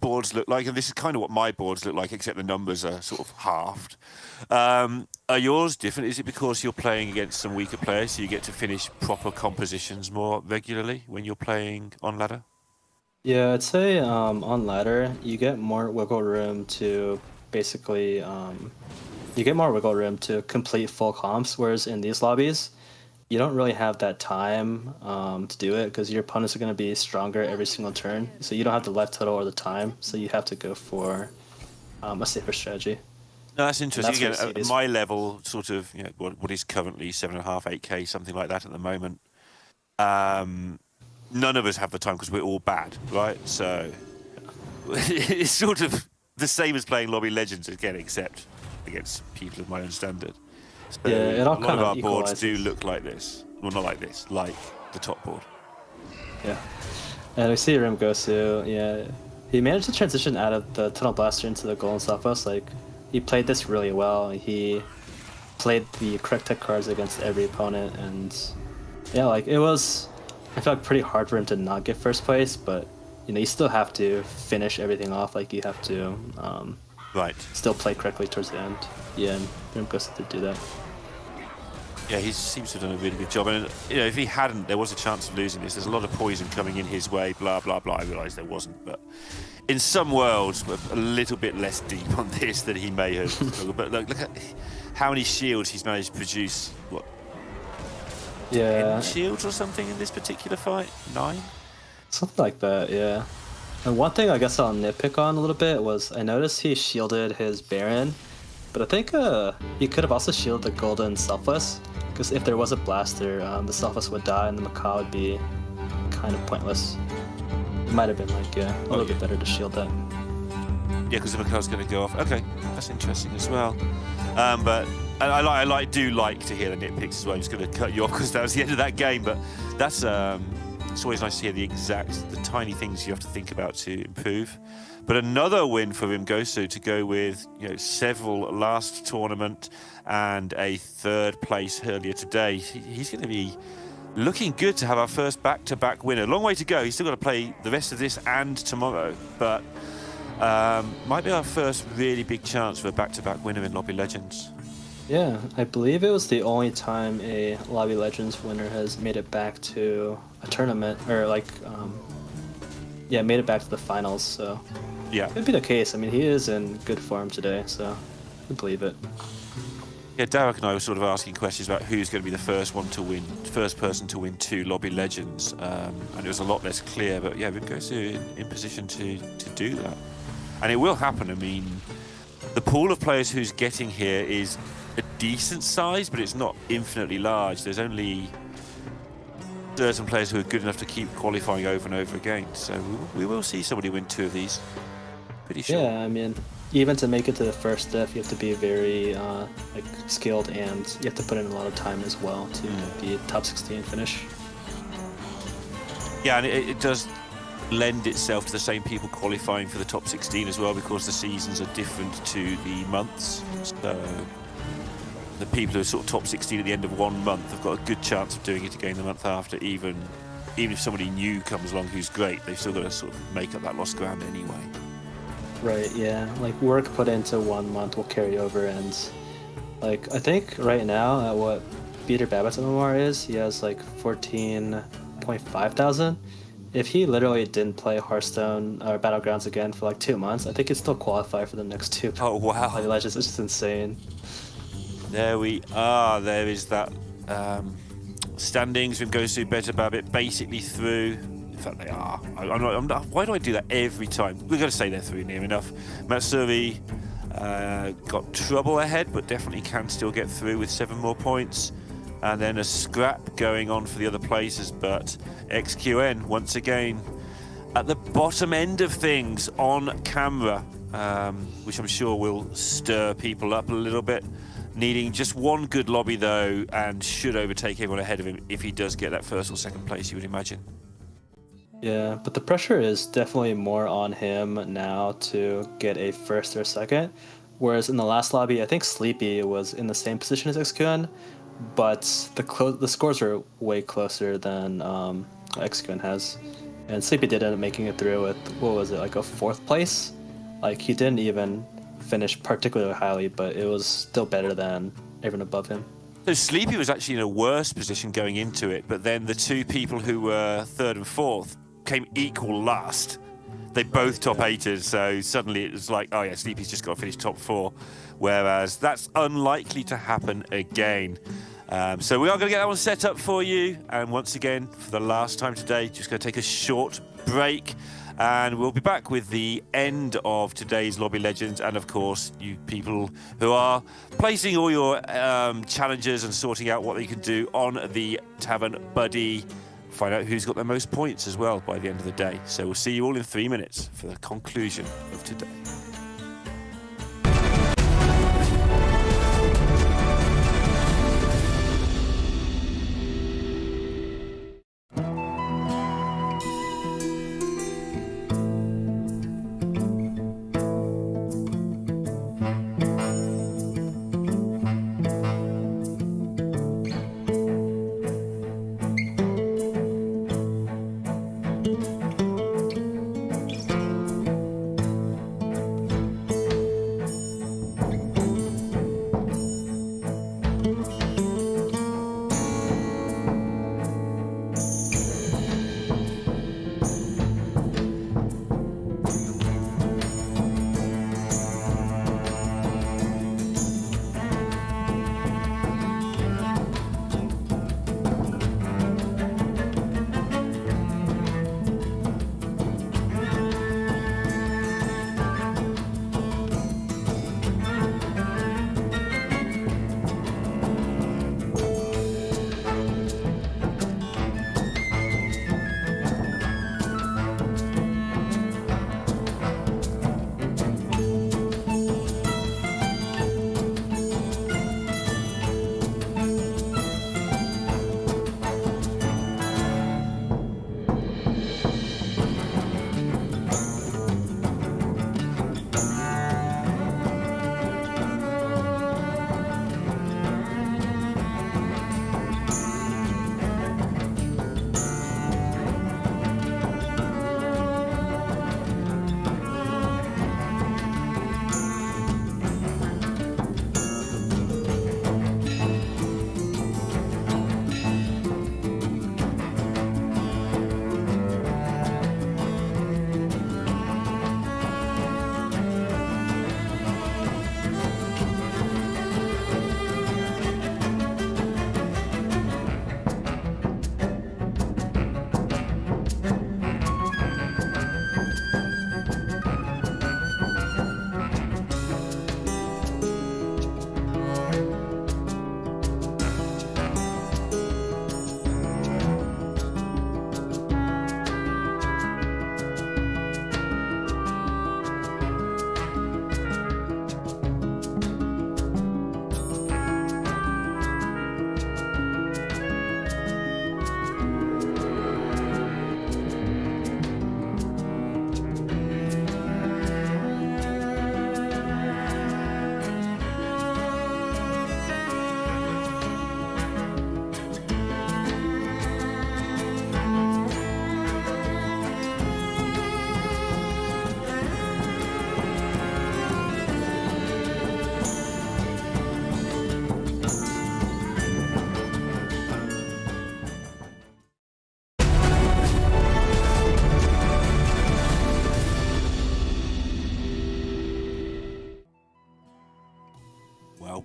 boards look like, and this is kind of what my boards look like, except the numbers are sort of halved. Are yours different? Is it because you're playing against some weaker players, so you get to finish proper compositions more regularly when you're playing on ladder? Yeah, I'd say on ladder, you get more wiggle room to basically complete full comps, whereas in these lobbies, you don't really have that time to do it because your opponents are going to be stronger every single turn, so you don't have the life total or the time, so you have to go for a safer strategy. No, that's interesting. That's Again, what I see at my level, sort of, you know, what is currently 7.5, 8k, something like that at the moment. None of us have the time because we're all bad, right? So it's sort of the same as playing Lobby Legends again, except against people of my own standard. So Yeah, it all a lot kind of of our boards do equalizes. look like this. Well, not like this, like the top board. Yeah. And we see Rimgosu, yeah. He managed to transition out of the Tunnel Blaster into the Golden Sophos. Like, he played this really well. He played the correct tech cards against every opponent, and yeah, like it was, I felt like pretty hard for him to not get first place, but you know, you still have to finish everything off. Like you have to Right. still play correctly towards the end. Yeah, and Rimko to do that. Yeah, he seems to have done a really good job. And you know, if he hadn't, there was a chance of losing this. There's a lot of poison coming in his way. Blah blah blah. I realised there wasn't, but in some worlds, we're a little bit less deep on this than he may have. But look at how many shields he's managed to produce. What? Yeah. 10 shields or something in this particular fight? 9? Something like that, yeah. And one thing I guess I'll nitpick on a little bit was I noticed he shielded his Baron, but I think he could have also shielded the Golden Selfless, because if there was a blaster, the Selfless would die and the Macaw would be kind of pointless. It might have been like, yeah, a little bit better to shield that. Yeah, because the Macaw's going to go off. Okay, that's interesting as well. But I do like to hear the nitpicks as well. I'm just going to cut you off because that was the end of that game. But that's it's always nice to hear the tiny things you have to think about to improve. But another win for Rimgosu to go with, you know, several last tournament and a 3rd place earlier today. He's going to be looking good to have our first back-to-back winner. Long way to go. He's still got to play the rest of this and tomorrow, but might be our first really big chance for a back-to-back winner in Lobby Legends. Yeah, I believe it was the only time a Lobby Legends winner has made it back to a tournament, or like, yeah, made it back to the finals, so Yeah. could be the case. I mean, he is in good form today, so I believe it. Yeah, Derek and I were sort of asking questions about who's going to be the first person to win 2 Lobby Legends, and it was a lot less clear, but yeah, Rimgosu in position to do that. And it will happen. I mean, the pool of players who's getting here is a decent size, but it's not infinitely large. There's only certain players who are good enough to keep qualifying over and over again. So we will see somebody win 2 of these. Pretty sure. Yeah, I mean, even to make it to the first step, you have to be very like skilled, and you have to put in a lot of time as well to be top 16 finish. Yeah, and it does lend itself to the same people qualifying for the top 16 as well, because the seasons are different to the months. So the people who are sort of top 16 at the end of one month have got a good chance of doing it again the month after, even if somebody new comes along who's great, they've still got to sort of make up that lost ground anyway. Right, yeah. Like, work put into 1 month will carry over, and like, I think right now at what Peter Babbitt's MMR is, he has like 14.5 thousand. If he literally didn't play Hearthstone or Battlegrounds again for like 2 months, I think he'd still qualify for the next 2 Oh, wow. Lobby Legends. It's just insane. There we are. There is that standings. Rimgosu, Better Babbit basically through. In fact, they are. I'm not, why do I do that every time? We're going to say they're through near enough. Matsuri got trouble ahead, but definitely can still get through with 7 more points. And then a scrap going on for the other places, but XQN once again at the bottom end of things on camera, which I'm sure will stir people up a little bit. Needing just one good lobby though, and should overtake everyone ahead of him if he does get that first or second place, you would imagine. Yeah, but the pressure is definitely more on him now to get a first or second. Whereas in the last lobby, I think Sleepy was in the same position as XQN, but the scores are way closer than XQN has. And Sleepy did end up making it through with, what was it, like a 4th place? Like, he didn't even finish particularly highly, but it was still better than everyone above him. So Sleepy was actually in a worse position going into it, but then the 2 people who were 3rd and 4th came equal last. They both top 8ers, so suddenly it was like, oh yeah, Sleepy's just got to finish top 4, whereas that's unlikely to happen again. So we are going to get that one set up for you, and once again, for the last time today, just going to take a short break, and we'll be back with the end of today's Lobby Legends, and of course, you people who are placing all your challenges and sorting out what you can do on the Tavern Buddy. Find out who's got the most points as well by the end of the day. So we'll see you all in 3 minutes for the conclusion of today.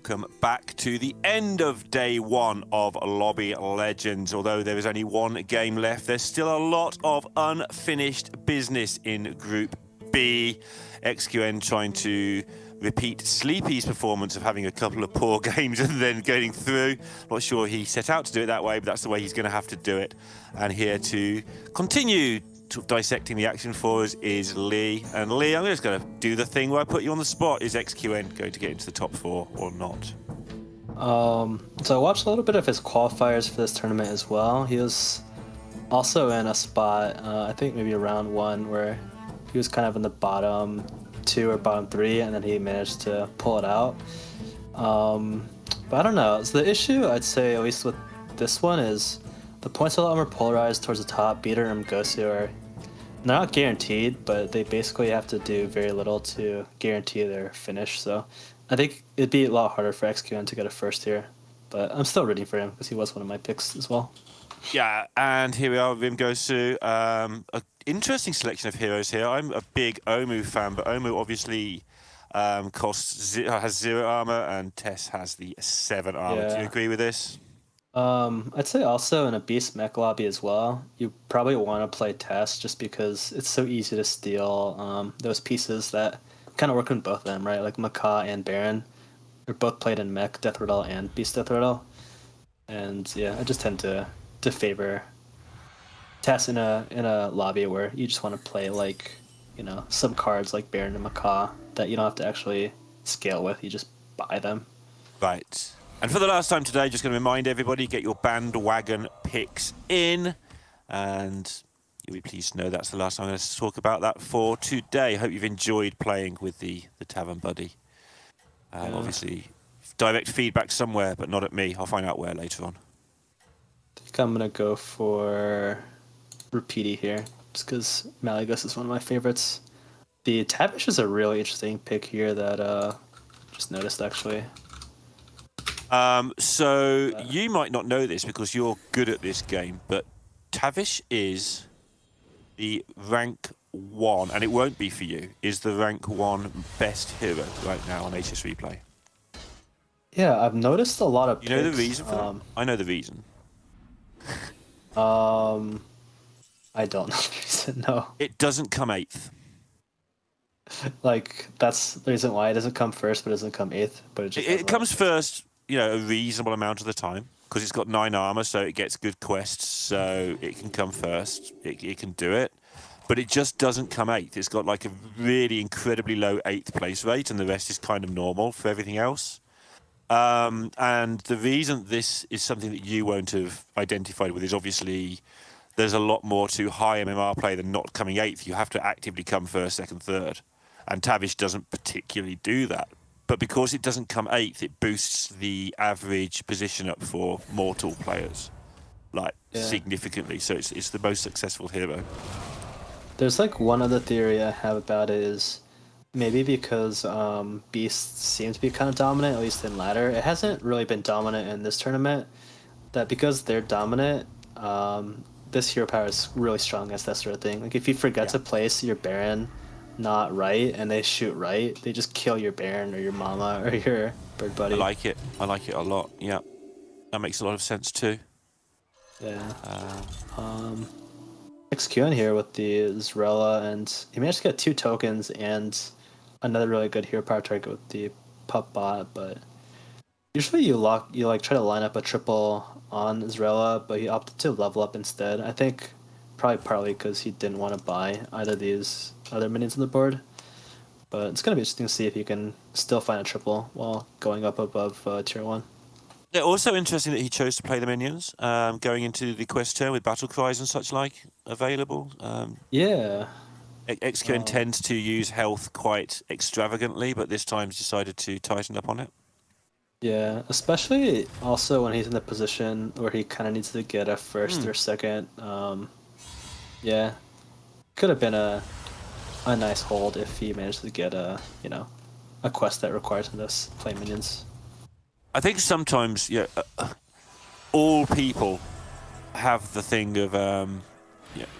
welcome back to the end of day one of Lobby Legends. Although there is only one game left, there's still a lot of unfinished business in Group B. XQN trying to repeat Sleepy's performance of having a couple of poor games and then getting through. Not sure he set out to do it that way, but that's the way he's going to have to do it. And here to continue dissecting the action for us is Lee. And Lee, I'm just going to do the thing where I put you on the spot. Is XQN going to get into the top 4 or not? So I watched a little bit of his qualifiers for this tournament as well. He was also in a spot, I think maybe round 1, where he was kind of in the bottom 2 or bottom 3, and then he managed to pull it out. But I don't know. So the issue, I'd say, at least with this one, is the points are a lot more polarized towards the top. Beater and Gosu are not guaranteed, but they basically have to do very little to guarantee their finish. So I think it'd be a lot harder for XQN to get a first here. But I'm still rooting for him because he was one of my picks as well. Yeah, and here we are with Gosu. An interesting selection of heroes here. I'm a big Omu fan, but Omu obviously has 0 armor, and Tess has the 7 armor. Yeah. Do you agree with this? I'd say also in a Beast mech lobby as well, you probably want to play Tess just because it's so easy to steal those pieces that kind of work in both of them, right? Like Macaw and Baron are both played in mech Death Rattle and Beast Death Rattle. And yeah, I just tend to favor Tess in a lobby where you just want to play like, you know, some cards like Baron and Macaw that you don't have to actually scale with, you just buy them. Right. And for the last time today, just going to remind everybody, get your bandwagon picks in. And you'll be pleased to know that's the last time I'm going to talk about that for today. Hope you've enjoyed playing with the Tavern Buddy. Obviously, direct feedback somewhere, but not at me. I'll find out where later on. I think I'm going to go for Repeaty here, just because Malygos is one of my favorites. The Tavish is a really interesting pick here that just noticed, actually. So you might not know this because you're good at this game, but Tavish is the rank 1, and it won't be for you, is the rank 1 best hero right now on HS Replay. Yeah, I've noticed a lot of You know the reason for that? I know the reason. I don't know the reason, no. It doesn't come 8th. Like, that's the reason why it doesn't come first, but it doesn't come 8th. But It comes first, you know, a reasonable amount of the time, because it's got 9 armor, so it gets good quests, so it can come first. It can do it. But it just doesn't come 8th. It's got like a really incredibly low 8th place rate, and the rest is kind of normal for everything else. And the reason this is something that you won't have identified with is obviously there's a lot more to high MMR play than not coming 8th. You have to actively come first, second, third. And Tavish doesn't particularly do that. But because it doesn't come 8th, it boosts the average position up for mortal players, like, significantly. So it's the most successful hero. There's like one other theory I have about it is maybe because Beast seems to be kind of dominant, at least in ladder. It hasn't really been dominant in this tournament. That because they're dominant, this hero power is really strong against that sort of thing. Like if you forget to place your Baron not right and they shoot right, they just kill your Baron or your Mama or your Bird Buddy. I like it. I like it a lot. Yeah, that makes a lot of sense too. Yeah. XQN here with the Zrella, and he managed to get 2 tokens and another really good hero power target with the Pup Bot, but usually you try to line up a triple on Zrella, but he opted to level up instead. I think probably partly because he didn't want to buy either of these other minions on the board. But it's going to be interesting to see if you can still find a triple while going up above tier 1. Yeah, also interesting that he chose to play the minions, going into the quest turn with battle cries and such like available. Yeah. XQN tends to use health quite extravagantly, but this time he's decided to tighten up on it. Yeah, especially also when he's in the position where he kind of needs to get a first or second. Yeah, could have been a nice hold if he managed to get a quest that requires him to play minions. I think sometimes, all people have the thing of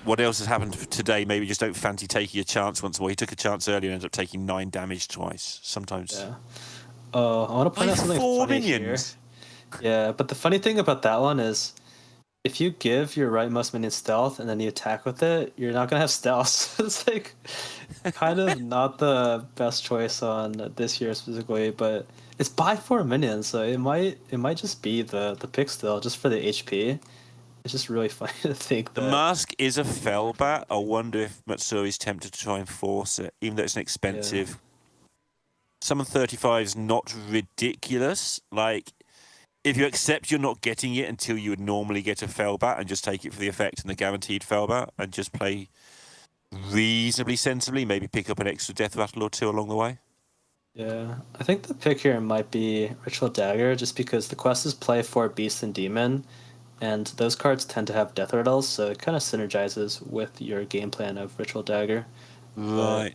what else has happened today. Maybe just don't fancy taking a chance once more. He took a chance earlier and ended up taking 9 damage twice. Sometimes. Yeah. Oh, I want to point By out something 4 funny minions. here. Yeah, but the funny thing about that one is, if you give your rightmost minion stealth and then you attack with it, you're not gonna have stealth. It's like kind of not the best choice on this year specifically, but it's by 4 minions, so it might just be the pick still, just for the HP. It's just really funny to think The that. mask is a fell bat. I wonder if Matsuri's tempted to try and force it, even though it's an expensive. Summon 35 is not ridiculous. Like, if you accept you're not getting it until you would normally get a fell bat and just take it for the effect and the guaranteed fell bat and just play reasonably sensibly, maybe pick up an extra death rattle or two along the way. Yeah, I think the pick here might be Ritual Dagger, just because the quest is play for Beast and Demon, and those cards tend to have death rattles, so it kind of synergizes with your game plan of Ritual Dagger. Right.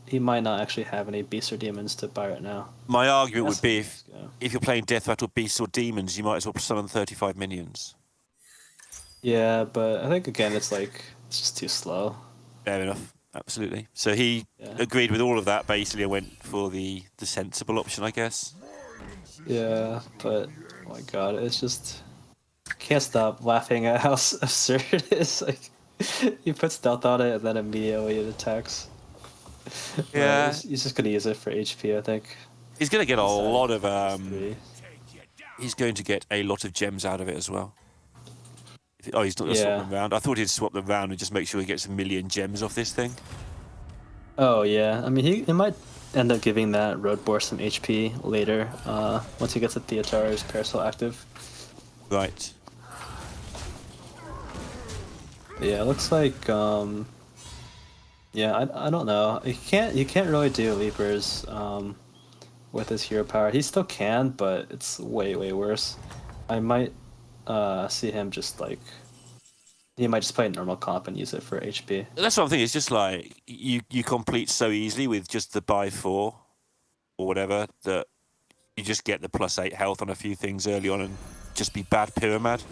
He might not actually have any Beasts or Demons to buy right now. My argument would be Yeah. if you're playing death rattle, beasts, or demons, you might as well summon 35 minions. Yeah, but I think again it's just too slow. Fair enough. Absolutely. So he Yeah. agreed with all of that basically and went for the sensible option, I guess. Yeah, but oh my god, it's just can't stop laughing at how absurd it is. Like you put stealth on it and then immediately it attacks. Yeah. He's just gonna use it for HP, I think. He's going to get a lot of Three. he's going to get a lot of gems out of it as well. Oh, he's not going to swap them around. I thought he'd swap them around and just make sure he gets a million gems off this thing. Oh yeah, I mean he might end up giving that Road Boar some HP later, once he gets the Theotar's Parasol active. Right. Yeah, it looks like yeah, I don't know. You can't really do Leapers with his hero power. He still can, but it's way worse. I might see him just like he might just play a normal comp and use it for HP. That's what I'm thinking. It's just like you complete so easily with just the buy 4 or whatever that you just get the +8 health on a few things early on and just be bad Pyramid.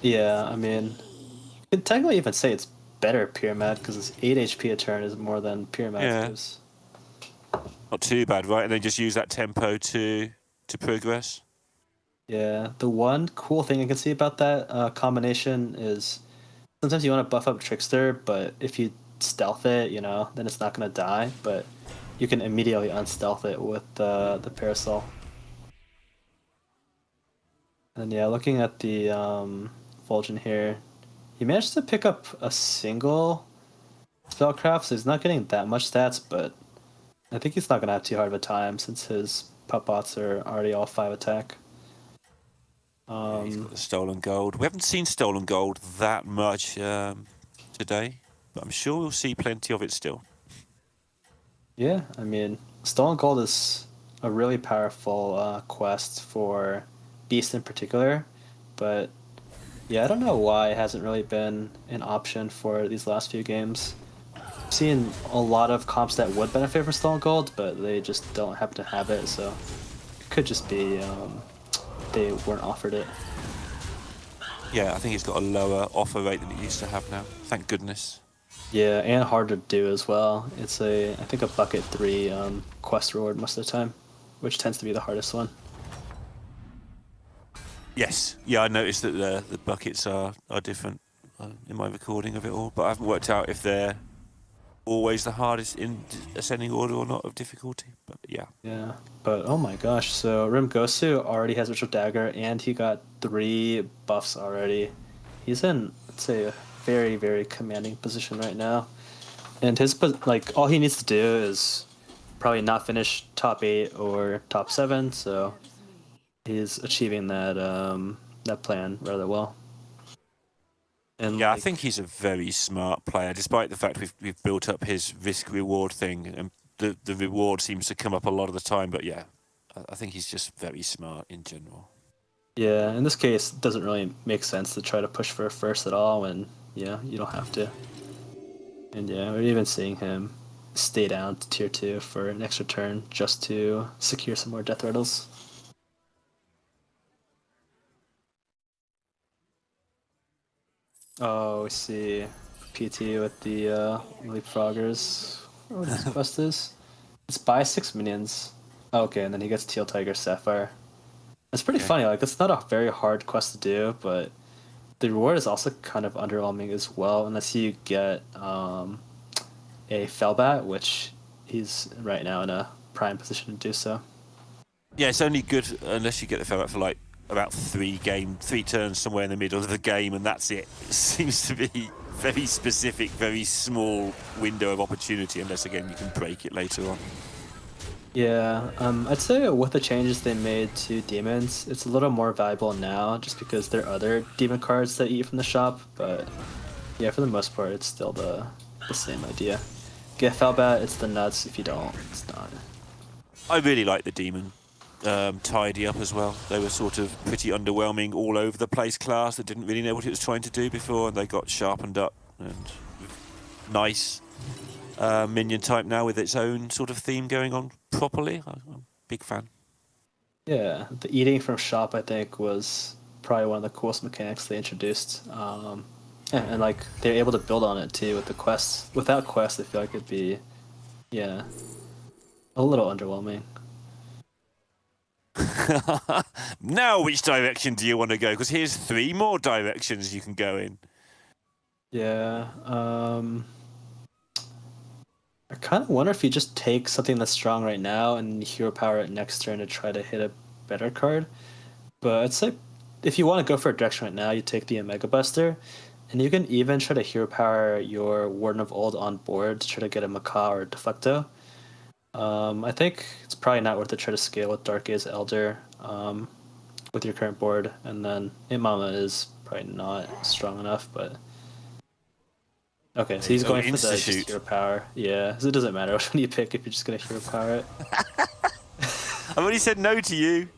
Yeah, I mean, you could technically even say it's better Pyramid because it's 8 HP a turn is more than Pyramid gives. Not too bad, right? And then just use that tempo to progress. Yeah, the one cool thing I can see about that combination is sometimes you want to buff up Trickster, but if you stealth it, then it's not going to die, but you can immediately unstealth it with the Parasol. And yeah, looking at the Fulgin here, he managed to pick up a single spellcraft, so he's not getting that much stats, but I think he's not going to have too hard of a time since his pup bots are already all 5 attack. He's got the stolen gold. We haven't seen stolen gold that much today, but I'm sure we'll see plenty of it still. Yeah, I mean, stolen gold is a really powerful quest for Beast in particular, but yeah, I don't know why it hasn't really been an option for these last few games. I've seen a lot of comps that would benefit from stolen gold, but they just don't happen to have it, so it could just be they weren't offered it. Yeah, I think it's got a lower offer rate than it used to have now. Thank goodness. Yeah, and hard to do as well. It's I think a bucket 3 quest reward most of the time, which tends to be the hardest one. Yes, yeah, I noticed that the buckets are different in my recording of it all, but I haven't worked out if they're always the hardest in ascending order or not of difficulty. But yeah. Yeah, but oh my gosh, so Rimgosu already has Ritual Dagger, and he got 3 buffs already. He's in, let's say, a very commanding position right now. And his all he needs to do is probably not finish top 8 or top 7, so he's achieving that that plan rather well. And yeah, I think he's a very smart player, despite the fact we've built up his risk-reward thing, and the reward seems to come up a lot of the time. But yeah, I think he's just very smart in general. Yeah, in this case, it doesn't really make sense to try to push for a first at all when, you don't have to. And yeah, we're even seeing him stay down to tier 2 for an extra turn just to secure some more death rattles. Oh, we see PT with the leapfroggers. What this quest is? It's buy 6 minions. Okay, and then he gets Teal Tiger Sapphire. It's pretty funny. Like, it's not a very hard quest to do, but the reward is also kind of underwhelming as well, unless you get a Felbat, which he's right now in a prime position to do so. Yeah, it's only good unless you get the Ferret for like about 3 turns somewhere in the middle of the game, and that's it. It seems to be very specific, very small window of opportunity, unless again you can break it later on. Yeah, I'd say with the changes they made to demons, it's a little more valuable now, just because there are other demon cards that eat from the shop. But yeah, for the most part, it's still the same idea. Get Felbat, it's the nuts. If you don't, it's not. I really like the demon tidy up as well. They were sort of pretty underwhelming, all over the place class that didn't really know what it was trying to do before, and they got sharpened up and nice minion type now with its own sort of theme going on properly. I'm a big fan. Yeah, the eating from shop I think was probably one of the coolest mechanics they introduced. Yeah, and like they're able to build on it too with the quests. Without quests, I feel like it'd be, yeah, a little underwhelming. Now, which direction do you want to go? Because here's 3 more directions you can go in. Yeah, I kind of wonder if you just take something that's strong right now and hero power it next turn to try to hit a better card. But I'd say if you want to go for a direction right now, you take the Omega Buster, and you can even try to hero power your Warden of Old on board to try to get a Macaw or Deflecto. I think it's probably not worth it to try to scale with Dark Gaze Elder with your current board, and then Imama is probably not strong enough, but... Okay, so he's going for the just hero power. Yeah, so it doesn't matter which one you pick if you're just going to hero power it. I've already said no to you.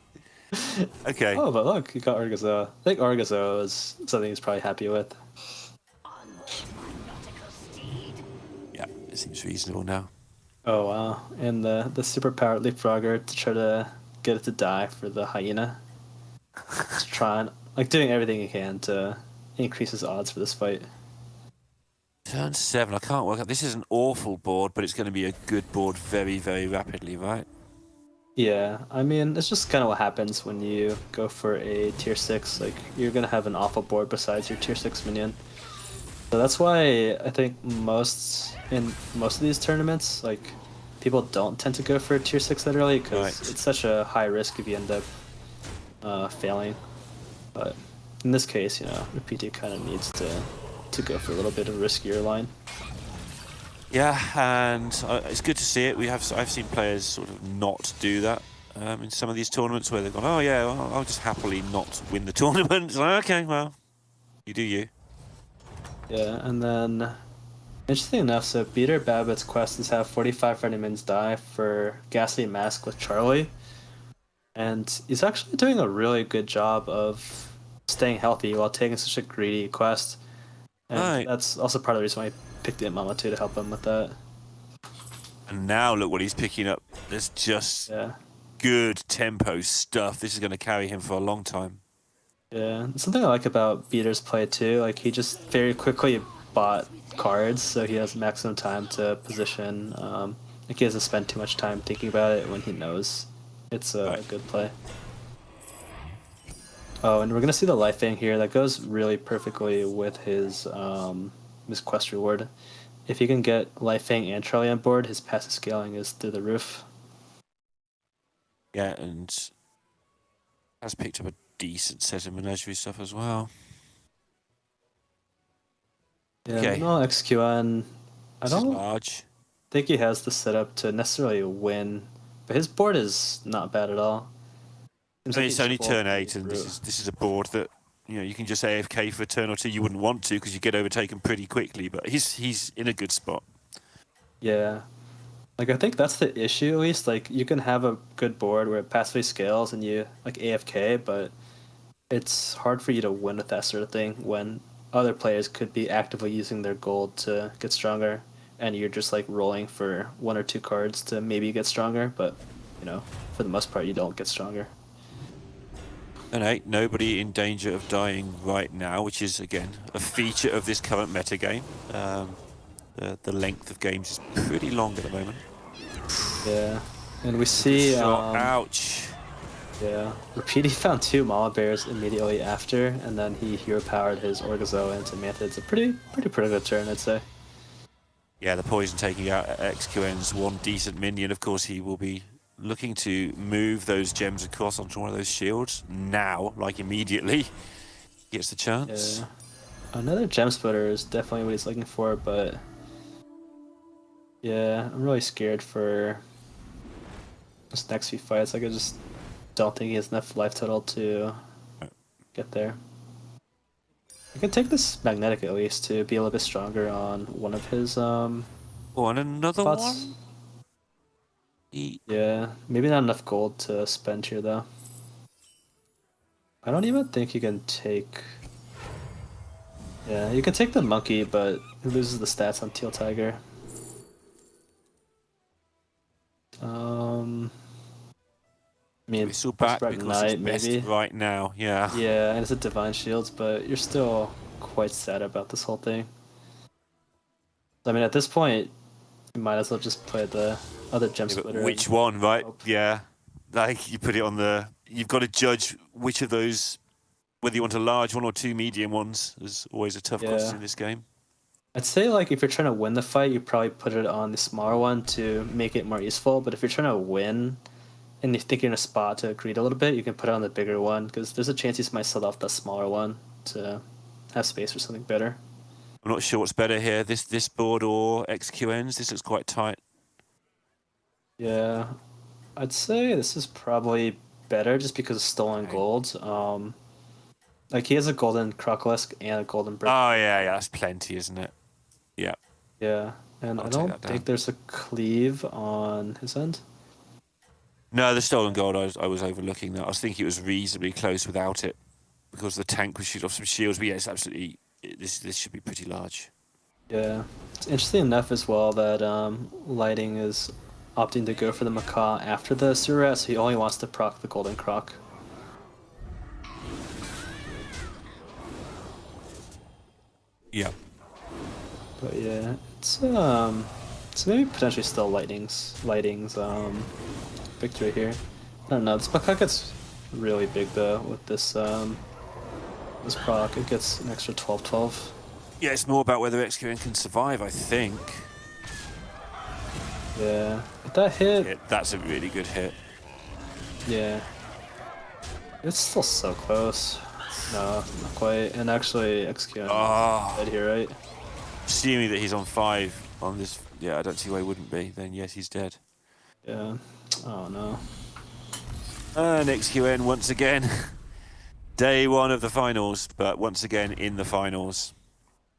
Okay. Oh, but look, you got Orgazo. I think Orgazo is something he's probably happy with. Yeah, it seems reasonable now. Oh, wow. And the super powered Leapfrogger to try to get it to die for the Hyena. Just trying, like, doing everything he can to increase his odds for this fight. Turn 7, I can't work out. This is an awful board, but it's going to be a good board very, very rapidly, right? Yeah, I mean, it's just kind of what happens when you go for a tier 6. Like, you're going to have an awful board besides your tier 6 minion. So that's why I think in most of these tournaments, like, people don't tend to go for a tier 6 that early because it's such a high risk if you end up failing. But in this case, you know, the PT kind of needs to go for a little bit of a riskier line. Yeah, and it's good to see it. I've seen players sort of not do that in some of these tournaments where they've gone, oh yeah, well, I'll just happily not win the tournament. It's like, okay, well, you do you. Yeah, and then interesting enough, so Beater Babbitt's quest is have 45 friendly minions die for Ghastly Mask with Charlie, and he's actually doing a really good job of staying healthy while taking such a greedy quest. And that's also part of the reason why I picked the Mama too, to help him with that. And now look what he's picking up. There's just good tempo stuff. This is going to carry him for a long time. Yeah, something I like about Beater's play too, like he just very quickly bought cards, so he has maximum time to position. Like he doesn't spend too much time thinking about it when he knows it's a good play. Oh, and we're gonna see the life thing here. That goes really perfectly with his quest reward. If he can get Life Fang and Charlie on board, his passive scaling is through the roof. Yeah, and has picked up a decent set of menagerie stuff as well. Yeah, okay. No XQN. I don't large. think he has the setup to necessarily win, but his board is not bad at all. It's only turn 8, and this is a board that you can just AFK for a turn or two. You wouldn't want to because you get overtaken pretty quickly, but he's in a good spot. Yeah, like I think that's the issue at least. Like you can have a good board where it passively scales and you like AFK, but it's hard for you to win with that sort of thing when other players could be actively using their gold to get stronger, and you're just like rolling for 1 or 2 cards to maybe get stronger, but for the most part you don't get stronger. And ain't nobody in danger of dying right now, which is, again, a feature of this current meta game. The length of games is pretty long at the moment. Yeah. And we see, Shot. Ouch. yeah, Repeaty found 2 Mama Bears immediately after, and then he hero powered his Orgazo into Mantha. It's a pretty good turn, I'd say. Yeah, the poison taking out XQN's one decent minion. Of course, he will be looking to move those gems across onto one of those shields now, like immediately. Gets the chance. Yeah. Another gem splitter is definitely what he's looking for, but yeah, I'm really scared for this next few fights. Like, I just don't think he has enough life total to get there. I can take this magnetic at least to be a little bit stronger on one of his Oh, and another spots. one? Yeah, maybe not enough gold to spend here though. I don't even think you can take. Yeah, you can take the monkey, but he loses the stats on Teal Tiger. I mean, We're still back Bright because Knight, it's best maybe. right now. Yeah. Yeah, and it's a Divine Shields, but you're still quite sad about this whole thing. I mean, at this point, you might as well just play the other gem Yeah, but splitter. which and one, right? hope. Yeah. Like, you put it on the... You've got to judge which of those, whether you want a large one or 2 medium ones. Is always a tough question in this game. I'd say, like, if you're trying to win the fight, you probably put it on the smaller one to make it more useful. But if you're trying to win and you think you're in a spot to greed a little bit, you can put it on the bigger one, because there's a chance you might sell off the smaller one to have space for something better. I'm not sure what's better here, this board or XQN's. This looks quite tight. Yeah, I'd say this is probably better just because of stolen gold. Like, he has a golden Crocolisk and a golden brick. Oh, yeah, that's plenty, isn't it? Yeah. Yeah, and I'll I take don't that down. think there's a cleave on his end. No, the stolen gold, I was overlooking that. I was thinking it was reasonably close without it, because the tank would shoot off some shields. But yeah, it's absolutely... This should be pretty large. Yeah, it's interesting enough as well that Lighting is opting to go for the Macaw after the Surat, so he only wants to proc the Golden Croc. Yeah. But yeah, it's maybe potentially still Lighting's victory here. I don't know. This Macaw gets really big though with this this proc. It gets an extra 12/12. Yeah, it's more about whether XQN can survive, I think. Yeah, but that hit. That's a really good hit. Yeah. It's still so close. No, not quite. And actually, XQ dead here, right? Assuming that he's on 5 on this... Yeah, I don't see why he wouldn't be. Then yes, he's dead. Yeah. Oh no. And XQN once again. Day 1 of the finals, but once again in the finals.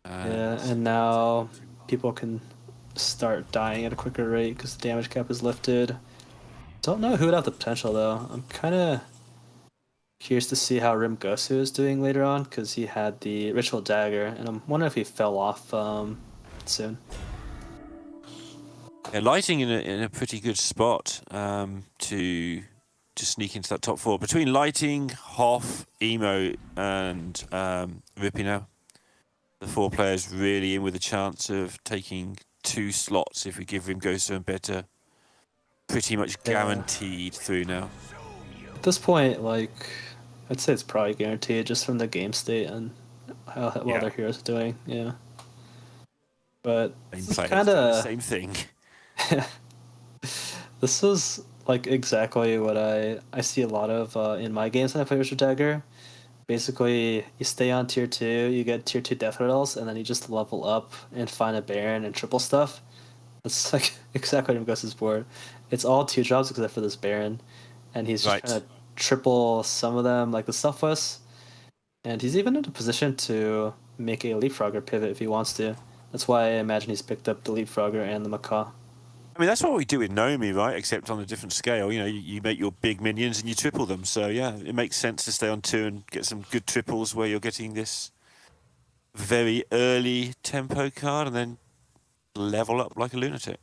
Yeah, and now people can start dying at a quicker rate because the damage cap is lifted. Don't know who would have the potential though. I'm kind of curious to see how Rim Gosu is doing later on, because he had the Ritual Dagger, and I'm wondering if he fell off soon. Yeah, Lighting in a pretty good spot to sneak into that top 4. Between Lighting, Hoff, Emo, and Rippy now, the 4 players really in with a chance of taking 2 slots if we give Rim Gosu and Beta. Pretty much guaranteed through now. At this point, like, I'd say it's probably guaranteed just from the game state and how well their heroes are doing. Yeah, but kind of same thing. This is like exactly what I see a lot of in my games when I play Richard Dagger. Basically, you stay on tier 2, you get tier 2 death riddles, and then you just level up and find a Baron and triple stuff. That's like exactly what Gosu's board. It's all 2 drops except for this Baron, and he's just trying to triple some of them, like the Selfless. And he's even in a position to make a Leapfrogger pivot if he wants to. That's why I imagine he's picked up the Leapfrogger and the Macaw. I mean, that's what we do with Nomi, right? Except on a different scale. You know, you make your big minions and you triple them. So, yeah, it makes sense to stay on 2 and get some good triples where you're getting this very early tempo card and then level up like a lunatic.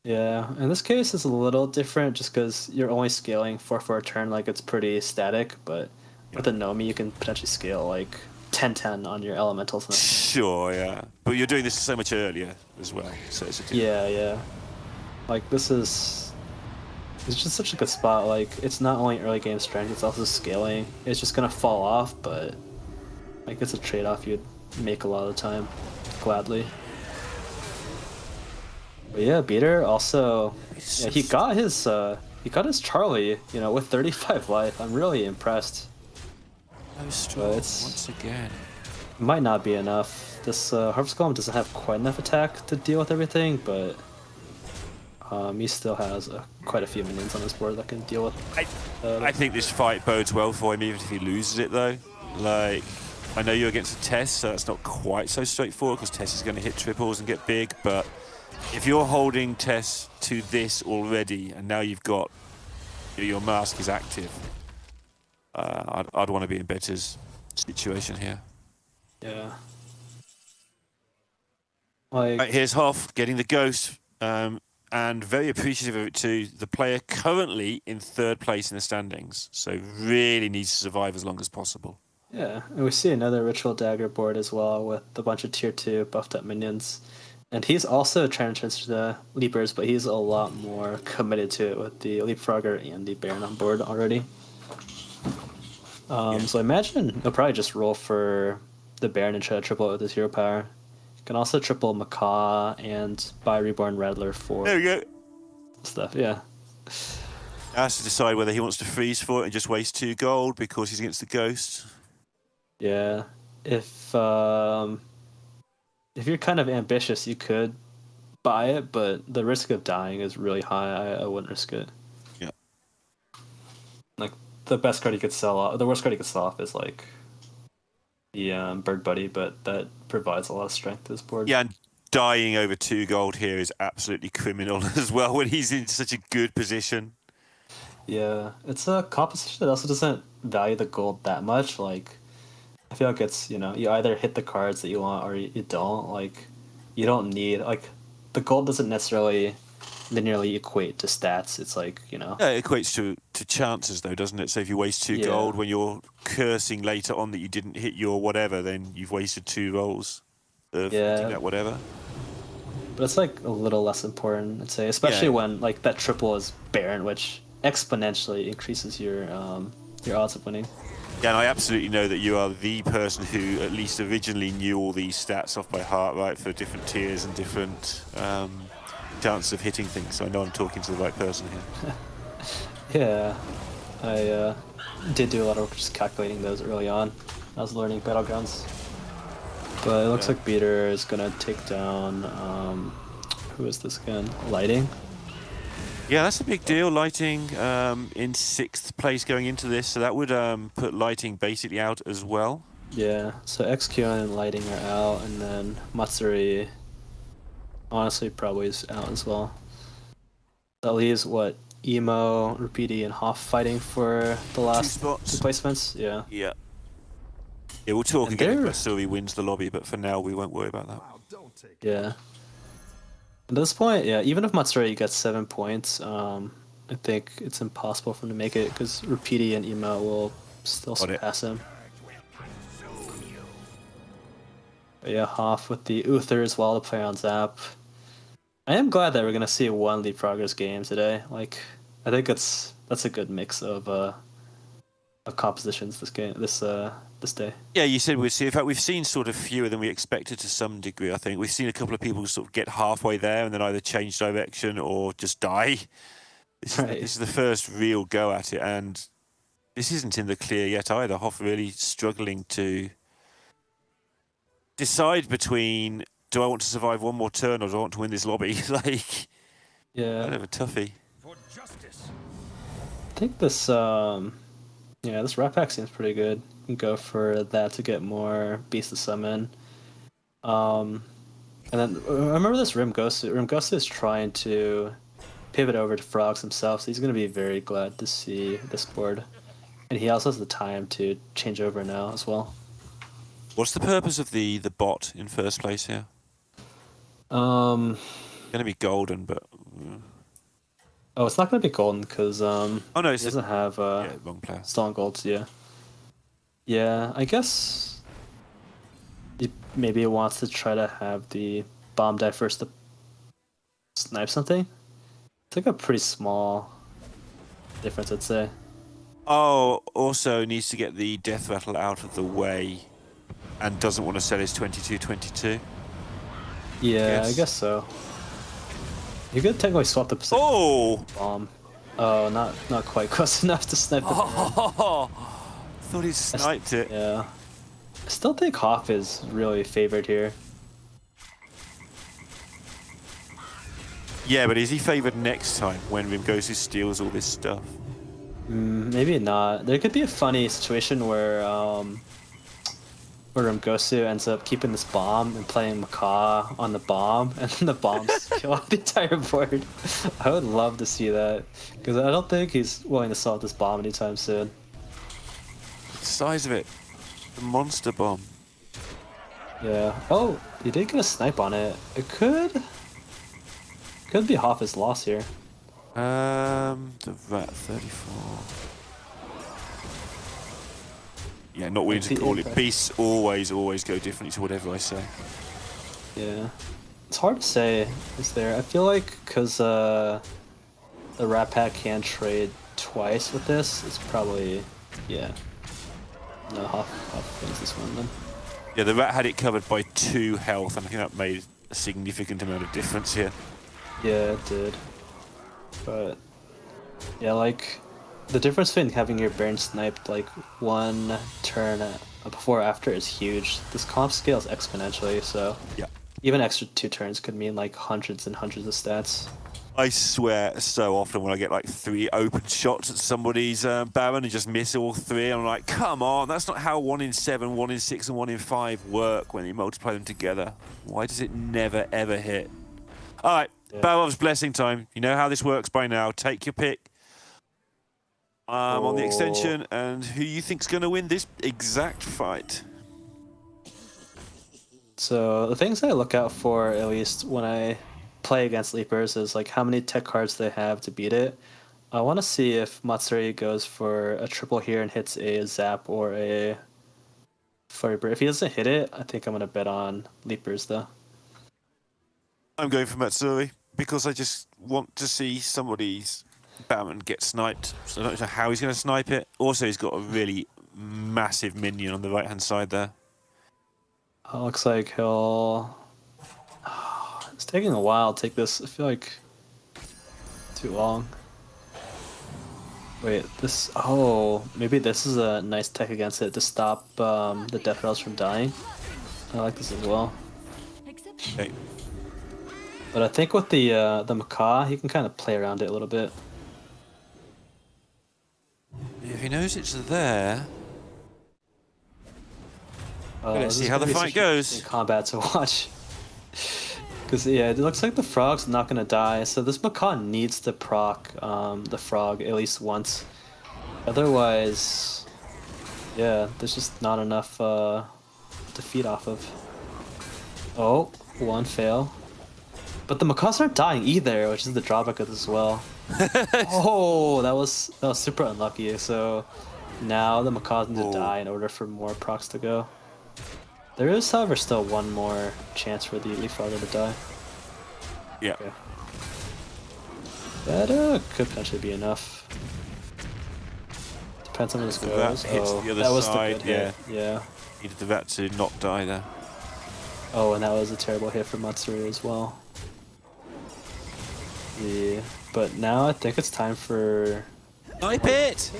Yeah, in this case, it's a little different just because you're only scaling for a turn, like it's pretty static. But with the Nomi, you can potentially scale like 10/10 on your elementals. Sure, yeah. But you're doing this so much earlier as well. So it's a yeah. Like, this is It's just such a good spot. Like, it's not only early game strength, it's also scaling. It's just gonna fall off, but like it's a trade-off you'd make a lot of the time, gladly. But yeah, Beater also, yeah, he got his Charlie, you know, with 35 life. I'm really impressed. So strong it's- once again. Might not be enough. This Harvest Golem doesn't have quite enough attack to deal with everything, but he still has quite a few minions on his board that can deal with. I think this fight bodes well for him, even if he loses it, though. Like, I know you're against a Tess, so that's not quite so straightforward, because Tess is going to hit triples and get big, but if you're holding Tess to this already, and now you've got your mask is active, I'd want to be in Better's situation here. Yeah. Like, Right, here's Hoff getting the ghost, and very appreciative of it too. The player currently in 3rd place in the standings, so really needs to survive as long as possible. yeah, and we see another Ritual Dagger board as well with a bunch of tier 2 buffed up minions. And he's also trying to transfer the Leapers, but he's a lot more committed to it with the Leapfrogger and the Baron on board already. So I imagine he'll probably just roll for the Baron and try to triple it with his hero power. You can also triple Macaw and buy Reborn Rattler for There we go. stuff, yeah. Has to decide whether he wants to freeze for it and just waste 2 gold because he's against the ghost. Yeah. If you're kind of ambitious, you could buy it, but the risk of dying is really high. I wouldn't risk it. Yeah. Like, the best card you could sell off, the worst card you could sell off is like the Bird Buddy, but that provides a lot of strength to this board. Yeah, and dying over 2 gold here is absolutely criminal as well when he's in such a good position. Yeah, it's a composition that also doesn't value the gold that much. Like, I feel like it's, you know, you either hit the cards that you want or you don't. Like, you don't need, like, the gold doesn't necessarily linearly equate to stats. It's like, you know. Yeah, it equates to chances, though, doesn't it? So if you waste 2 gold when you're cursing later on that you didn't hit your whatever, then you've wasted 2 rolls of hitting that whatever. But it's like a little less important, I'd say, especially when like that triple is Baron, which exponentially increases your odds of winning. Yeah, and I absolutely know that you are the person who at least originally knew all these stats off by heart, right, for different tiers and different chances of hitting things. So I know I'm talking to the right person here. Yeah, I did do a lot of just calculating those early on. I was learning Battlegrounds. But it looks like Beater is going to take down, who is this again? Lighting? Yeah, that's a big deal. Lighting in 6th place going into this, so that would put Lighting basically out as well. Yeah, so XQ and Lighting are out, and then Matsuri honestly probably is out as well. That leaves, what, Emo, Rupidi, and Hoff fighting for the last 2 placements? Yeah. Yeah. Yeah, we'll talk And again if they're- Matsuri wins the lobby, but for now we won't worry about that. Wow, don't take it. Yeah. At this point, yeah, even if Matsuri gets 7 points, I think it's impossible for him to make it because Rupidi and Emo will still Got it. surpass him. But yeah, Hoff with the Uther as well to play on Zap. I am glad that we're gonna see 1 Leapfroggers game today. Like, I think that's a good mix of compositions this day. Yeah, you said we'd see. In fact, we've seen sort of fewer than we expected to some degree, I think. We've seen a couple of people sort of get halfway there and then either change direction or just die. This is the first real go at it, and this isn't in the clear yet either. Hoff really struggling to decide between, do I want to survive 1 more turn or do I want to win this lobby? Like, Yeah. kind of a toughie. I think this this Rat Pack seems pretty good. You can go for that to get more Beast to summon. And then I remember this Rimgosu. Rimgosu is trying to pivot over to Frogs himself, so he's going to be very glad to see this board. And he also has the time to change over now as well. What's the purpose of the bot in first place here? Um, Going to be golden, but... oh, it's not going to be golden because oh no, he it's doesn't have yeah, wrong player. stolen golds. Yeah. Yeah, I guess maybe he wants to try to have the bomb die first to snipe something. It's like a pretty small difference, I'd say. Oh, also needs to get the death rattle out of the way and doesn't want to sell his 22-22. Yeah, I Yes. guess so. You could technically swap the Oh! bomb. Oh, not quite close enough to snipe the Baron. Oh! Thought he sniped it. Yeah. I still think Hoff is really favored here. Yeah, but is he favored next time when Rimgosu steals all this stuff? Maybe not. There could be a funny situation where Rimgosu ends up keeping this bomb and playing Macaw on the bomb, and then the bombs kill off the entire board. I would love to see that, because I don't think he's willing to sell this bomb anytime soon. The size of it. The monster bomb. Yeah. Oh, he did get a snipe on it. It could be Hoff's loss here. The rat 34. Yeah, not willing to call it. Beasts always go differently to whatever I say. Yeah. It's hard to say, is there? I feel like because the Rat Pack can trade twice with this, it's probably, yeah. No, Hoff wins this one then. Yeah, the rat had it covered by 2 health, and I think that made a significant amount of difference here. Yeah, it did. But, yeah, like, the difference between having your Baron sniped, like, one turn before or after is huge. This comp scales exponentially, so Yeah. even extra 2 turns could mean, like, hundreds and hundreds of stats. I swear so often when I get like 3 open shots at somebody's Baron and just miss all 3, I'm like, come on, that's not how 1 in 7, 1 in 6, and 1 in 5 work when you multiply them together. Why does it never, ever hit? All right, Yeah. Barov's blessing time. You know how this works by now. Take your pick on the extension and who you think's going to win this exact fight. So the things I look out for, at least when I play against Leapers, is like how many tech cards they have to beat it. I want to see if Matsuri goes for a triple here and hits a Zap or a Flurry Bird. If he doesn't hit it, I think I'm going to bet on Leapers though. I'm going for Matsuri because I just want to see somebody's Baron get sniped. So I don't know how he's going to snipe it. Also, he's got a really massive minion on the right-hand side there. Looks like he'll... It's taking a while to take this. I feel like too long. Wait, this... Oh, maybe this is a nice tech against it to stop the Death Rattles from dying. I like this as well. Okay. But I think with the Macaw, he can kind of play around it a little bit. If he knows it's there... Let's This see how is the gonna fight be such an goes. interesting combat to watch. Because, yeah, it looks like the frog's not going to die, so this Macaw needs to proc the frog at least once. Otherwise, yeah, there's just not enough to feed off of. Oh, 1 fail. But the Macaws aren't dying either, which is the drawback of this as well. Oh, that was super unlucky, so now the Macaws need to die in order for more procs to go. There is, however, still one more chance for the Leapfrogger to die. Yeah. Okay. That could potentially be enough. Depends on how this The goes. rat hits Oh, the other that was side, the good hit. Yeah. Needed the rat to not die there. Oh, and that was a terrible hit for Matsuri as well. Yeah. But now I think it's time for... Snipe it!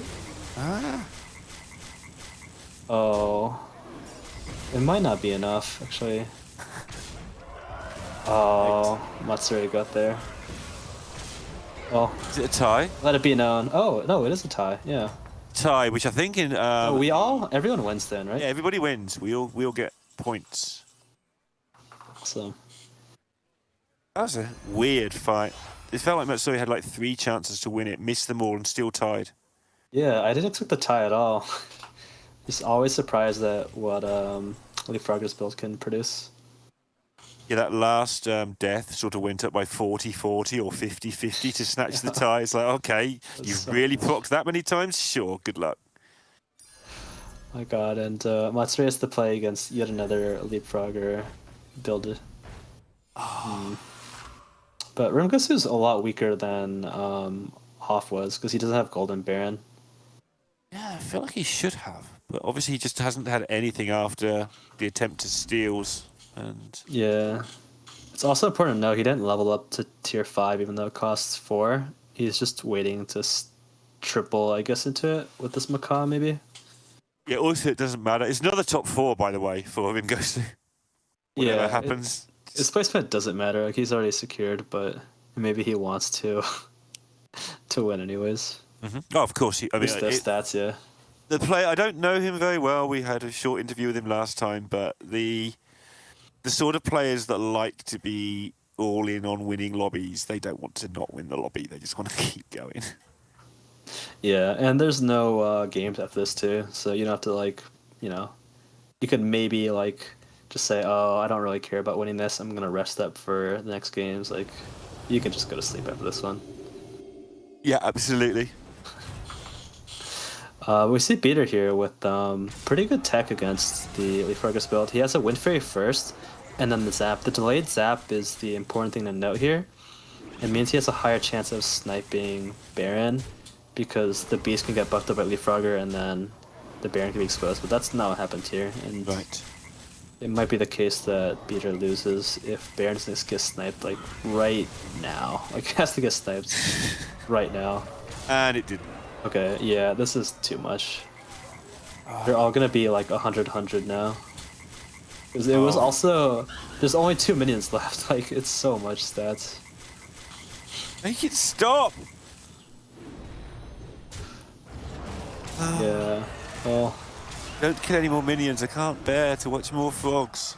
Ah. Oh. It might not be enough, actually. Oh, Matsuri got there. Oh, Is it a tie? let it be known. Oh, no, it is a tie, yeah. Tie, which I think in... Everyone wins then, right? yeah, everybody wins. We all get points. So, That was a weird fight. It felt like Matsuri had like 3 chances to win it, missed them all and still tied. yeah, I didn't expect the tie at all. Just always surprised at what Leapfrogger's build can produce. Yeah, that last death sort of went up by 40-40 or 50-50 to snatch the tie. It's like, okay, you've so really procced that many times? Sure, good luck. My god, and Matsuri has to play against yet another Leapfrogger build. But Rimgosu's a lot weaker than Hoff was, because he doesn't have Golden Baron. Yeah, I feel like he should have, but obviously he just hasn't had anything after the attempt to steals. And Yeah. It's also important to know he didn't level up to tier 5 even though it costs 4. He's just waiting to triple, I guess, into it with this Macaw, maybe? yeah, also it doesn't matter. It's another top 4, by the way, for him goes to whatever happens. His placement doesn't matter. Like, he's already secured, but maybe he wants to to win anyways. Oh, of course. At least those stats, yeah. The player, I don't know him very well. We had a short interview with him last time, but the sort of players that like to be all in on winning lobbies, they don't want to not win the lobby. They just want to keep going. Yeah, and there's no games after this too, so you don't have to like, you could maybe like just say, oh, I don't really care about winning this. I'm gonna rest up for the next games. Like, you can just go to sleep after this one. Yeah, absolutely. We see Beater here with pretty good tech against the Leafrogger's build. He has a Wind Fairy first, and then the Zap. The delayed Zap is the important thing to note here. It means he has a higher chance of sniping Baron, because the Beast can get buffed up by Leafrogger, and then the Baron can be exposed. But that's not what happened here. And Right. it might be the case that Beater loses if Baron doesn't get sniped, like, right now. Like, he has to get sniped right now. And it didn't. Okay, yeah, this is too much. They're all gonna be like 100 now. 'Cause it was also, there's only 2 minions left. Like, it's so much stats. Make it stop! Yeah. Well, Don't kill any more minions. I can't bear to watch more frogs.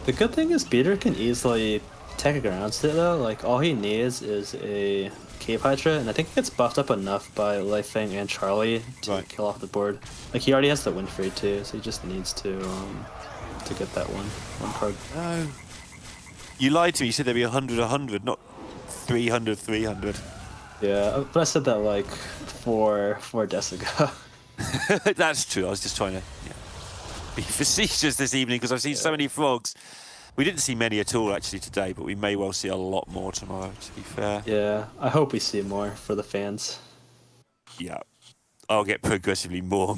the good thing is Beater can easily tech around it though. Like, all he needs is a Cave Hydra, and I think he gets buffed up enough by Lifeng and Charlie to kill off the board. Like, he already has the Wind Fairy too, so he just needs to get that one card. No. You lied to me. You said there'd be 100, not 300. Yeah, but I said that like four deaths ago. That's true. I was just trying to be facetious this evening because I've seen so many frogs. We didn't see many at all actually today, but we may well see a lot more tomorrow, to be fair. Yeah, I hope we see more for the fans. Yeah. I'll get progressively more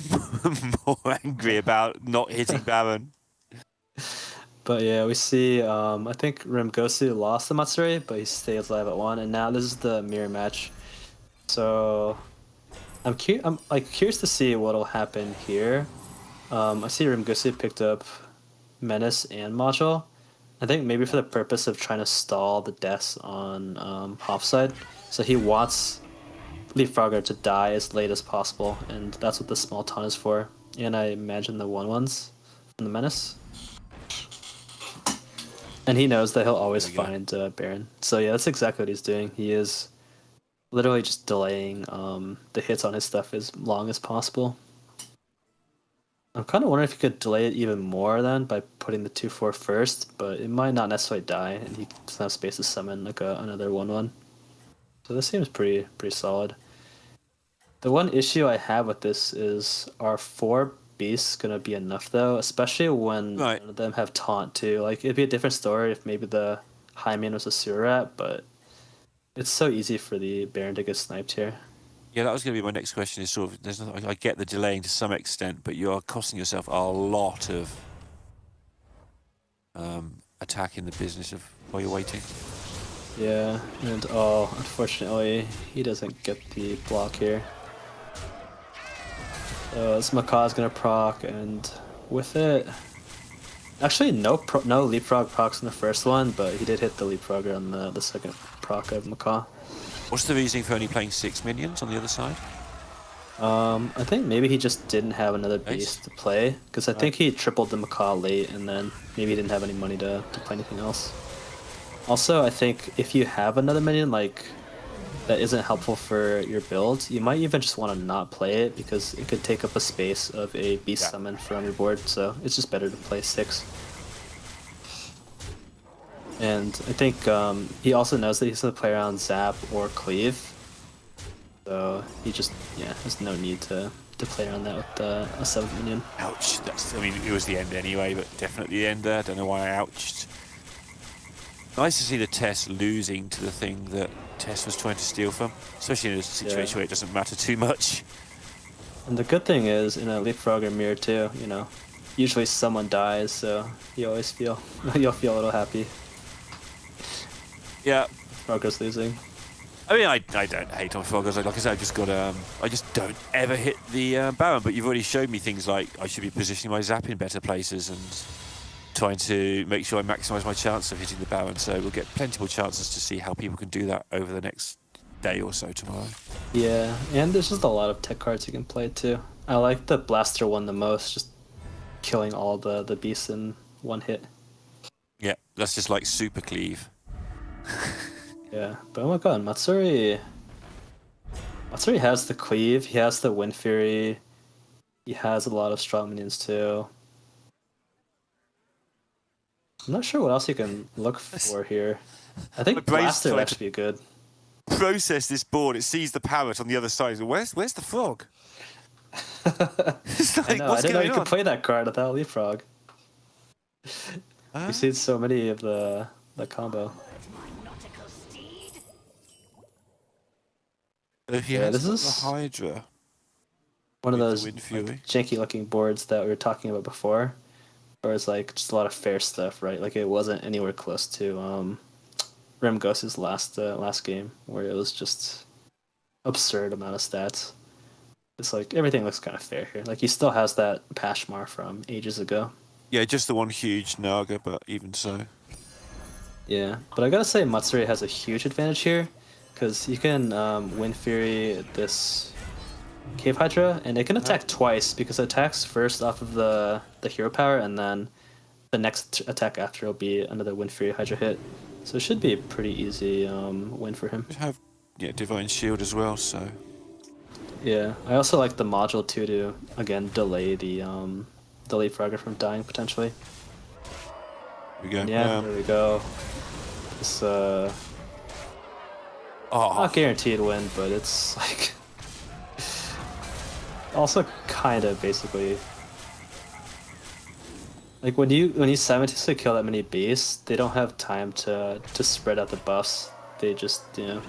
angry about not hitting Baron. But yeah, we see, I think Rimgosu lost the Matsuri, but he stays alive at 1, and now this is the mirror match. So I'm curious to see what'll happen here. I see Rimgosu picked up Menace and Module. I think maybe for the purpose of trying to stall the deaths on Hoff's side. So he wants Leafrogger to die as late as possible, and that's what the small taunt is for. And I imagine the 1/1s from the Menace. And he knows that he'll always find Baron. So yeah, that's exactly what he's doing. He is literally just delaying the hits on his stuff as long as possible. I'm kind of wondering if he could delay it even more then by putting the 2/4 first, but it might not necessarily die, and he doesn't have space to summon like another 1/1. So this seems pretty solid. The one issue I have with this is, are 4 beasts gonna be enough though, especially when none of them have taunt too. Like, it'd be a different story if maybe the Hyman was a sewer rat, but it's so easy for the Baron to get sniped here. Yeah, that was going to be my next question. Is sort of, I get the delaying to some extent, but you are costing yourself a lot of attack in the business of while you're waiting. Yeah, and unfortunately, he doesn't get the block here. This Macaw's gonna proc, and with it, actually no leapfrog procs in the first one, but he did hit the leapfrogger on the second proc of Macaw. What's the reasoning for only playing 6 minions on the other side? I think maybe he just didn't have another beast to play, because I think he tripled the Macaw late, and then maybe he didn't have any money to play anything else. Also, I think if you have another minion like that isn't helpful for your build, you might even just want to not play it, because it could take up a space of a beast summon from your board, so it's just better to play 6. And I think he also knows that he's going to play around Zap or Cleave, so he just, there's no need to play around that with a 7th minion. Ouch. It was the end anyway, but definitely the end there. Don't know why I ouched. Nice to see the Tess losing to the thing that Tess was trying to steal from, especially in a situation where it doesn't matter too much. And the good thing is, in a leapfrog or mirror too, you know, usually someone dies, so you always feel you'll feel a little happy. Yeah. Frogger's losing. I mean, I don't hate on Froggers. Like I said, I just don't ever hit the Baron. But you've already showed me things like I should be positioning my Zap in better places and trying to make sure I maximise my chance of hitting the Baron. So we'll get plenty more chances to see how people can do that over the next day or so tomorrow. Yeah, and there's just a lot of tech cards you can play too. I like the Blaster one the most, just killing all the beasts in one hit. Yeah, that's just like super cleave. Yeah, but oh my god, Matsuri has the cleave, he has the Wind Fury, he has a lot of strong minions too. I'm not sure what else you can look for here. I think Blaster would actually be good. Process this board, it sees the parrot on the other side. Where's the frog? It's like, I know, I didn't know you could play that card without Leapfrog. We've seen so many of the combo. Yeah, this is the Hydra. One of those like, janky looking boards that we were talking about before. Where it's like just a lot of fair stuff, right? Like it wasn't anywhere close to Remgos's last game, where it was just absurd amount of stats. It's like everything looks kind of fair here. Like he still has that Pashmar from ages ago. Yeah, just the one huge Naga, but even so. Yeah, but I gotta say Matsuri has a huge advantage here, because you can Wind Fury this Cave Hydra, and it can attack twice, because it attacks first off of the hero power, and then the next attack after will be another Wind Fury Hydra hit. So it should be a pretty easy win for him. You have Divine Shield as well, so... Yeah, I also like the module too to, again, delay the Leapfrogger from dying, potentially. Here we go. Yeah, there we go. This, not guaranteed win, but it's like... also kind of basically... Like when you simultaneously kill that many beasts, they don't have time to spread out the buffs. They just, you know...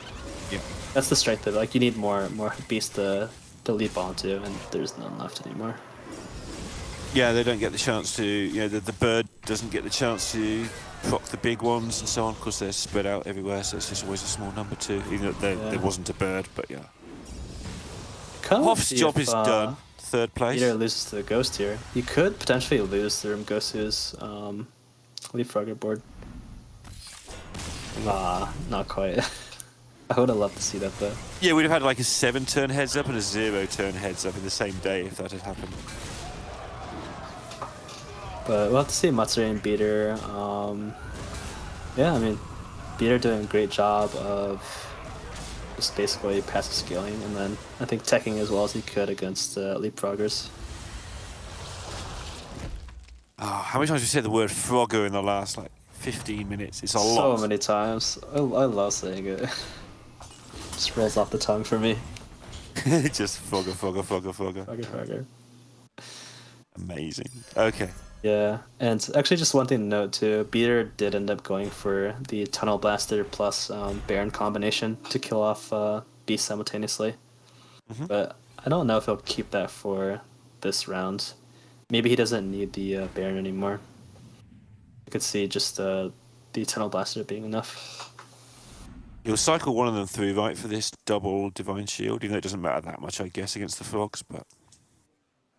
Yeah. That's the strength of it. Like you need more beasts to leap onto, and there's none left anymore. Yeah, they don't get the chance to, the bird doesn't get the chance to proc the big ones and so on, because they're spread out everywhere, so it's just always a small number too, even though there wasn't a bird, but yeah. Hoff's job is done, third place. Peter loses to the Ghost here. You could potentially lose the Ghost's Leapfrogger board. Nah, not quite. I would have loved to see that though. Yeah, we'd have had like a 7-turn heads up and a 0-turn heads up in the same day if that had happened. But we'll have to see Matsuri and Beater. Yeah, I mean, Beater doing a great job of just basically passive scaling, and then I think teching as well as he could against Leapfroggers. Oh, how many times have we said the word Frogger in the last 15 minutes? It's a lot. So many times. I love saying it. Just rolls off the tongue for me. Just Frogger. Frogger. Amazing. Okay. Yeah, and actually just one thing to note too, Beater did end up going for the Tunnel Blaster plus Baron combination to kill off Beast simultaneously. Mm-hmm. But I don't know if he'll keep that for this round. Maybe he doesn't need the Baron anymore. I could see just the Tunnel Blaster being enough. He'll cycle one of them through, right, for this double Divine Shield, even though it doesn't matter that much, I guess, against the frogs, but...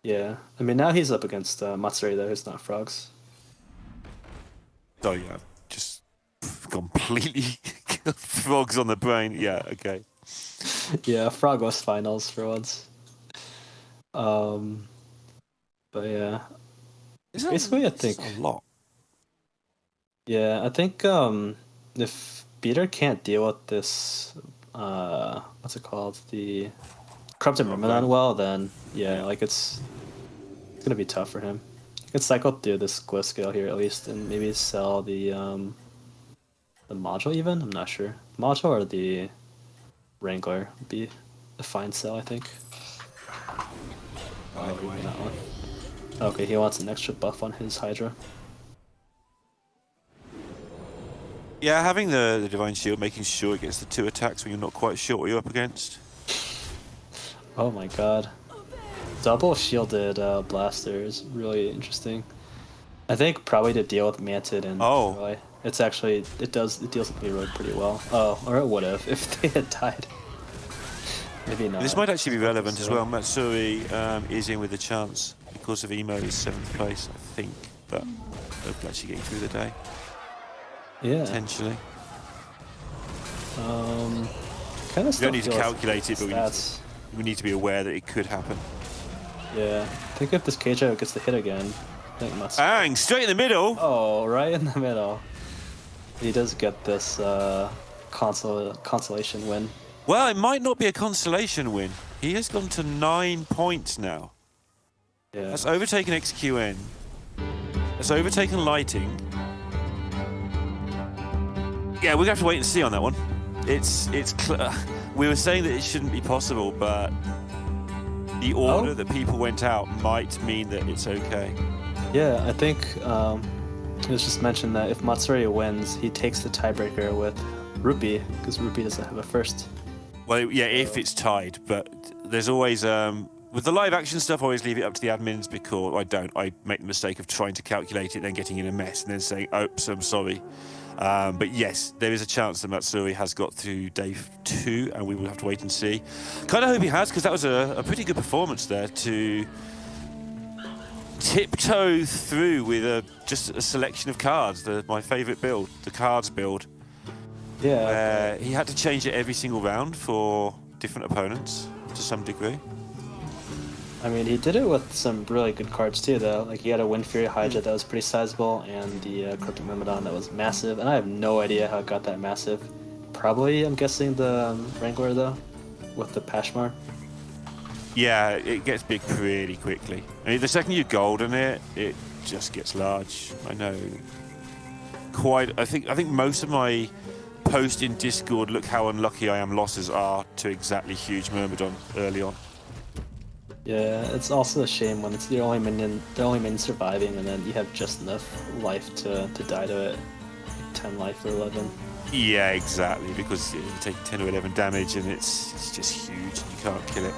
Yeah, I mean, now he's up against Matsuri, though, who's not frogs. Oh, yeah, just completely frogs on the brain. Yeah, okay. Yeah, Frogos finals for once. But yeah. Basically, I think... a lot. Yeah, I think if Beater can't deal with this, what's it called? The Corrupted Myrmidon well, then yeah, it's gonna be tough for him. He could cycle through this glow scale here at least, and maybe sell the module even. I'm not sure. Module or the Wrangler would be the fine sell, I think. Oh, that one. Okay, he wants an extra buff on his Hydra. Yeah, having the Divine Shield, making sure it gets the 2 attacks when you're not quite sure what you're up against. Oh my god. Double shielded blaster is really interesting. I think probably to deal with Manted and Troy, it's actually it deals with Leroy pretty well. Oh, or it would have if they had died. Maybe not. This might actually be relevant as well. Matsuri is in with a chance because of Emo's 7th place, I think, but hopefully actually getting through the day. Yeah. Potentially. Kind of. We don't need to calculate it, but we need to be aware that it could happen. Yeah. I think if this Keijo gets the hit again, I think must. Bang! Straight in the middle. Oh, right in the middle. He does get this consolation win. Well, it might not be a consolation win. He has gone to 9 points now. Yeah. That's overtaken XQN. That's overtaken Lighting. Yeah, we're gonna have to wait and see on that one. We were saying that it shouldn't be possible, but the order that people went out might mean that it's okay. Yeah, I think it was just mentioned that if Matsuri wins, he takes the tiebreaker with Rupee, because Rupee doesn't have a first. Well, yeah, if it's tied, but there's always with the live action stuff, I always leave it up to the admins because I make the mistake of trying to calculate it, then getting in a mess, and then saying, "Oops, I'm sorry." But yes, there is a chance that Matsuri has got through day 2, and we will have to wait and see. Kind of hope he has, because that was a pretty good performance there to tiptoe through with just a selection of cards. My favourite build, the cards build. Yeah. He had to change it every single round for different opponents to some degree. I mean, he did it with some really good cards too, though. Like, he had a Wind Fury Hydra that was pretty sizable, and the Cryptic Myrmidon that was massive. And I have no idea how it got that massive. Probably, I'm guessing, the Wrangler, though, with the Pashmar. Yeah, it gets big pretty quickly. I mean, the second you golden it, it just gets large. I know. I think most of my post in Discord, look how unlucky I am losses are to exactly huge Myrmidon early on. Yeah, it's also a shame when it's the only minion surviving, and then you have just enough life to die to it. 10 life or 11. Yeah, exactly, because you take 10 or 11 damage and it's just huge and you can't kill it.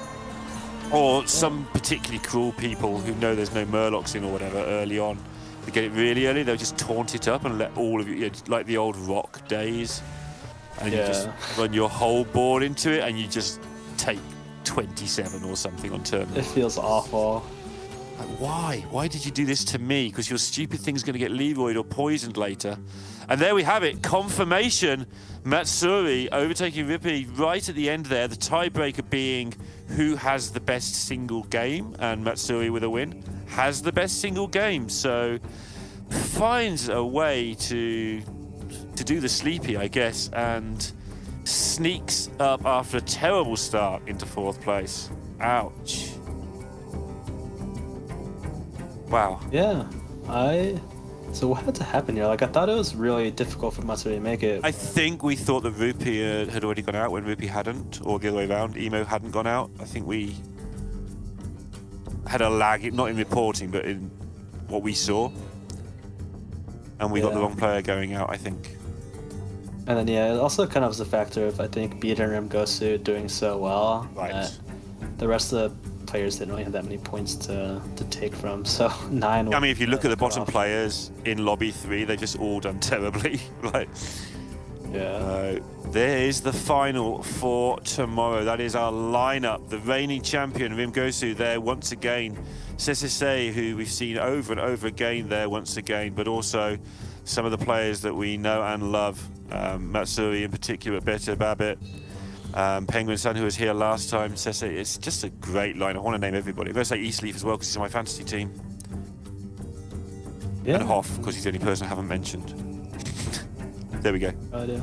Or some particularly cruel people who know there's no Murlocs in or whatever early on. They get it really early, they'll just taunt it up and let all of you, like the old rock days. And you just run your whole board into it and you just take 27 or something on turn. It feels awful. Like, why? Why did you do this to me? Because your stupid thing's going to get Leroyed or poisoned later. And there we have it. Confirmation. Matsuri overtaking Rippi right at the end there. The tiebreaker being who has the best single game. And Matsuri with a win has the best single game. So finds a way to do the sleepy, I guess, and sneaks up after a terrible start into 4th place. Ouch. Wow. Yeah, so what had to happen here? Like, I thought it was really difficult for Matsuri to make it. I think we thought that Rupee had already gone out when Rupee hadn't, or the other way around. Emo hadn't gone out. I think we had a lag, not in reporting, but in what we saw. And we got the wrong player going out, I think. And then, yeah, it also kind of was a factor of, I think, Beater and Gosu doing so well. Right. That the rest of the players didn't really have that many points to take from. So 9. I mean, if you look at the bottom players in Lobby 3, they've just all done terribly. Like, yeah. There is the final for tomorrow. That is our lineup. The reigning champion, Rim Gosu, there once again. Sesese, who we've seen over and over again there once again, but also some of the players that we know and love. Matsuri in particular, Better Babbitt, Penguin-san, who was here last time. Sese, it's just a great line. I want to name everybody. I'm going to say Eastleaf as well because he's in my fantasy team. Yeah. And Hoff, because he's the only person I haven't mentioned. There we go. Yeah.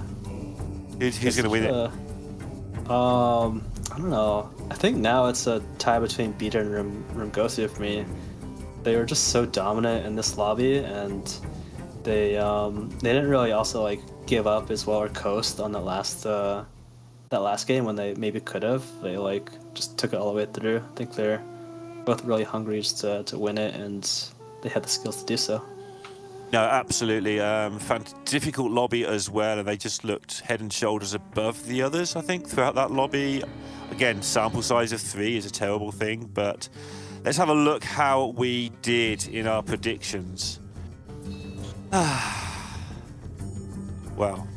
Who's going to win it? I don't know. I think now it's a tie between Beater and Rimgosu for me. They were just so dominant in this lobby, and they didn't really also like give up as well or coast on that last game when they maybe could have. They like just took it all the way through. I think they're both really hungry just to win it, and they had the skills to do so. No, absolutely. Difficult lobby as well, and they just looked head and shoulders above the others, I think, throughout that lobby. Again, sample size of 3 is a terrible thing, but let's have a look how we did in our predictions. Well,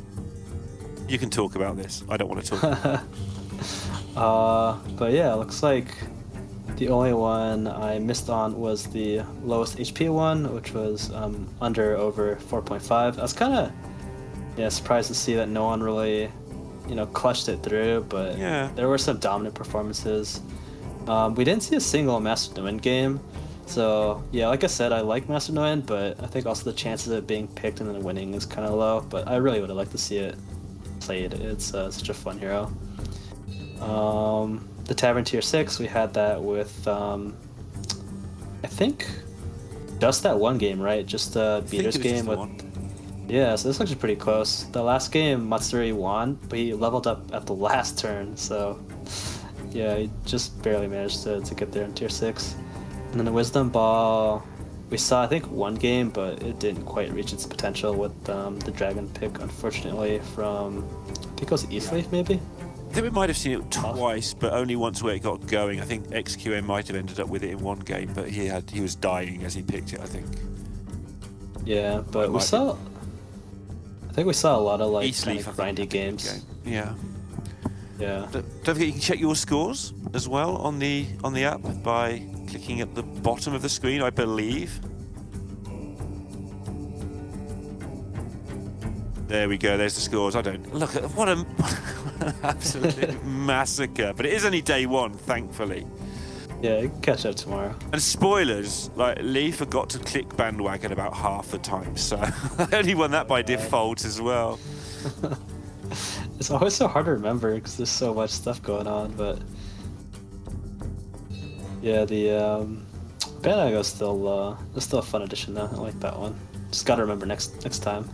you can talk about this. I don't want to talk. But yeah, it looks like the only one I missed on was the lowest HP one, which was under over 4.5. I was kind of surprised to see that no one really, clutched it through, but Yeah. there were some dominant performances. We didn't see a single Master No Win game, so yeah, like I said, I like Master No Win, but I think also the chances of it being picked and then winning is kind of low, but I really would have liked to see it played. It's such a fun hero. The Tavern Tier 6, we had that with, I think, just that one game, right? Just a beaters game with... Yeah, so this is actually pretty close. The last game, Matsuri won, but he leveled up at the last turn, so... Yeah, he just barely managed to get there in Tier 6. And then the Wisdom Ball, we saw, I think, one game, but it didn't quite reach its potential with the Dragon pick, unfortunately, from... I think it was Eastleaf, maybe? I think we might have seen it twice, but only once where it got going. I think XQM might have ended up with it in one game, but he was dying as he picked it, I think. Yeah, but we saw... I think we saw a lot of like Eastleaf, kind of grindy games. Yeah. Yeah. Don't forget you can check your scores as well on the app by clicking at the bottom of the screen, I believe. There we go. There's the scores. I don't look at what an absolute massacre. But it is only day 1, thankfully. Yeah, you can catch up tomorrow. And spoilers, like Lee forgot to click bandwagon about half the time, so I only won that by default as well. It's always so hard to remember because there's so much stuff going on, but yeah, the bandwagon is still a fun addition though. I like that one. Just gotta remember next time.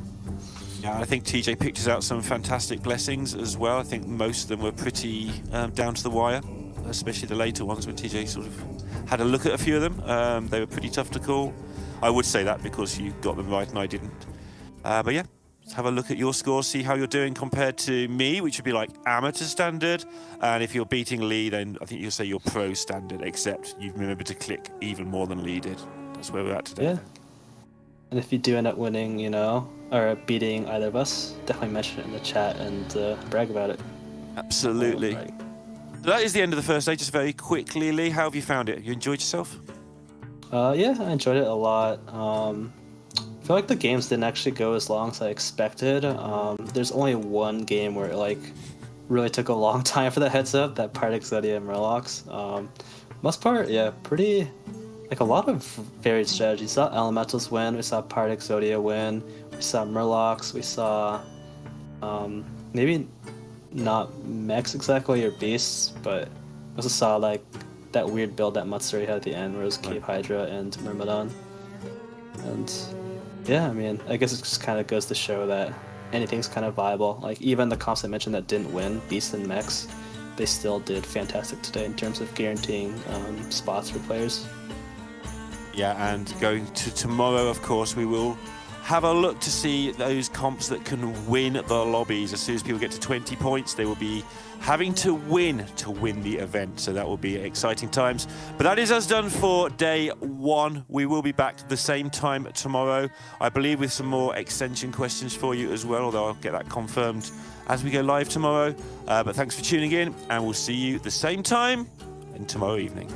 Yeah, I think TJ picked us out some fantastic blessings as well. I think most of them were pretty down to the wire, especially the later ones when TJ sort of had a look at a few of them. They were pretty tough to call. I would say that because you got them right and I didn't. But yeah, let's have a look at your scores, see how you're doing compared to me, which would be like amateur standard. And if you're beating Lee, then I think you'll say you're pro standard, except you've remembered to click even more than Lee did. That's where we're at today. Yeah. And if you do end up winning, or beating either of us, definitely mention it in the chat and brag about it. Absolutely. So that is the end of the first day. Just very quickly, Lee, how have you found it? You enjoyed yourself? Yeah, I enjoyed it a lot. I feel like the games didn't actually go as long as I expected. There's only one game where it really took a long time for the heads up, that part Exodia and Murlocs. Most part, yeah, pretty... a lot of varied strategies. We saw Elementals win, we saw Part Exodia win, we saw Murlocs, we saw maybe not mechs exactly or beasts, but we also saw that weird build that Matsuri had at the end where it was Cave Hydra and Myrmidon. And yeah, I mean, I guess it just kind of goes to show that anything's kind of viable. Even the comps I mentioned that didn't win, beasts and mechs, they still did fantastic today in terms of guaranteeing spots for players. Yeah, and going to tomorrow, of course, we will have a look to see those comps that can win the lobbies. As soon as people get to 20 points, they will be having to win the event. So that will be exciting times. But that is us done for day 1. We will be back at the same time tomorrow, I believe, with some more extension questions for you as well, although I'll get that confirmed as we go live tomorrow. But thanks for tuning in, and we'll see you at the same time and tomorrow evening.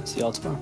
See y'all tomorrow.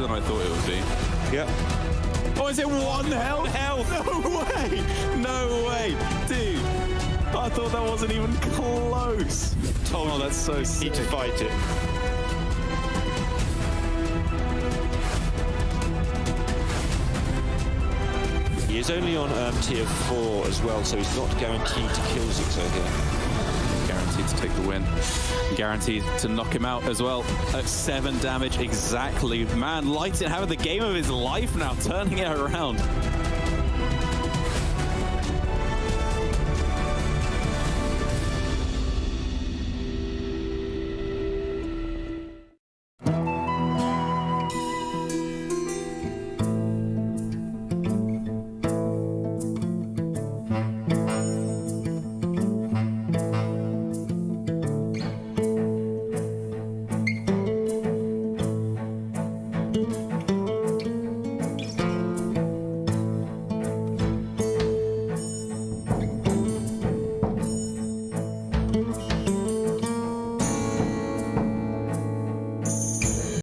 than I thought it would be. Yep. Oh, is it one health? Health. No way! No way! Dude, I thought that wasn't even close. Oh, that's so sick. Need to fight it. He is only on tier 4 as well, so he's not guaranteed to kill Zigzag here. Guaranteed to take the win. Guaranteed to knock him out as well at 7 damage exactly. Man, Lights it having the game of his life now, turning it around.